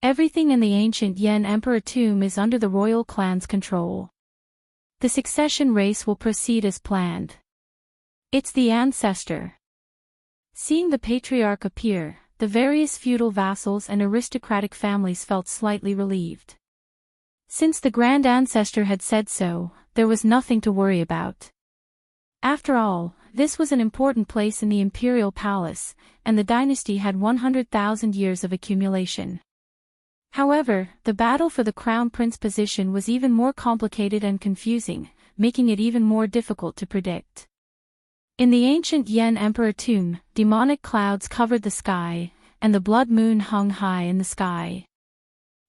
Everything in the ancient Yen Emperor tomb is under the royal clan's control. The succession race will proceed as planned. It's the ancestor. Seeing the patriarch appear, the various feudal vassals and aristocratic families felt slightly relieved. Since the grand ancestor had said so, there was nothing to worry about. After all, this was an important place in the imperial palace, and the dynasty had 100,000 years of accumulation. However, the battle for the crown prince position was even more complicated and confusing, making it even more difficult to predict. In the ancient Yen Emperor tomb, demonic clouds covered the sky, and the blood moon hung high in the sky.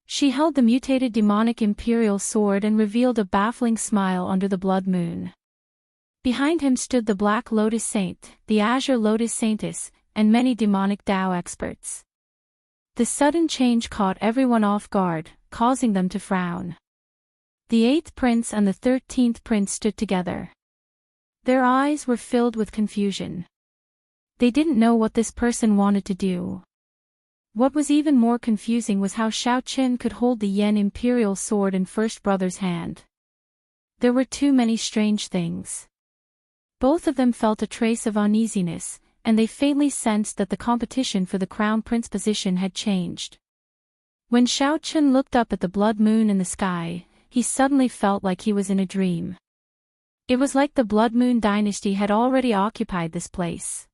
She held the mutated demonic imperial sword and revealed a baffling smile under the blood moon. Behind him stood the Black Lotus Saint, the Azure Lotus Saintess, and many demonic Tao experts. The sudden change caught everyone off guard, causing them to frown. The 8th prince and the 13th prince stood together. Their eyes were filled with confusion. They didn't know what this person wanted to do. What was even more confusing was how Xiao Qin could hold the Yen imperial sword in first brother's hand. There were too many strange things. Both of them felt a trace of uneasiness, and they faintly sensed that the competition for the crown prince position had changed. When Xiao Qin looked up at the blood moon in the sky, he suddenly felt like he was in a dream. It was like the Blood Moon dynasty had already occupied this place.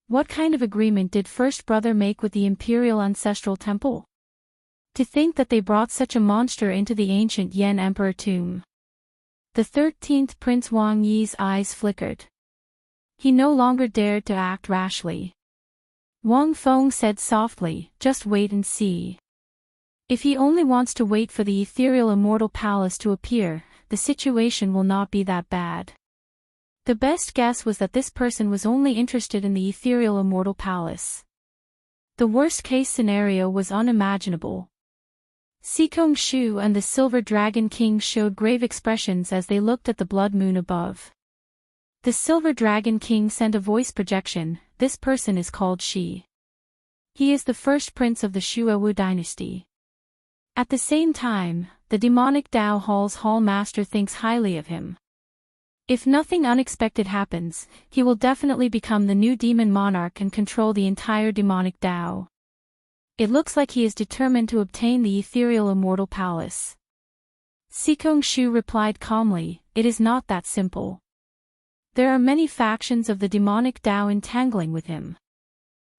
What kind of agreement did first brother make with the imperial ancestral temple? To think that they brought such a monster into the ancient Yen Emperor tomb. The 13th Prince Wang Yi's eyes flickered. He no longer dared to act rashly. Wang Feng said softly, "Just wait and see. If he only wants to wait for the ethereal immortal palace to appear, the situation will not be that bad." The best guess was that this person was only interested in the ethereal immortal palace. The worst-case scenario was unimaginable. Sikong Shu and the Silver Dragon King showed grave expressions as they looked at the blood moon above. The Silver Dragon King sent a voice projection, "This person is called Shi. He is the first prince of the Shuowu dynasty." At the same time, the demonic Dao Hall's Hall Master thinks highly of him. If nothing unexpected happens, he will definitely become the new demon monarch and control the entire demonic Dao. It looks like he is determined to obtain the ethereal immortal palace. Sikong Shu replied calmly, "It is not that simple. There are many factions of the demonic Dao entangling with him.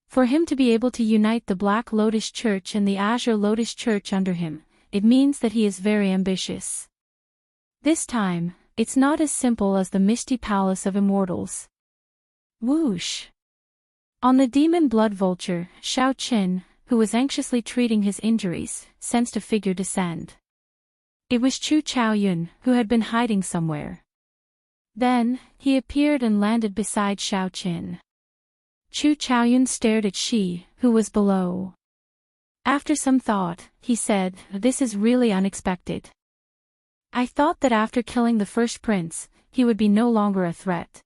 For him to be able to unite the Black Lotus Church and the Azure Lotus Church under him, it means that he is very ambitious. This time, it's not as simple as the misty palace of immortals." Whoosh! On the demon blood vulture, Xiao Qin, who was anxiously treating his injuries, sensed a figure descend. It was Chu Chaoyun, who had been hiding somewhere. Then, he appeared and landed beside Xiao Qin. Chu Chaoyun stared at Shi, who was below. After some thought, he said, "This is really unexpected. I thought that after killing the first prince, he would be no longer a threat.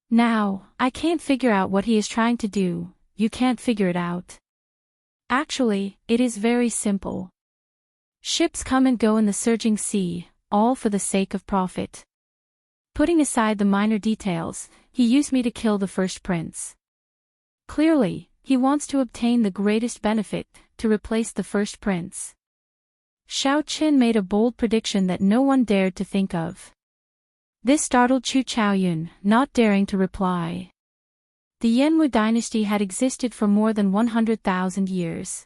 Now, I can't figure out what he is trying to do." "You can't figure it out. Actually, it is very simple. Ships come and go in the surging sea, all for the sake of profit. Putting aside the minor details, he used me to kill the first prince. Clearly, he wants to obtain the greatest benefit, to replace the first prince." Xiao Qin made a bold prediction that no one dared to think of. This startled Chu Chaoyun, not daring to reply. The Yanwu dynasty had existed for more than 100,000 years.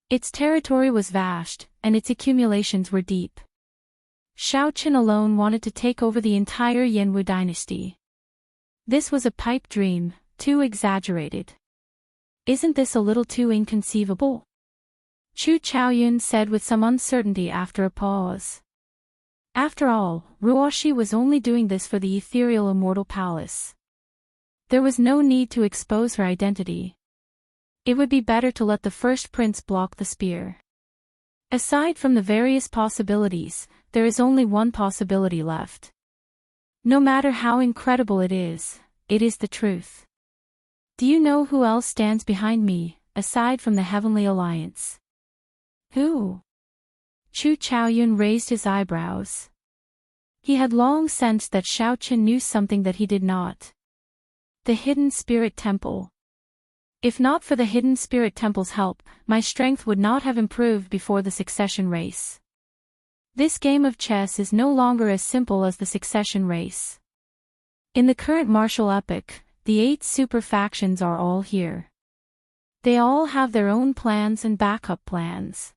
Its territory was vast, and its accumulations were deep. Xiao Qin alone wanted to take over the entire Yanwu dynasty. This was a pipe dream, too exaggerated. Isn't this a little too inconceivable? Chu Chaoyun said with some uncertainty after a pause. After all, Ruoshi was only doing this for the ethereal immortal palace. There was no need to expose her identity. It would be better to let the first prince block the spear. Aside from the various possibilities, there is only one possibility left. No matter how incredible it is the truth. Do you know who else stands behind me, aside from the Heavenly Alliance? Who? Chu Chaoyun raised his eyebrows. He had long sensed that Xiao Qin knew something that he did not. The Hidden Spirit Temple. If not for the Hidden Spirit Temple's help, my strength would not have improved before the succession race. This game of chess is no longer as simple as the succession race. In the current martial epoch, the 8 super factions are all here. They all have their own plans and backup plans.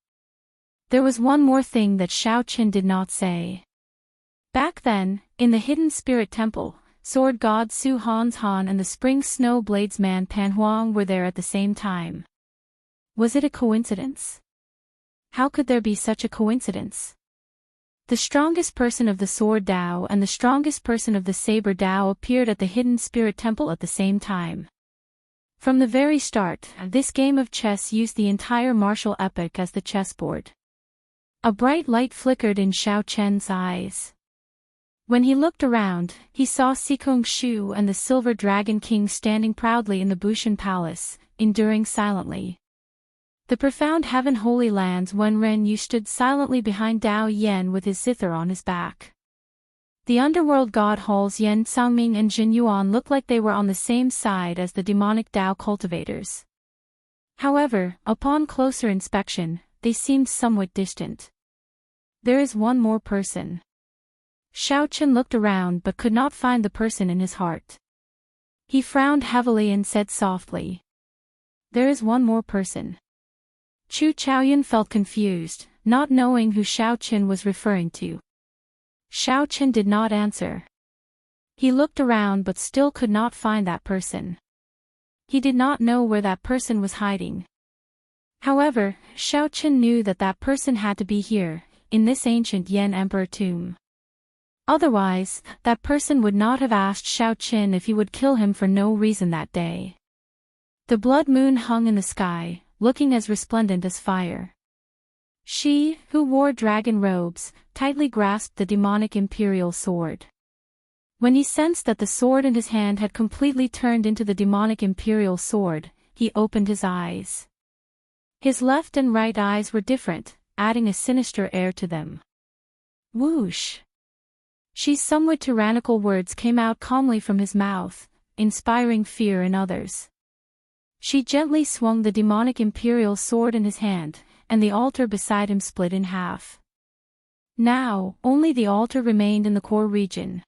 There was one more thing that Xiao Qin did not say. Back then, in the Hidden Spirit Temple, Sword God Su Han's Han and the Spring Snow Bladesman Pan Huang were there at the same time. Was it a coincidence? How could there be such a coincidence? The strongest person of the Sword Dao and the strongest person of the Saber Dao appeared at the Hidden Spirit Temple at the same time. From the very start, this game of chess used the entire martial epoch as the chessboard. A bright light flickered in Xiao Chen's eyes. When he looked around, he saw Sikong Shu and the Silver Dragon King standing proudly in the Bushan Palace, enduring silently. The profound Heaven Holy Lands Wen Ren Yu stood silently behind Dao Yen with his zither on his back. The underworld god halls Yen Tsangming and Jin Yuan looked like they were on the same side as the demonic Dao cultivators. However, upon closer inspection, they seemed somewhat distant. There is one more person. Xiao Qin looked around but could not find the person in his heart. He frowned heavily and said softly, "There is one more person." Chu Chaoyun felt confused, not knowing who Xiao Qin was referring to. Xiao Qin did not answer. He looked around but still could not find that person. He did not know where that person was hiding. However, Xiao Qin knew that that person had to be here, in this ancient Yen Emperor tomb. Otherwise, that person would not have asked Xiao Qin if he would kill him for no reason that day. The blood moon hung in the sky, looking as resplendent as fire. She, who wore dragon robes, tightly grasped the demonic imperial sword. When he sensed that the sword in his hand had completely turned into the demonic imperial sword, he opened his eyes. His left and right eyes were different, adding a sinister air to them. Whoosh! She's somewhat tyrannical words came out calmly from his mouth, inspiring fear in others. She gently swung the demonic imperial sword in his hand, and the altar beside him split in half. Now, only the altar remained in the core region.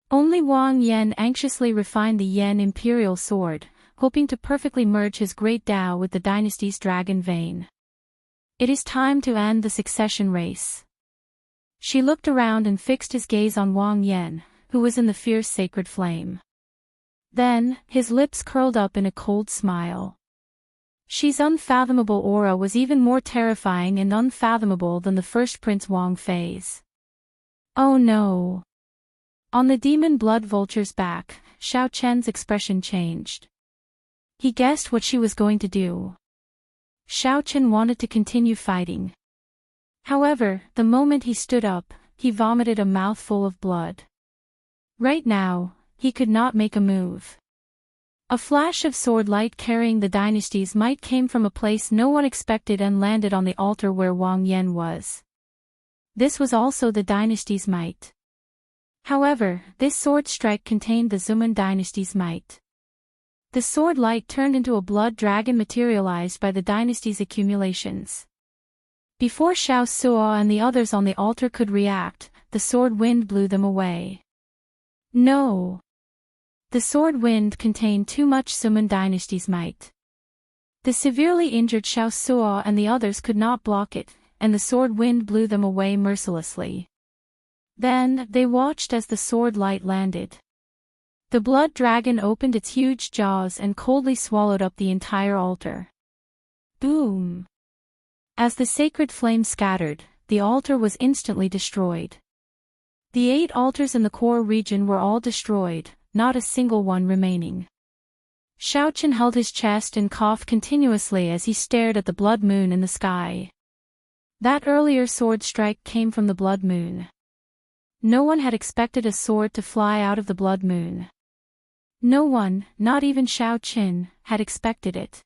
Only Wang Yan anxiously refined the Yen imperial sword, hoping to perfectly merge his great Dao with the dynasty's dragon vein. It is time to end the succession race. She looked around and fixed his gaze on Wang Yan, who was in the fierce sacred flame. Then, his lips curled up in a cold smile. She's unfathomable aura was even more terrifying and unfathomable than the first Prince Wang Fei's. Oh no! On the demon blood vulture's back, Xiao Chen's expression changed. He guessed what she was going to do. Xiao Chen wanted to continue fighting. However, the moment he stood up, he vomited a mouthful of blood. Right now, he could not make a move. A flash of sword light carrying the dynasty's might came from a place no one expected and landed on the altar where Wang Yan was. This was also the dynasty's might. However, this sword strike contained the Zuman dynasty's might. The sword light turned into a blood dragon materialized by the dynasty's accumulations. Before Xiao Suo and the others on the altar could react, the sword wind blew them away. No! The sword wind contained too much Suman dynasty's might. The severely injured Xiao Suo and the others could not block it, and the sword wind blew them away mercilessly. Then, they watched as the sword light landed. The blood dragon opened its huge jaws and coldly swallowed up the entire altar. Boom! As the sacred flame scattered, the altar was instantly destroyed. The 8 altars in the core region were all destroyed, not a single one remaining. Xiao Qin held his chest and coughed continuously as he stared at the blood moon in the sky. That earlier sword strike came from the blood moon. No one had expected a sword to fly out of the blood moon. No one, not even Xiao Qin, had expected it.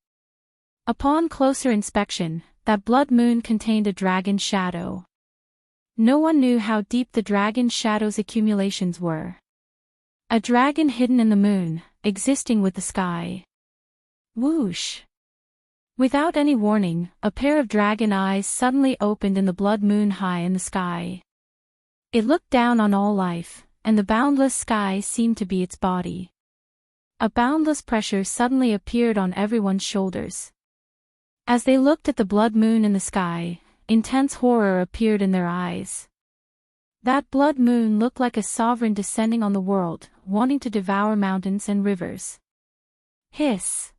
Upon closer inspection, that blood moon contained a dragon shadow. No one knew how deep the dragon shadow's accumulations were. A dragon hidden in the moon, existing with the sky. Whoosh! Without any warning, a pair of dragon eyes suddenly opened in the blood moon high in the sky. It looked down on all life, and the boundless sky seemed to be its body. A boundless pressure suddenly appeared on everyone's shoulders. As they looked at the blood moon in the sky, intense horror appeared in their eyes. That blood moon looked like a sovereign descending on the world, wanting to devour mountains and rivers. Hiss!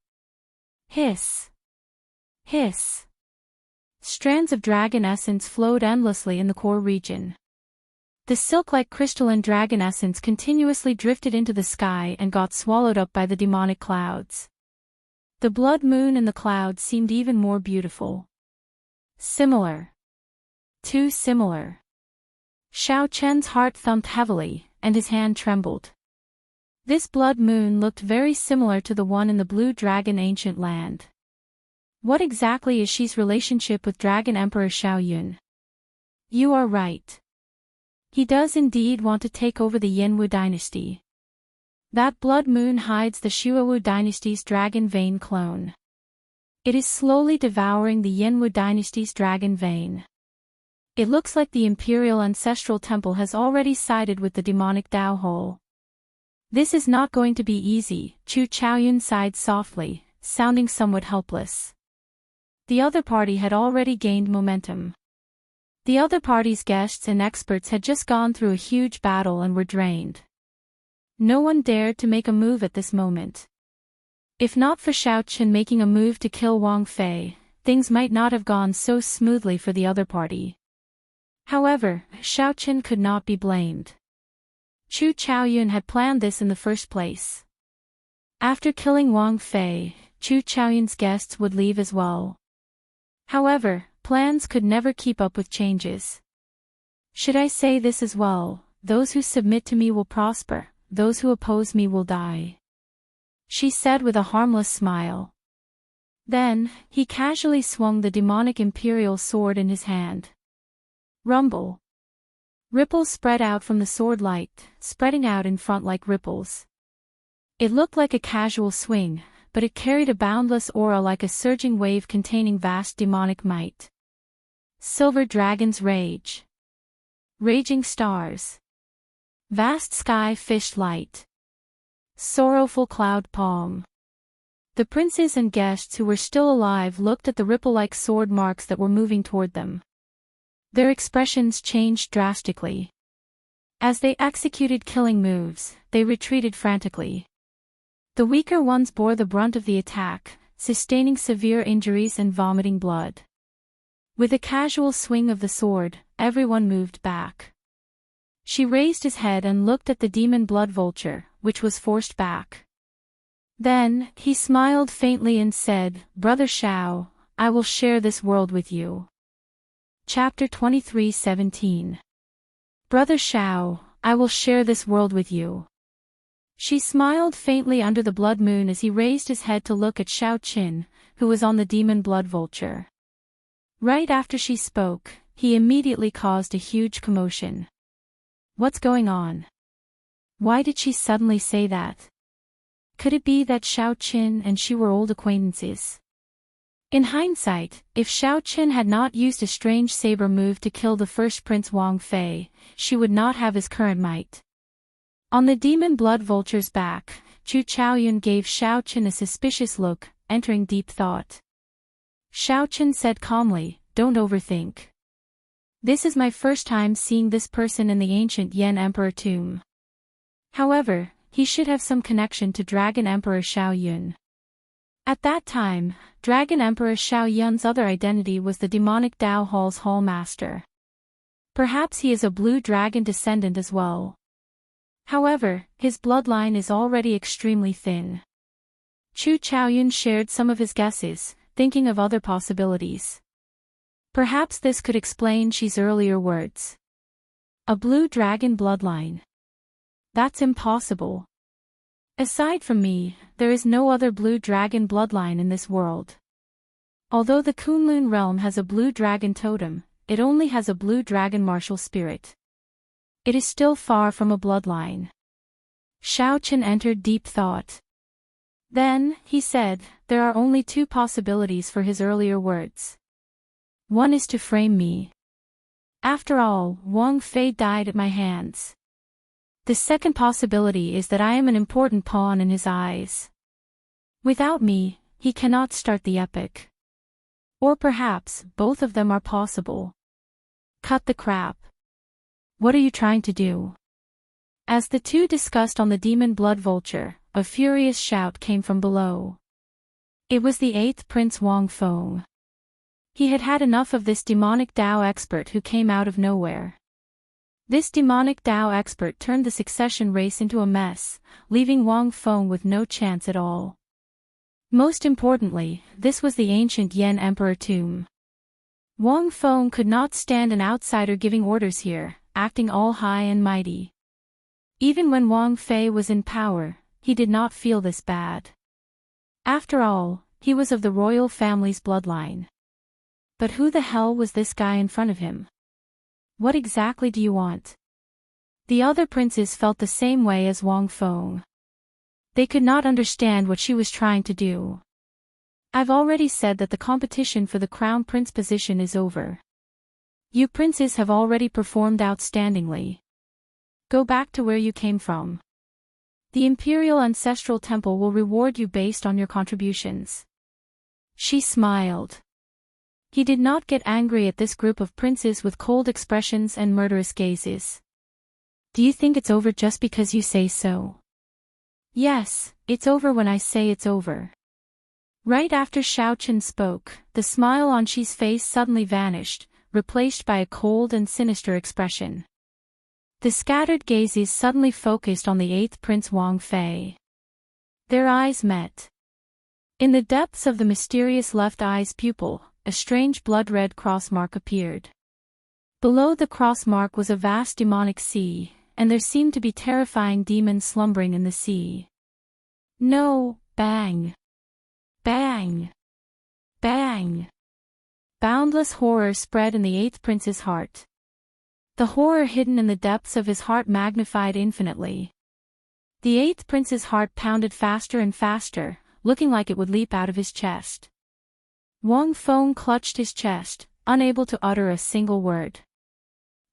Hiss! Hiss! Strands of dragon essence flowed endlessly in the core region. The silk-like crystalline dragon essence continuously drifted into the sky and got swallowed up by the demonic clouds. The blood moon in the clouds seemed even more beautiful. Similar. Too similar. Xiao Chen's heart thumped heavily, and his hand trembled. This blood moon looked very similar to the one in the Blue Dragon ancient land. What exactly is Xi's relationship with Dragon Emperor Xiaoyun? You are right. He does indeed want to take over the Yanwu dynasty. That blood moon hides the Xuewu dynasty's dragon vein clone. It is slowly devouring the Yanwu dynasty's dragon vein. It looks like the imperial ancestral temple has already sided with the demonic Dao hole. This is not going to be easy, Chu Chaoyun sighed softly, sounding somewhat helpless. The other party had already gained momentum. The other party's guests and experts had just gone through a huge battle and were drained. No one dared to make a move at this moment. If not for Xiao Chen making a move to kill Wang Fei, things might not have gone so smoothly for the other party. However, Xiao Chen could not be blamed. Chu Chaoyun had planned this in the first place. After killing Wang Fei, Chu Chaoyun's guests would leave as well. However, plans could never keep up with changes. Should I say this as well? Those who submit to me will prosper, those who oppose me will die. She said with a harmless smile. Then, he casually swung the demonic imperial sword in his hand. Rumble. Ripples spread out from the sword light, spreading out in front like ripples. It looked like a casual swing, but it carried a boundless aura like a surging wave containing vast demonic might. Silver dragon's rage. Raging stars. Vast sky fished light. Sorrowful cloud palm. The princes and guests who were still alive looked at the ripple-like sword marks that were moving toward them. Their expressions changed drastically. As they executed killing moves, they retreated frantically. The weaker ones bore the brunt of the attack, sustaining severe injuries and vomiting blood. With a casual swing of the sword, everyone moved back. She raised his head and looked at the demon blood vulture, which was forced back. Then, he smiled faintly and said, "Brother Xiao, I will share this world with you." Chapter 23:17. Brother Xiao, I will share this world with you. She smiled faintly under the blood moon as he raised his head to look at Xiao Qin, who was on the demon blood vulture. Right after she spoke, he immediately caused a huge commotion. What's going on? Why did she suddenly say that? Could it be that Xiao Qin and she were old acquaintances? In hindsight, if Xiao Qin had not used a strange saber move to kill the first Prince Wang Fei, she would not have his current might. On the demon blood vulture's back, Chu Chaoyun gave Xiao Qin a suspicious look, entering deep thought. Xiao Qin said calmly, "Don't overthink. This is my first time seeing this person in the ancient Yan Emperor tomb. However, he should have some connection to Dragon Emperor Xiaoyun." At that time, Dragon Emperor Xiaoyun's other identity was the demonic Dao Hall's Hall Master. Perhaps he is a blue dragon descendant as well. However, his bloodline is already extremely thin. Chu Chaoyun shared some of his guesses, thinking of other possibilities. Perhaps this could explain Xi's earlier words. A blue dragon bloodline. That's impossible. Aside from me, there is no other blue dragon bloodline in this world. Although the Kunlun realm has a blue dragon totem, it only has a blue dragon martial spirit. It is still far from a bloodline. Xiao Chen entered deep thought. Then, he said, there are only two possibilities for his earlier words. One is to frame me. After all, Wang Fei died at my hands. The second possibility is that I am an important pawn in his eyes. Without me, he cannot start the epic. Or perhaps, both of them are possible. Cut the crap. What are you trying to do? As the two discussed on the demon blood vulture, a furious shout came from below. It was the 8th Prince Wang Feng. He had had enough of this demonic Dao expert who came out of nowhere. This demonic Dao expert turned the succession race into a mess, leaving Wang Feng with no chance at all. Most importantly, this was the ancient Yan Emperor tomb. Wang Feng could not stand an outsider giving orders here, acting all high and mighty. Even when Wang Fei was in power, he did not feel this bad. After all, he was of the royal family's bloodline. But who the hell was this guy in front of him? What exactly do you want? The other princes felt the same way as Wang Feng. They could not understand what she was trying to do. I've already said that the competition for the crown prince position is over. You princes have already performed outstandingly. Go back to where you came from. The Imperial Ancestral Temple will reward you based on your contributions. She smiled. He did not get angry at this group of princes with cold expressions and murderous gazes. Do you think it's over just because you say so? Yes, it's over when I say it's over. Right after Xiao Chen spoke, the smile on Xi's face suddenly vanished, replaced by a cold and sinister expression. The scattered gazes suddenly focused on the 8th Prince Wang Fei. Their eyes met. In the depths of the mysterious left eye's pupil, a strange blood-red cross mark appeared. Below the cross mark was a vast demonic sea, and there seemed to be terrifying demons slumbering in the sea. No, bang! Bang! Bang! Boundless horror spread in the 8th Prince's heart. The horror hidden in the depths of his heart magnified infinitely. The 8th Prince's heart pounded faster and faster, looking like it would leap out of his chest. Wang Feng clutched his chest, unable to utter a single word.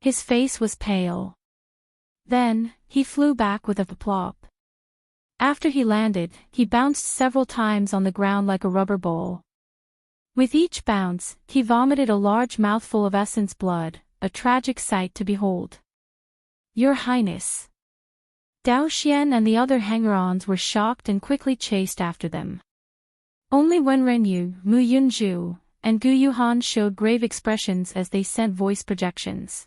His face was pale. Then, he flew back with a plop. After he landed, he bounced several times on the ground like a rubber ball. With each bounce, he vomited a large mouthful of essence blood, a tragic sight to behold. Your Highness. Dao Xian and the other hanger-ons were shocked and quickly chased after them. Only Wenren Yu, Mu Yunzhu, and Gu Yuhan showed grave expressions as they sent voice projections.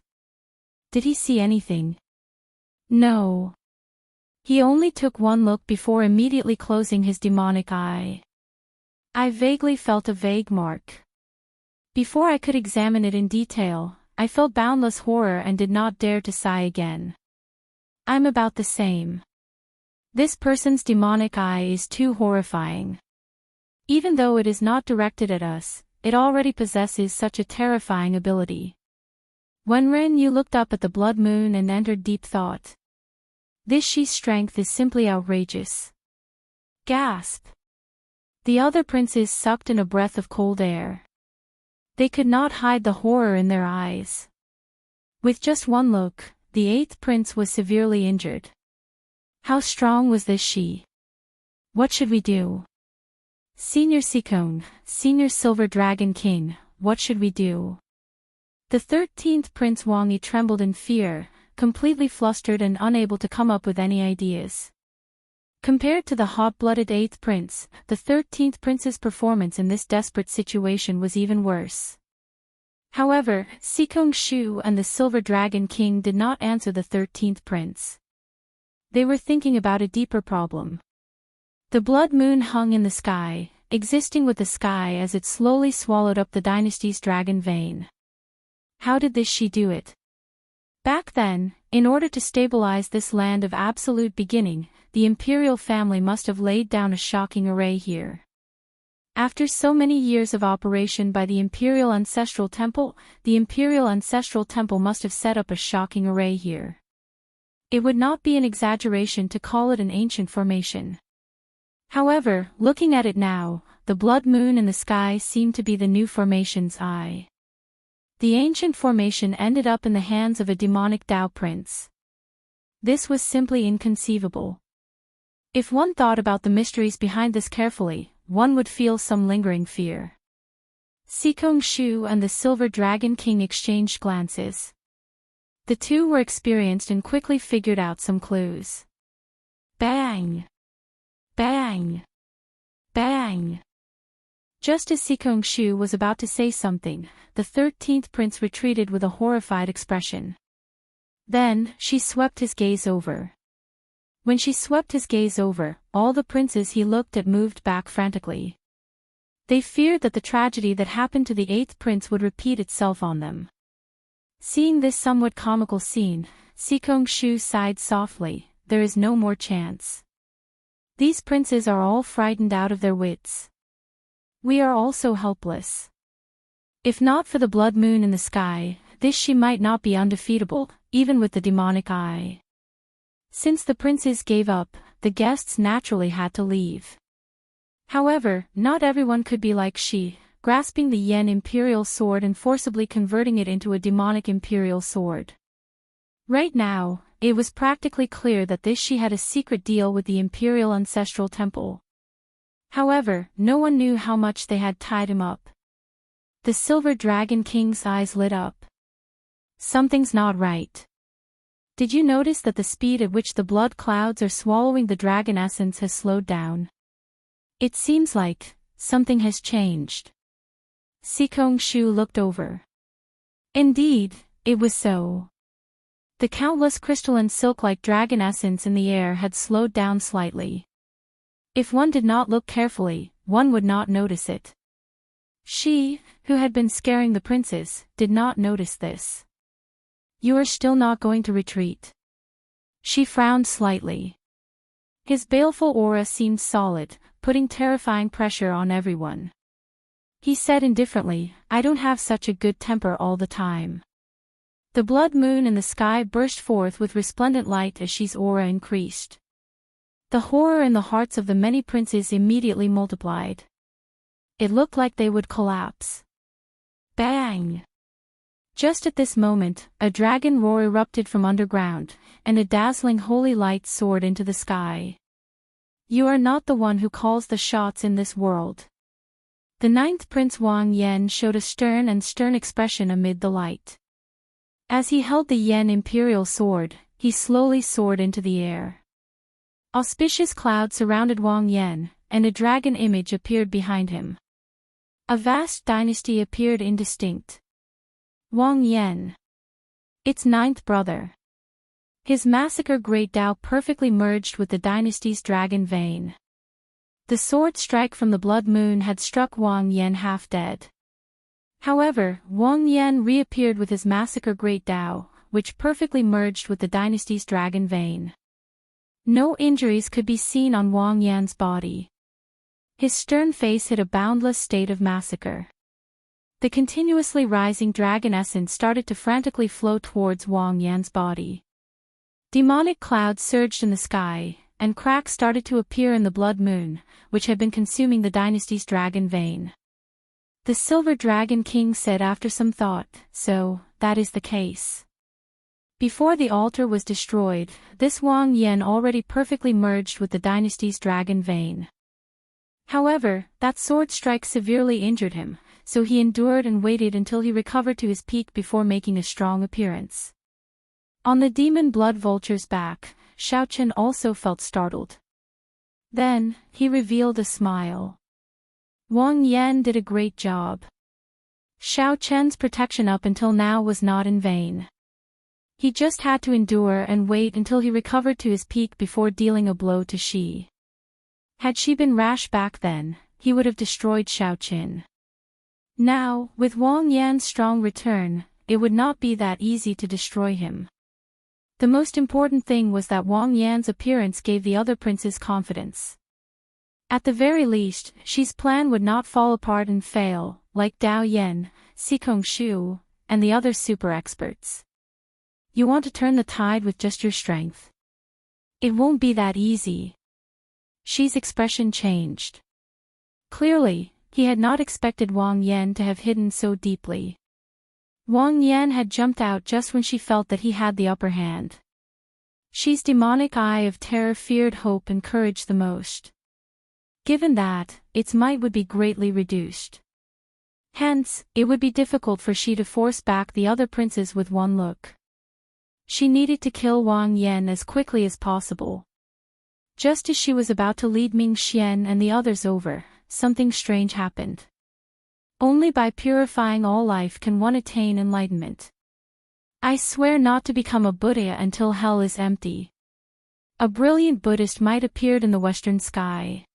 Did he see anything? No. He only took one look before immediately closing his demonic eye. I vaguely felt a vague mark. Before I could examine it in detail, I felt boundless horror and did not dare to sigh again. I'm about the same. This person's demonic eye is too horrifying. Even though it is not directed at us, it already possesses such a terrifying ability. Wenren Yu looked up at the blood moon and entered deep thought. This Shi's strength is simply outrageous. Gasp! The other princes sucked in a breath of cold air. They could not hide the horror in their eyes. With just one look, the 8th prince was severely injured. How strong was this Shi? What should we do? Senior Sikong, Senior Silver Dragon King, what should we do? The 13th Prince Wang Yi trembled in fear, completely flustered and unable to come up with any ideas. Compared to the hot-blooded 8th Prince, the 13th Prince's performance in this desperate situation was even worse. However, Sikong Shu and the Silver Dragon King did not answer the 13th Prince. They were thinking about a deeper problem. The blood moon hung in the sky, existing with the sky as it slowly swallowed up the dynasty's dragon vein. How did this Shi do it? Back then, in order to stabilize this land of absolute beginning, the imperial family must have laid down a shocking array here. After so many years of operation by the Imperial Ancestral Temple, the Imperial Ancestral Temple must have set up a shocking array here. It would not be an exaggeration to call it an ancient formation. However, looking at it now, the blood moon in the sky seemed to be the new formation's eye. The ancient formation ended up in the hands of a demonic Tao prince. This was simply inconceivable. If one thought about the mysteries behind this carefully, one would feel some lingering fear. Sikong Shu and the Silver Dragon King exchanged glances. The two were experienced and quickly figured out some clues. Bang! Bang! Bang! Just as Sikong Shu was about to say something, the 13th prince retreated with a horrified expression. Then, she swept his gaze over. When she swept his gaze over, all the princes he looked at moved back frantically. They feared that the tragedy that happened to the 8th prince would repeat itself on them. Seeing this somewhat comical scene, Sikong Shu sighed softly. There is no more chance. These princes are all frightened out of their wits. We are also helpless. If not for the blood moon in the sky, this she might not be undefeatable, even with the demonic eye. Since the princes gave up, the guests naturally had to leave. However, not everyone could be like she, grasping the Yen Imperial Sword and forcibly converting it into a demonic Imperial Sword. Right now, it was practically clear that this she had a secret deal with the Imperial Ancestral Temple. However, no one knew how much they had tied him up. The Silver Dragon King's eyes lit up. Something's not right. Did you notice that the speed at which the blood clouds are swallowing the dragon essence has slowed down? It seems like something has changed. Sikong Shu looked over. Indeed, it was so. The countless crystalline silk-like dragon essence in the air had slowed down slightly. If one did not look carefully, one would not notice it. She, who had been scaring the princes, did not notice this. You are still not going to retreat. She frowned slightly. His baleful aura seemed solid, putting terrifying pressure on everyone. He said indifferently, I don't have such a good temper all the time. The blood moon in the sky burst forth with resplendent light as she's aura increased. The horror in the hearts of the many princes immediately multiplied. It looked like they would collapse. Bang! Just at this moment, a dragon roar erupted from underground, and a dazzling holy light soared into the sky. You are not the one who calls the shots in this world. The 9th Prince Wang Yan showed a stern expression amid the light. As he held the Yen Imperial Sword, he slowly soared into the air. Auspicious clouds surrounded Wang Yan, and a dragon image appeared behind him. A vast dynasty appeared indistinct. Wang Yan. Its 9th brother. His massacre great Tao perfectly merged with the dynasty's dragon vein. The sword strike from the blood moon had struck Wang Yan half dead. However, Wang Yan reappeared with his massacre great Tao, which perfectly merged with the dynasty's dragon vein. No injuries could be seen on Wang Yan's body. His stern face hid a boundless state of massacre. The continuously rising dragon essence started to frantically flow towards Wang Yan's body. Demonic clouds surged in the sky, and cracks started to appear in the blood moon, which had been consuming the dynasty's dragon vein. The Silver Dragon King said after some thought, so, that is the case. Before the altar was destroyed, this Wang Yan already perfectly merged with the dynasty's dragon vein. However, that sword strike severely injured him, so he endured and waited until he recovered to his peak before making a strong appearance. On the demon blood vulture's back, Xiao Chen also felt startled. Then, he revealed a smile. Wang Yan did a great job. Xiao Chen's protection up until now was not in vain. He just had to endure and wait until he recovered to his peak before dealing a blow to Shi. Had she been rash back then, he would have destroyed Xiao Chen. Now, with Wang Yan's strong return, it would not be that easy to destroy him. The most important thing was that Wang Yan's appearance gave the other princes confidence. At the very least, Xi's plan would not fall apart and fail, like Dao Yan, Sikong Shu, and the other super experts. You want to turn the tide with just your strength. It won't be that easy. Xi's expression changed. Clearly, he had not expected Wang Yan to have hidden so deeply. Wang Yan had jumped out just when she felt that he had the upper hand. Xi's demonic eye of terror feared hope and courage the most. Given that, its might would be greatly reduced. Hence, it would be difficult for Xi to force back the other princes with one look. She needed to kill Wang Yan as quickly as possible. Just as she was about to lead Ming Xian and the others over, something strange happened. Only by purifying all life can one attain enlightenment. I swear not to become a Buddha until hell is empty. A brilliant Buddhist might appeared in the western sky.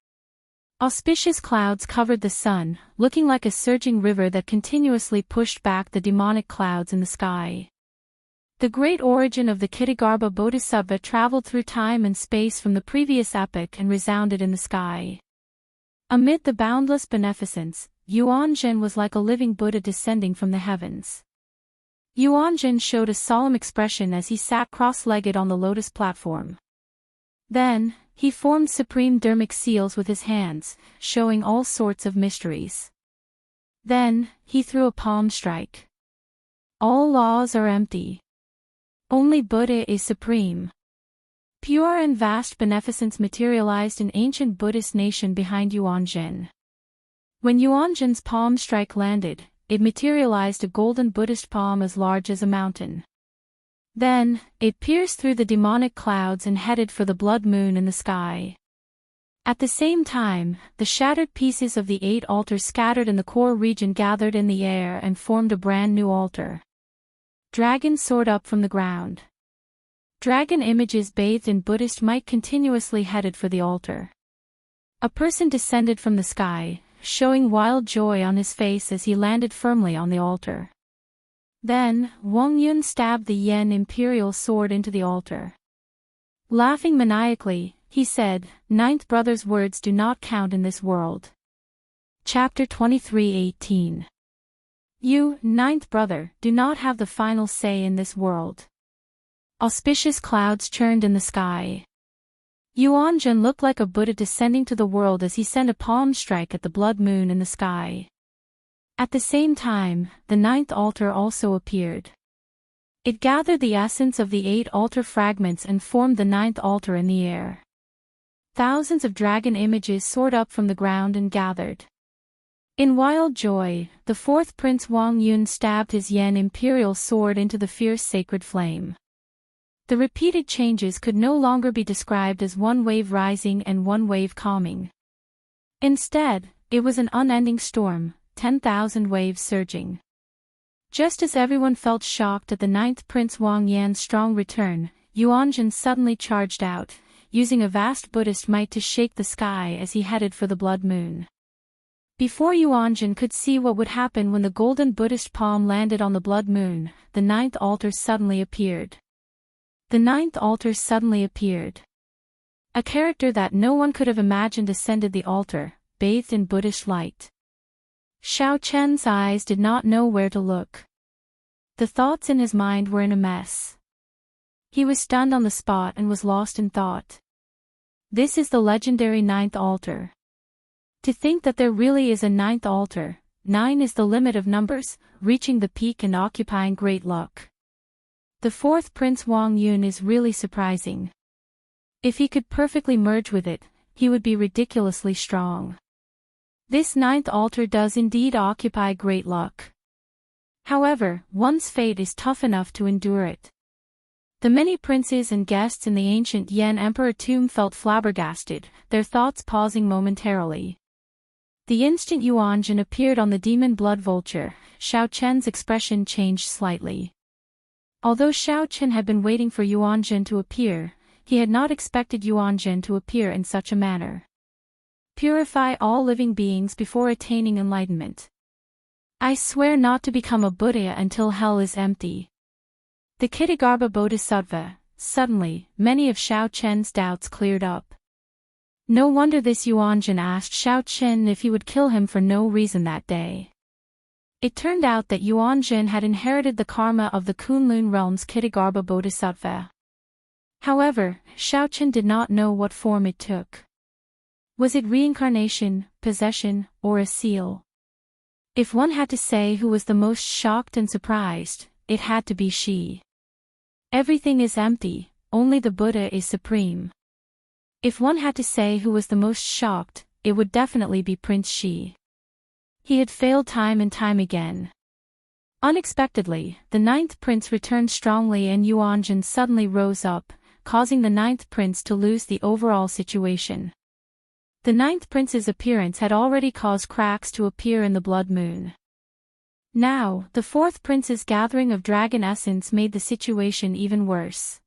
Auspicious clouds covered the sun, looking like a surging river that continuously pushed back the demonic clouds in the sky. The great origin of the Kshitigarbha Bodhisattva traveled through time and space from the previous epoch and resounded in the sky. Amid the boundless beneficence, Yuanzhen was like a living Buddha descending from the heavens. Yuanzhen showed a solemn expression as he sat cross-legged on the lotus platform. Then, he formed supreme dermic seals with his hands, showing all sorts of mysteries. Then, he threw a palm strike. All laws are empty. Only Buddha is supreme. Pure and vast beneficence materialized in ancient Buddhist nation behind Yuanzhen. When Yuanzhen's palm strike landed, it materialized a golden Buddhist palm as large as a mountain. Then, it pierced through the demonic clouds and headed for the blood moon in the sky. At the same time, the shattered pieces of the 8 altars scattered in the core region gathered in the air and formed a brand new altar. Dragons soared up from the ground. Dragon images bathed in Buddhist might continuously headed for the altar. A person descended from the sky, showing wild joy on his face as he landed firmly on the altar. Then, Wang Yun stabbed the Yen imperial sword into the altar. Laughing maniacally, he said, "Ninth brother's words do not count in this world." Chapter 23:18. You, ninth brother, do not have the final say in this world. Auspicious clouds churned in the sky. Yuanzhen looked like a Buddha descending to the world as he sent a palm strike at the blood moon in the sky. At the same time, the 9th altar also appeared. It gathered the essence of the 8 altar fragments and formed the 9th altar in the air. Thousands of dragon images soared up from the ground and gathered. In wild joy, the 4th Prince Wang Yun stabbed his Yen imperial sword into the fierce sacred flame. The repeated changes could no longer be described as one wave rising and one wave calming. Instead, it was an unending storm, 10,000 waves surging. Just as everyone felt shocked at the 9th Prince Wang Yan's strong return, Yuanzhen suddenly charged out, using a vast Buddhist might to shake the sky as he headed for the blood moon. Before Yuanzhen could see what would happen when the golden Buddhist palm landed on the blood moon, the 9th altar suddenly appeared. The 9th altar suddenly appeared. A character that no one could have imagined ascended the altar, bathed in Buddhist light. Xiao Chen's eyes did not know where to look. The thoughts in his mind were in a mess. He was stunned on the spot and was lost in thought. This is the legendary 9th altar. To think that there really is a 9th altar, 9 is the limit of numbers, reaching the peak and occupying great luck. The 4th Prince Wang Yun is really surprising. If he could perfectly merge with it, he would be ridiculously strong. This 9th altar does indeed occupy great luck. However, one's fate is tough enough to endure it. The many princes and guests in the ancient Yan Emperor tomb felt flabbergasted, their thoughts pausing momentarily. The instant Yuanzhen appeared on the demon blood vulture, Xiao Chen's expression changed slightly. Although Xiao Chen had been waiting for Yuanzhen to appear, he had not expected Yuanzhen to appear in such a manner. Purify all living beings before attaining enlightenment. I swear not to become a Buddha until hell is empty. The Kshitigarbha Bodhisattva. Suddenly, many of Xiao Chen's doubts cleared up. No wonder this Yuanjun asked Xiao Qin if he would kill him for no reason that day. It turned out that Yuanjun had inherited the karma of the Kunlun realm's Kitagarbha Bodhisattva. However, Xiao Qin did not know what form it took. Was it reincarnation, possession, or a seal? If one had to say who was the most shocked and surprised, it had to be she. Everything is empty, only the Buddha is supreme. If one had to say who was the most shocked, it would definitely be Prince Shi. He had failed time and time again. Unexpectedly, the ninth prince returned strongly and Yuanjun suddenly rose up, causing the ninth prince to lose the overall situation. The ninth prince's appearance had already caused cracks to appear in the blood moon. Now, the fourth prince's gathering of dragon essence made the situation even worse.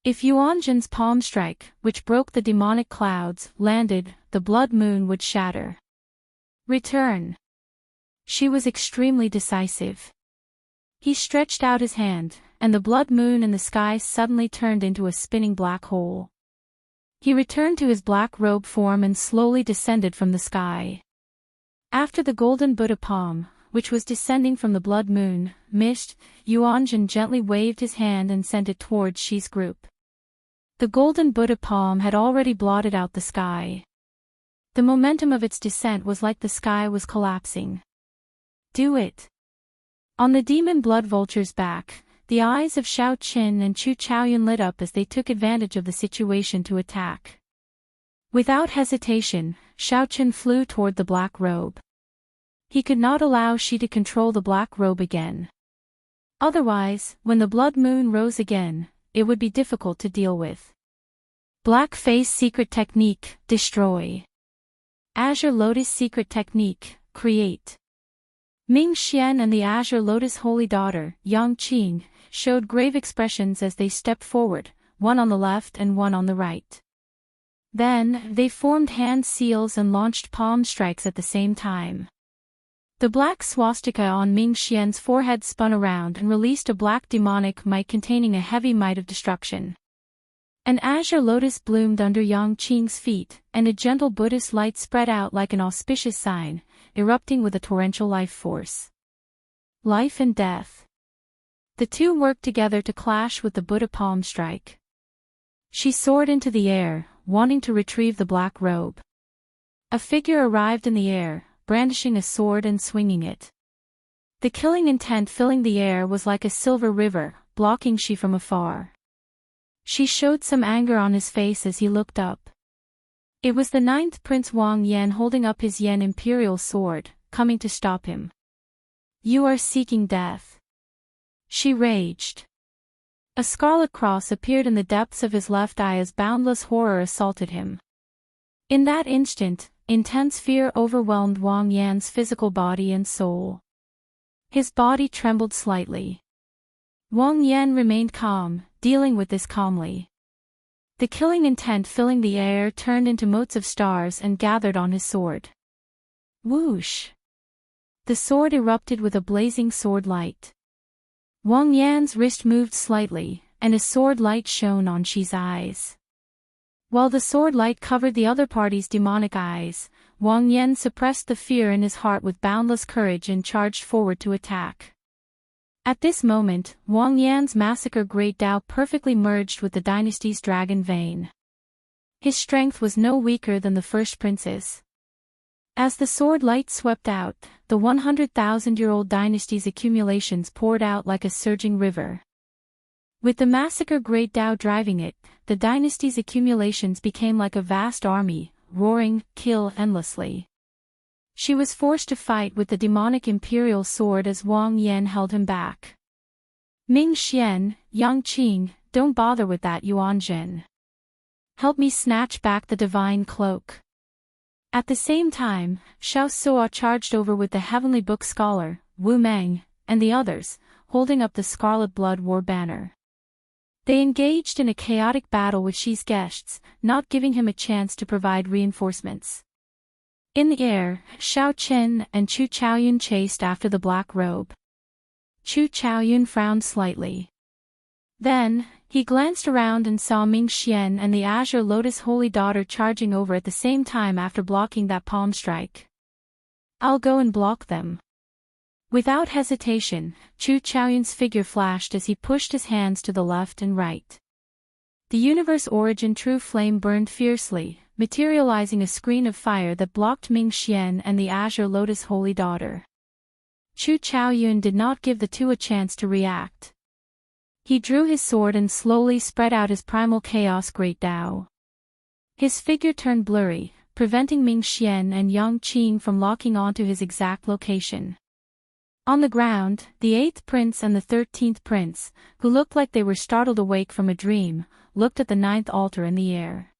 If Yuanjun's palm strike, which broke the demonic clouds, landed, the blood moon would shatter. Return. She was extremely decisive. He stretched out his hand, and the blood moon in the sky suddenly turned into a spinning black hole. He returned to his black robe form and slowly descended from the sky. After the golden Buddha palm, which was descending from the blood moon, missed, Yuanjun gently waved his hand and sent it towards Shi's group. The golden Buddha palm had already blotted out the sky. The momentum of its descent was like the sky was collapsing. Do it. On the demon blood vulture's back, the eyes of Xiao Qin and Chu Chaoyun lit up as they took advantage of the situation to attack. Without hesitation, Xiao Qin flew toward the black robe. He could not allow Shi to control the black robe again. Otherwise, when the blood moon rose again, it would be difficult to deal with. Black Face Secret Technique, Destroy. Azure Lotus Secret Technique, Create. Ming Xian and the Azure Lotus Holy Daughter, Yang Qing, showed grave expressions as they stepped forward, one on the left and one on the right. Then, they formed hand seals and launched palm strikes at the same time. The black swastika on Ming Xian's forehead spun around and released a black demonic might containing a heavy might of destruction. An azure lotus bloomed under Yang Qing's feet, and a gentle Buddhist light spread out like an auspicious sign, erupting with a torrential life force. Life and death. The two worked together to clash with the Buddha palm strike. She soared into the air, wanting to retrieve the black robe. A figure arrived in the air, brandishing a sword and swinging it. The killing intent filling the air was like a silver river, blocking Shi from afar. She showed some anger on his face as he looked up. It was the ninth Prince Wang Yan holding up his Yan imperial sword, coming to stop him. You are seeking death. She raged. A scarlet cross appeared in the depths of his left eye as boundless horror assaulted him. In that instant, intense fear overwhelmed Wang Yan's physical body and soul. His body trembled slightly. Wang Yan remained calm, dealing with this calmly. The killing intent filling the air turned into motes of stars and gathered on his sword. Whoosh! The sword erupted with a blazing sword light. Wang Yan's wrist moved slightly, and a sword light shone on Shi's eyes. While the sword light covered the other party's demonic eyes, Wang Yan suppressed the fear in his heart with boundless courage and charged forward to attack. At this moment, Wang Yan's massacre great Tao perfectly merged with the dynasty's dragon vein. His strength was no weaker than the first prince's. As the sword light swept out, the 100,000-year-old dynasty's accumulations poured out like a surging river. With the massacre great Tao driving it, the dynasty's accumulations became like a vast army, roaring, kill endlessly. She was forced to fight with the demonic imperial sword as Wang Yan held him back. Ming Xian, Yang Qing, don't bother with that Yuanjun. Help me snatch back the divine cloak. At the same time, Xiao Suo charged over with the heavenly book scholar, Wu Meng, and the others, holding up the Scarlet Blood War banner. They engaged in a chaotic battle with Shi's guests, not giving him a chance to provide reinforcements. In the air, Xiao Qin and Chu Chaoyun chased after the black robe. Chu Chaoyun frowned slightly. Then, he glanced around and saw Ming Xian and the Azure Lotus Holy Daughter charging over at the same time after blocking that palm strike. I'll go and block them. Without hesitation, Chu Chaoyun's figure flashed as he pushed his hands to the left and right. The universe origin true flame burned fiercely, materializing a screen of fire that blocked Ming Xian and the Azure Lotus Holy Daughter. Chu Chaoyun did not give the two a chance to react. He drew his sword and slowly spread out his primal chaos great Dao. His figure turned blurry, preventing Ming Xian and Yang Qing from locking onto his exact location. On the ground, the 8th prince and the 13th prince, who looked like they were startled awake from a dream, looked at the 9th altar in the air.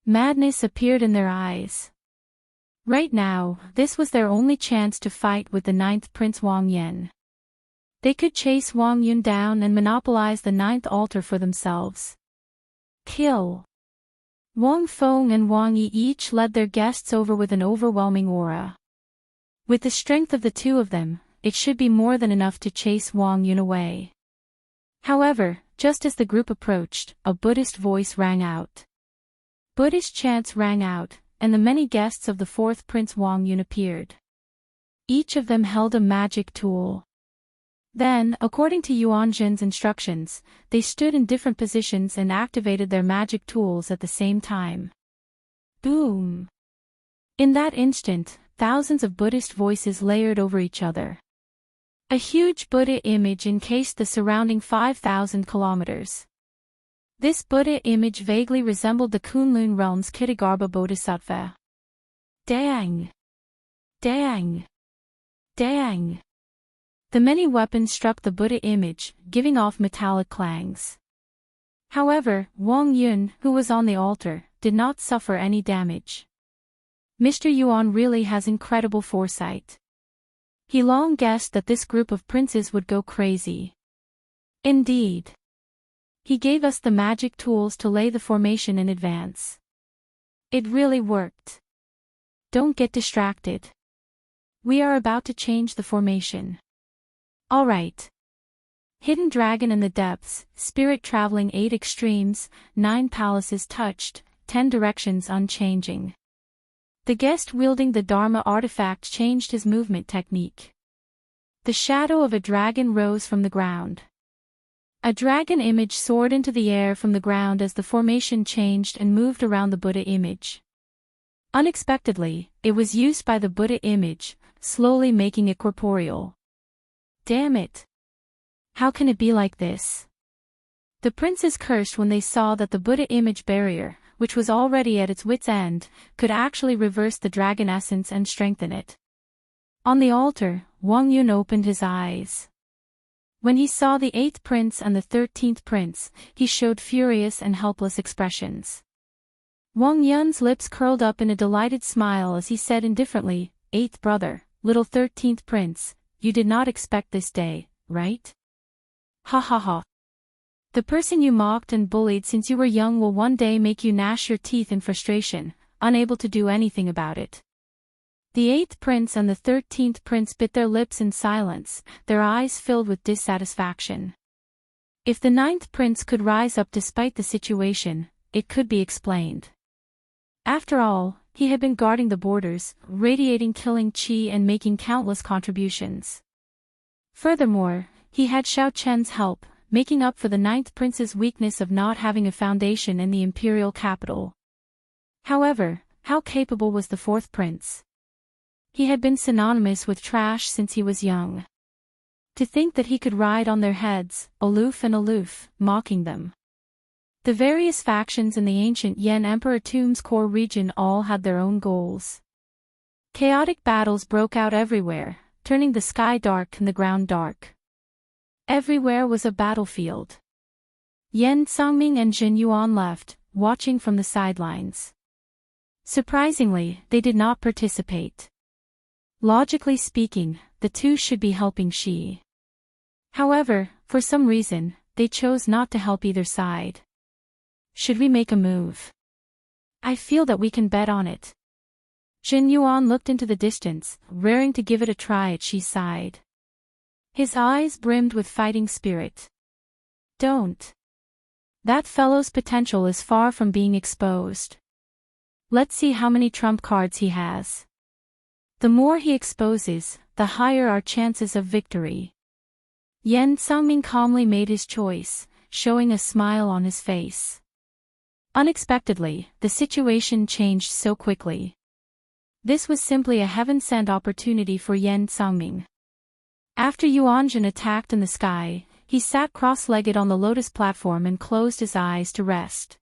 Madness appeared in their eyes. Right now, this was their only chance to fight with the 9th prince Wang Yan. They could chase Wang Yun down and monopolize the 9th altar for themselves. Kill. Wang Feng and Wang Yi each led their guests over with an overwhelming aura. With the strength of the two of them, it should be more than enough to chase Wang Yun away. However, just as the group approached, a Buddhist voice rang out. Buddhist chants rang out, and the many guests of the 4th Prince Wang Yun appeared. Each of them held a magic tool. Then, according to Yuan Zhen's instructions, they stood in different positions and activated their magic tools at the same time. Boom! In that instant, thousands of Buddhist voices layered over each other. A huge Buddha image encased the surrounding 5,000 kilometers. This Buddha image vaguely resembled the Kunlun realm's Kitagarbha Bodhisattva. Dang! Dang! Dang! The many weapons struck the Buddha image, giving off metallic clangs. However, Wang Yun, who was on the altar, did not suffer any damage. Mr. Yuan really has incredible foresight. He long guessed that this group of princes would go crazy. Indeed. He gave us the magic tools to lay the formation in advance. It really worked. Don't get distracted. We are about to change the formation. Alright. Hidden Dragon in the Depths, Spirit Traveling 8 Extremes, 9 Palaces Touched, 10 Directions Unchanging. The guest wielding the Dharma artifact changed his movement technique. The shadow of a dragon rose from the ground. A dragon image soared into the air from the ground as the formation changed and moved around the Buddha image. Unexpectedly, it was used by the Buddha image, slowly making it corporeal. Damn it! How can it be like this? The princes cursed when they saw that the Buddha image barrier, which was already at its wit's end, could actually reverse the dragon essence and strengthen it. On the altar, Wang Yun opened his eyes. When he saw the 8th prince and the 13th prince, he showed furious and helpless expressions. Wang Yun's lips curled up in a delighted smile as he said indifferently, 8th brother, little 13th prince, you did not expect this day, right? Ha ha ha. The person you mocked and bullied since you were young will one day make you gnash your teeth in frustration, unable to do anything about it. The 8th prince and the 13th prince bit their lips in silence, their eyes filled with dissatisfaction. If the 9th prince could rise up despite the situation, it could be explained. After all, he had been guarding the borders, radiating killing qi and making countless contributions. Furthermore, he had Xiao Chen's help, making up for the 9th prince's weakness of not having a foundation in the imperial capital. However, how capable was the 4th prince? He had been synonymous with trash since he was young. To think that he could ride on their heads, aloof, mocking them. The various factions in the ancient Yan Emperor Tomb's core region all had their own goals. Chaotic battles broke out everywhere, turning the sky dark and the ground dark. Everywhere was a battlefield. Yan Songming and Jin Yuan left, watching from the sidelines. Surprisingly, they did not participate. Logically speaking, the two should be helping Xi. However, for some reason, they chose not to help either side. Should we make a move? I feel that we can bet on it. Jin Yuan looked into the distance, raring to give it a try at Xi's side. His eyes brimmed with fighting spirit. Don't. That fellow's potential is far from being exposed. Let's see how many trump cards he has. The more he exposes, the higher our chances of victory. Yen Sangming calmly made his choice, showing a smile on his face. Unexpectedly, the situation changed so quickly. This was simply a heaven-sent opportunity for Yen Sangming. After Yuanjun attacked in the sky, he sat cross-legged on the lotus platform and closed his eyes to rest.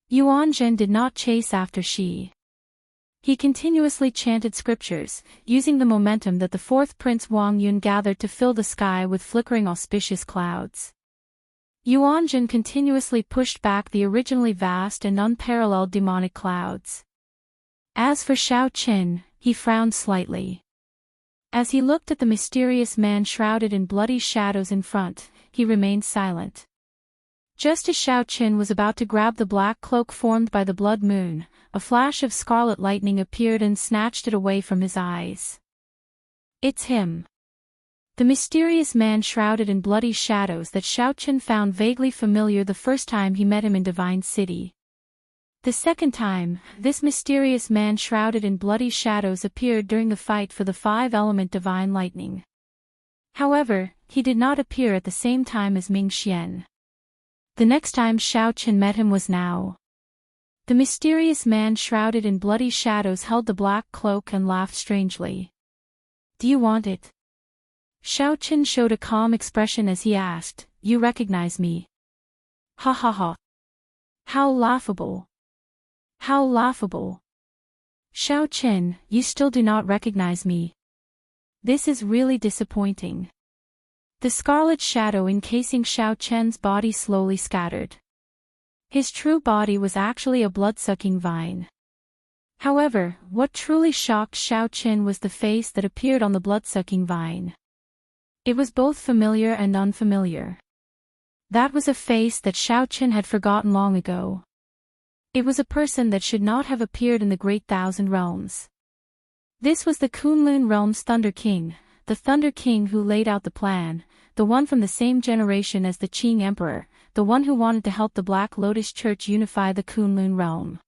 Yuanjun did not chase after Shi. He continuously chanted scriptures, using the momentum that the fourth Prince Wang Yun gathered to fill the sky with flickering auspicious clouds. Yuanjun continuously pushed back the originally vast and unparalleled demonic clouds. As for Shao Qin, he frowned slightly. As he looked at the mysterious man shrouded in bloody shadows in front, he remained silent. Just as Shao Qin was about to grab the black cloak formed by the blood moon, a flash of scarlet lightning appeared and snatched it away from his eyes. It's him. The mysterious man shrouded in bloody shadows that Shao Qin found vaguely familiar the first time he met him in Divine City. The second time, this mysterious man shrouded in bloody shadows appeared during the fight for the five-element divine lightning. However, he did not appear at the same time as Ming Xian. The next time Shao Qin met him was now. The mysterious man shrouded in bloody shadows held the black cloak and laughed strangely. Do you want it? Shao Qin showed a calm expression as he asked, You recognize me? Ha ha ha. How laughable. How laughable. Shao Qin, you still do not recognize me. This is really disappointing. The scarlet shadow encasing Shao Qin's body slowly scattered. His true body was actually a blood-sucking vine. However, what truly shocked Shao Qin was the face that appeared on the blood-sucking vine. It was both familiar and unfamiliar. That was a face that Shao Qin had forgotten long ago. It was a person that should not have appeared in the Great Thousand Realms. This was the Kunlun Realm's Thunder King, the Thunder King who laid out the plan, the one from the same generation as the Qing Emperor, the one who wanted to help the Black Lotus Church unify the Kunlun Realm.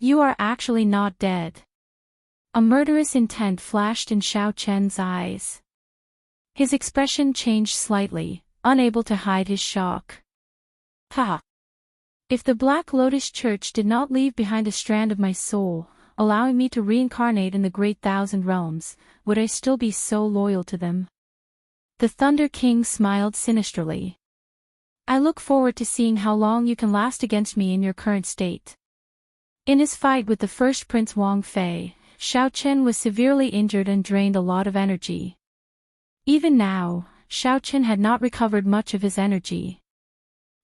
You are actually not dead. A murderous intent flashed in Shao Qin's eyes. His expression changed slightly, unable to hide his shock. Ha! If the Black Lotus Church did not leave behind a strand of my soul, allowing me to reincarnate in the Great Thousand Realms, would I still be so loyal to them? The Thunder King smiled sinisterly. I look forward to seeing how long you can last against me in your current state. In his fight with the first Prince Wang Fei, Shao Qin was severely injured and drained a lot of energy. Even now, Shao Qin had not recovered much of his energy.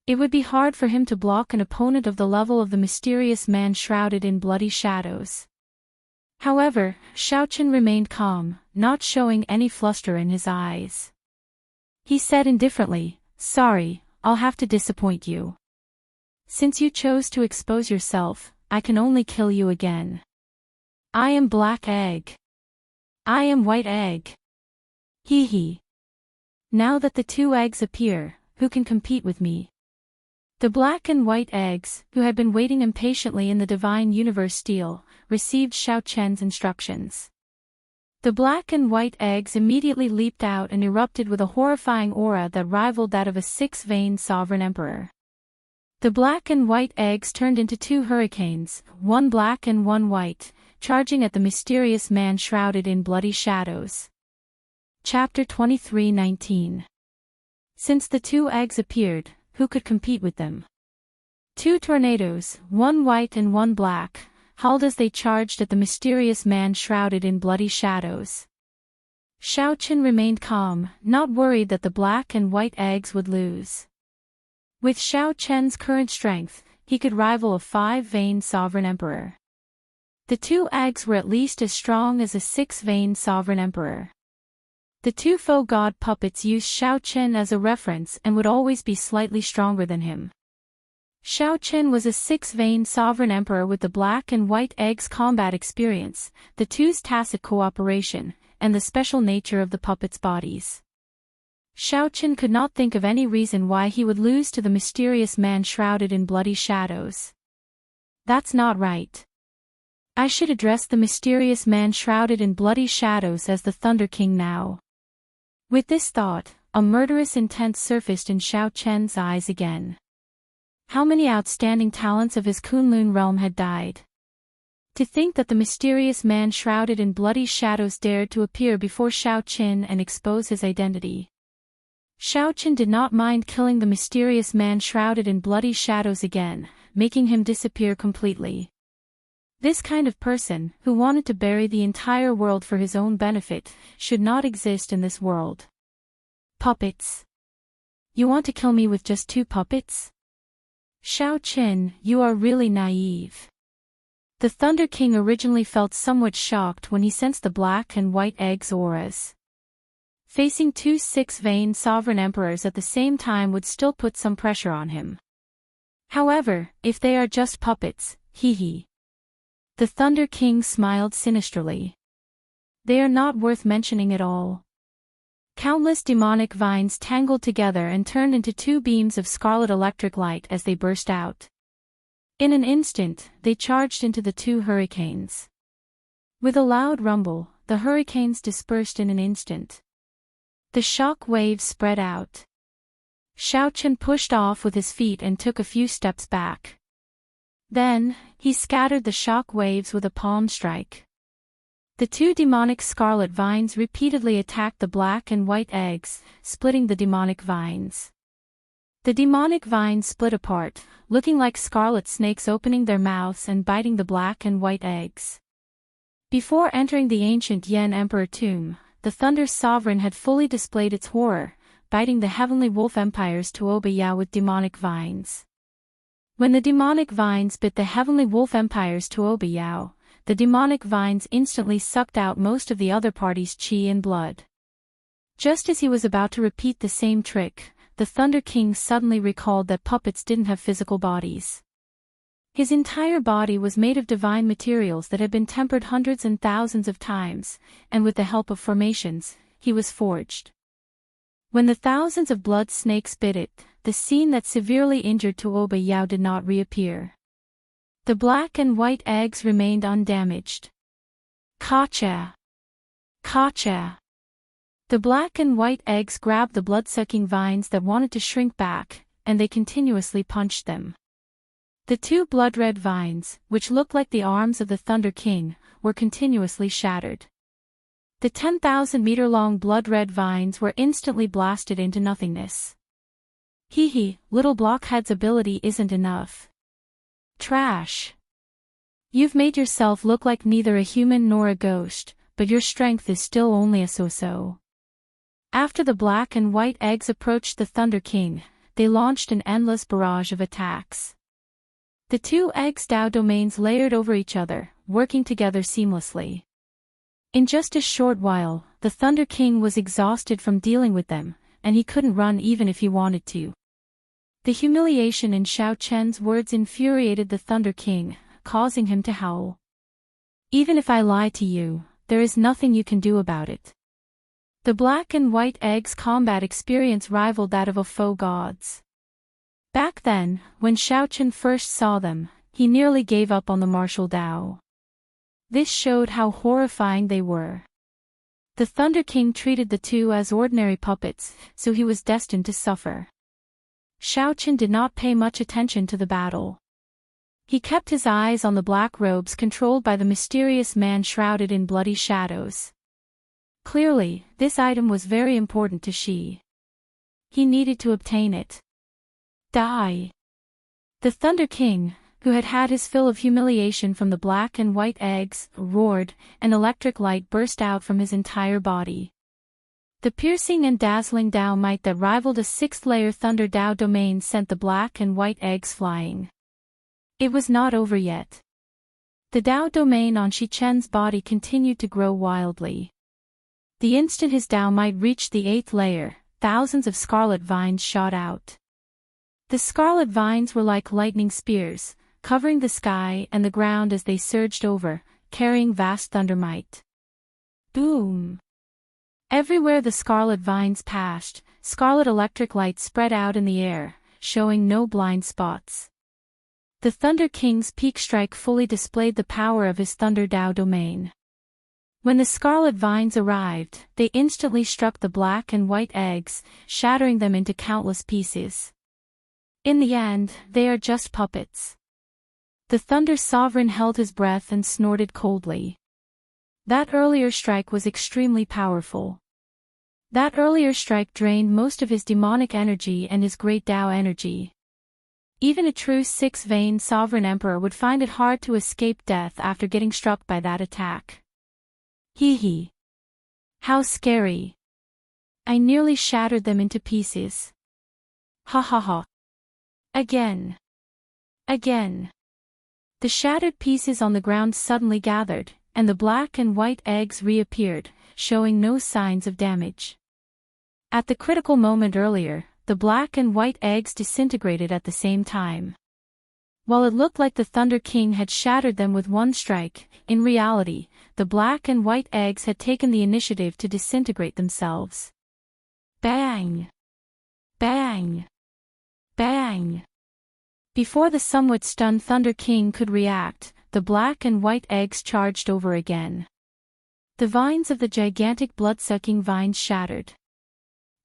It would be hard for him to block an opponent of the level of the mysterious man shrouded in bloody shadows. However, Shao Qin remained calm, not showing any fluster in his eyes. He said indifferently, Sorry, I'll have to disappoint you. Since you chose to expose yourself, I can only kill you again. I am Black Egg. I am White Egg. Hee hee. Now that the two eggs appear, who can compete with me? The black and white eggs, who had been waiting impatiently in the Divine Universe Steel, received Shao Qin's instructions. The black and white eggs immediately leaped out and erupted with a horrifying aura that rivaled that of a six-veined sovereign emperor. The black and white eggs turned into two hurricanes, one black and one white, charging at the mysterious man shrouded in bloody shadows. Chapter 23:19. Since the two eggs appeared, who could compete with them? Two tornadoes, one white and one black, howled as they charged at the mysterious man shrouded in bloody shadows. Shao Qin remained calm, not worried that the black and white eggs would lose. With Shao Qin's current strength, he could rival a five-veined sovereign emperor. The two eggs were at least as strong as a six-veined sovereign emperor. The two faux god puppets used Shao Qin as a reference and would always be slightly stronger than him. Shao Qin was a six-veined sovereign emperor with the black and white eggs' combat experience, the two's tacit cooperation, and the special nature of the puppets' bodies. Xiao Chen could not think of any reason why he would lose to the mysterious man shrouded in bloody shadows. That's not right. I should address the mysterious man shrouded in bloody shadows as the Thunder King now. With this thought, a murderous intent surfaced in Xiao Chen's eyes again. How many outstanding talents of his Kunlun realm had died? To think that the mysterious man shrouded in bloody shadows dared to appear before Xiao Chen and expose his identity. Xiao Chen did not mind killing the mysterious man shrouded in bloody shadows again, making him disappear completely. This kind of person, who wanted to bury the entire world for his own benefit, should not exist in this world. Puppets. You want to kill me with just 2 puppets? Xiao Chen, you are really naive. The Thunder King originally felt somewhat shocked when he sensed the black and white eggs auras. Facing 2 six-veined sovereign emperors at the same time would still put some pressure on him. However, if they are just puppets, hee. The Thunder King smiled sinisterly. They are not worth mentioning at all. Countless demonic vines tangled together and turned into 2 beams of scarlet electric light as they burst out. In an instant, they charged into the 2 hurricanes. With a loud rumble, the hurricanes dispersed in an instant. The shock waves spread out. Xiao Chen pushed off with his feet and took a few steps back. Then, he scattered the shock waves with a palm strike. The 2 demonic scarlet vines repeatedly attacked the black and white eggs, splitting the demonic vines. The demonic vines split apart, looking like scarlet snakes opening their mouths and biting the black and white eggs. Before entering the ancient Yan Emperor tomb, the Thunder Sovereign had fully displayed its horror, biting the Heavenly Wolf Empire's Tuoba Yao with demonic vines. When the demonic vines bit the Heavenly Wolf Empire's Tuoba Yao, the demonic vines instantly sucked out most of the other party's qi and blood. Just as he was about to repeat the same trick, the Thunder King suddenly recalled that puppets didn't have physical bodies. His entire body was made of divine materials that had been tempered hundreds and thousands of times, and with the help of formations, he was forged. When the thousands of blood snakes bit it, the scene that severely injured Tuoba Yao did not reappear. The black and white eggs remained undamaged. Kacha! Kacha! The black and white eggs grabbed the blood-sucking vines that wanted to shrink back, and they continuously punched them. The 2 blood-red vines, which looked like the arms of the Thunder King, were continuously shattered. The 10,000-meter-long blood-red vines were instantly blasted into nothingness. Little blockhead's ability isn't enough. Trash. You've made yourself look like neither a human nor a ghost, but your strength is still only a so-so. After the black and white eggs approached the Thunder King, they launched an endless barrage of attacks. The 2 eggs Dao domains layered over each other, working together seamlessly. In just a short while, the Thunder King was exhausted from dealing with them, and he couldn't run even if he wanted to. The humiliation in Xiao Chen's words infuriated the Thunder King, causing him to howl. Even if I lie to you, there is nothing you can do about it. The black and white eggs' combat experience rivaled that of a foe gods. Back then, when Xiao Chen first saw them, he nearly gave up on the martial Dao. This showed how horrifying they were. The Thunder King treated the 2 as ordinary puppets, so he was destined to suffer. Xiao Chen did not pay much attention to the battle. He kept his eyes on the black robes controlled by the mysterious man shrouded in bloody shadows. Clearly, this item was very important to Shi. He needed to obtain it. Die! The Thunder King, who had had his fill of humiliation from the black and white eggs, roared, and electric light burst out from his entire body. The piercing and dazzling Dao might that rivaled a 6th-layer Thunder Dao domain sent the black and white eggs flying. It was not over yet. The Dao domain on Shi Chen's body continued to grow wildly. The instant his Dao might reached the 8th layer, thousands of scarlet vines shot out. The scarlet vines were like lightning spears, covering the sky and the ground as they surged over, carrying vast thunder might. Boom! Everywhere the scarlet vines passed, scarlet electric lights spread out in the air, showing no blind spots. The Thunder King's peak strike fully displayed the power of his Thunder Dao domain. When the scarlet vines arrived, they instantly struck the black and white eggs, shattering them into countless pieces. In the end, they are just puppets. The Thunder Sovereign held his breath and snorted coldly. That earlier strike was extremely powerful. That earlier strike drained most of his demonic energy and his great Dao energy. Even a true six-vein sovereign emperor would find it hard to escape death after getting struck by that attack. Hee hee. How scary. I nearly shattered them into pieces. Ha ha ha. Again. Again. The shattered pieces on the ground suddenly gathered, and the black and white eggs reappeared, showing no signs of damage. At the critical moment earlier, the black and white eggs disintegrated at the same time. While it looked like the Thunder King had shattered them with one strike, in reality, the black and white eggs had taken the initiative to disintegrate themselves. Bang! Bang! Bang! Before the somewhat stunned Thunder King could react, the black and white eggs charged over again. The vines of the gigantic blood-sucking vines shattered.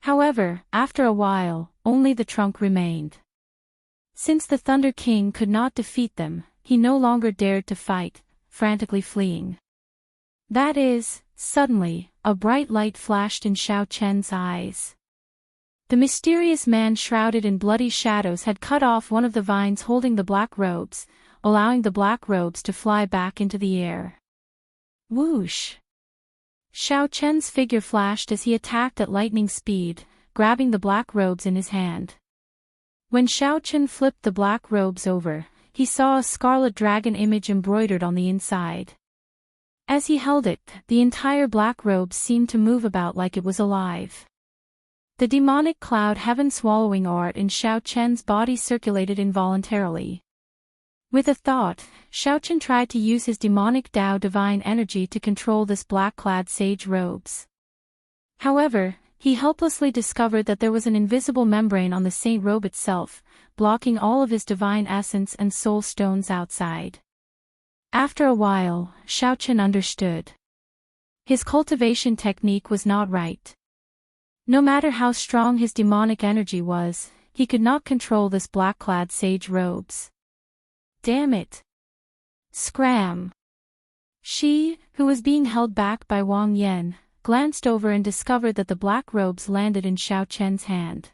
However, after a while, only the trunk remained. Since the Thunder King could not defeat them, he no longer dared to fight, frantically fleeing. That is, suddenly, a bright light flashed in Xiao Chen's eyes. The mysterious man shrouded in bloody shadows had cut off one of the vines holding the black robes, allowing the black robes to fly back into the air. Whoosh! Xiao Chen's figure flashed as he attacked at lightning speed, grabbing the black robes in his hand. When Xiao Chen flipped the black robes over, he saw a scarlet dragon image embroidered on the inside. As he held it, the entire black robes seemed to move about like it was alive. The demonic cloud heaven-swallowing art in Xiao Chen's body circulated involuntarily. With a thought, Xiao Chen tried to use his demonic Dao divine energy to control this black-clad sage robes. However, he helplessly discovered that there was an invisible membrane on the saint robe itself, blocking all of his divine essence and soul stones outside. After a while, Xiao Chen understood. His cultivation technique was not right. No matter how strong his demonic energy was, he could not control this black-clad sage robes. Damn it! Scram! She, who was being held back by Wang Yan, glanced over and discovered that the black robes landed in Xiao Chen's hand.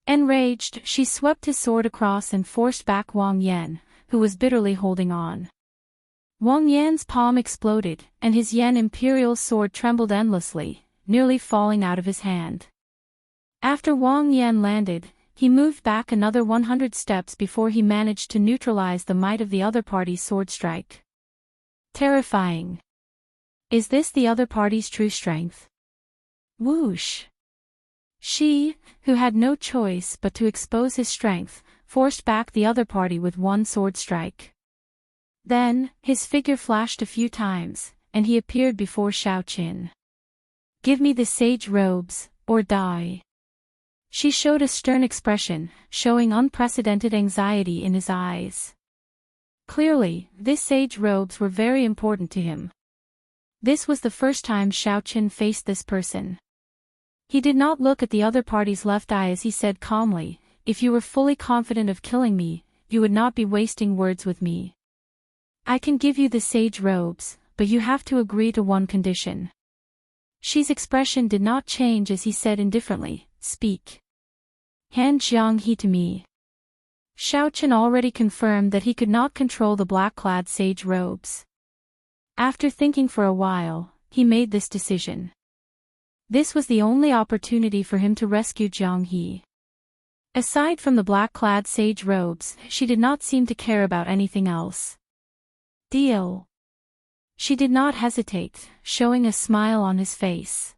Enraged, she swept his sword across and forced back Wang Yan, who was bitterly holding on. Wang Yan's palm exploded, and his Yan imperial sword trembled endlessly, nearly falling out of his hand. After Wang Yan landed, he moved back another 100 steps before he managed to neutralize the might of the other party's sword strike. Terrifying. Is this the other party's true strength? Whoosh! She, who had no choice but to expose his strength, forced back the other party with one sword strike. Then, his figure flashed a few times, and he appeared before Xiao Chen. Give me the sage robes, or die. She showed a stern expression, showing unprecedented anxiety in his eyes. Clearly, these sage robes were very important to him. This was the first time Xiao Chen faced this person. He did not look at the other party's left eye as he said calmly, "If you were fully confident of killing me, you would not be wasting words with me. I can give you the sage robes, but you have to agree to one condition." Xi's expression did not change as he said indifferently, "Speak. Hand Jiang He to me." Xiao Chen already confirmed that he could not control the black-clad sage robes. After thinking for a while, he made this decision. This was the only opportunity for him to rescue Jiang He. Aside from the black-clad sage robes, she did not seem to care about anything else. Deal. She did not hesitate, showing a smile on his face.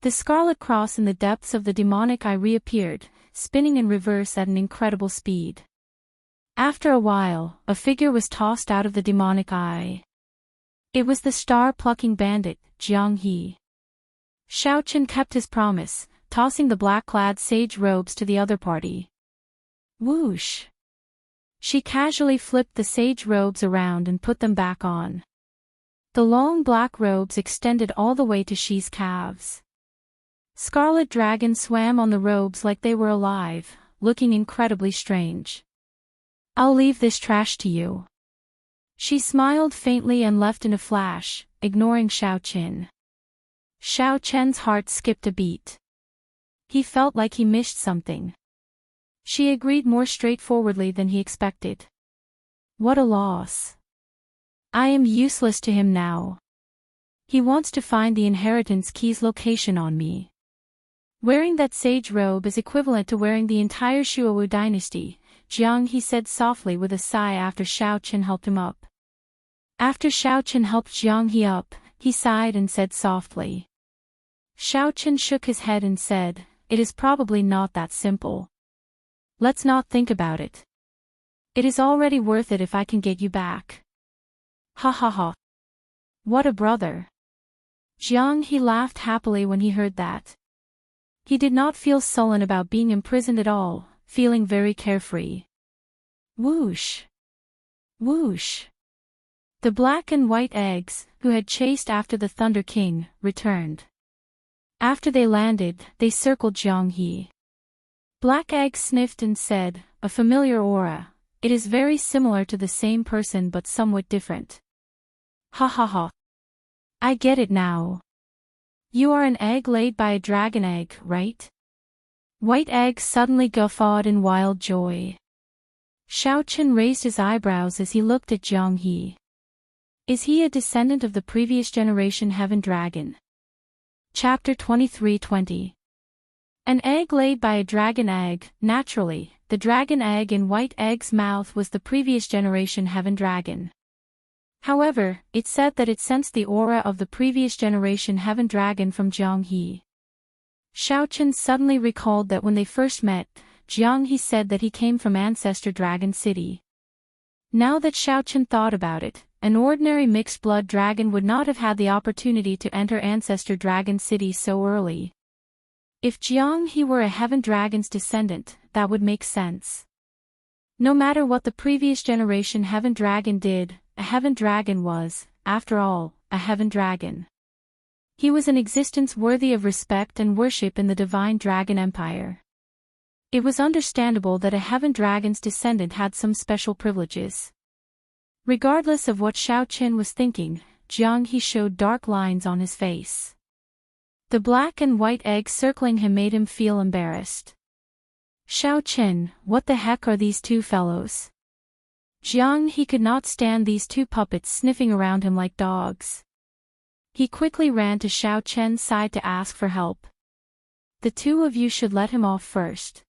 The scarlet cross in the depths of the demonic eye reappeared, spinning in reverse at an incredible speed. After a while, a figure was tossed out of the demonic eye. It was the star-plucking bandit, Jiang He. Xiao Chen kept his promise, tossing the black-clad sage robes to the other party. Whoosh! She casually flipped the sage robes around and put them back on. The long black robes extended all the way to Xi's calves. Scarlet Dragon swam on the robes like they were alive, looking incredibly strange. I'll leave this trash to you. She smiled faintly and left in a flash, ignoring Xiao Chen. Xiao Chen's heart skipped a beat. He felt like he missed something. She agreed more straightforwardly than he expected. What a loss. I am useless to him now. He wants to find the inheritance key's location on me. Wearing that sage robe is equivalent to wearing the entire Shuowu dynasty, Jiang he said softly with a sigh after Xiao Chen helped him up. After Xiao Chen helped Jiang he up, he sighed and said softly. Xiao Chen shook his head and said, it is probably not that simple. Let's not think about it. It is already worth it if I can get you back. Ha ha ha. What a brother. Jiang he laughed happily when he heard that. He did not feel sullen about being imprisoned at all, feeling very carefree. Whoosh! Whoosh! The black and white eggs, who had chased after the Thunder King, returned. After they landed, they circled Jiang He. Black Egg sniffed and said, a familiar aura. It is very similar to the same person but somewhat different. Ha ha ha. I get it now. You are an egg laid by a dragon egg, right? White Egg suddenly guffawed in wild joy. Xiao Chen raised his eyebrows as he looked at Jiang He. Is he a descendant of the previous generation Heaven Dragon? Chapter 23:20. An egg laid by a dragon egg. Naturally, the dragon egg in White Egg's mouth was the previous generation Heaven Dragon. However, it said that it sensed the aura of the previous generation Heaven Dragon from Jiang He. Xiao Chen suddenly recalled that when they first met, Jiang He said that he came from Ancestor Dragon City. Now that Xiao Chen thought about it, an ordinary mixed-blood dragon would not have had the opportunity to enter Ancestor Dragon City so early. If Jiang He were a Heaven Dragon's descendant, that would make sense. No matter what the previous generation Heaven Dragon did, a Heaven Dragon was, after all, a Heaven Dragon. He was an existence worthy of respect and worship in the Divine Dragon Empire. It was understandable that a Heaven Dragon's descendant had some special privileges. Regardless of what Xiao Chen was thinking, Jiang He showed dark lines on his face. The black and white eggs circling him made him feel embarrassed. Xiao Chen, what the heck are these two fellows? Jiang He could not stand these two puppets sniffing around him like dogs. He quickly ran to Xiao Chen's side to ask for help. The two of you should let him off first.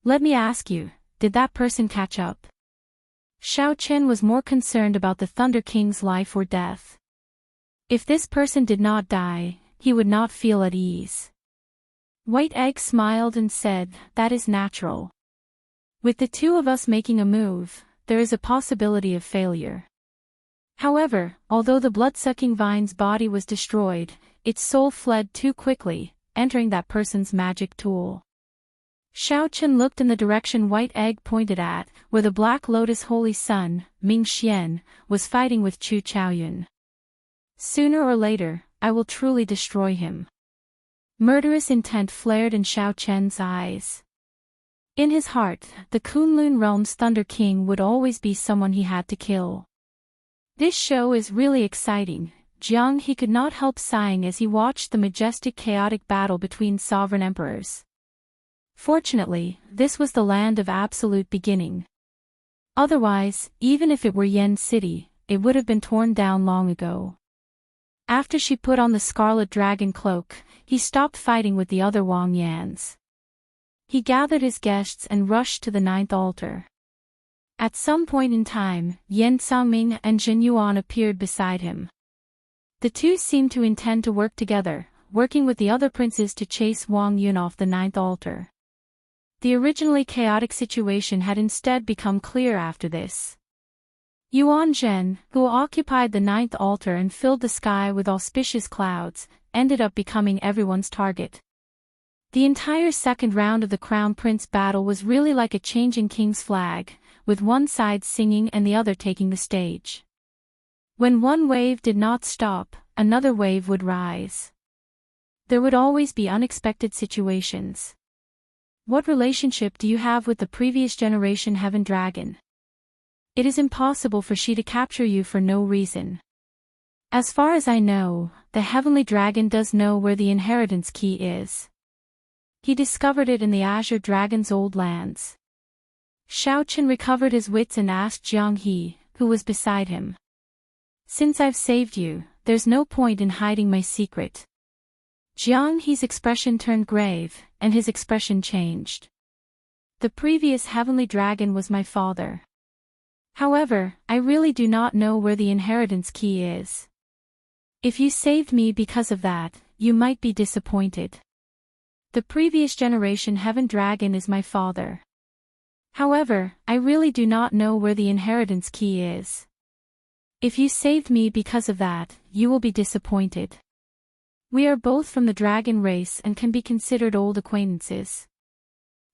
Let me ask you, did that person catch up? Xiao Chen was more concerned about the Thunder King's life or death. If this person did not die, he would not feel at ease. White Egg smiled and said, that is natural. With the two of us making a move, there is a possibility of failure. However, although the blood-sucking vine's body was destroyed, its soul fled too quickly, entering that person's magic tool. Xiao Chen looked in the direction White Egg pointed at, where the Black Lotus Holy Sun, Ming Xian, was fighting with Chu Chaoyun. Sooner or later, I will truly destroy him. Murderous intent flared in Xiao Chen's eyes. In his heart, the Kunlun Realm's Thunder King would always be someone he had to kill. This show is really exciting. Jiang He could not help sighing as he watched the majestic chaotic battle between sovereign emperors. Fortunately, this was the land of absolute beginning. Otherwise, even if it were Yen City, it would have been torn down long ago. After she put on the Scarlet Dragon cloak, he stopped fighting with the other Wang Yans. He gathered his guests and rushed to the 9th altar. At some point in time, Yan Sangming and Zhen Yuan appeared beside him. The two seemed to intend to work together, working with the other princes to chase Wang Yun off the 9th altar. The originally chaotic situation had instead become clear after this. Yuan Zhen, who occupied the 9th altar and filled the sky with auspicious clouds, ended up becoming everyone's target. The entire second round of the Crown Prince battle was really like a changing king's flag, with one side singing and the other taking the stage. When one wave did not stop, another wave would rise. There would always be unexpected situations. What relationship do you have with the previous generation Heaven Dragon? It is impossible for she to capture you for no reason. As far as I know, the Heavenly Dragon does know where the inheritance key is. He discovered it in the Azure Dragon's old lands. Xiao Qin recovered his wits and asked Jiang He, who was beside him. Since I've saved you, there's no point in hiding my secret. Jiang He's expression turned grave, and his expression changed. The previous Heavenly Dragon was my father. However, I really do not know where the inheritance key is. If you saved me because of that, you might be disappointed. The previous generation Heaven Dragon is my father. However, I really do not know where the inheritance key is. If you saved me because of that, you will be disappointed. We are both from the dragon race and can be considered old acquaintances.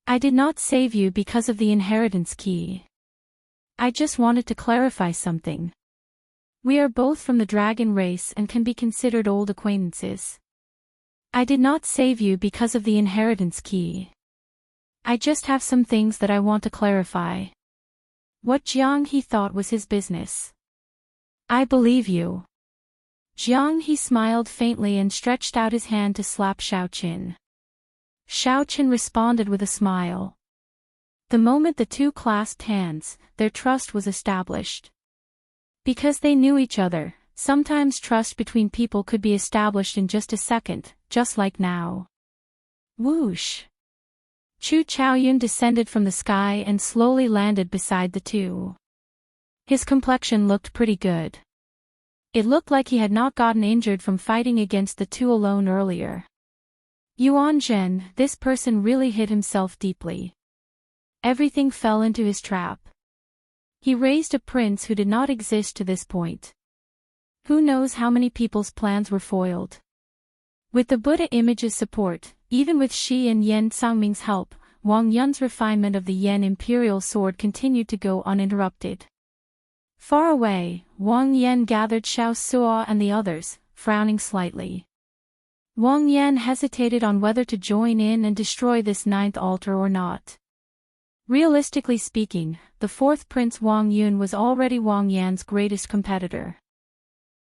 I did not save you because of the inheritance key. I just wanted to clarify something. We are both from the dragon race and can be considered old acquaintances. I did not save you because of the inheritance key. I just have some things that I want to clarify. What Jiang He thought was his business. I believe you. Jiang He smiled faintly and stretched out his hand to slap Xiao Qin. Xiao Qin responded with a smile. The moment the two clasped hands, their trust was established. Because they knew each other, sometimes trust between people could be established in just a second, just like now. Whoosh! Chu Chaoyun descended from the sky and slowly landed beside the two. His complexion looked pretty good. It looked like he had not gotten injured from fighting against the two alone earlier. Yuan Zhen, this person really hid himself deeply. Everything fell into his trap. He raised a prince who did not exist to this point. Who knows how many people's plans were foiled. With the Buddha image's support, even with Shi and Yen Sangming's help, Wang Yun's refinement of the Yen Imperial Sword continued to go uninterrupted. Far away, Wang Yan gathered Xiao Suo and the others, frowning slightly. Wang Yan hesitated on whether to join in and destroy this ninth altar or not. Realistically speaking, the fourth prince Wang Yun was already Wang Yan's greatest competitor.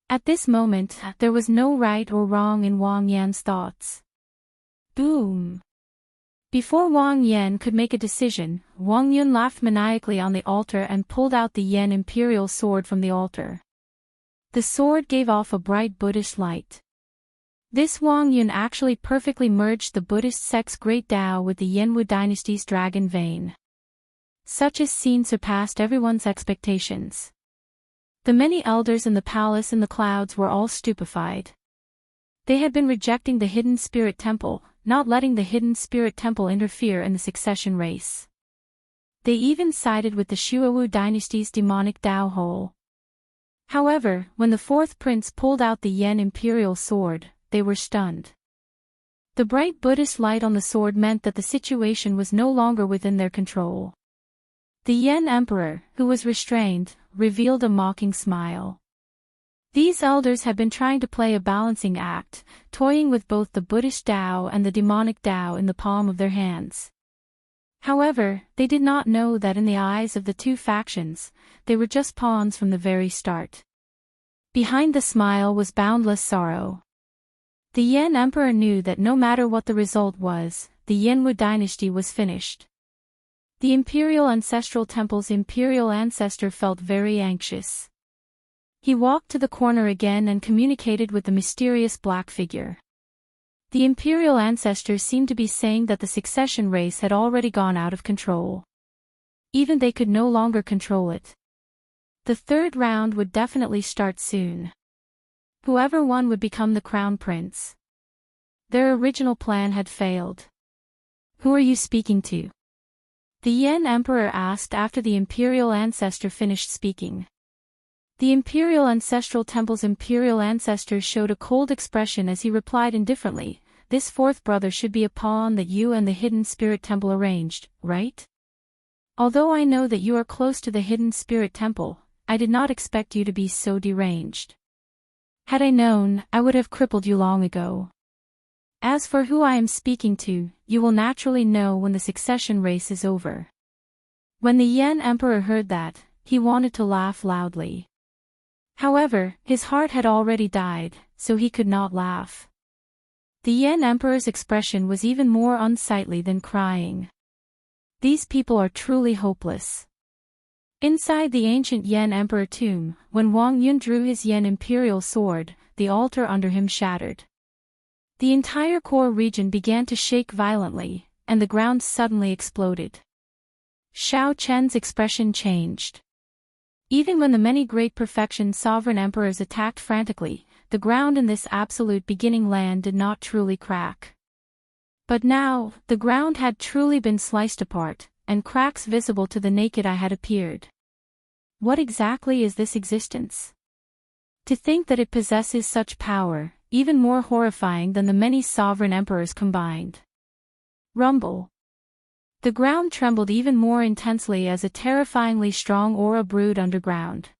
At this moment, there was no right or wrong in Wang Yan's thoughts. Boom! Before Wang Yan could make a decision, Wang Yun laughed maniacally on the altar and pulled out the Yen Imperial Sword from the altar. The sword gave off a bright Buddhist light. This Wang Yun actually perfectly merged the Buddhist sect's great Tao with the Yenwu dynasty's dragon vein. Such a scene surpassed everyone's expectations. The many elders in the palace in the clouds were all stupefied. They had been rejecting the Hidden Spirit Temple, not letting the Hidden Spirit Temple interfere in the succession race. They even sided with the Shuowu dynasty's demonic Tao hole. However, when the fourth prince pulled out the Yen Imperial Sword, they were stunned. The bright Buddhist light on the sword meant that the situation was no longer within their control. The Yen Emperor, who was restrained, revealed a mocking smile. These elders had been trying to play a balancing act, toying with both the Buddhist Tao and the demonic Tao in the palm of their hands. However, they did not know that in the eyes of the two factions, they were just pawns from the very start. Behind the smile was boundless sorrow. The Yen Emperor knew that no matter what the result was, the Yenwu dynasty was finished. The Imperial Ancestral Temple's imperial ancestor felt very anxious. He walked to the corner again and communicated with the mysterious black figure. The imperial ancestors seemed to be saying that the succession race had already gone out of control. Even they could no longer control it. The third round would definitely start soon. Whoever won would become the crown prince. Their original plan had failed. Who are you speaking to? The Yen Emperor asked after the imperial ancestor finished speaking. The Imperial Ancestral Temple's imperial ancestors showed a cold expression as he replied indifferently, "This fourth brother should be a pawn that you and the Hidden Spirit Temple arranged, right? Although I know that you are close to the Hidden Spirit Temple, I did not expect you to be so deranged. Had I known, I would have crippled you long ago. As for who I am speaking to, you will naturally know when the succession race is over." When the Yen Emperor heard that, he wanted to laugh loudly. However, his heart had already died, so he could not laugh. The Yen Emperor's expression was even more unsightly than crying. These people are truly hopeless. Inside the ancient Yen Emperor tomb, when Wang Yun drew his Yen Imperial sword, the altar under him shattered. The entire core region began to shake violently, and the ground suddenly exploded. Xiao Chen's expression changed. Even when the many great perfection sovereign emperors attacked frantically, the ground in this absolute beginning land did not truly crack. But now, the ground had truly been sliced apart, and cracks visible to the naked eye had appeared. What exactly is this existence? To think that it possesses such power, even more horrifying than the many sovereign emperors combined. Rumble. The ground trembled even more intensely as a terrifyingly strong aura brewed underground.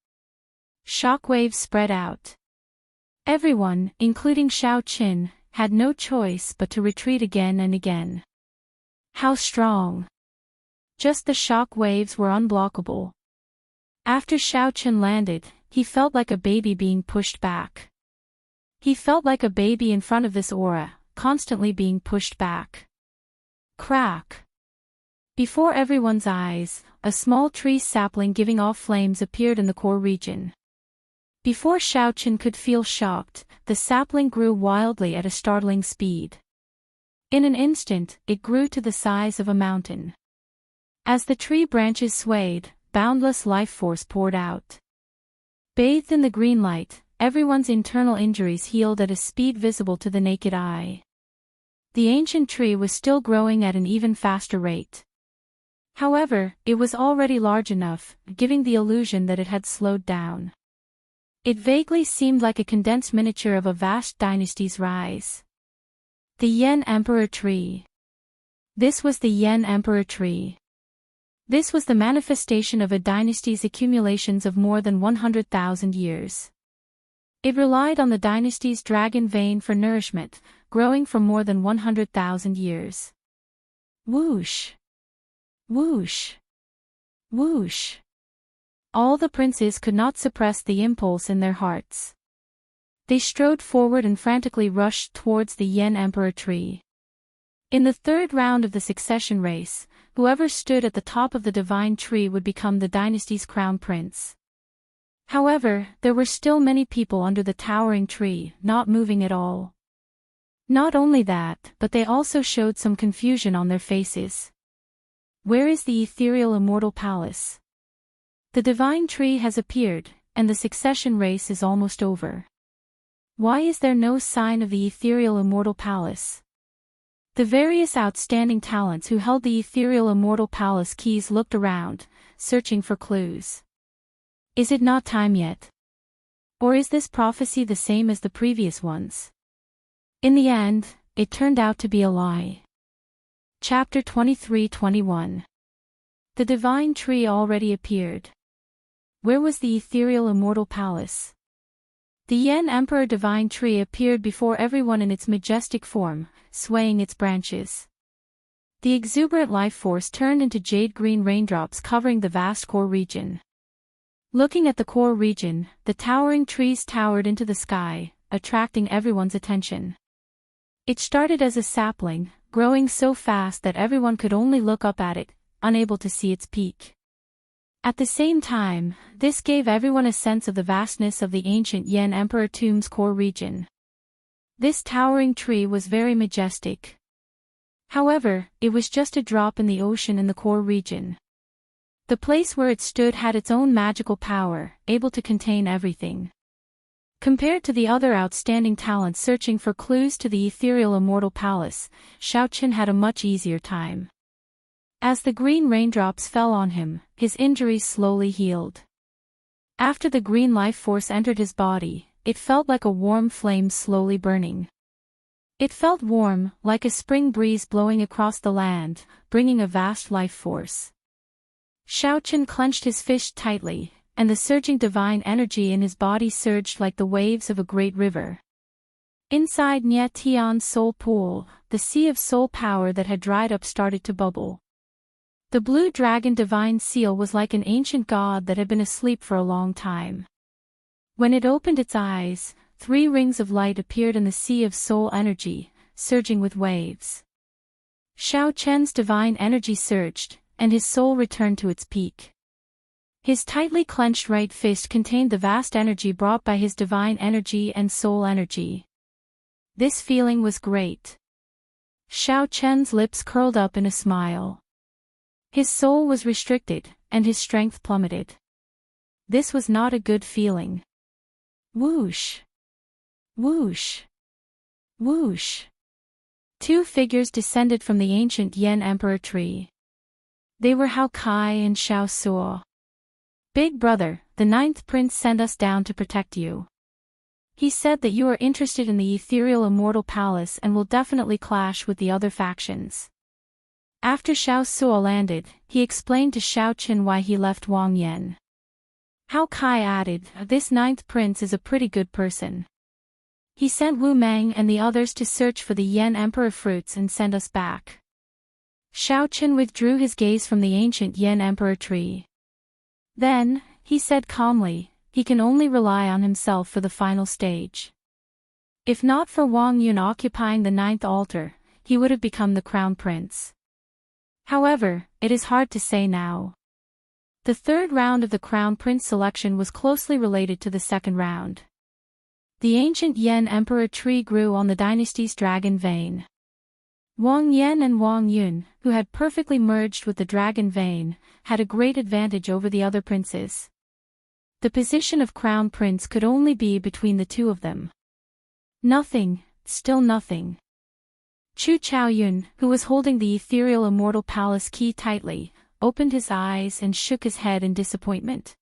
Shockwaves spread out. Everyone, including Xiao Qin, had no choice but to retreat again and again. How strong! Just the shock waves were unblockable. After Xiao Qin landed, he felt like a baby being pushed back. He felt like a baby in front of this aura, constantly being pushed back. Crack! Before everyone's eyes, a small tree sapling giving off flames appeared in the core region. Before Xiao Qin could feel shocked, the sapling grew wildly at a startling speed. In an instant, it grew to the size of a mountain. As the tree branches swayed, boundless life force poured out. Bathed in the green light, everyone's internal injuries healed at a speed visible to the naked eye. The ancient tree was still growing at an even faster rate. However, it was already large enough, giving the illusion that it had slowed down. It vaguely seemed like a condensed miniature of a vast dynasty's rise. The Yen Emperor Tree. This was the Yen Emperor Tree. This was the manifestation of a dynasty's accumulations of more than 100,000 years. It relied on the dynasty's dragon vein for nourishment, growing for more than 100,000 years. Whoosh! Whoosh! Whoosh! All the princes could not suppress the impulse in their hearts. They strode forward and frantically rushed towards the Yen Emperor Tree. In the third round of the succession race, whoever stood at the top of the divine tree would become the dynasty's crown prince. However, there were still many people under the towering tree, not moving at all. Not only that, but they also showed some confusion on their faces. Where is the ethereal immortal palace? The divine tree has appeared, and the succession race is almost over. Why is there no sign of the ethereal immortal palace? The various outstanding talents who held the ethereal immortal palace keys looked around, searching for clues. Is it not time yet? Or is this prophecy the same as the previous ones? In the end, it turned out to be a lie. Chapter 23-21. The divine tree already appeared. Where was the ethereal immortal palace? The Yen Emperor divine tree appeared before everyone in its majestic form, swaying its branches. The exuberant life force turned into jade-green raindrops covering the vast core region. Looking at the core region, the towering trees towered into the sky, attracting everyone's attention. It started as a sapling, growing so fast that everyone could only look up at it, unable to see its peak. At the same time, this gave everyone a sense of the vastness of the ancient Yen Emperor tomb's core region. This towering tree was very majestic. However, it was just a drop in the ocean in the core region. The place where it stood had its own magical power, able to contain everything. Compared to the other outstanding talents searching for clues to the ethereal immortal palace, Xiao Qin had a much easier time. As the green raindrops fell on him, his injuries slowly healed. After the green life force entered his body, it felt like a warm flame slowly burning. It felt warm, like a spring breeze blowing across the land, bringing a vast life force. Xiaochen clenched his fist tightly, and the surging divine energy in his body surged like the waves of a great river. Inside Nye Tian's soul pool, the sea of soul power that had dried up started to bubble. The blue dragon divine seal was like an ancient god that had been asleep for a long time. When it opened its eyes, 3 rings of light appeared in the sea of soul energy, surging with waves. Xiaochen's divine energy surged, and his soul returned to its peak. His tightly clenched right fist contained the vast energy brought by his divine energy and soul energy. This feeling was great. Xiaochen's lips curled up in a smile. His soul was restricted, and his strength plummeted. This was not a good feeling. Whoosh! Whoosh! Whoosh! 2 figures descended from the ancient Yan Emperor tree. They were Hao Kai and Xiao Suo. Big brother, the 9th prince sent us down to protect you. He said that you are interested in the ethereal immortal palace and will definitely clash with the other factions. After Xiao Suo landed, he explained to Xiaochen why he left Wang Yan. Hao Kai added, this 9th prince is a pretty good person. He sent Wu Meng and the others to search for the Yan Emperor fruits and send us back. Xiaochen withdrew his gaze from the ancient Yan Emperor tree. Then, he said calmly, he can only rely on himself for the final stage. If not for Wang Yun occupying the 9th altar, he would have become the crown prince. However, it is hard to say now. The 3rd round of the crown prince selection was closely related to the 2nd round. The ancient Yan Emperor tree grew on the dynasty's dragon vein. Wang Yan and Wang Yun, who had perfectly merged with the dragon vein, had a great advantage over the other princes. The position of crown prince could only be between the 2 of them. Nothing, still nothing. Chu Chaoyun, who was holding the ethereal immortal palace key tightly, opened his eyes and shook his head in disappointment.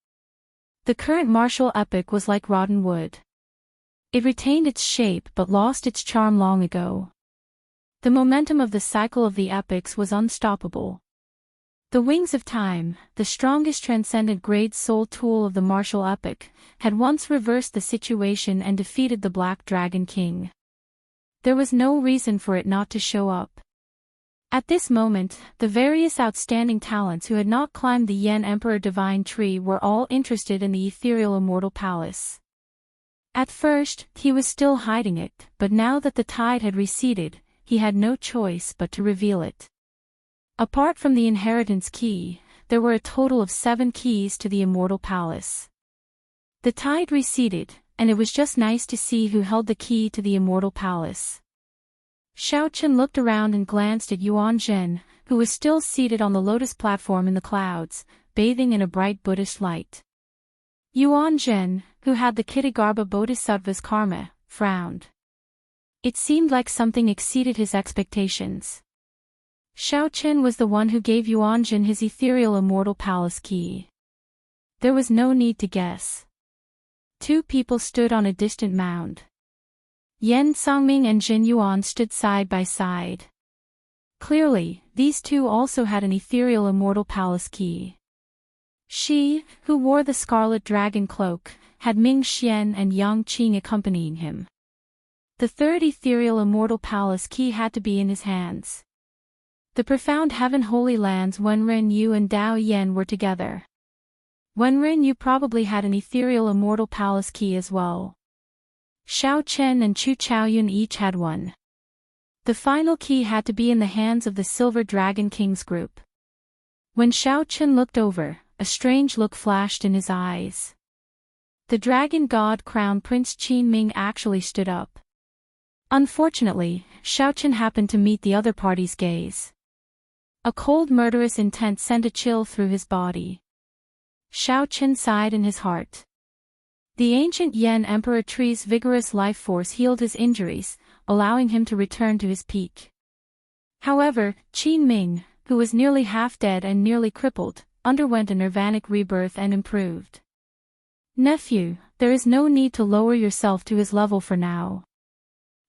The current martial epic was like rotten wood. It retained its shape but lost its charm long ago. The momentum of the cycle of the epics was unstoppable. The Wings of Time, the strongest transcendent grade soul tool of the martial epic, had once reversed the situation and defeated the Black Dragon King. There was no reason for it not to show up. At this moment, the various outstanding talents who had not climbed the Yan Emperor Divine Tree were all interested in the ethereal immortal palace. At first, he was still hiding it, but now that the tide had receded, he had no choice but to reveal it. Apart from the inheritance key, there were a total of 7 keys to the immortal palace. The tide receded, and it was just nice to see who held the key to the immortal palace. Xiaochen looked around and glanced at Yuan Zhen, who was still seated on the lotus platform in the clouds, bathing in a bright Buddhist light. Yuan Zhen, who had the Kittagarbha Bodhisattva's karma, frowned. It seemed like something exceeded his expectations. Xiaochen was the one who gave Yuan Zhen his ethereal immortal palace key. There was no need to guess. 2 people stood on a distant mound. Yan Songming and Jin Yuan stood side by side. Clearly, these 2 also had an ethereal immortal palace key. She, who wore the scarlet dragon cloak, had Ming Xian and Yang Qing accompanying him. The 3rd ethereal immortal palace key had to be in his hands. The profound heaven holy lands Wenren Yu and Dao Yan were together. Wenren Yu probably had an ethereal immortal palace key as well. Xiaochen and Chu Chaoyun each had one. The final key had to be in the hands of the Silver Dragon King's group. When Xiaochen looked over, a strange look flashed in his eyes. The dragon god crown Prince Qin Ming actually stood up. Unfortunately, Xiaochen happened to meet the other party's gaze. A cold murderous intent sent a chill through his body. Xiaochen sighed in his heart. The ancient Yan Emperor tree's vigorous life force healed his injuries, allowing him to return to his peak. However, Qin Ming, who was nearly half dead and nearly crippled, underwent a nirvanic rebirth and improved. Nephew, there is no need to lower yourself to his level for now.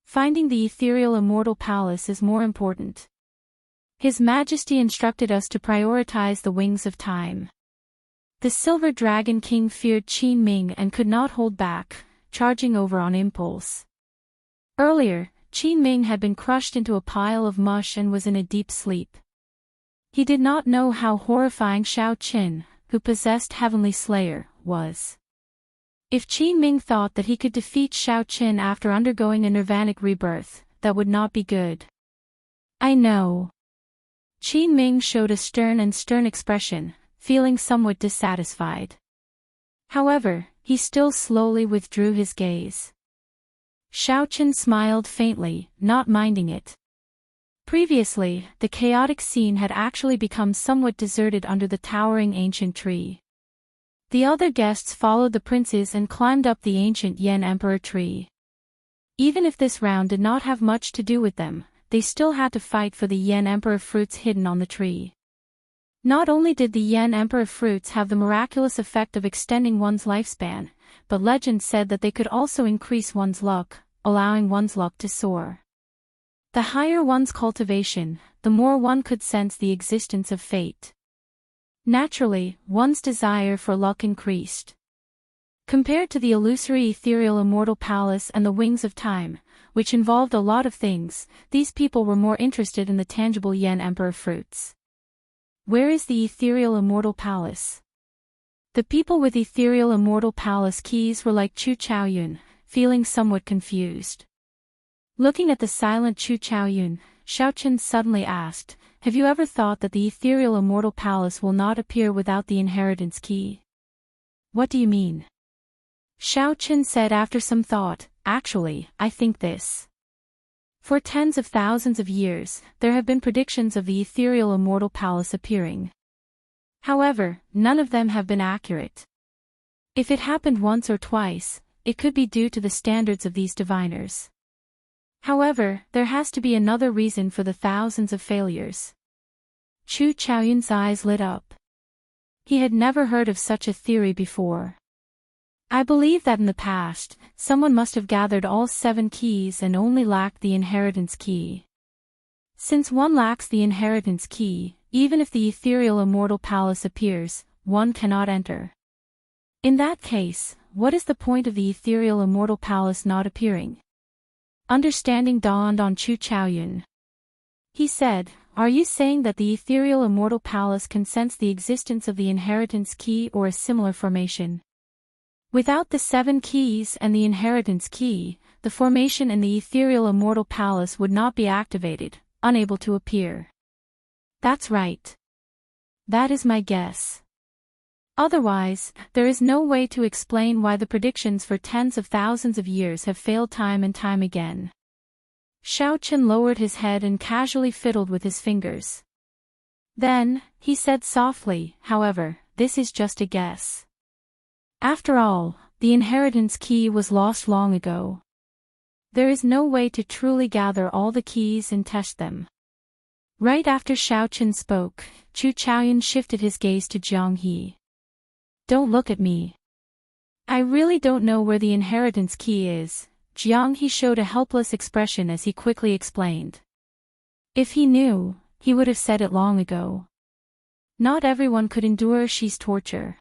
Finding the ethereal immortal palace is more important. His Majesty instructed us to prioritize the wings of time. The Silver Dragon King feared Qin Ming and could not hold back, charging over on impulse. Earlier, Qin Ming had been crushed into a pile of mush and was in a deep sleep. He did not know how horrifying Shao Qin, who possessed Heavenly Slayer, was. If Qin Ming thought that he could defeat Shao Qin after undergoing a nirvanic rebirth, that would not be good. I know. Qin Ming showed a stern expression, feeling somewhat dissatisfied. However, he still slowly withdrew his gaze. Shao Qin smiled faintly, not minding it. Previously, the chaotic scene had actually become somewhat deserted under the towering ancient tree. The other guests followed the princes and climbed up the ancient Yen Emperor tree. Even if this round did not have much to do with them, they still had to fight for the Yen Emperor fruits hidden on the tree. Not only did the Yen Emperor fruits have the miraculous effect of extending one's lifespan, but legend said that they could also increase one's luck, allowing one's luck to soar. The higher one's cultivation, the more one could sense the existence of fate. Naturally, one's desire for luck increased. Compared to the illusory ethereal immortal palace and the wings of time, which involved a lot of things, these people were more interested in the tangible Yen Emperor fruits. Where is the ethereal immortal palace? The people with ethereal immortal palace keys were like Chu Chaoyun, feeling somewhat confused. Looking at the silent Chu Chaoyun, Shao Qin suddenly asked, "Have you ever thought that the ethereal immortal palace will not appear without the inheritance key?" "What do you mean?" Shao Qin said after some thought, "Actually, I think this. For tens of thousands of years, there have been predictions of the ethereal immortal palace appearing. However, none of them have been accurate. If it happened once or twice, it could be due to the standards of these diviners. However, there has to be another reason for the thousands of failures." Chu Chaoyun's eyes lit up. He had never heard of such a theory before. "I believe that in the past, someone must have gathered all 7 keys and only lacked the inheritance key. Since one lacks the inheritance key, even if the ethereal immortal palace appears, one cannot enter. In that case, what is the point of the ethereal immortal palace not appearing?" Understanding dawned on Chu Chaoyun. He said, "Are you saying that the ethereal immortal palace can sense the existence of the inheritance key or a similar formation? Without the 7 keys and the inheritance key, the formation in the ethereal immortal palace would not be activated, unable to appear." "That's right. That is my guess. Otherwise, there is no way to explain why the predictions for tens of thousands of years have failed time and time again." Shao Qin lowered his head and casually fiddled with his fingers. Then, he said softly, "However, this is just a guess. After all, the inheritance key was lost long ago. There is no way to truly gather all the keys and test them." Right after Shao Qin spoke, Chu Chaoyun shifted his gaze to Jiang He. "Don't look at me. I really don't know where the inheritance key is." Jiang He showed a helpless expression as he quickly explained. If he knew, he would have said it long ago. Not everyone could endure Shi's torture.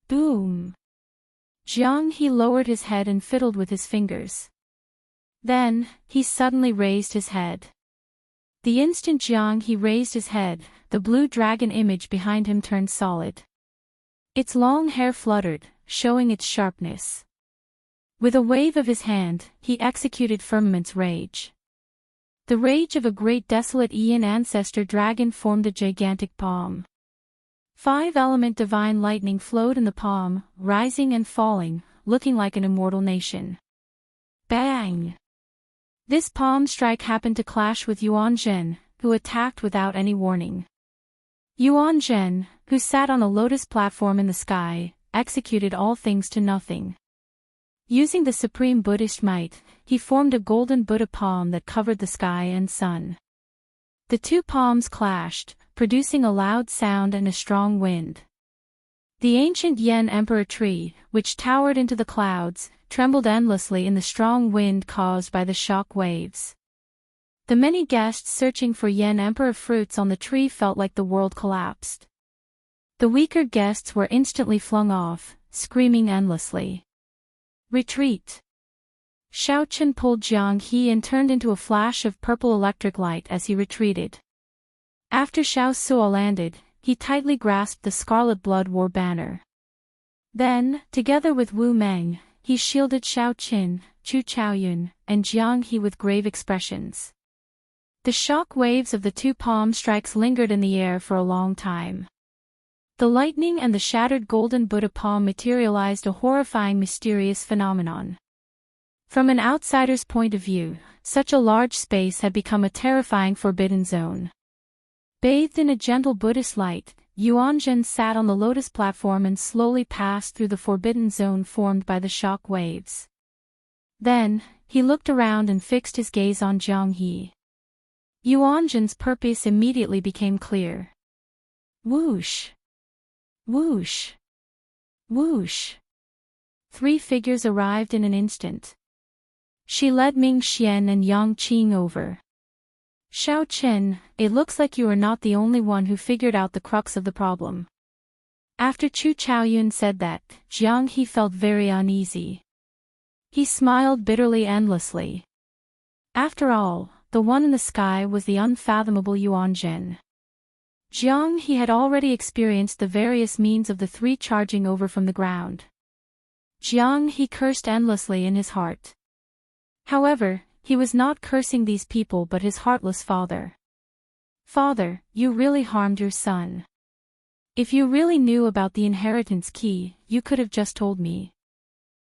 Boom! Jiang He lowered his head and fiddled with his fingers. Then, he suddenly raised his head. The instant Jiang He raised his head, the blue dragon image behind him turned solid. Its long hair fluttered, showing its sharpness. With a wave of his hand, he executed Firmament's rage. The rage of a great desolate Aeon ancestor dragon formed a gigantic palm. 5-element divine lightning flowed in the palm, rising and falling, looking like an immortal nation. Bang! This palm strike happened to clash with Yuan Zhen, who attacked without any warning. Yuan Zhen, who sat on a lotus platform in the sky, executed all things to nothing. Using the supreme Buddhist might, he formed a golden Buddha palm that covered the sky and sun. The 2 palms clashed, producing a loud sound and a strong wind. The ancient Yen Emperor tree, which towered into the clouds, trembled endlessly in the strong wind caused by the shock waves. The many guests searching for Yen Emperor fruits on the tree felt like the world collapsed. The weaker guests were instantly flung off, screaming endlessly. Retreat! Xiao Chen pulled Jiang He and turned into a flash of purple electric light as he retreated. After Xiao Suo landed, he tightly grasped the Scarlet Blood War banner. Then, together with Wu Meng, he shielded Xiao Qin, Chu Chaoyun, and Jiang He with grave expressions. The shock waves of the two palm strikes lingered in the air for a long time. The lightning and the shattered golden Buddha palm materialized a horrifying mysterious phenomenon. From an outsider's point of view, such a large space had become a terrifying forbidden zone. Bathed in a gentle Buddhist light, Yuanzhen sat on the lotus platform and slowly passed through the forbidden zone formed by the shock waves. Then, he looked around and fixed his gaze on Jiang He. Yuanzhen's purpose immediately became clear. Whoosh! Whoosh! Whoosh! 3 figures arrived in an instant. She led Ming Xian and Yang Qing over. Xiao Chen, it looks like you are not the only one who figured out the crux of the problem. After Chu Chaoyun said that, Jiang He felt very uneasy. He smiled bitterly endlessly. After all, the one in the sky was the unfathomable Yuanzhen. Jiang He had already experienced the various means of the 3 charging over from the ground. Jiang He cursed endlessly in his heart. However, he was not cursing these people but his heartless father. Father, you really harmed your son. If you really knew about the inheritance key, you could have just told me.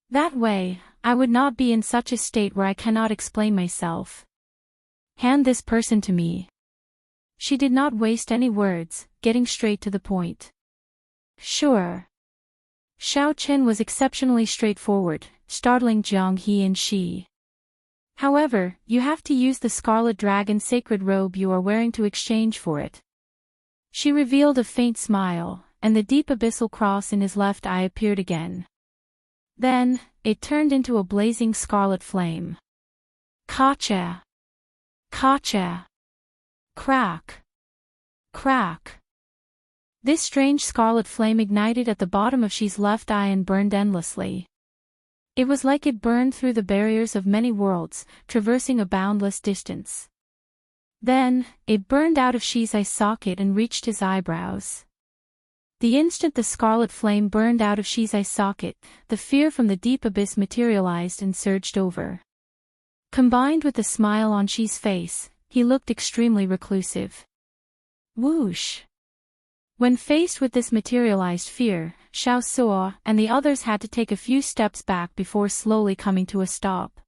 That way, I would not be in such a state where I cannot explain myself. Hand this person to me. She did not waste any words, getting straight to the point. Sure. Xiao Chen was exceptionally straightforward, startling Jiang He and Shi. However, you have to use the Scarlet Dragon sacred robe you are wearing to exchange for it. She revealed a faint smile, and the deep abyssal cross in his left eye appeared again. Then, it turned into a blazing scarlet flame. Kacha! Kacha! Crack! Crack! This strange scarlet flame ignited at the bottom of Shi's left eye and burned endlessly. It was like it burned through the barriers of many worlds, traversing a boundless distance. Then, it burned out of Shi's eye socket and reached his eyebrows. The instant the scarlet flame burned out of Shi's eye socket, the fear from the deep abyss materialized and surged over. Combined with the smile on Shi's face, he looked extremely reclusive. Whoosh! When faced with this materialized fear, Xiao Suo and the others had to take a few steps back before slowly coming to a stop.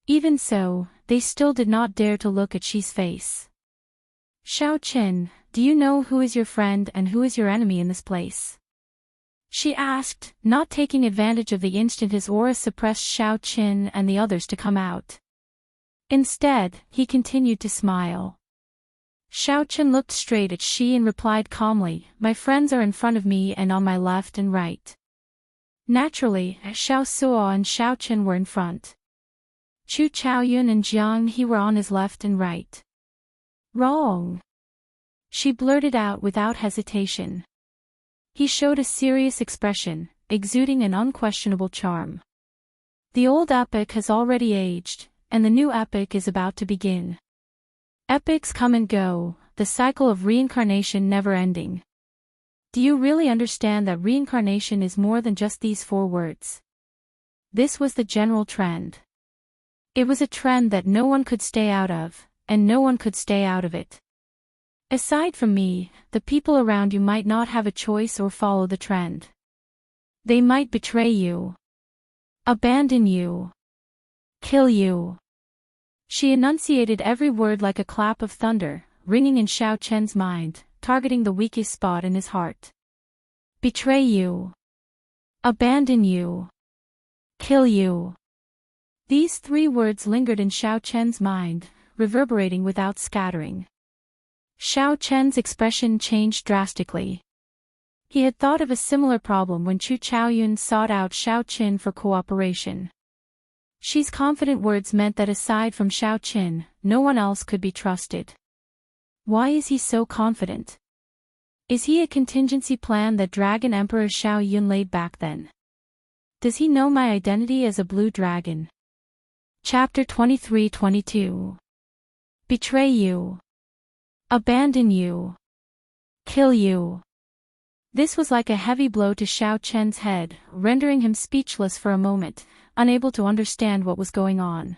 Even so, they still did not dare to look at Shi's face. Xiao Chen, do you know who is your friend and who is your enemy in this place? She asked, not taking advantage of the instant his aura suppressed Xiao Chen and the others to come out. Instead, he continued to smile. Xiao Chen looked straight at Shi and replied calmly, my friends are in front of me and on my left and right. Naturally, Xiao Suo and Xiao Chen were in front. Chu Chaoyun and Jiang He were on his left and right. Wrong! She blurted out without hesitation. He showed a serious expression, exuding an unquestionable charm. The old epic has already aged, and the new epic is about to begin. Epics come and go, the cycle of reincarnation never ending. Do you really understand that reincarnation is more than just these 4 words? This was the general trend. It was a trend that no one could stay out of, and no one could stay out of it. Aside from me, the people around you might not have a choice or follow the trend. They might betray you, abandon you, kill you. She enunciated every word like a clap of thunder, ringing in Xiao Chen's mind, targeting the weakest spot in his heart. Betray you. Abandon you. Kill you. These 3 words lingered in Xiao Chen's mind, reverberating without scattering. Xiao Chen's expression changed drastically. He had thought of a similar problem when Chu Chaoyun sought out Xiao Qin for cooperation. She's confident words meant that aside from Xiao Qin, no one else could be trusted. Why is he so confident? Is he a contingency plan that Dragon Emperor Xiao Yun laid back then? Does he know my identity as a blue dragon? Chapter 23-22. Betray you. Abandon you. Kill you. This was like a heavy blow to Xiao Chen's head, rendering him speechless for a moment, unable to understand what was going on.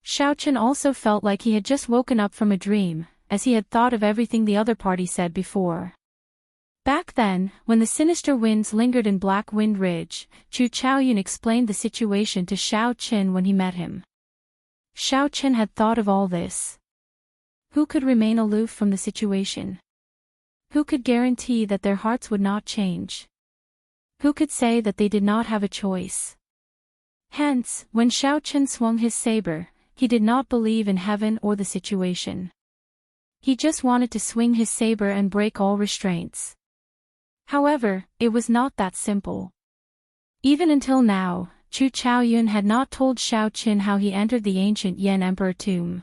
Xiao Chen also felt like he had just woken up from a dream, as he had thought of everything the other party said before. Back then, when the sinister winds lingered in Black Wind Ridge, Chu Chaoyun explained the situation to Xiao Chen when he met him. Xiao Chen had thought of all this. Who could remain aloof from the situation? Who could guarantee that their hearts would not change? Who could say that they did not have a choice? Hence, when Xiao Chen swung his saber, he did not believe in heaven or the situation. He just wanted to swing his saber and break all restraints. However, it was not that simple. Even until now, Chu Chaoyun had not told Xiao Qin how he entered the ancient Yan Emperor tomb.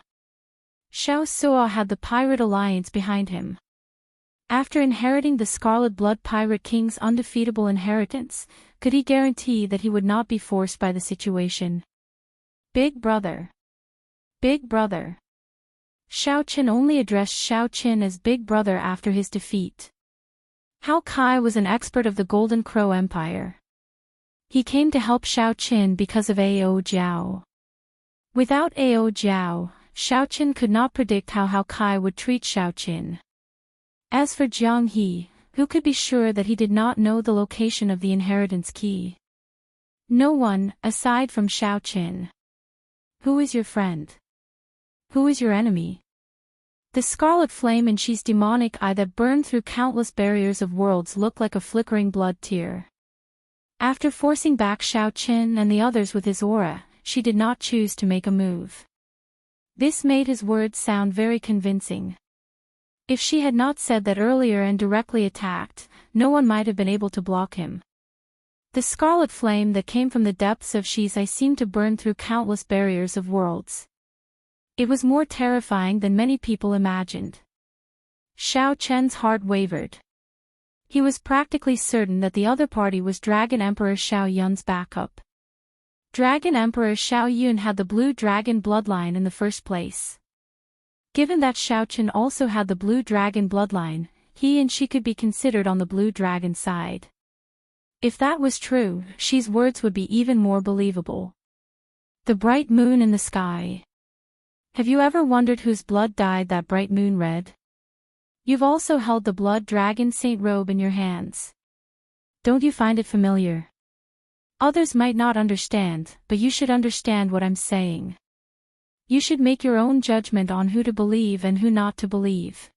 Xiao Suo had the pirate alliance behind him. After inheriting the Scarlet Blood Pirate King's undefeatable inheritance, could he guarantee that he would not be forced by the situation? Big brother. Big brother. Xiao Qin only addressed Xiao Qin as Big Brother after his defeat. Hao Kai was an expert of the Golden Crow Empire. He came to help Xiao Qin because of Ao Jiao. Without Ao Jiao, Xiao Qin could not predict how Hao Kai would treat Xiao Qin. As for Jiang He, who could be sure that he did not know the location of the inheritance key? No one, aside from Xiao Qin. Who is your friend? Who is your enemy? The scarlet flame in Xi's demonic eye that burned through countless barriers of worlds looked like a flickering blood tear. After forcing back Xiao Qin and the others with his aura, Xi did not choose to make a move. This made his words sound very convincing. If Xi had not said that earlier and directly attacked, no one might have been able to block him. The scarlet flame that came from the depths of Xi's eye seemed to burn through countless barriers of worlds. It was more terrifying than many people imagined. Xiao Chen's heart wavered. He was practically certain that the other party was Dragon Emperor Xiao Yun's backup. Dragon Emperor Xiao Yun had the blue dragon bloodline in the first place. Given that Xiao Chen also had the blue dragon bloodline, he and Xi could be considered on the blue dragon side. If that was true, Xi's words would be even more believable. The bright moon in the sky. Have you ever wondered whose blood dyed that bright moon red? You've also held the blood dragon saint robe in your hands. Don't you find it familiar? Others might not understand, but you should understand what I'm saying. You should make your own judgment on who to believe and who not to believe.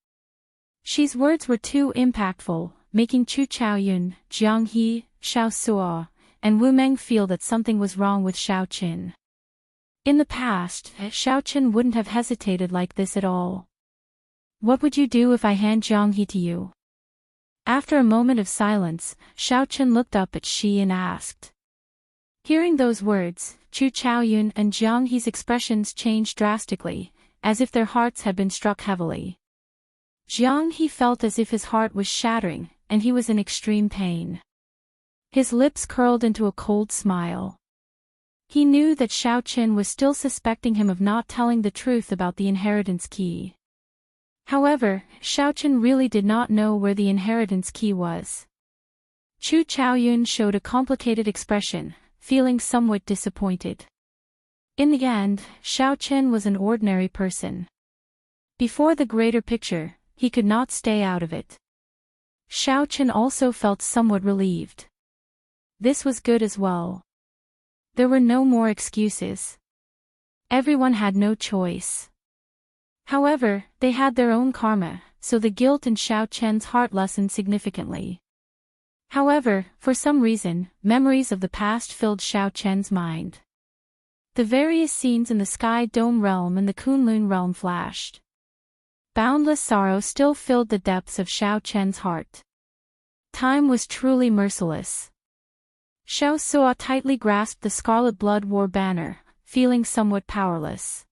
Xi's words were too impactful, making Chu Chaoyun, Jiang He, Xiao Suo, and Wu Meng feel that something was wrong with Xiao Qin. In the past, Xiao Qin wouldn't have hesitated like this at all. What would you do if I hand Jiang He to you? After a moment of silence, Xiao Qin looked up at Xi and asked. Hearing those words, Chu Chaoyun and Jiang He's expressions changed drastically, as if their hearts had been struck heavily. Jiang He felt as if his heart was shattering, and he was in extreme pain. His lips curled into a cold smile. He knew that Xiao Qin was still suspecting him of not telling the truth about the inheritance key. However, Xiao Qin really did not know where the inheritance key was. Chu Chaoyun showed a complicated expression, feeling somewhat disappointed. In the end, Xiao Qin was an ordinary person. Before the greater picture, he could not stay out of it. Xiao Qin also felt somewhat relieved. This was good as well. There were no more excuses. Everyone had no choice. However, they had their own karma, so the guilt in Xiao Chen's heart lessened significantly. However, for some reason, memories of the past filled Xiao Chen's mind. The various scenes in the Sky Dome realm and the Kunlun realm flashed. Boundless sorrow still filled the depths of Xiao Chen's heart. Time was truly merciless. Xiao Suo tightly grasped the Scarlet Blood War banner, feeling somewhat powerless.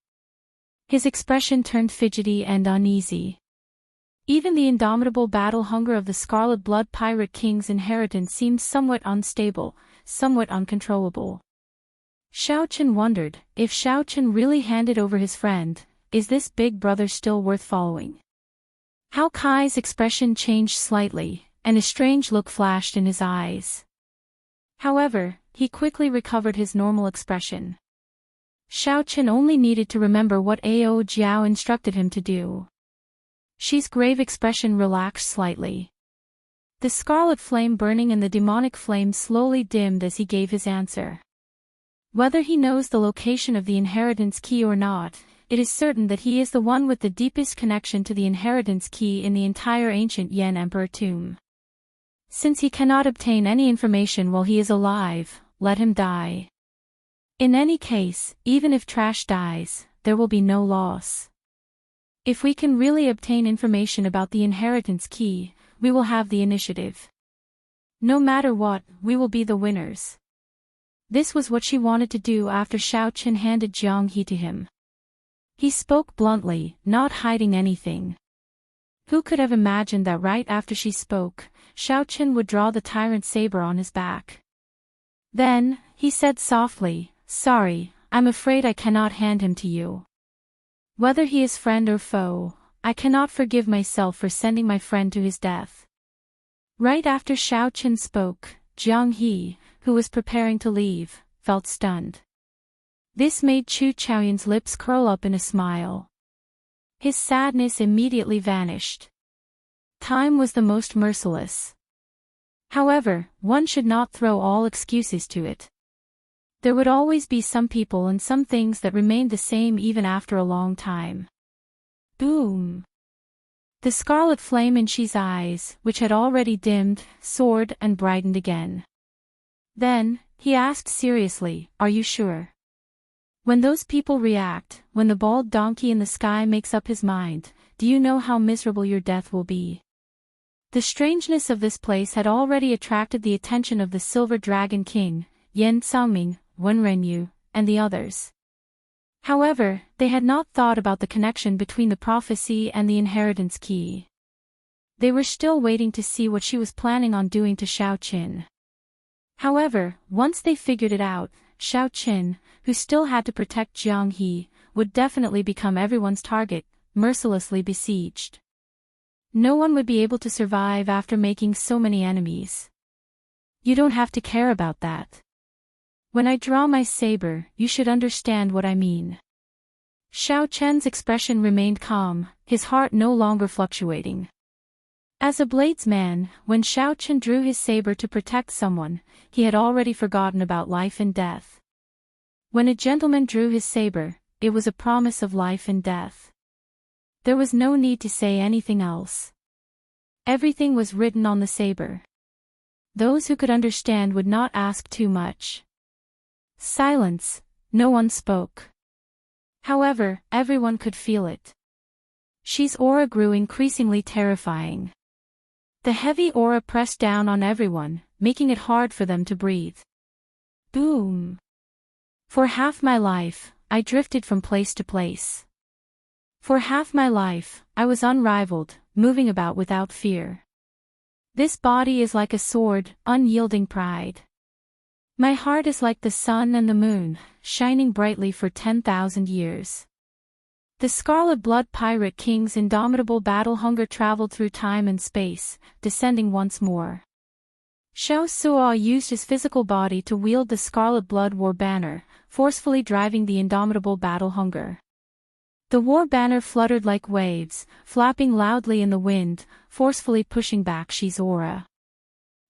His expression turned fidgety and uneasy. Even the indomitable battle hunger of the Scarlet Blood Pirate King's inheritance seemed somewhat unstable, somewhat uncontrollable. Xiao Chen wondered, if Xiao Chen really handed over his friend, is this big brother still worth following? Hao Kai's expression changed slightly, and a strange look flashed in his eyes. However, he quickly recovered his normal expression. Xiao Chen only needed to remember what Ao Jiao instructed him to do. Xi's grave expression relaxed slightly. The scarlet flame burning and the demonic flame slowly dimmed as he gave his answer. Whether he knows the location of the inheritance key or not, it is certain that he is the one with the deepest connection to the inheritance key in the entire ancient Yan Emperor tomb. Since he cannot obtain any information while he is alive, let him die. In any case, even if Trash dies, there will be no loss. If we can really obtain information about the inheritance key, we will have the initiative. No matter what, we will be the winners. This was what she wanted to do after Xiao Chen handed Jiang He to him. He spoke bluntly, not hiding anything. Who could have imagined that right after she spoke, Xiao Chen would draw the tyrant saber on his back? Then, he said softly, "Sorry, I'm afraid I cannot hand him to you. Whether he is friend or foe, I cannot forgive myself for sending my friend to his death." Right after Xiao Chen spoke, Jiang He, who was preparing to leave, felt stunned. This made Chu Chaoyan's lips curl up in a smile. His sadness immediately vanished. Time was the most merciless. However, one should not throw all excuses to it. There would always be some people and some things that remained the same even after a long time. Boom! The scarlet flame in Xi's eyes, which had already dimmed, soared and brightened again. Then, he asked seriously, "Are you sure? When those people react, when the bald donkey in the sky makes up his mind, do you know how miserable your death will be?" The strangeness of this place had already attracted the attention of the Silver Dragon King, Yan Cangming, Wen Renyu, and the others. However, they had not thought about the connection between the prophecy and the inheritance key. They were still waiting to see what she was planning on doing to Xiao Qin. However, once they figured it out, Xiao Qin, who still had to protect Jiang He, would definitely become everyone's target, mercilessly besieged. No one would be able to survive after making so many enemies. You don't have to care about that. When I draw my saber, you should understand what I mean. Xiao Chen's expression remained calm, his heart no longer fluctuating. As a bladesman, when Xiao Chen drew his saber to protect someone, he had already forgotten about life and death. When a gentleman drew his saber, it was a promise of life and death. There was no need to say anything else. Everything was written on the saber. Those who could understand would not ask too much. Silence, no one spoke. However, everyone could feel it. Xi's aura grew increasingly terrifying. The heavy aura pressed down on everyone, making it hard for them to breathe. Boom! For half my life, I drifted from place to place. For half my life, I was unrivaled, moving about without fear. This body is like a sword, unyielding pride. My heart is like the sun and the moon, shining brightly for 10,000 years. The Scarlet Blood Pirate King's indomitable battle hunger traveled through time and space, descending once more. Xiao Suo used his physical body to wield the Scarlet Blood War banner, forcefully driving the indomitable battle hunger. The war banner fluttered like waves, flapping loudly in the wind, forcefully pushing back Xi's aura.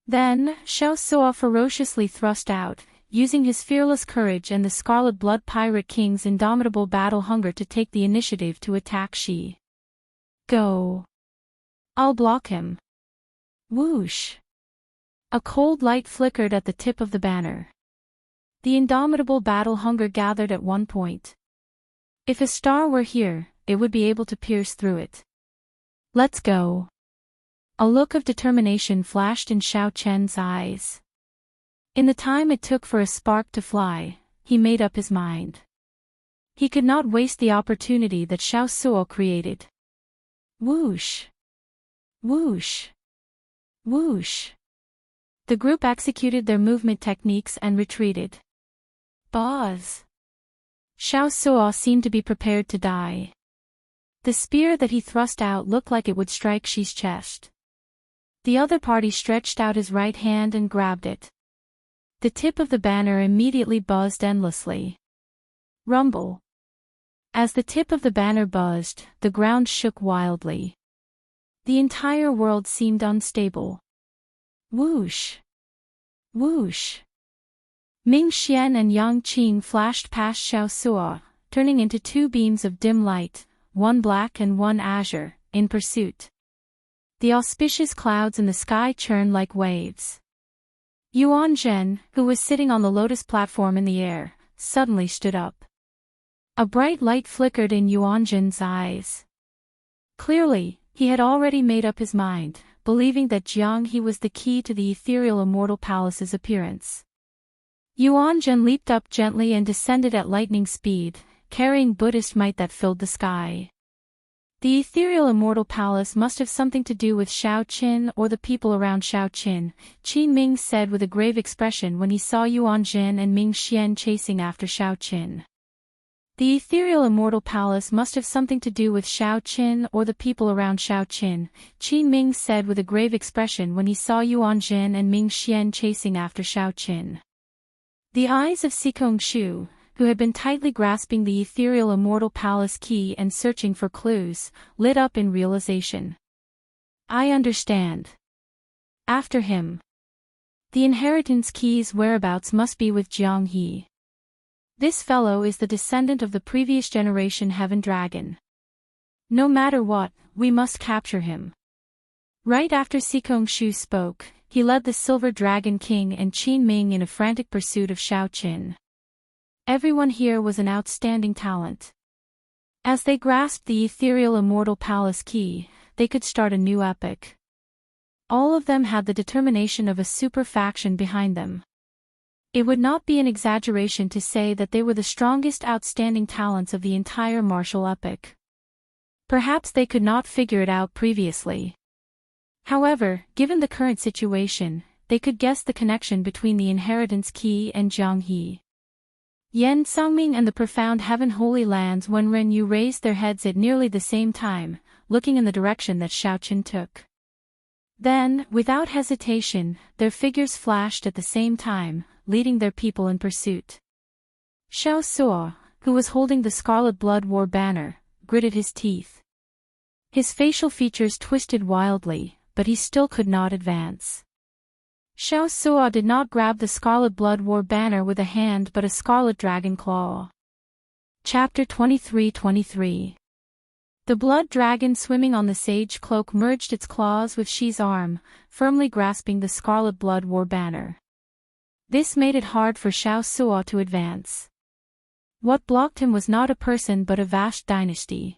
Then, Xiao Suo ferociously thrust out, using his fearless courage and the Scarlet Blood Pirate King's indomitable battle hunger to take the initiative to attack Xi. Go! I'll block him. Whoosh! A cold light flickered at the tip of the banner. The indomitable battle hunger gathered at one point. If a star were here, it would be able to pierce through it. Let's go! A look of determination flashed in Xiao Chen's eyes. In the time it took for a spark to fly, he made up his mind. He could not waste the opportunity that Xiao Suo created. Whoosh! Whoosh! Whoosh! The group executed their movement techniques and retreated. Buzz! Xiao Suo seemed to be prepared to die. The spear that he thrust out looked like it would strike Xi's chest. The other party stretched out his right hand and grabbed it. The tip of the banner immediately buzzed endlessly. Rumble. As the tip of the banner buzzed, the ground shook wildly. The entire world seemed unstable. Whoosh! Whoosh! Ming Xian and Yang Qing flashed past Xiao Suo, turning into two beams of dim light, one black and one azure, in pursuit. The auspicious clouds in the sky churned like waves. Yuan Zhen, who was sitting on the lotus platform in the air, suddenly stood up. A bright light flickered in Yuan Zhen's eyes. Clearly, he had already made up his mind, believing that Jiang He was the key to the ethereal Immortal Palace's appearance. Yuan Zhen leaped up gently and descended at lightning speed, carrying Buddhist might that filled the sky. The ethereal Immortal Palace must have something to do with Xiao Qin or the people around Xiao Qin, Qin Ming said with a grave expression when he saw Yuan Zhen and Ming Xian chasing after Xiao Qin. The ethereal Immortal Palace must have something to do with Xiao Qin or the people around Xiao Qin, Qin Ming said with a grave expression when he saw Yuan Zhen and Ming Xian chasing after Xiao Qin. The eyes of Sikong Shu, who had been tightly grasping the ethereal Immortal Palace key and searching for clues, lit up in realization. I understand. After him. The inheritance key's whereabouts must be with Jiang He. This fellow is the descendant of the previous generation Heaven Dragon. No matter what, we must capture him. Right after Sikong Shu spoke, he led the Silver Dragon King and Qin Ming in a frantic pursuit of Xiao Qin. Everyone here was an outstanding talent. As they grasped the ethereal Immortal Palace key, they could start a new epic. All of them had the determination of a super faction behind them. It would not be an exaggeration to say that they were the strongest outstanding talents of the entire martial epic. Perhaps they could not figure it out previously. However, given the current situation, they could guess the connection between the inheritance key and Jiang He. Yan Sangming and the profound Heaven Holy Lands Wen Ren Yu raised their heads at nearly the same time, looking in the direction that Xiao Qin took. Then, without hesitation, their figures flashed at the same time, leading their people in pursuit. Xiao Suo, who was holding the Scarlet Blood War banner, gritted his teeth. His facial features twisted wildly, but he still could not advance. Xiao Suo did not grab the Scarlet Blood War banner with a hand but a scarlet dragon claw. Chapter 23-23. The blood dragon swimming on the sage cloak merged its claws with Xi's arm, firmly grasping the Scarlet Blood War banner. This made it hard for Xiao Suo to advance. What blocked him was not a person but a vast dynasty.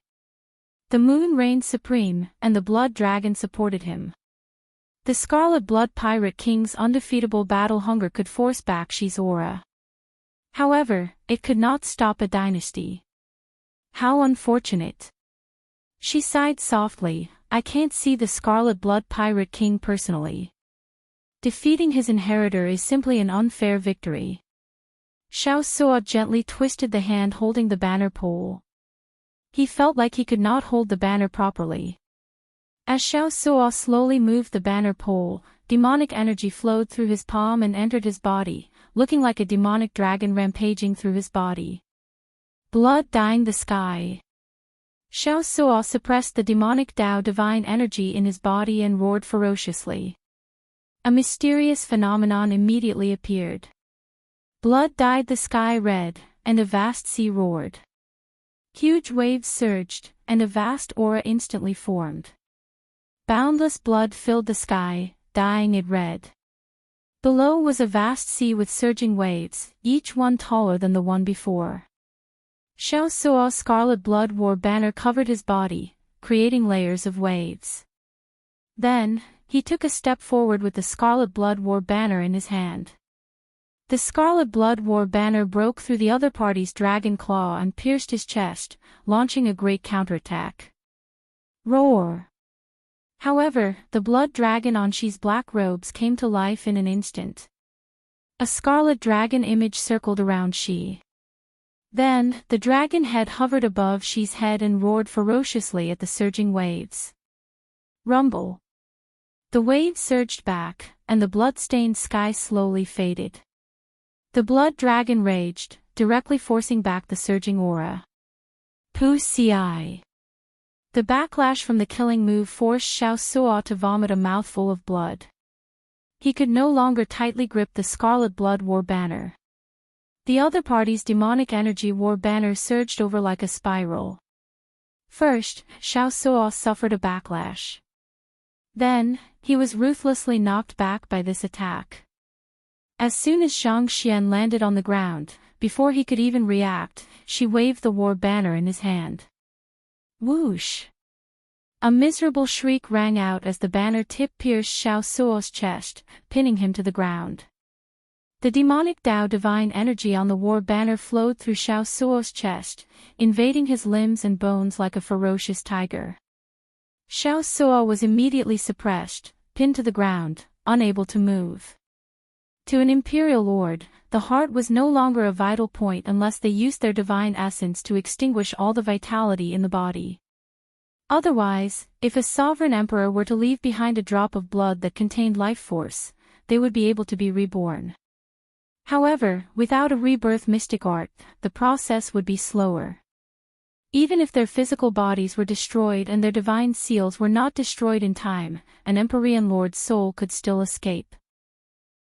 The moon reigned supreme, and the blood dragon supported him. The Scarlet Blood Pirate King's undefeatable battle hunger could force back Xi's aura. However, it could not stop a dynasty. How unfortunate. She sighed softly, I can't see the Scarlet Blood Pirate King personally. Defeating his inheritor is simply an unfair victory. Xiao Suo gently twisted the hand holding the banner pole. He felt like he could not hold the banner properly. As Xiao Suo slowly moved the banner pole, demonic energy flowed through his palm and entered his body, looking like a demonic dragon rampaging through his body. Blood dyeing the sky. Xiao Suo suppressed the demonic Tao divine energy in his body and roared ferociously. A mysterious phenomenon immediately appeared. Blood dyed the sky red, and a vast sea roared. Huge waves surged, and a vast aura instantly formed. Boundless blood filled the sky, dyeing it red. Below was a vast sea with surging waves, each one taller than the one before. Xiao Suo's Scarlet Blood War banner covered his body, creating layers of waves. Then, he took a step forward with the Scarlet Blood War banner in his hand. The Scarlet Blood War banner broke through the other party's dragon claw and pierced his chest, launching a great counterattack. Roar! However, the blood dragon on Shi's black robes came to life in an instant. A scarlet dragon image circled around Shi. Then, the dragon head hovered above Shi's head and roared ferociously at the surging waves. Rumble! The waves surged back, and the blood-stained sky slowly faded. The blood dragon raged, directly forcing back the surging aura. Pu-ci! The backlash from the killing move forced Xiao Suo to vomit a mouthful of blood. He could no longer tightly grip the Scarlet Blood War banner. The other party's demonic energy war banner surged over like a spiral. First, Xiao Suo suffered a backlash. Then, he was ruthlessly knocked back by this attack. As soon as Zhang Xian landed on the ground, before he could even react, she waved the war banner in his hand. Whoosh! A miserable shriek rang out as the banner tip pierced Xiao Suo's chest, pinning him to the ground. The demonic Dao divine energy on the war banner flowed through Xiao Suo's chest, invading his limbs and bones like a ferocious tiger. Xiao Suo was immediately suppressed, pinned to the ground, unable to move. To an imperial lord, the heart was no longer a vital point unless they used their divine essence to extinguish all the vitality in the body. Otherwise, if a sovereign emperor were to leave behind a drop of blood that contained life force, they would be able to be reborn. However, without a rebirth mystic art, the process would be slower. Even if their physical bodies were destroyed and their divine seals were not destroyed in time, an Empyrean lord's soul could still escape.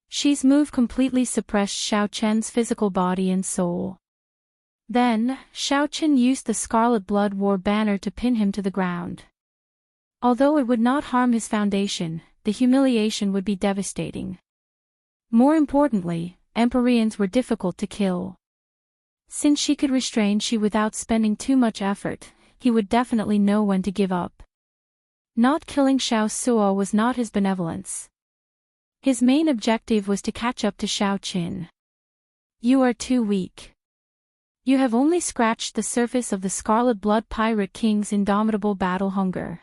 Shi's move completely suppressed Xiao Chen's physical body and soul. Then, Xiao Chen used the Scarlet Blood War banner to pin him to the ground. Although it would not harm his foundation, the humiliation would be devastating. More importantly, Empyreans were difficult to kill. Since she could restrain Shi without spending too much effort, he would definitely know when to give up. Not killing Xiao Suo was not his benevolence. His main objective was to catch up to Xiao Qin. You are too weak. You have only scratched the surface of the Scarlet Blood Pirate King's indomitable battle hunger.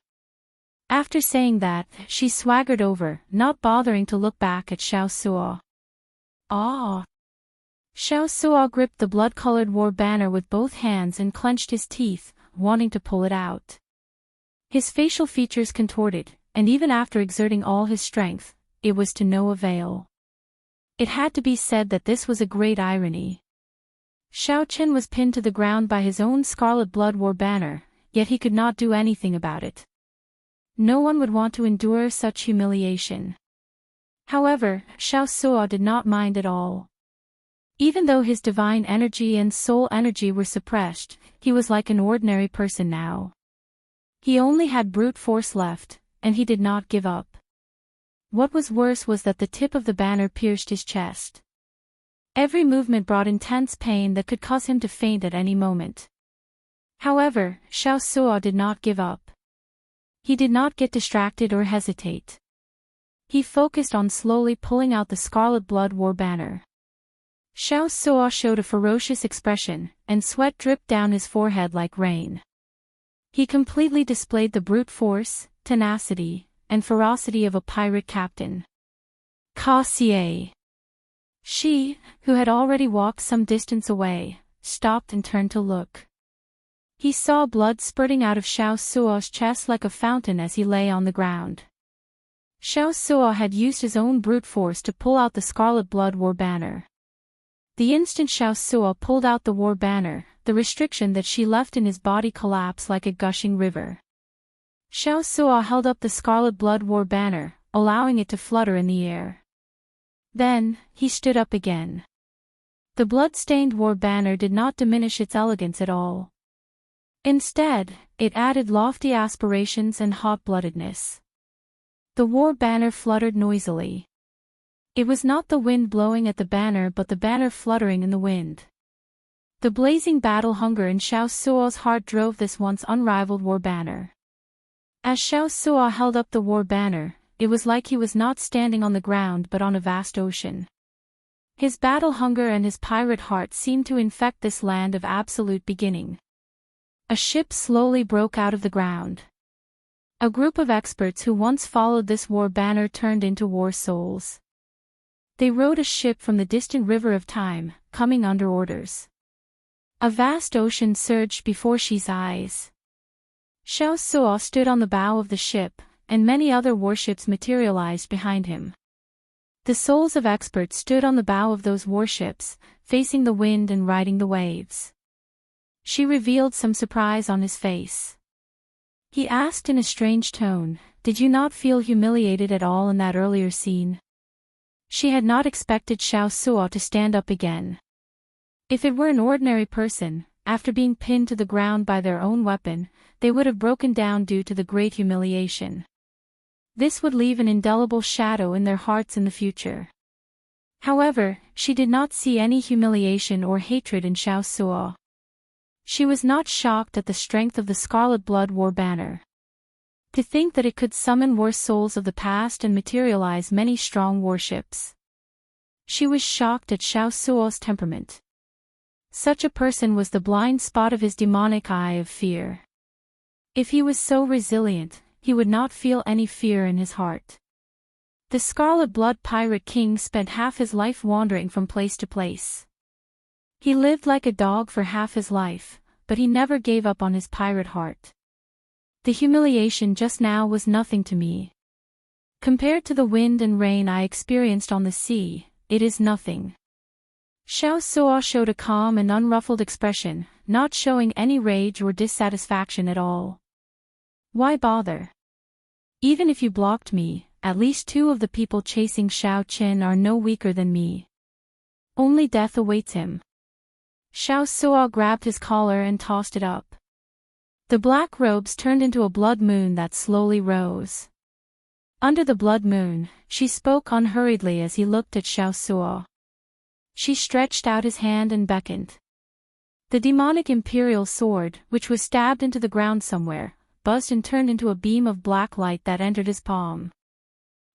After saying that, she swaggered over, not bothering to look back at Xiao Suo. Ah! Xiao Suo gripped the blood-colored war banner with both hands and clenched his teeth, wanting to pull it out. His facial features contorted, and even after exerting all his strength, it was to no avail. It had to be said that this was a great irony. Xiao Chen was pinned to the ground by his own Scarlet Blood War banner, yet he could not do anything about it. No one would want to endure such humiliation. However, Xiao Suo did not mind at all. Even though his divine energy and soul energy were suppressed, he was like an ordinary person now. He only had brute force left, and he did not give up. What was worse was that the tip of the banner pierced his chest. Every movement brought intense pain that could cause him to faint at any moment. However, Xiao Suo did not give up. He did not get distracted or hesitate. He focused on slowly pulling out the Scarlet Blood War banner. Xiao Suo showed a ferocious expression, and sweat dripped down his forehead like rain. He completely displayed the brute force, tenacity, and ferocity of a pirate captain. Ka-cie. Shi, who had already walked some distance away, stopped and turned to look. He saw blood spurting out of Xiao Suo's chest like a fountain as he lay on the ground. Xiao Suo had used his own brute force to pull out the Scarlet Blood War banner. The instant Xiao Suo pulled out the war banner, the restriction that she left in his body collapsed like a gushing river. Xiao Suo held up the Scarlet Blood War banner, allowing it to flutter in the air. Then, he stood up again. The blood-stained war banner did not diminish its elegance at all. Instead, it added lofty aspirations and hot-bloodedness. The war banner fluttered noisily. It was not the wind blowing at the banner but the banner fluttering in the wind. The blazing battle hunger in Xiao Suo's heart drove this once unrivaled war banner. As Xiao Suo held up the war banner, it was like he was not standing on the ground but on a vast ocean. His battle hunger and his pirate heart seemed to infect this land of absolute beginning. A ship slowly broke out of the ground. A group of experts who once followed this war banner turned into war souls. They rowed a ship from the distant river of time, coming under orders. A vast ocean surged before Xi's eyes. Xiao Suo stood on the bow of the ship, and many other warships materialized behind him. The souls of experts stood on the bow of those warships, facing the wind and riding the waves. She revealed some surprise on his face. He asked in a strange tone, "Did you not feel humiliated at all in that earlier scene?" She had not expected Xiao Suo to stand up again. If it were an ordinary person, after being pinned to the ground by their own weapon, they would have broken down due to the great humiliation. This would leave an indelible shadow in their hearts in the future. However, she did not see any humiliation or hatred in Xiao Suo. She was not shocked at the strength of the Scarlet Blood War banner. To think that it could summon war souls of the past and materialize many strong warships. She was shocked at Xiao Suo's temperament. Such a person was the blind spot of his demonic eye of fear. If he was so resilient, he would not feel any fear in his heart. The Scarlet Blood Pirate King spent half his life wandering from place to place. He lived like a dog for half his life, but he never gave up on his pirate heart. The humiliation just now was nothing to me. Compared to the wind and rain I experienced on the sea, it is nothing. Xiao Suo showed a calm and unruffled expression, not showing any rage or dissatisfaction at all. Why bother? Even if you blocked me, at least 2 of the people chasing Xiao Qin are no weaker than me. Only death awaits him. Xiao Suo grabbed his collar and tossed it up. The black robes turned into a blood moon that slowly rose. Under the blood moon, she spoke unhurriedly as he looked at Xiao Suo. She stretched out his hand and beckoned. The demonic imperial sword, which was stabbed into the ground somewhere, buzzed and turned into a beam of black light that entered his palm.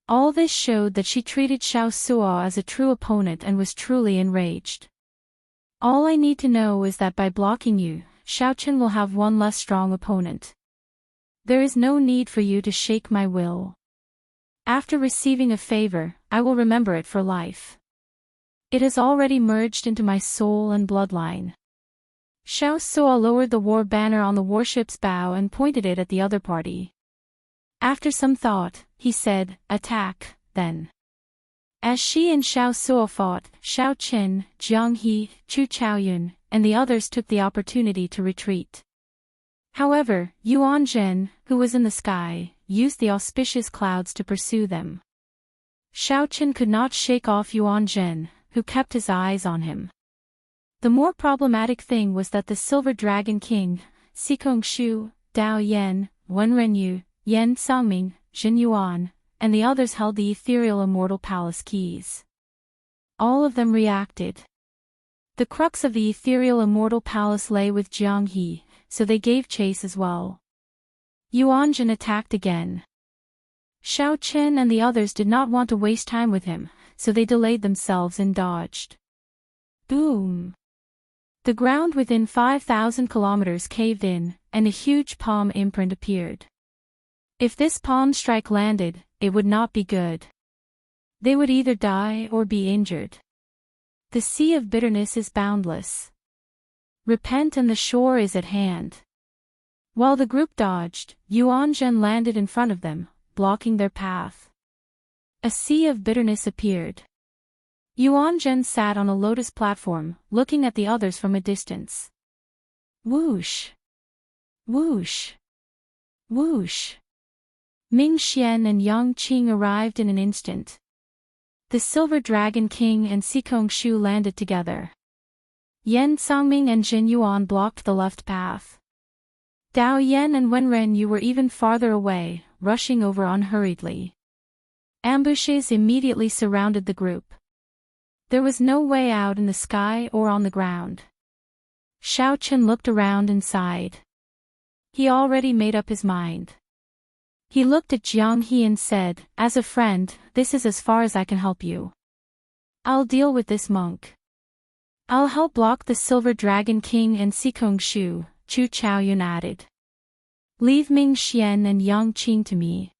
All this showed that she treated Xiao Suo as a true opponent and was truly enraged. All I need to know is that by blocking you, Xiao Qin will have one less strong opponent. There is no need for you to shake my will. After receiving a favor, I will remember it for life. It has already merged into my soul and bloodline. Xiao Suo lowered the war banner on the warship's bow and pointed it at the other party. After some thought, he said, "Attack, then." As she and Xiao Suo fought, Xiao Qin, Jiang He, Chu Chaoyun, and the others took the opportunity to retreat. However, Yuan Zhen, who was in the sky, used the auspicious clouds to pursue them. Xiao Qin could not shake off Yuan Zhen, who kept his eyes on him. The more problematic thing was that the Silver Dragon King, Xikong Shu, Dao Yan, Wen Renyu, Yan Sangming, Jin Yuan, and the others held the ethereal Immortal Palace keys. All of them reacted. The crux of the ethereal Immortal Palace lay with Jiang He, so they gave chase as well. Yuan Zhen attacked again. Xiao Qin and the others did not want to waste time with him, so they delayed themselves and dodged. Boom! The ground within 5,000 kilometers caved in, and a huge palm imprint appeared. If this palm strike landed, it would not be good. They would either die or be injured. The sea of bitterness is boundless. Repent and the shore is at hand. While the group dodged, Yuan Zhen landed in front of them, blocking their path. A sea of bitterness appeared. Yuan Zhen sat on a lotus platform, looking at the others from a distance. Whoosh! Whoosh! Whoosh! Ming Xian and Yang Qing arrived in an instant. The Silver Dragon King and Xikong Shu landed together. Yan Sangming and Jin Yuan blocked the left path. Dao Yan and Wen Renyu were even farther away, rushing over unhurriedly. Ambushes immediately surrounded the group. There was no way out in the sky or on the ground. Xiao Qin looked around and sighed. He already made up his mind. He looked at Jiang He and said, "As a friend, this is as far as I can help you. I'll deal with this monk. I'll help block the Silver Dragon King and Sikong Shu," Chu Chaoyun added. "Leave Ming Xian and Yang Qing to me."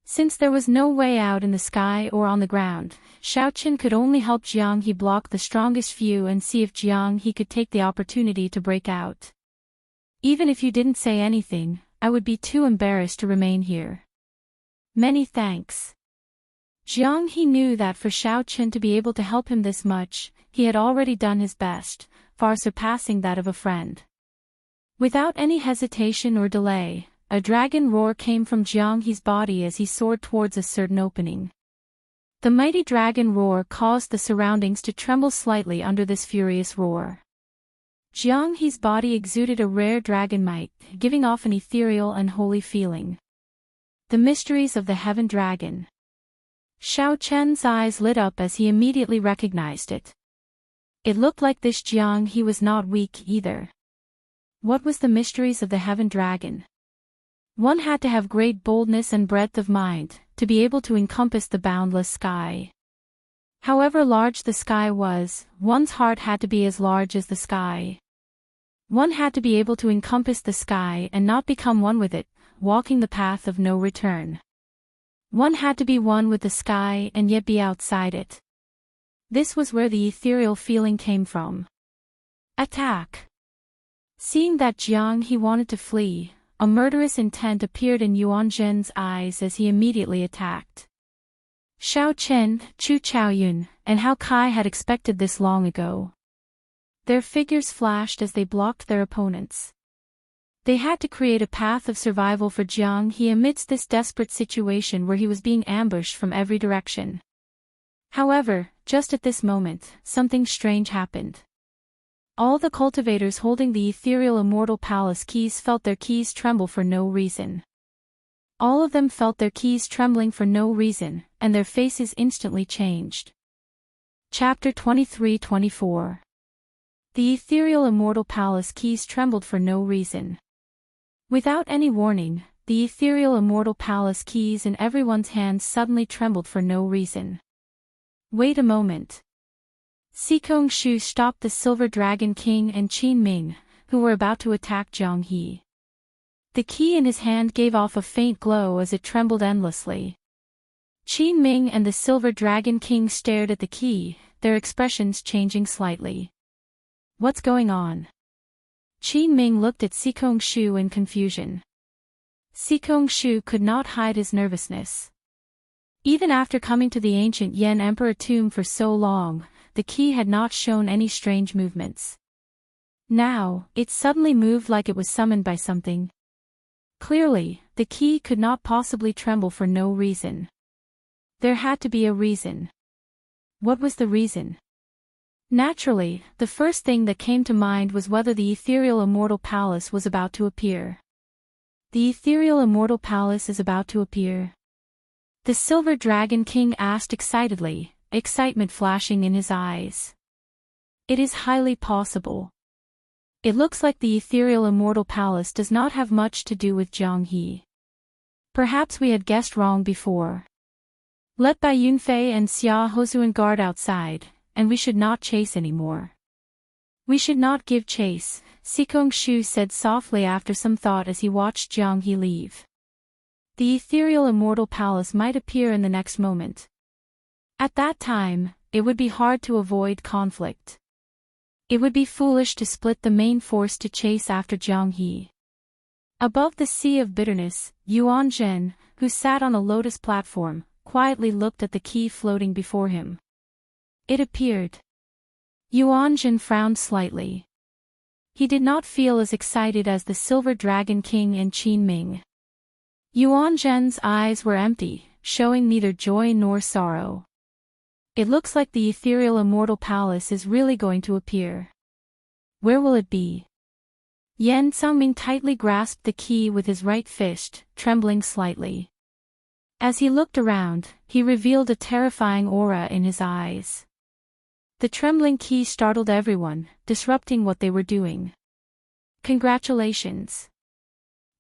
Since there was no way out in the sky or on the ground, Xiaoqin could only help Jiang He block the strongest few and see if Jiang He could take the opportunity to break out. "Even if you didn't say anything, I would be too embarrassed to remain here. Many thanks." Jiang He knew that for Xiaoqin to be able to help him this much, he had already done his best, far surpassing that of a friend. Without any hesitation or delay, a dragon roar came from Jiang He's body as he soared towards a certain opening. The mighty dragon roar caused the surroundings to tremble slightly under this furious roar. Jiang He's body exuded a rare dragon might, giving off an ethereal and holy feeling. The mysteries of the heaven dragon. Xiao Chen's eyes lit up as he immediately recognized it. It looked like this Jiang He was not weak either. What was the mysteries of the heaven dragon? One had to have great boldness and breadth of mind, to be able to encompass the boundless sky. However large the sky was, one's heart had to be as large as the sky. One had to be able to encompass the sky and not become one with it, walking the path of no return. One had to be one with the sky and yet be outside it. This was where the ethereal feeling came from. Attack! Seeing that Jiang He wanted to flee, a murderous intent appeared in Yuan Zhen's eyes as he immediately attacked. Xiao Chen, Chu Chaoyun, and Hao Kai had expected this long ago. Their figures flashed as they blocked their opponents. They had to create a path of survival for Jiang He amidst this desperate situation where he was being ambushed from every direction. However, just at this moment, something strange happened. All the cultivators holding the ethereal Immortal Palace keys felt their keys tremble for no reason. All of them felt their keys trembling for no reason, and their faces instantly changed. Chapter 23-24. The ethereal Immortal Palace keys trembled for no reason. Without any warning, the ethereal Immortal Palace keys in everyone's hands suddenly trembled for no reason. Wait a moment. Sikong Shu stopped the Silver Dragon King and Qin Ming, who were about to attack Jiang He. The key in his hand gave off a faint glow as it trembled endlessly. Qin Ming and the Silver Dragon King stared at the key, their expressions changing slightly. What's going on? Qin Ming looked at Sikong Shu in confusion. Sikong Shu could not hide his nervousness. Even after coming to the ancient Yan Emperor tomb for so long, the key had not shown any strange movements. Now, it suddenly moved like it was summoned by something. Clearly, the key could not possibly tremble for no reason. There had to be a reason. What was the reason? Naturally, the first thing that came to mind was whether the ethereal Immortal Palace was about to appear. The ethereal Immortal Palace is about to appear. The Silver Dragon King asked excitedly, excitement flashing in his eyes. It is highly possible. It looks like the ethereal Immortal Palace does not have much to do with Jiang He. Perhaps we had guessed wrong before. Let Bai Yunfei and Xia Hozuan guard outside, and we should not chase anymore. We should not give chase, Sikong Shu said softly after some thought as he watched Jiang He leave. The ethereal Immortal Palace might appear in the next moment. At that time, it would be hard to avoid conflict. It would be foolish to split the main force to chase after Jiang He. Above the sea of bitterness, Yuan Zhen, who sat on a lotus platform, quietly looked at the key floating before him. It appeared. Yuan Zhen frowned slightly. He did not feel as excited as the Silver Dragon King and Qin Ming. Yuan Zhen's eyes were empty, showing neither joy nor sorrow. It looks like the ethereal Immortal Palace is really going to appear. Where will it be? Yan Cangming tightly grasped the key with his right fist, trembling slightly. As he looked around, he revealed a terrifying aura in his eyes. The trembling key startled everyone, disrupting what they were doing. Congratulations.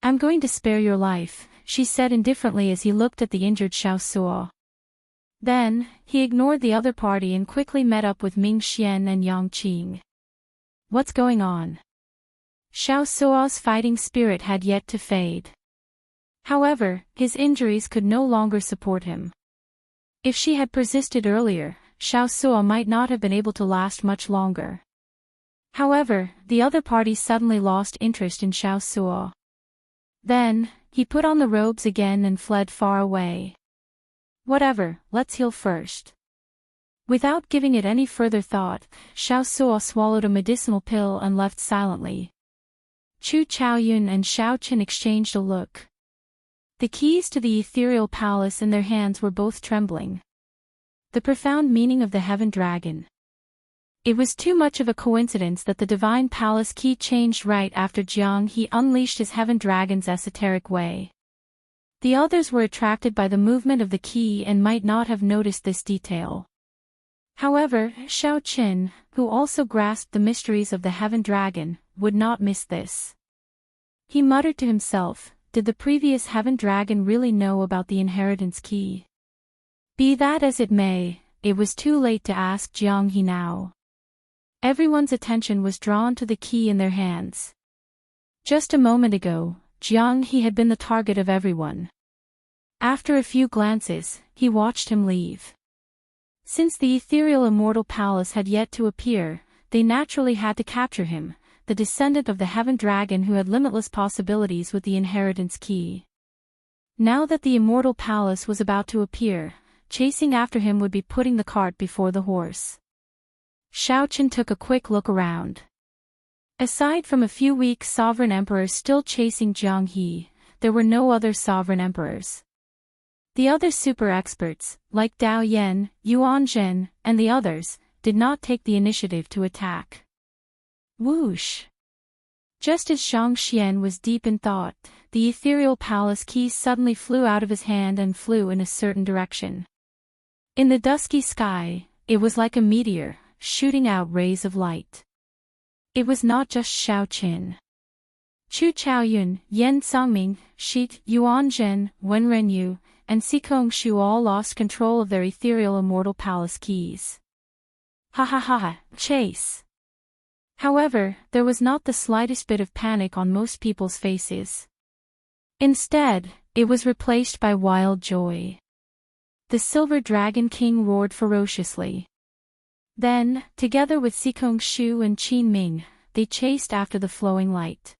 I'm going to spare your life, she said indifferently as he looked at the injured Xiao Suo. Then, he ignored the other party and quickly met up with Ming Xian and Yang Qing. What's going on? Xiao Suo's fighting spirit had yet to fade. However, his injuries could no longer support him. If she had persisted earlier, Xiao Suo might not have been able to last much longer. However, the other party suddenly lost interest in Xiao Suo. Then, he put on the robes again and fled far away. Whatever, let's heal first. Without giving it any further thought, Xiao Suo swallowed a medicinal pill and left silently. Chu Chaoyun and Xiao Qin exchanged a look. The keys to the ethereal palace in their hands were both trembling. The profound meaning of the heaven dragon. It was too much of a coincidence that the divine palace key changed right after Jiang He unleashed his heaven dragon's esoteric way. The others were attracted by the movement of the key and might not have noticed this detail. However, Xiao Qin, who also grasped the mysteries of the heaven dragon, would not miss this. He muttered to himself, did the previous heaven dragon really know about the inheritance key? Be that as it may, it was too late to ask Jiang He now. Everyone's attention was drawn to the key in their hands. Just a moment ago, Jiang He had been the target of everyone. After a few glances, he watched him leave. Since the ethereal immortal palace had yet to appear, they naturally had to capture him, the descendant of the heaven dragon who had limitless possibilities with the inheritance key. Now that the immortal palace was about to appear, chasing after him would be putting the cart before the horse. Xiao Qin took a quick look around. Aside from a few weak sovereign emperors still chasing Jiang He, there were no other sovereign emperors. The other super experts, like Dao Yan, Yuan Zhen, and the others, did not take the initiative to attack. Whoosh! Just as Zhang Xian was deep in thought, the ethereal palace key suddenly flew out of his hand and flew in a certain direction. In the dusky sky, it was like a meteor, shooting out rays of light. It was not just Xiao Qin. Chu Chaoyun, Yan Songming, Shi, Yuan Zhen, Wen Renyu, and Sikong Shu all lost control of their ethereal immortal palace keys. Ha ha ha ha, chase! However, there was not the slightest bit of panic on most people's faces. Instead, it was replaced by wild joy. The Silver Dragon King roared ferociously. Then, together with Sikong Shu and Qin Ming, they chased after the flowing light.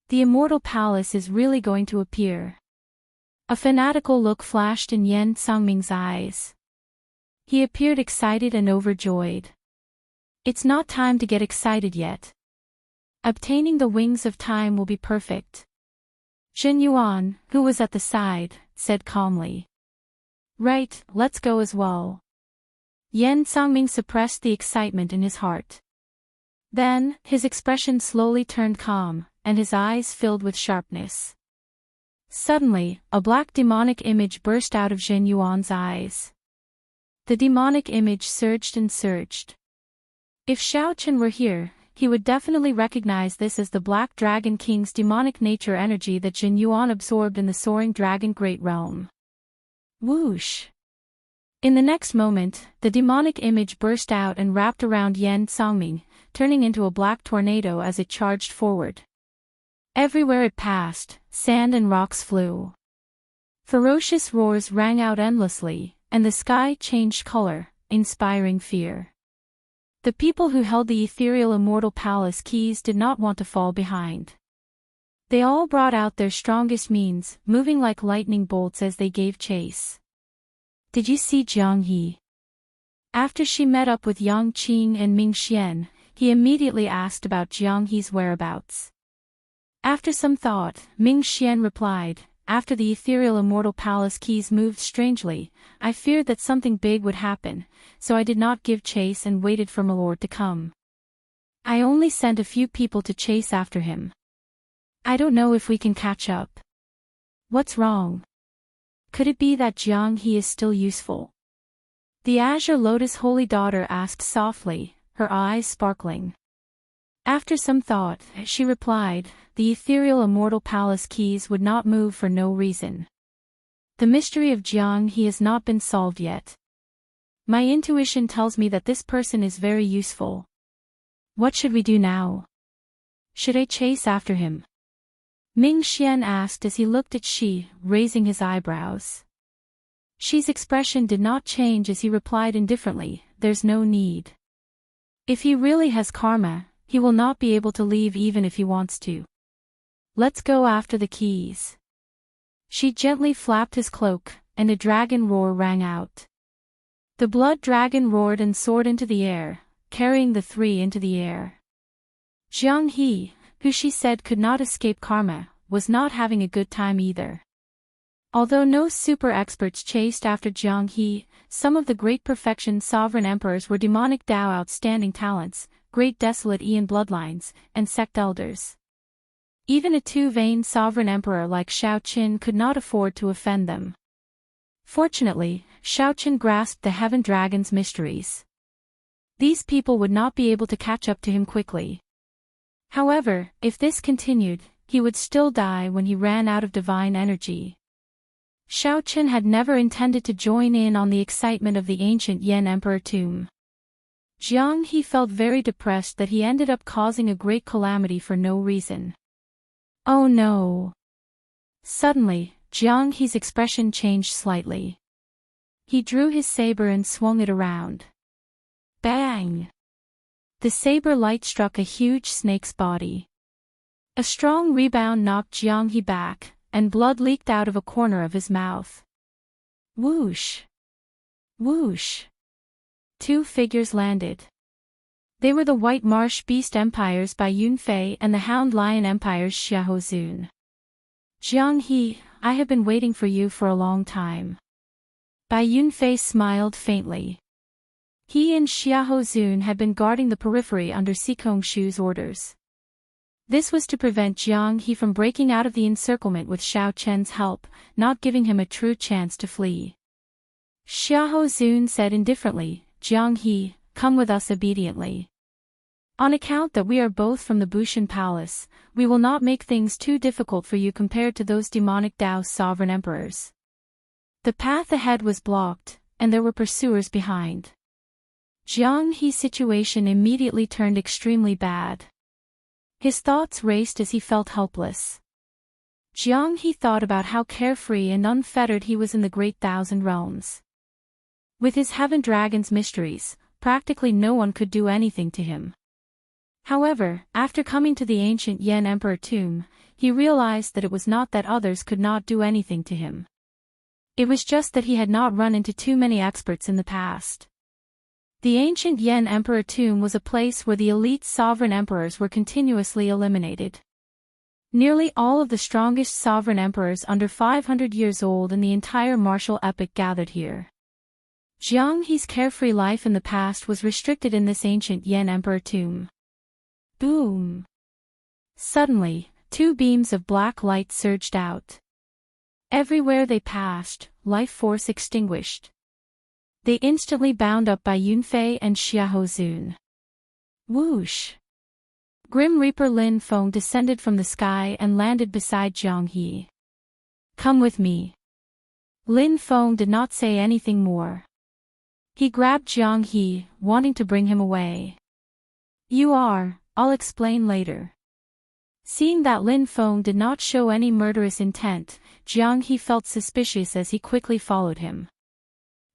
The immortal palace is really going to appear. A fanatical look flashed in Yan Songming's eyes. He appeared excited and overjoyed. It's not time to get excited yet. Obtaining the wings of time will be perfect. Jin Yuan, who was at the side, said calmly. Right, let's go as well. Yan Songming suppressed the excitement in his heart. Then, his expression slowly turned calm, and his eyes filled with sharpness. Suddenly, a black demonic image burst out of Jin Yuan's eyes. The demonic image surged and surged. If Xiao Qin were here, he would definitely recognize this as the Black Dragon King's demonic nature energy that Jin Yuan absorbed in the soaring dragon great realm. Whoosh! In the next moment, the demonic image burst out and wrapped around Yan Songming, turning into a black tornado as it charged forward. Everywhere it passed, sand and rocks flew. Ferocious roars rang out endlessly, and the sky changed color, inspiring fear. The people who held the ethereal immortal palace keys did not want to fall behind. They all brought out their strongest means, moving like lightning bolts as they gave chase. Did you see Jiang He? After she met up with Yang Qing and Ming Xian, he immediately asked about Jiang He's whereabouts. After some thought, Ming Xian replied, after the ethereal immortal palace keys moved strangely, I feared that something big would happen, so I did not give chase and waited for my lord to come. I only sent a few people to chase after him. I don't know if we can catch up. What's wrong? Could it be that Jiang He is still useful? The Azure Lotus Holy Daughter asked softly, her eyes sparkling. After some thought, she replied, "The ethereal immortal palace keys would not move for no reason. The mystery of Jiang He has not been solved yet. My intuition tells me that this person is very useful. What should we do now? Should I chase after him?" Ming Xian asked as he looked at Shi, raising his eyebrows. Shi's expression did not change as he replied indifferently, "There's no need. If he really has karma, he will not be able to leave even if he wants to. Let's go after the keys." Shi gently flapped his cloak, and a dragon roar rang out. The blood dragon roared and soared into the air, carrying the three into the air. Jiang He, who she said could not escape karma, was not having a good time either. Although no super experts chased after Jiang He, some of the great perfection sovereign emperors were demonic Dao outstanding talents, great desolate Aeon bloodlines, and sect elders. Even a two-veined sovereign emperor like Shao Qin could not afford to offend them. Fortunately, Shao Qin grasped the heaven dragon's mysteries. These people would not be able to catch up to him quickly. However, if this continued, he would still die when he ran out of divine energy. Shao Qin had never intended to join in on the excitement of the ancient Yan Emperor tomb. Jiang He felt very depressed that he ended up causing a great calamity for no reason. Oh no! Suddenly, Jiang He's expression changed slightly. He drew his saber and swung it around. Bang! The saber light struck a huge snake's body. A strong rebound knocked Jiang He back, and blood leaked out of a corner of his mouth. Whoosh! Whoosh! Two figures landed. They were the White Marsh Beast Empires by Yunfei and the Hound Lion Empire's Xiahozun. "Jiang He, I have been waiting for you for a long time." Bai Yunfei smiled faintly. He and Xiahozun had been guarding the periphery under Sikongshu's orders. This was to prevent Jiang He from breaking out of the encirclement with Shao Chen's help, not giving him a true chance to flee. Xiahozun said indifferently, "Jiang He, come with us obediently. On account that we are both from the Bushan Palace, we will not make things too difficult for you compared to those demonic Dao sovereign emperors." The path ahead was blocked, and there were pursuers behind. Jiang He's situation immediately turned extremely bad. His thoughts raced as he felt helpless. Jiang He thought about how carefree and unfettered he was in the great Thousand Realms. With his heaven dragon's mysteries, practically no one could do anything to him. However, after coming to the ancient Yan Emperor tomb, he realized that it was not that others could not do anything to him. It was just that he had not run into too many experts in the past. The ancient Yan Emperor tomb was a place where the elite sovereign emperors were continuously eliminated. Nearly all of the strongest sovereign emperors under 500 years old in the entire martial epoch gathered here. Jiang He's carefree life in the past was restricted in this ancient Yan Emperor tomb. Boom! Suddenly, two beams of black light surged out. Everywhere they passed, life force extinguished. They instantly bound up by Yunfei and Xiahozun. Whoosh! Grim Reaper Lin Feng descended from the sky and landed beside Jiang He. "Come with me." Lin Feng did not say anything more. He grabbed Jiang He, wanting to bring him away. I'll explain later." Seeing that Lin Feng did not show any murderous intent, Jiang He felt suspicious as he quickly followed him.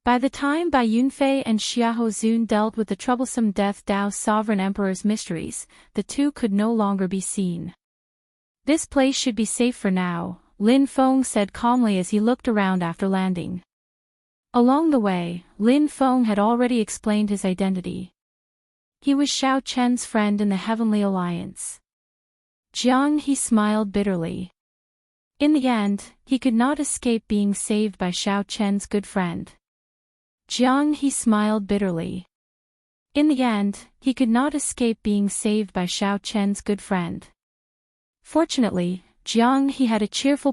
By the time Bai Yunfei and Xiahozun dealt with the troublesome Death Dao Sovereign Emperor's mysteries, the two could no longer be seen. "This place should be safe for now," Lin Feng said calmly as he looked around after landing. Along the way, Lin Feng had already explained his identity. He was Shao Chen's friend in the Heavenly Alliance. Jiang He smiled bitterly. In the end, he could not escape being saved by Shao Chen's good friend. Jiang He smiled bitterly. In the end, he could not escape being saved by Shao Chen's good friend. Fortunately, Jiang He had a cheerful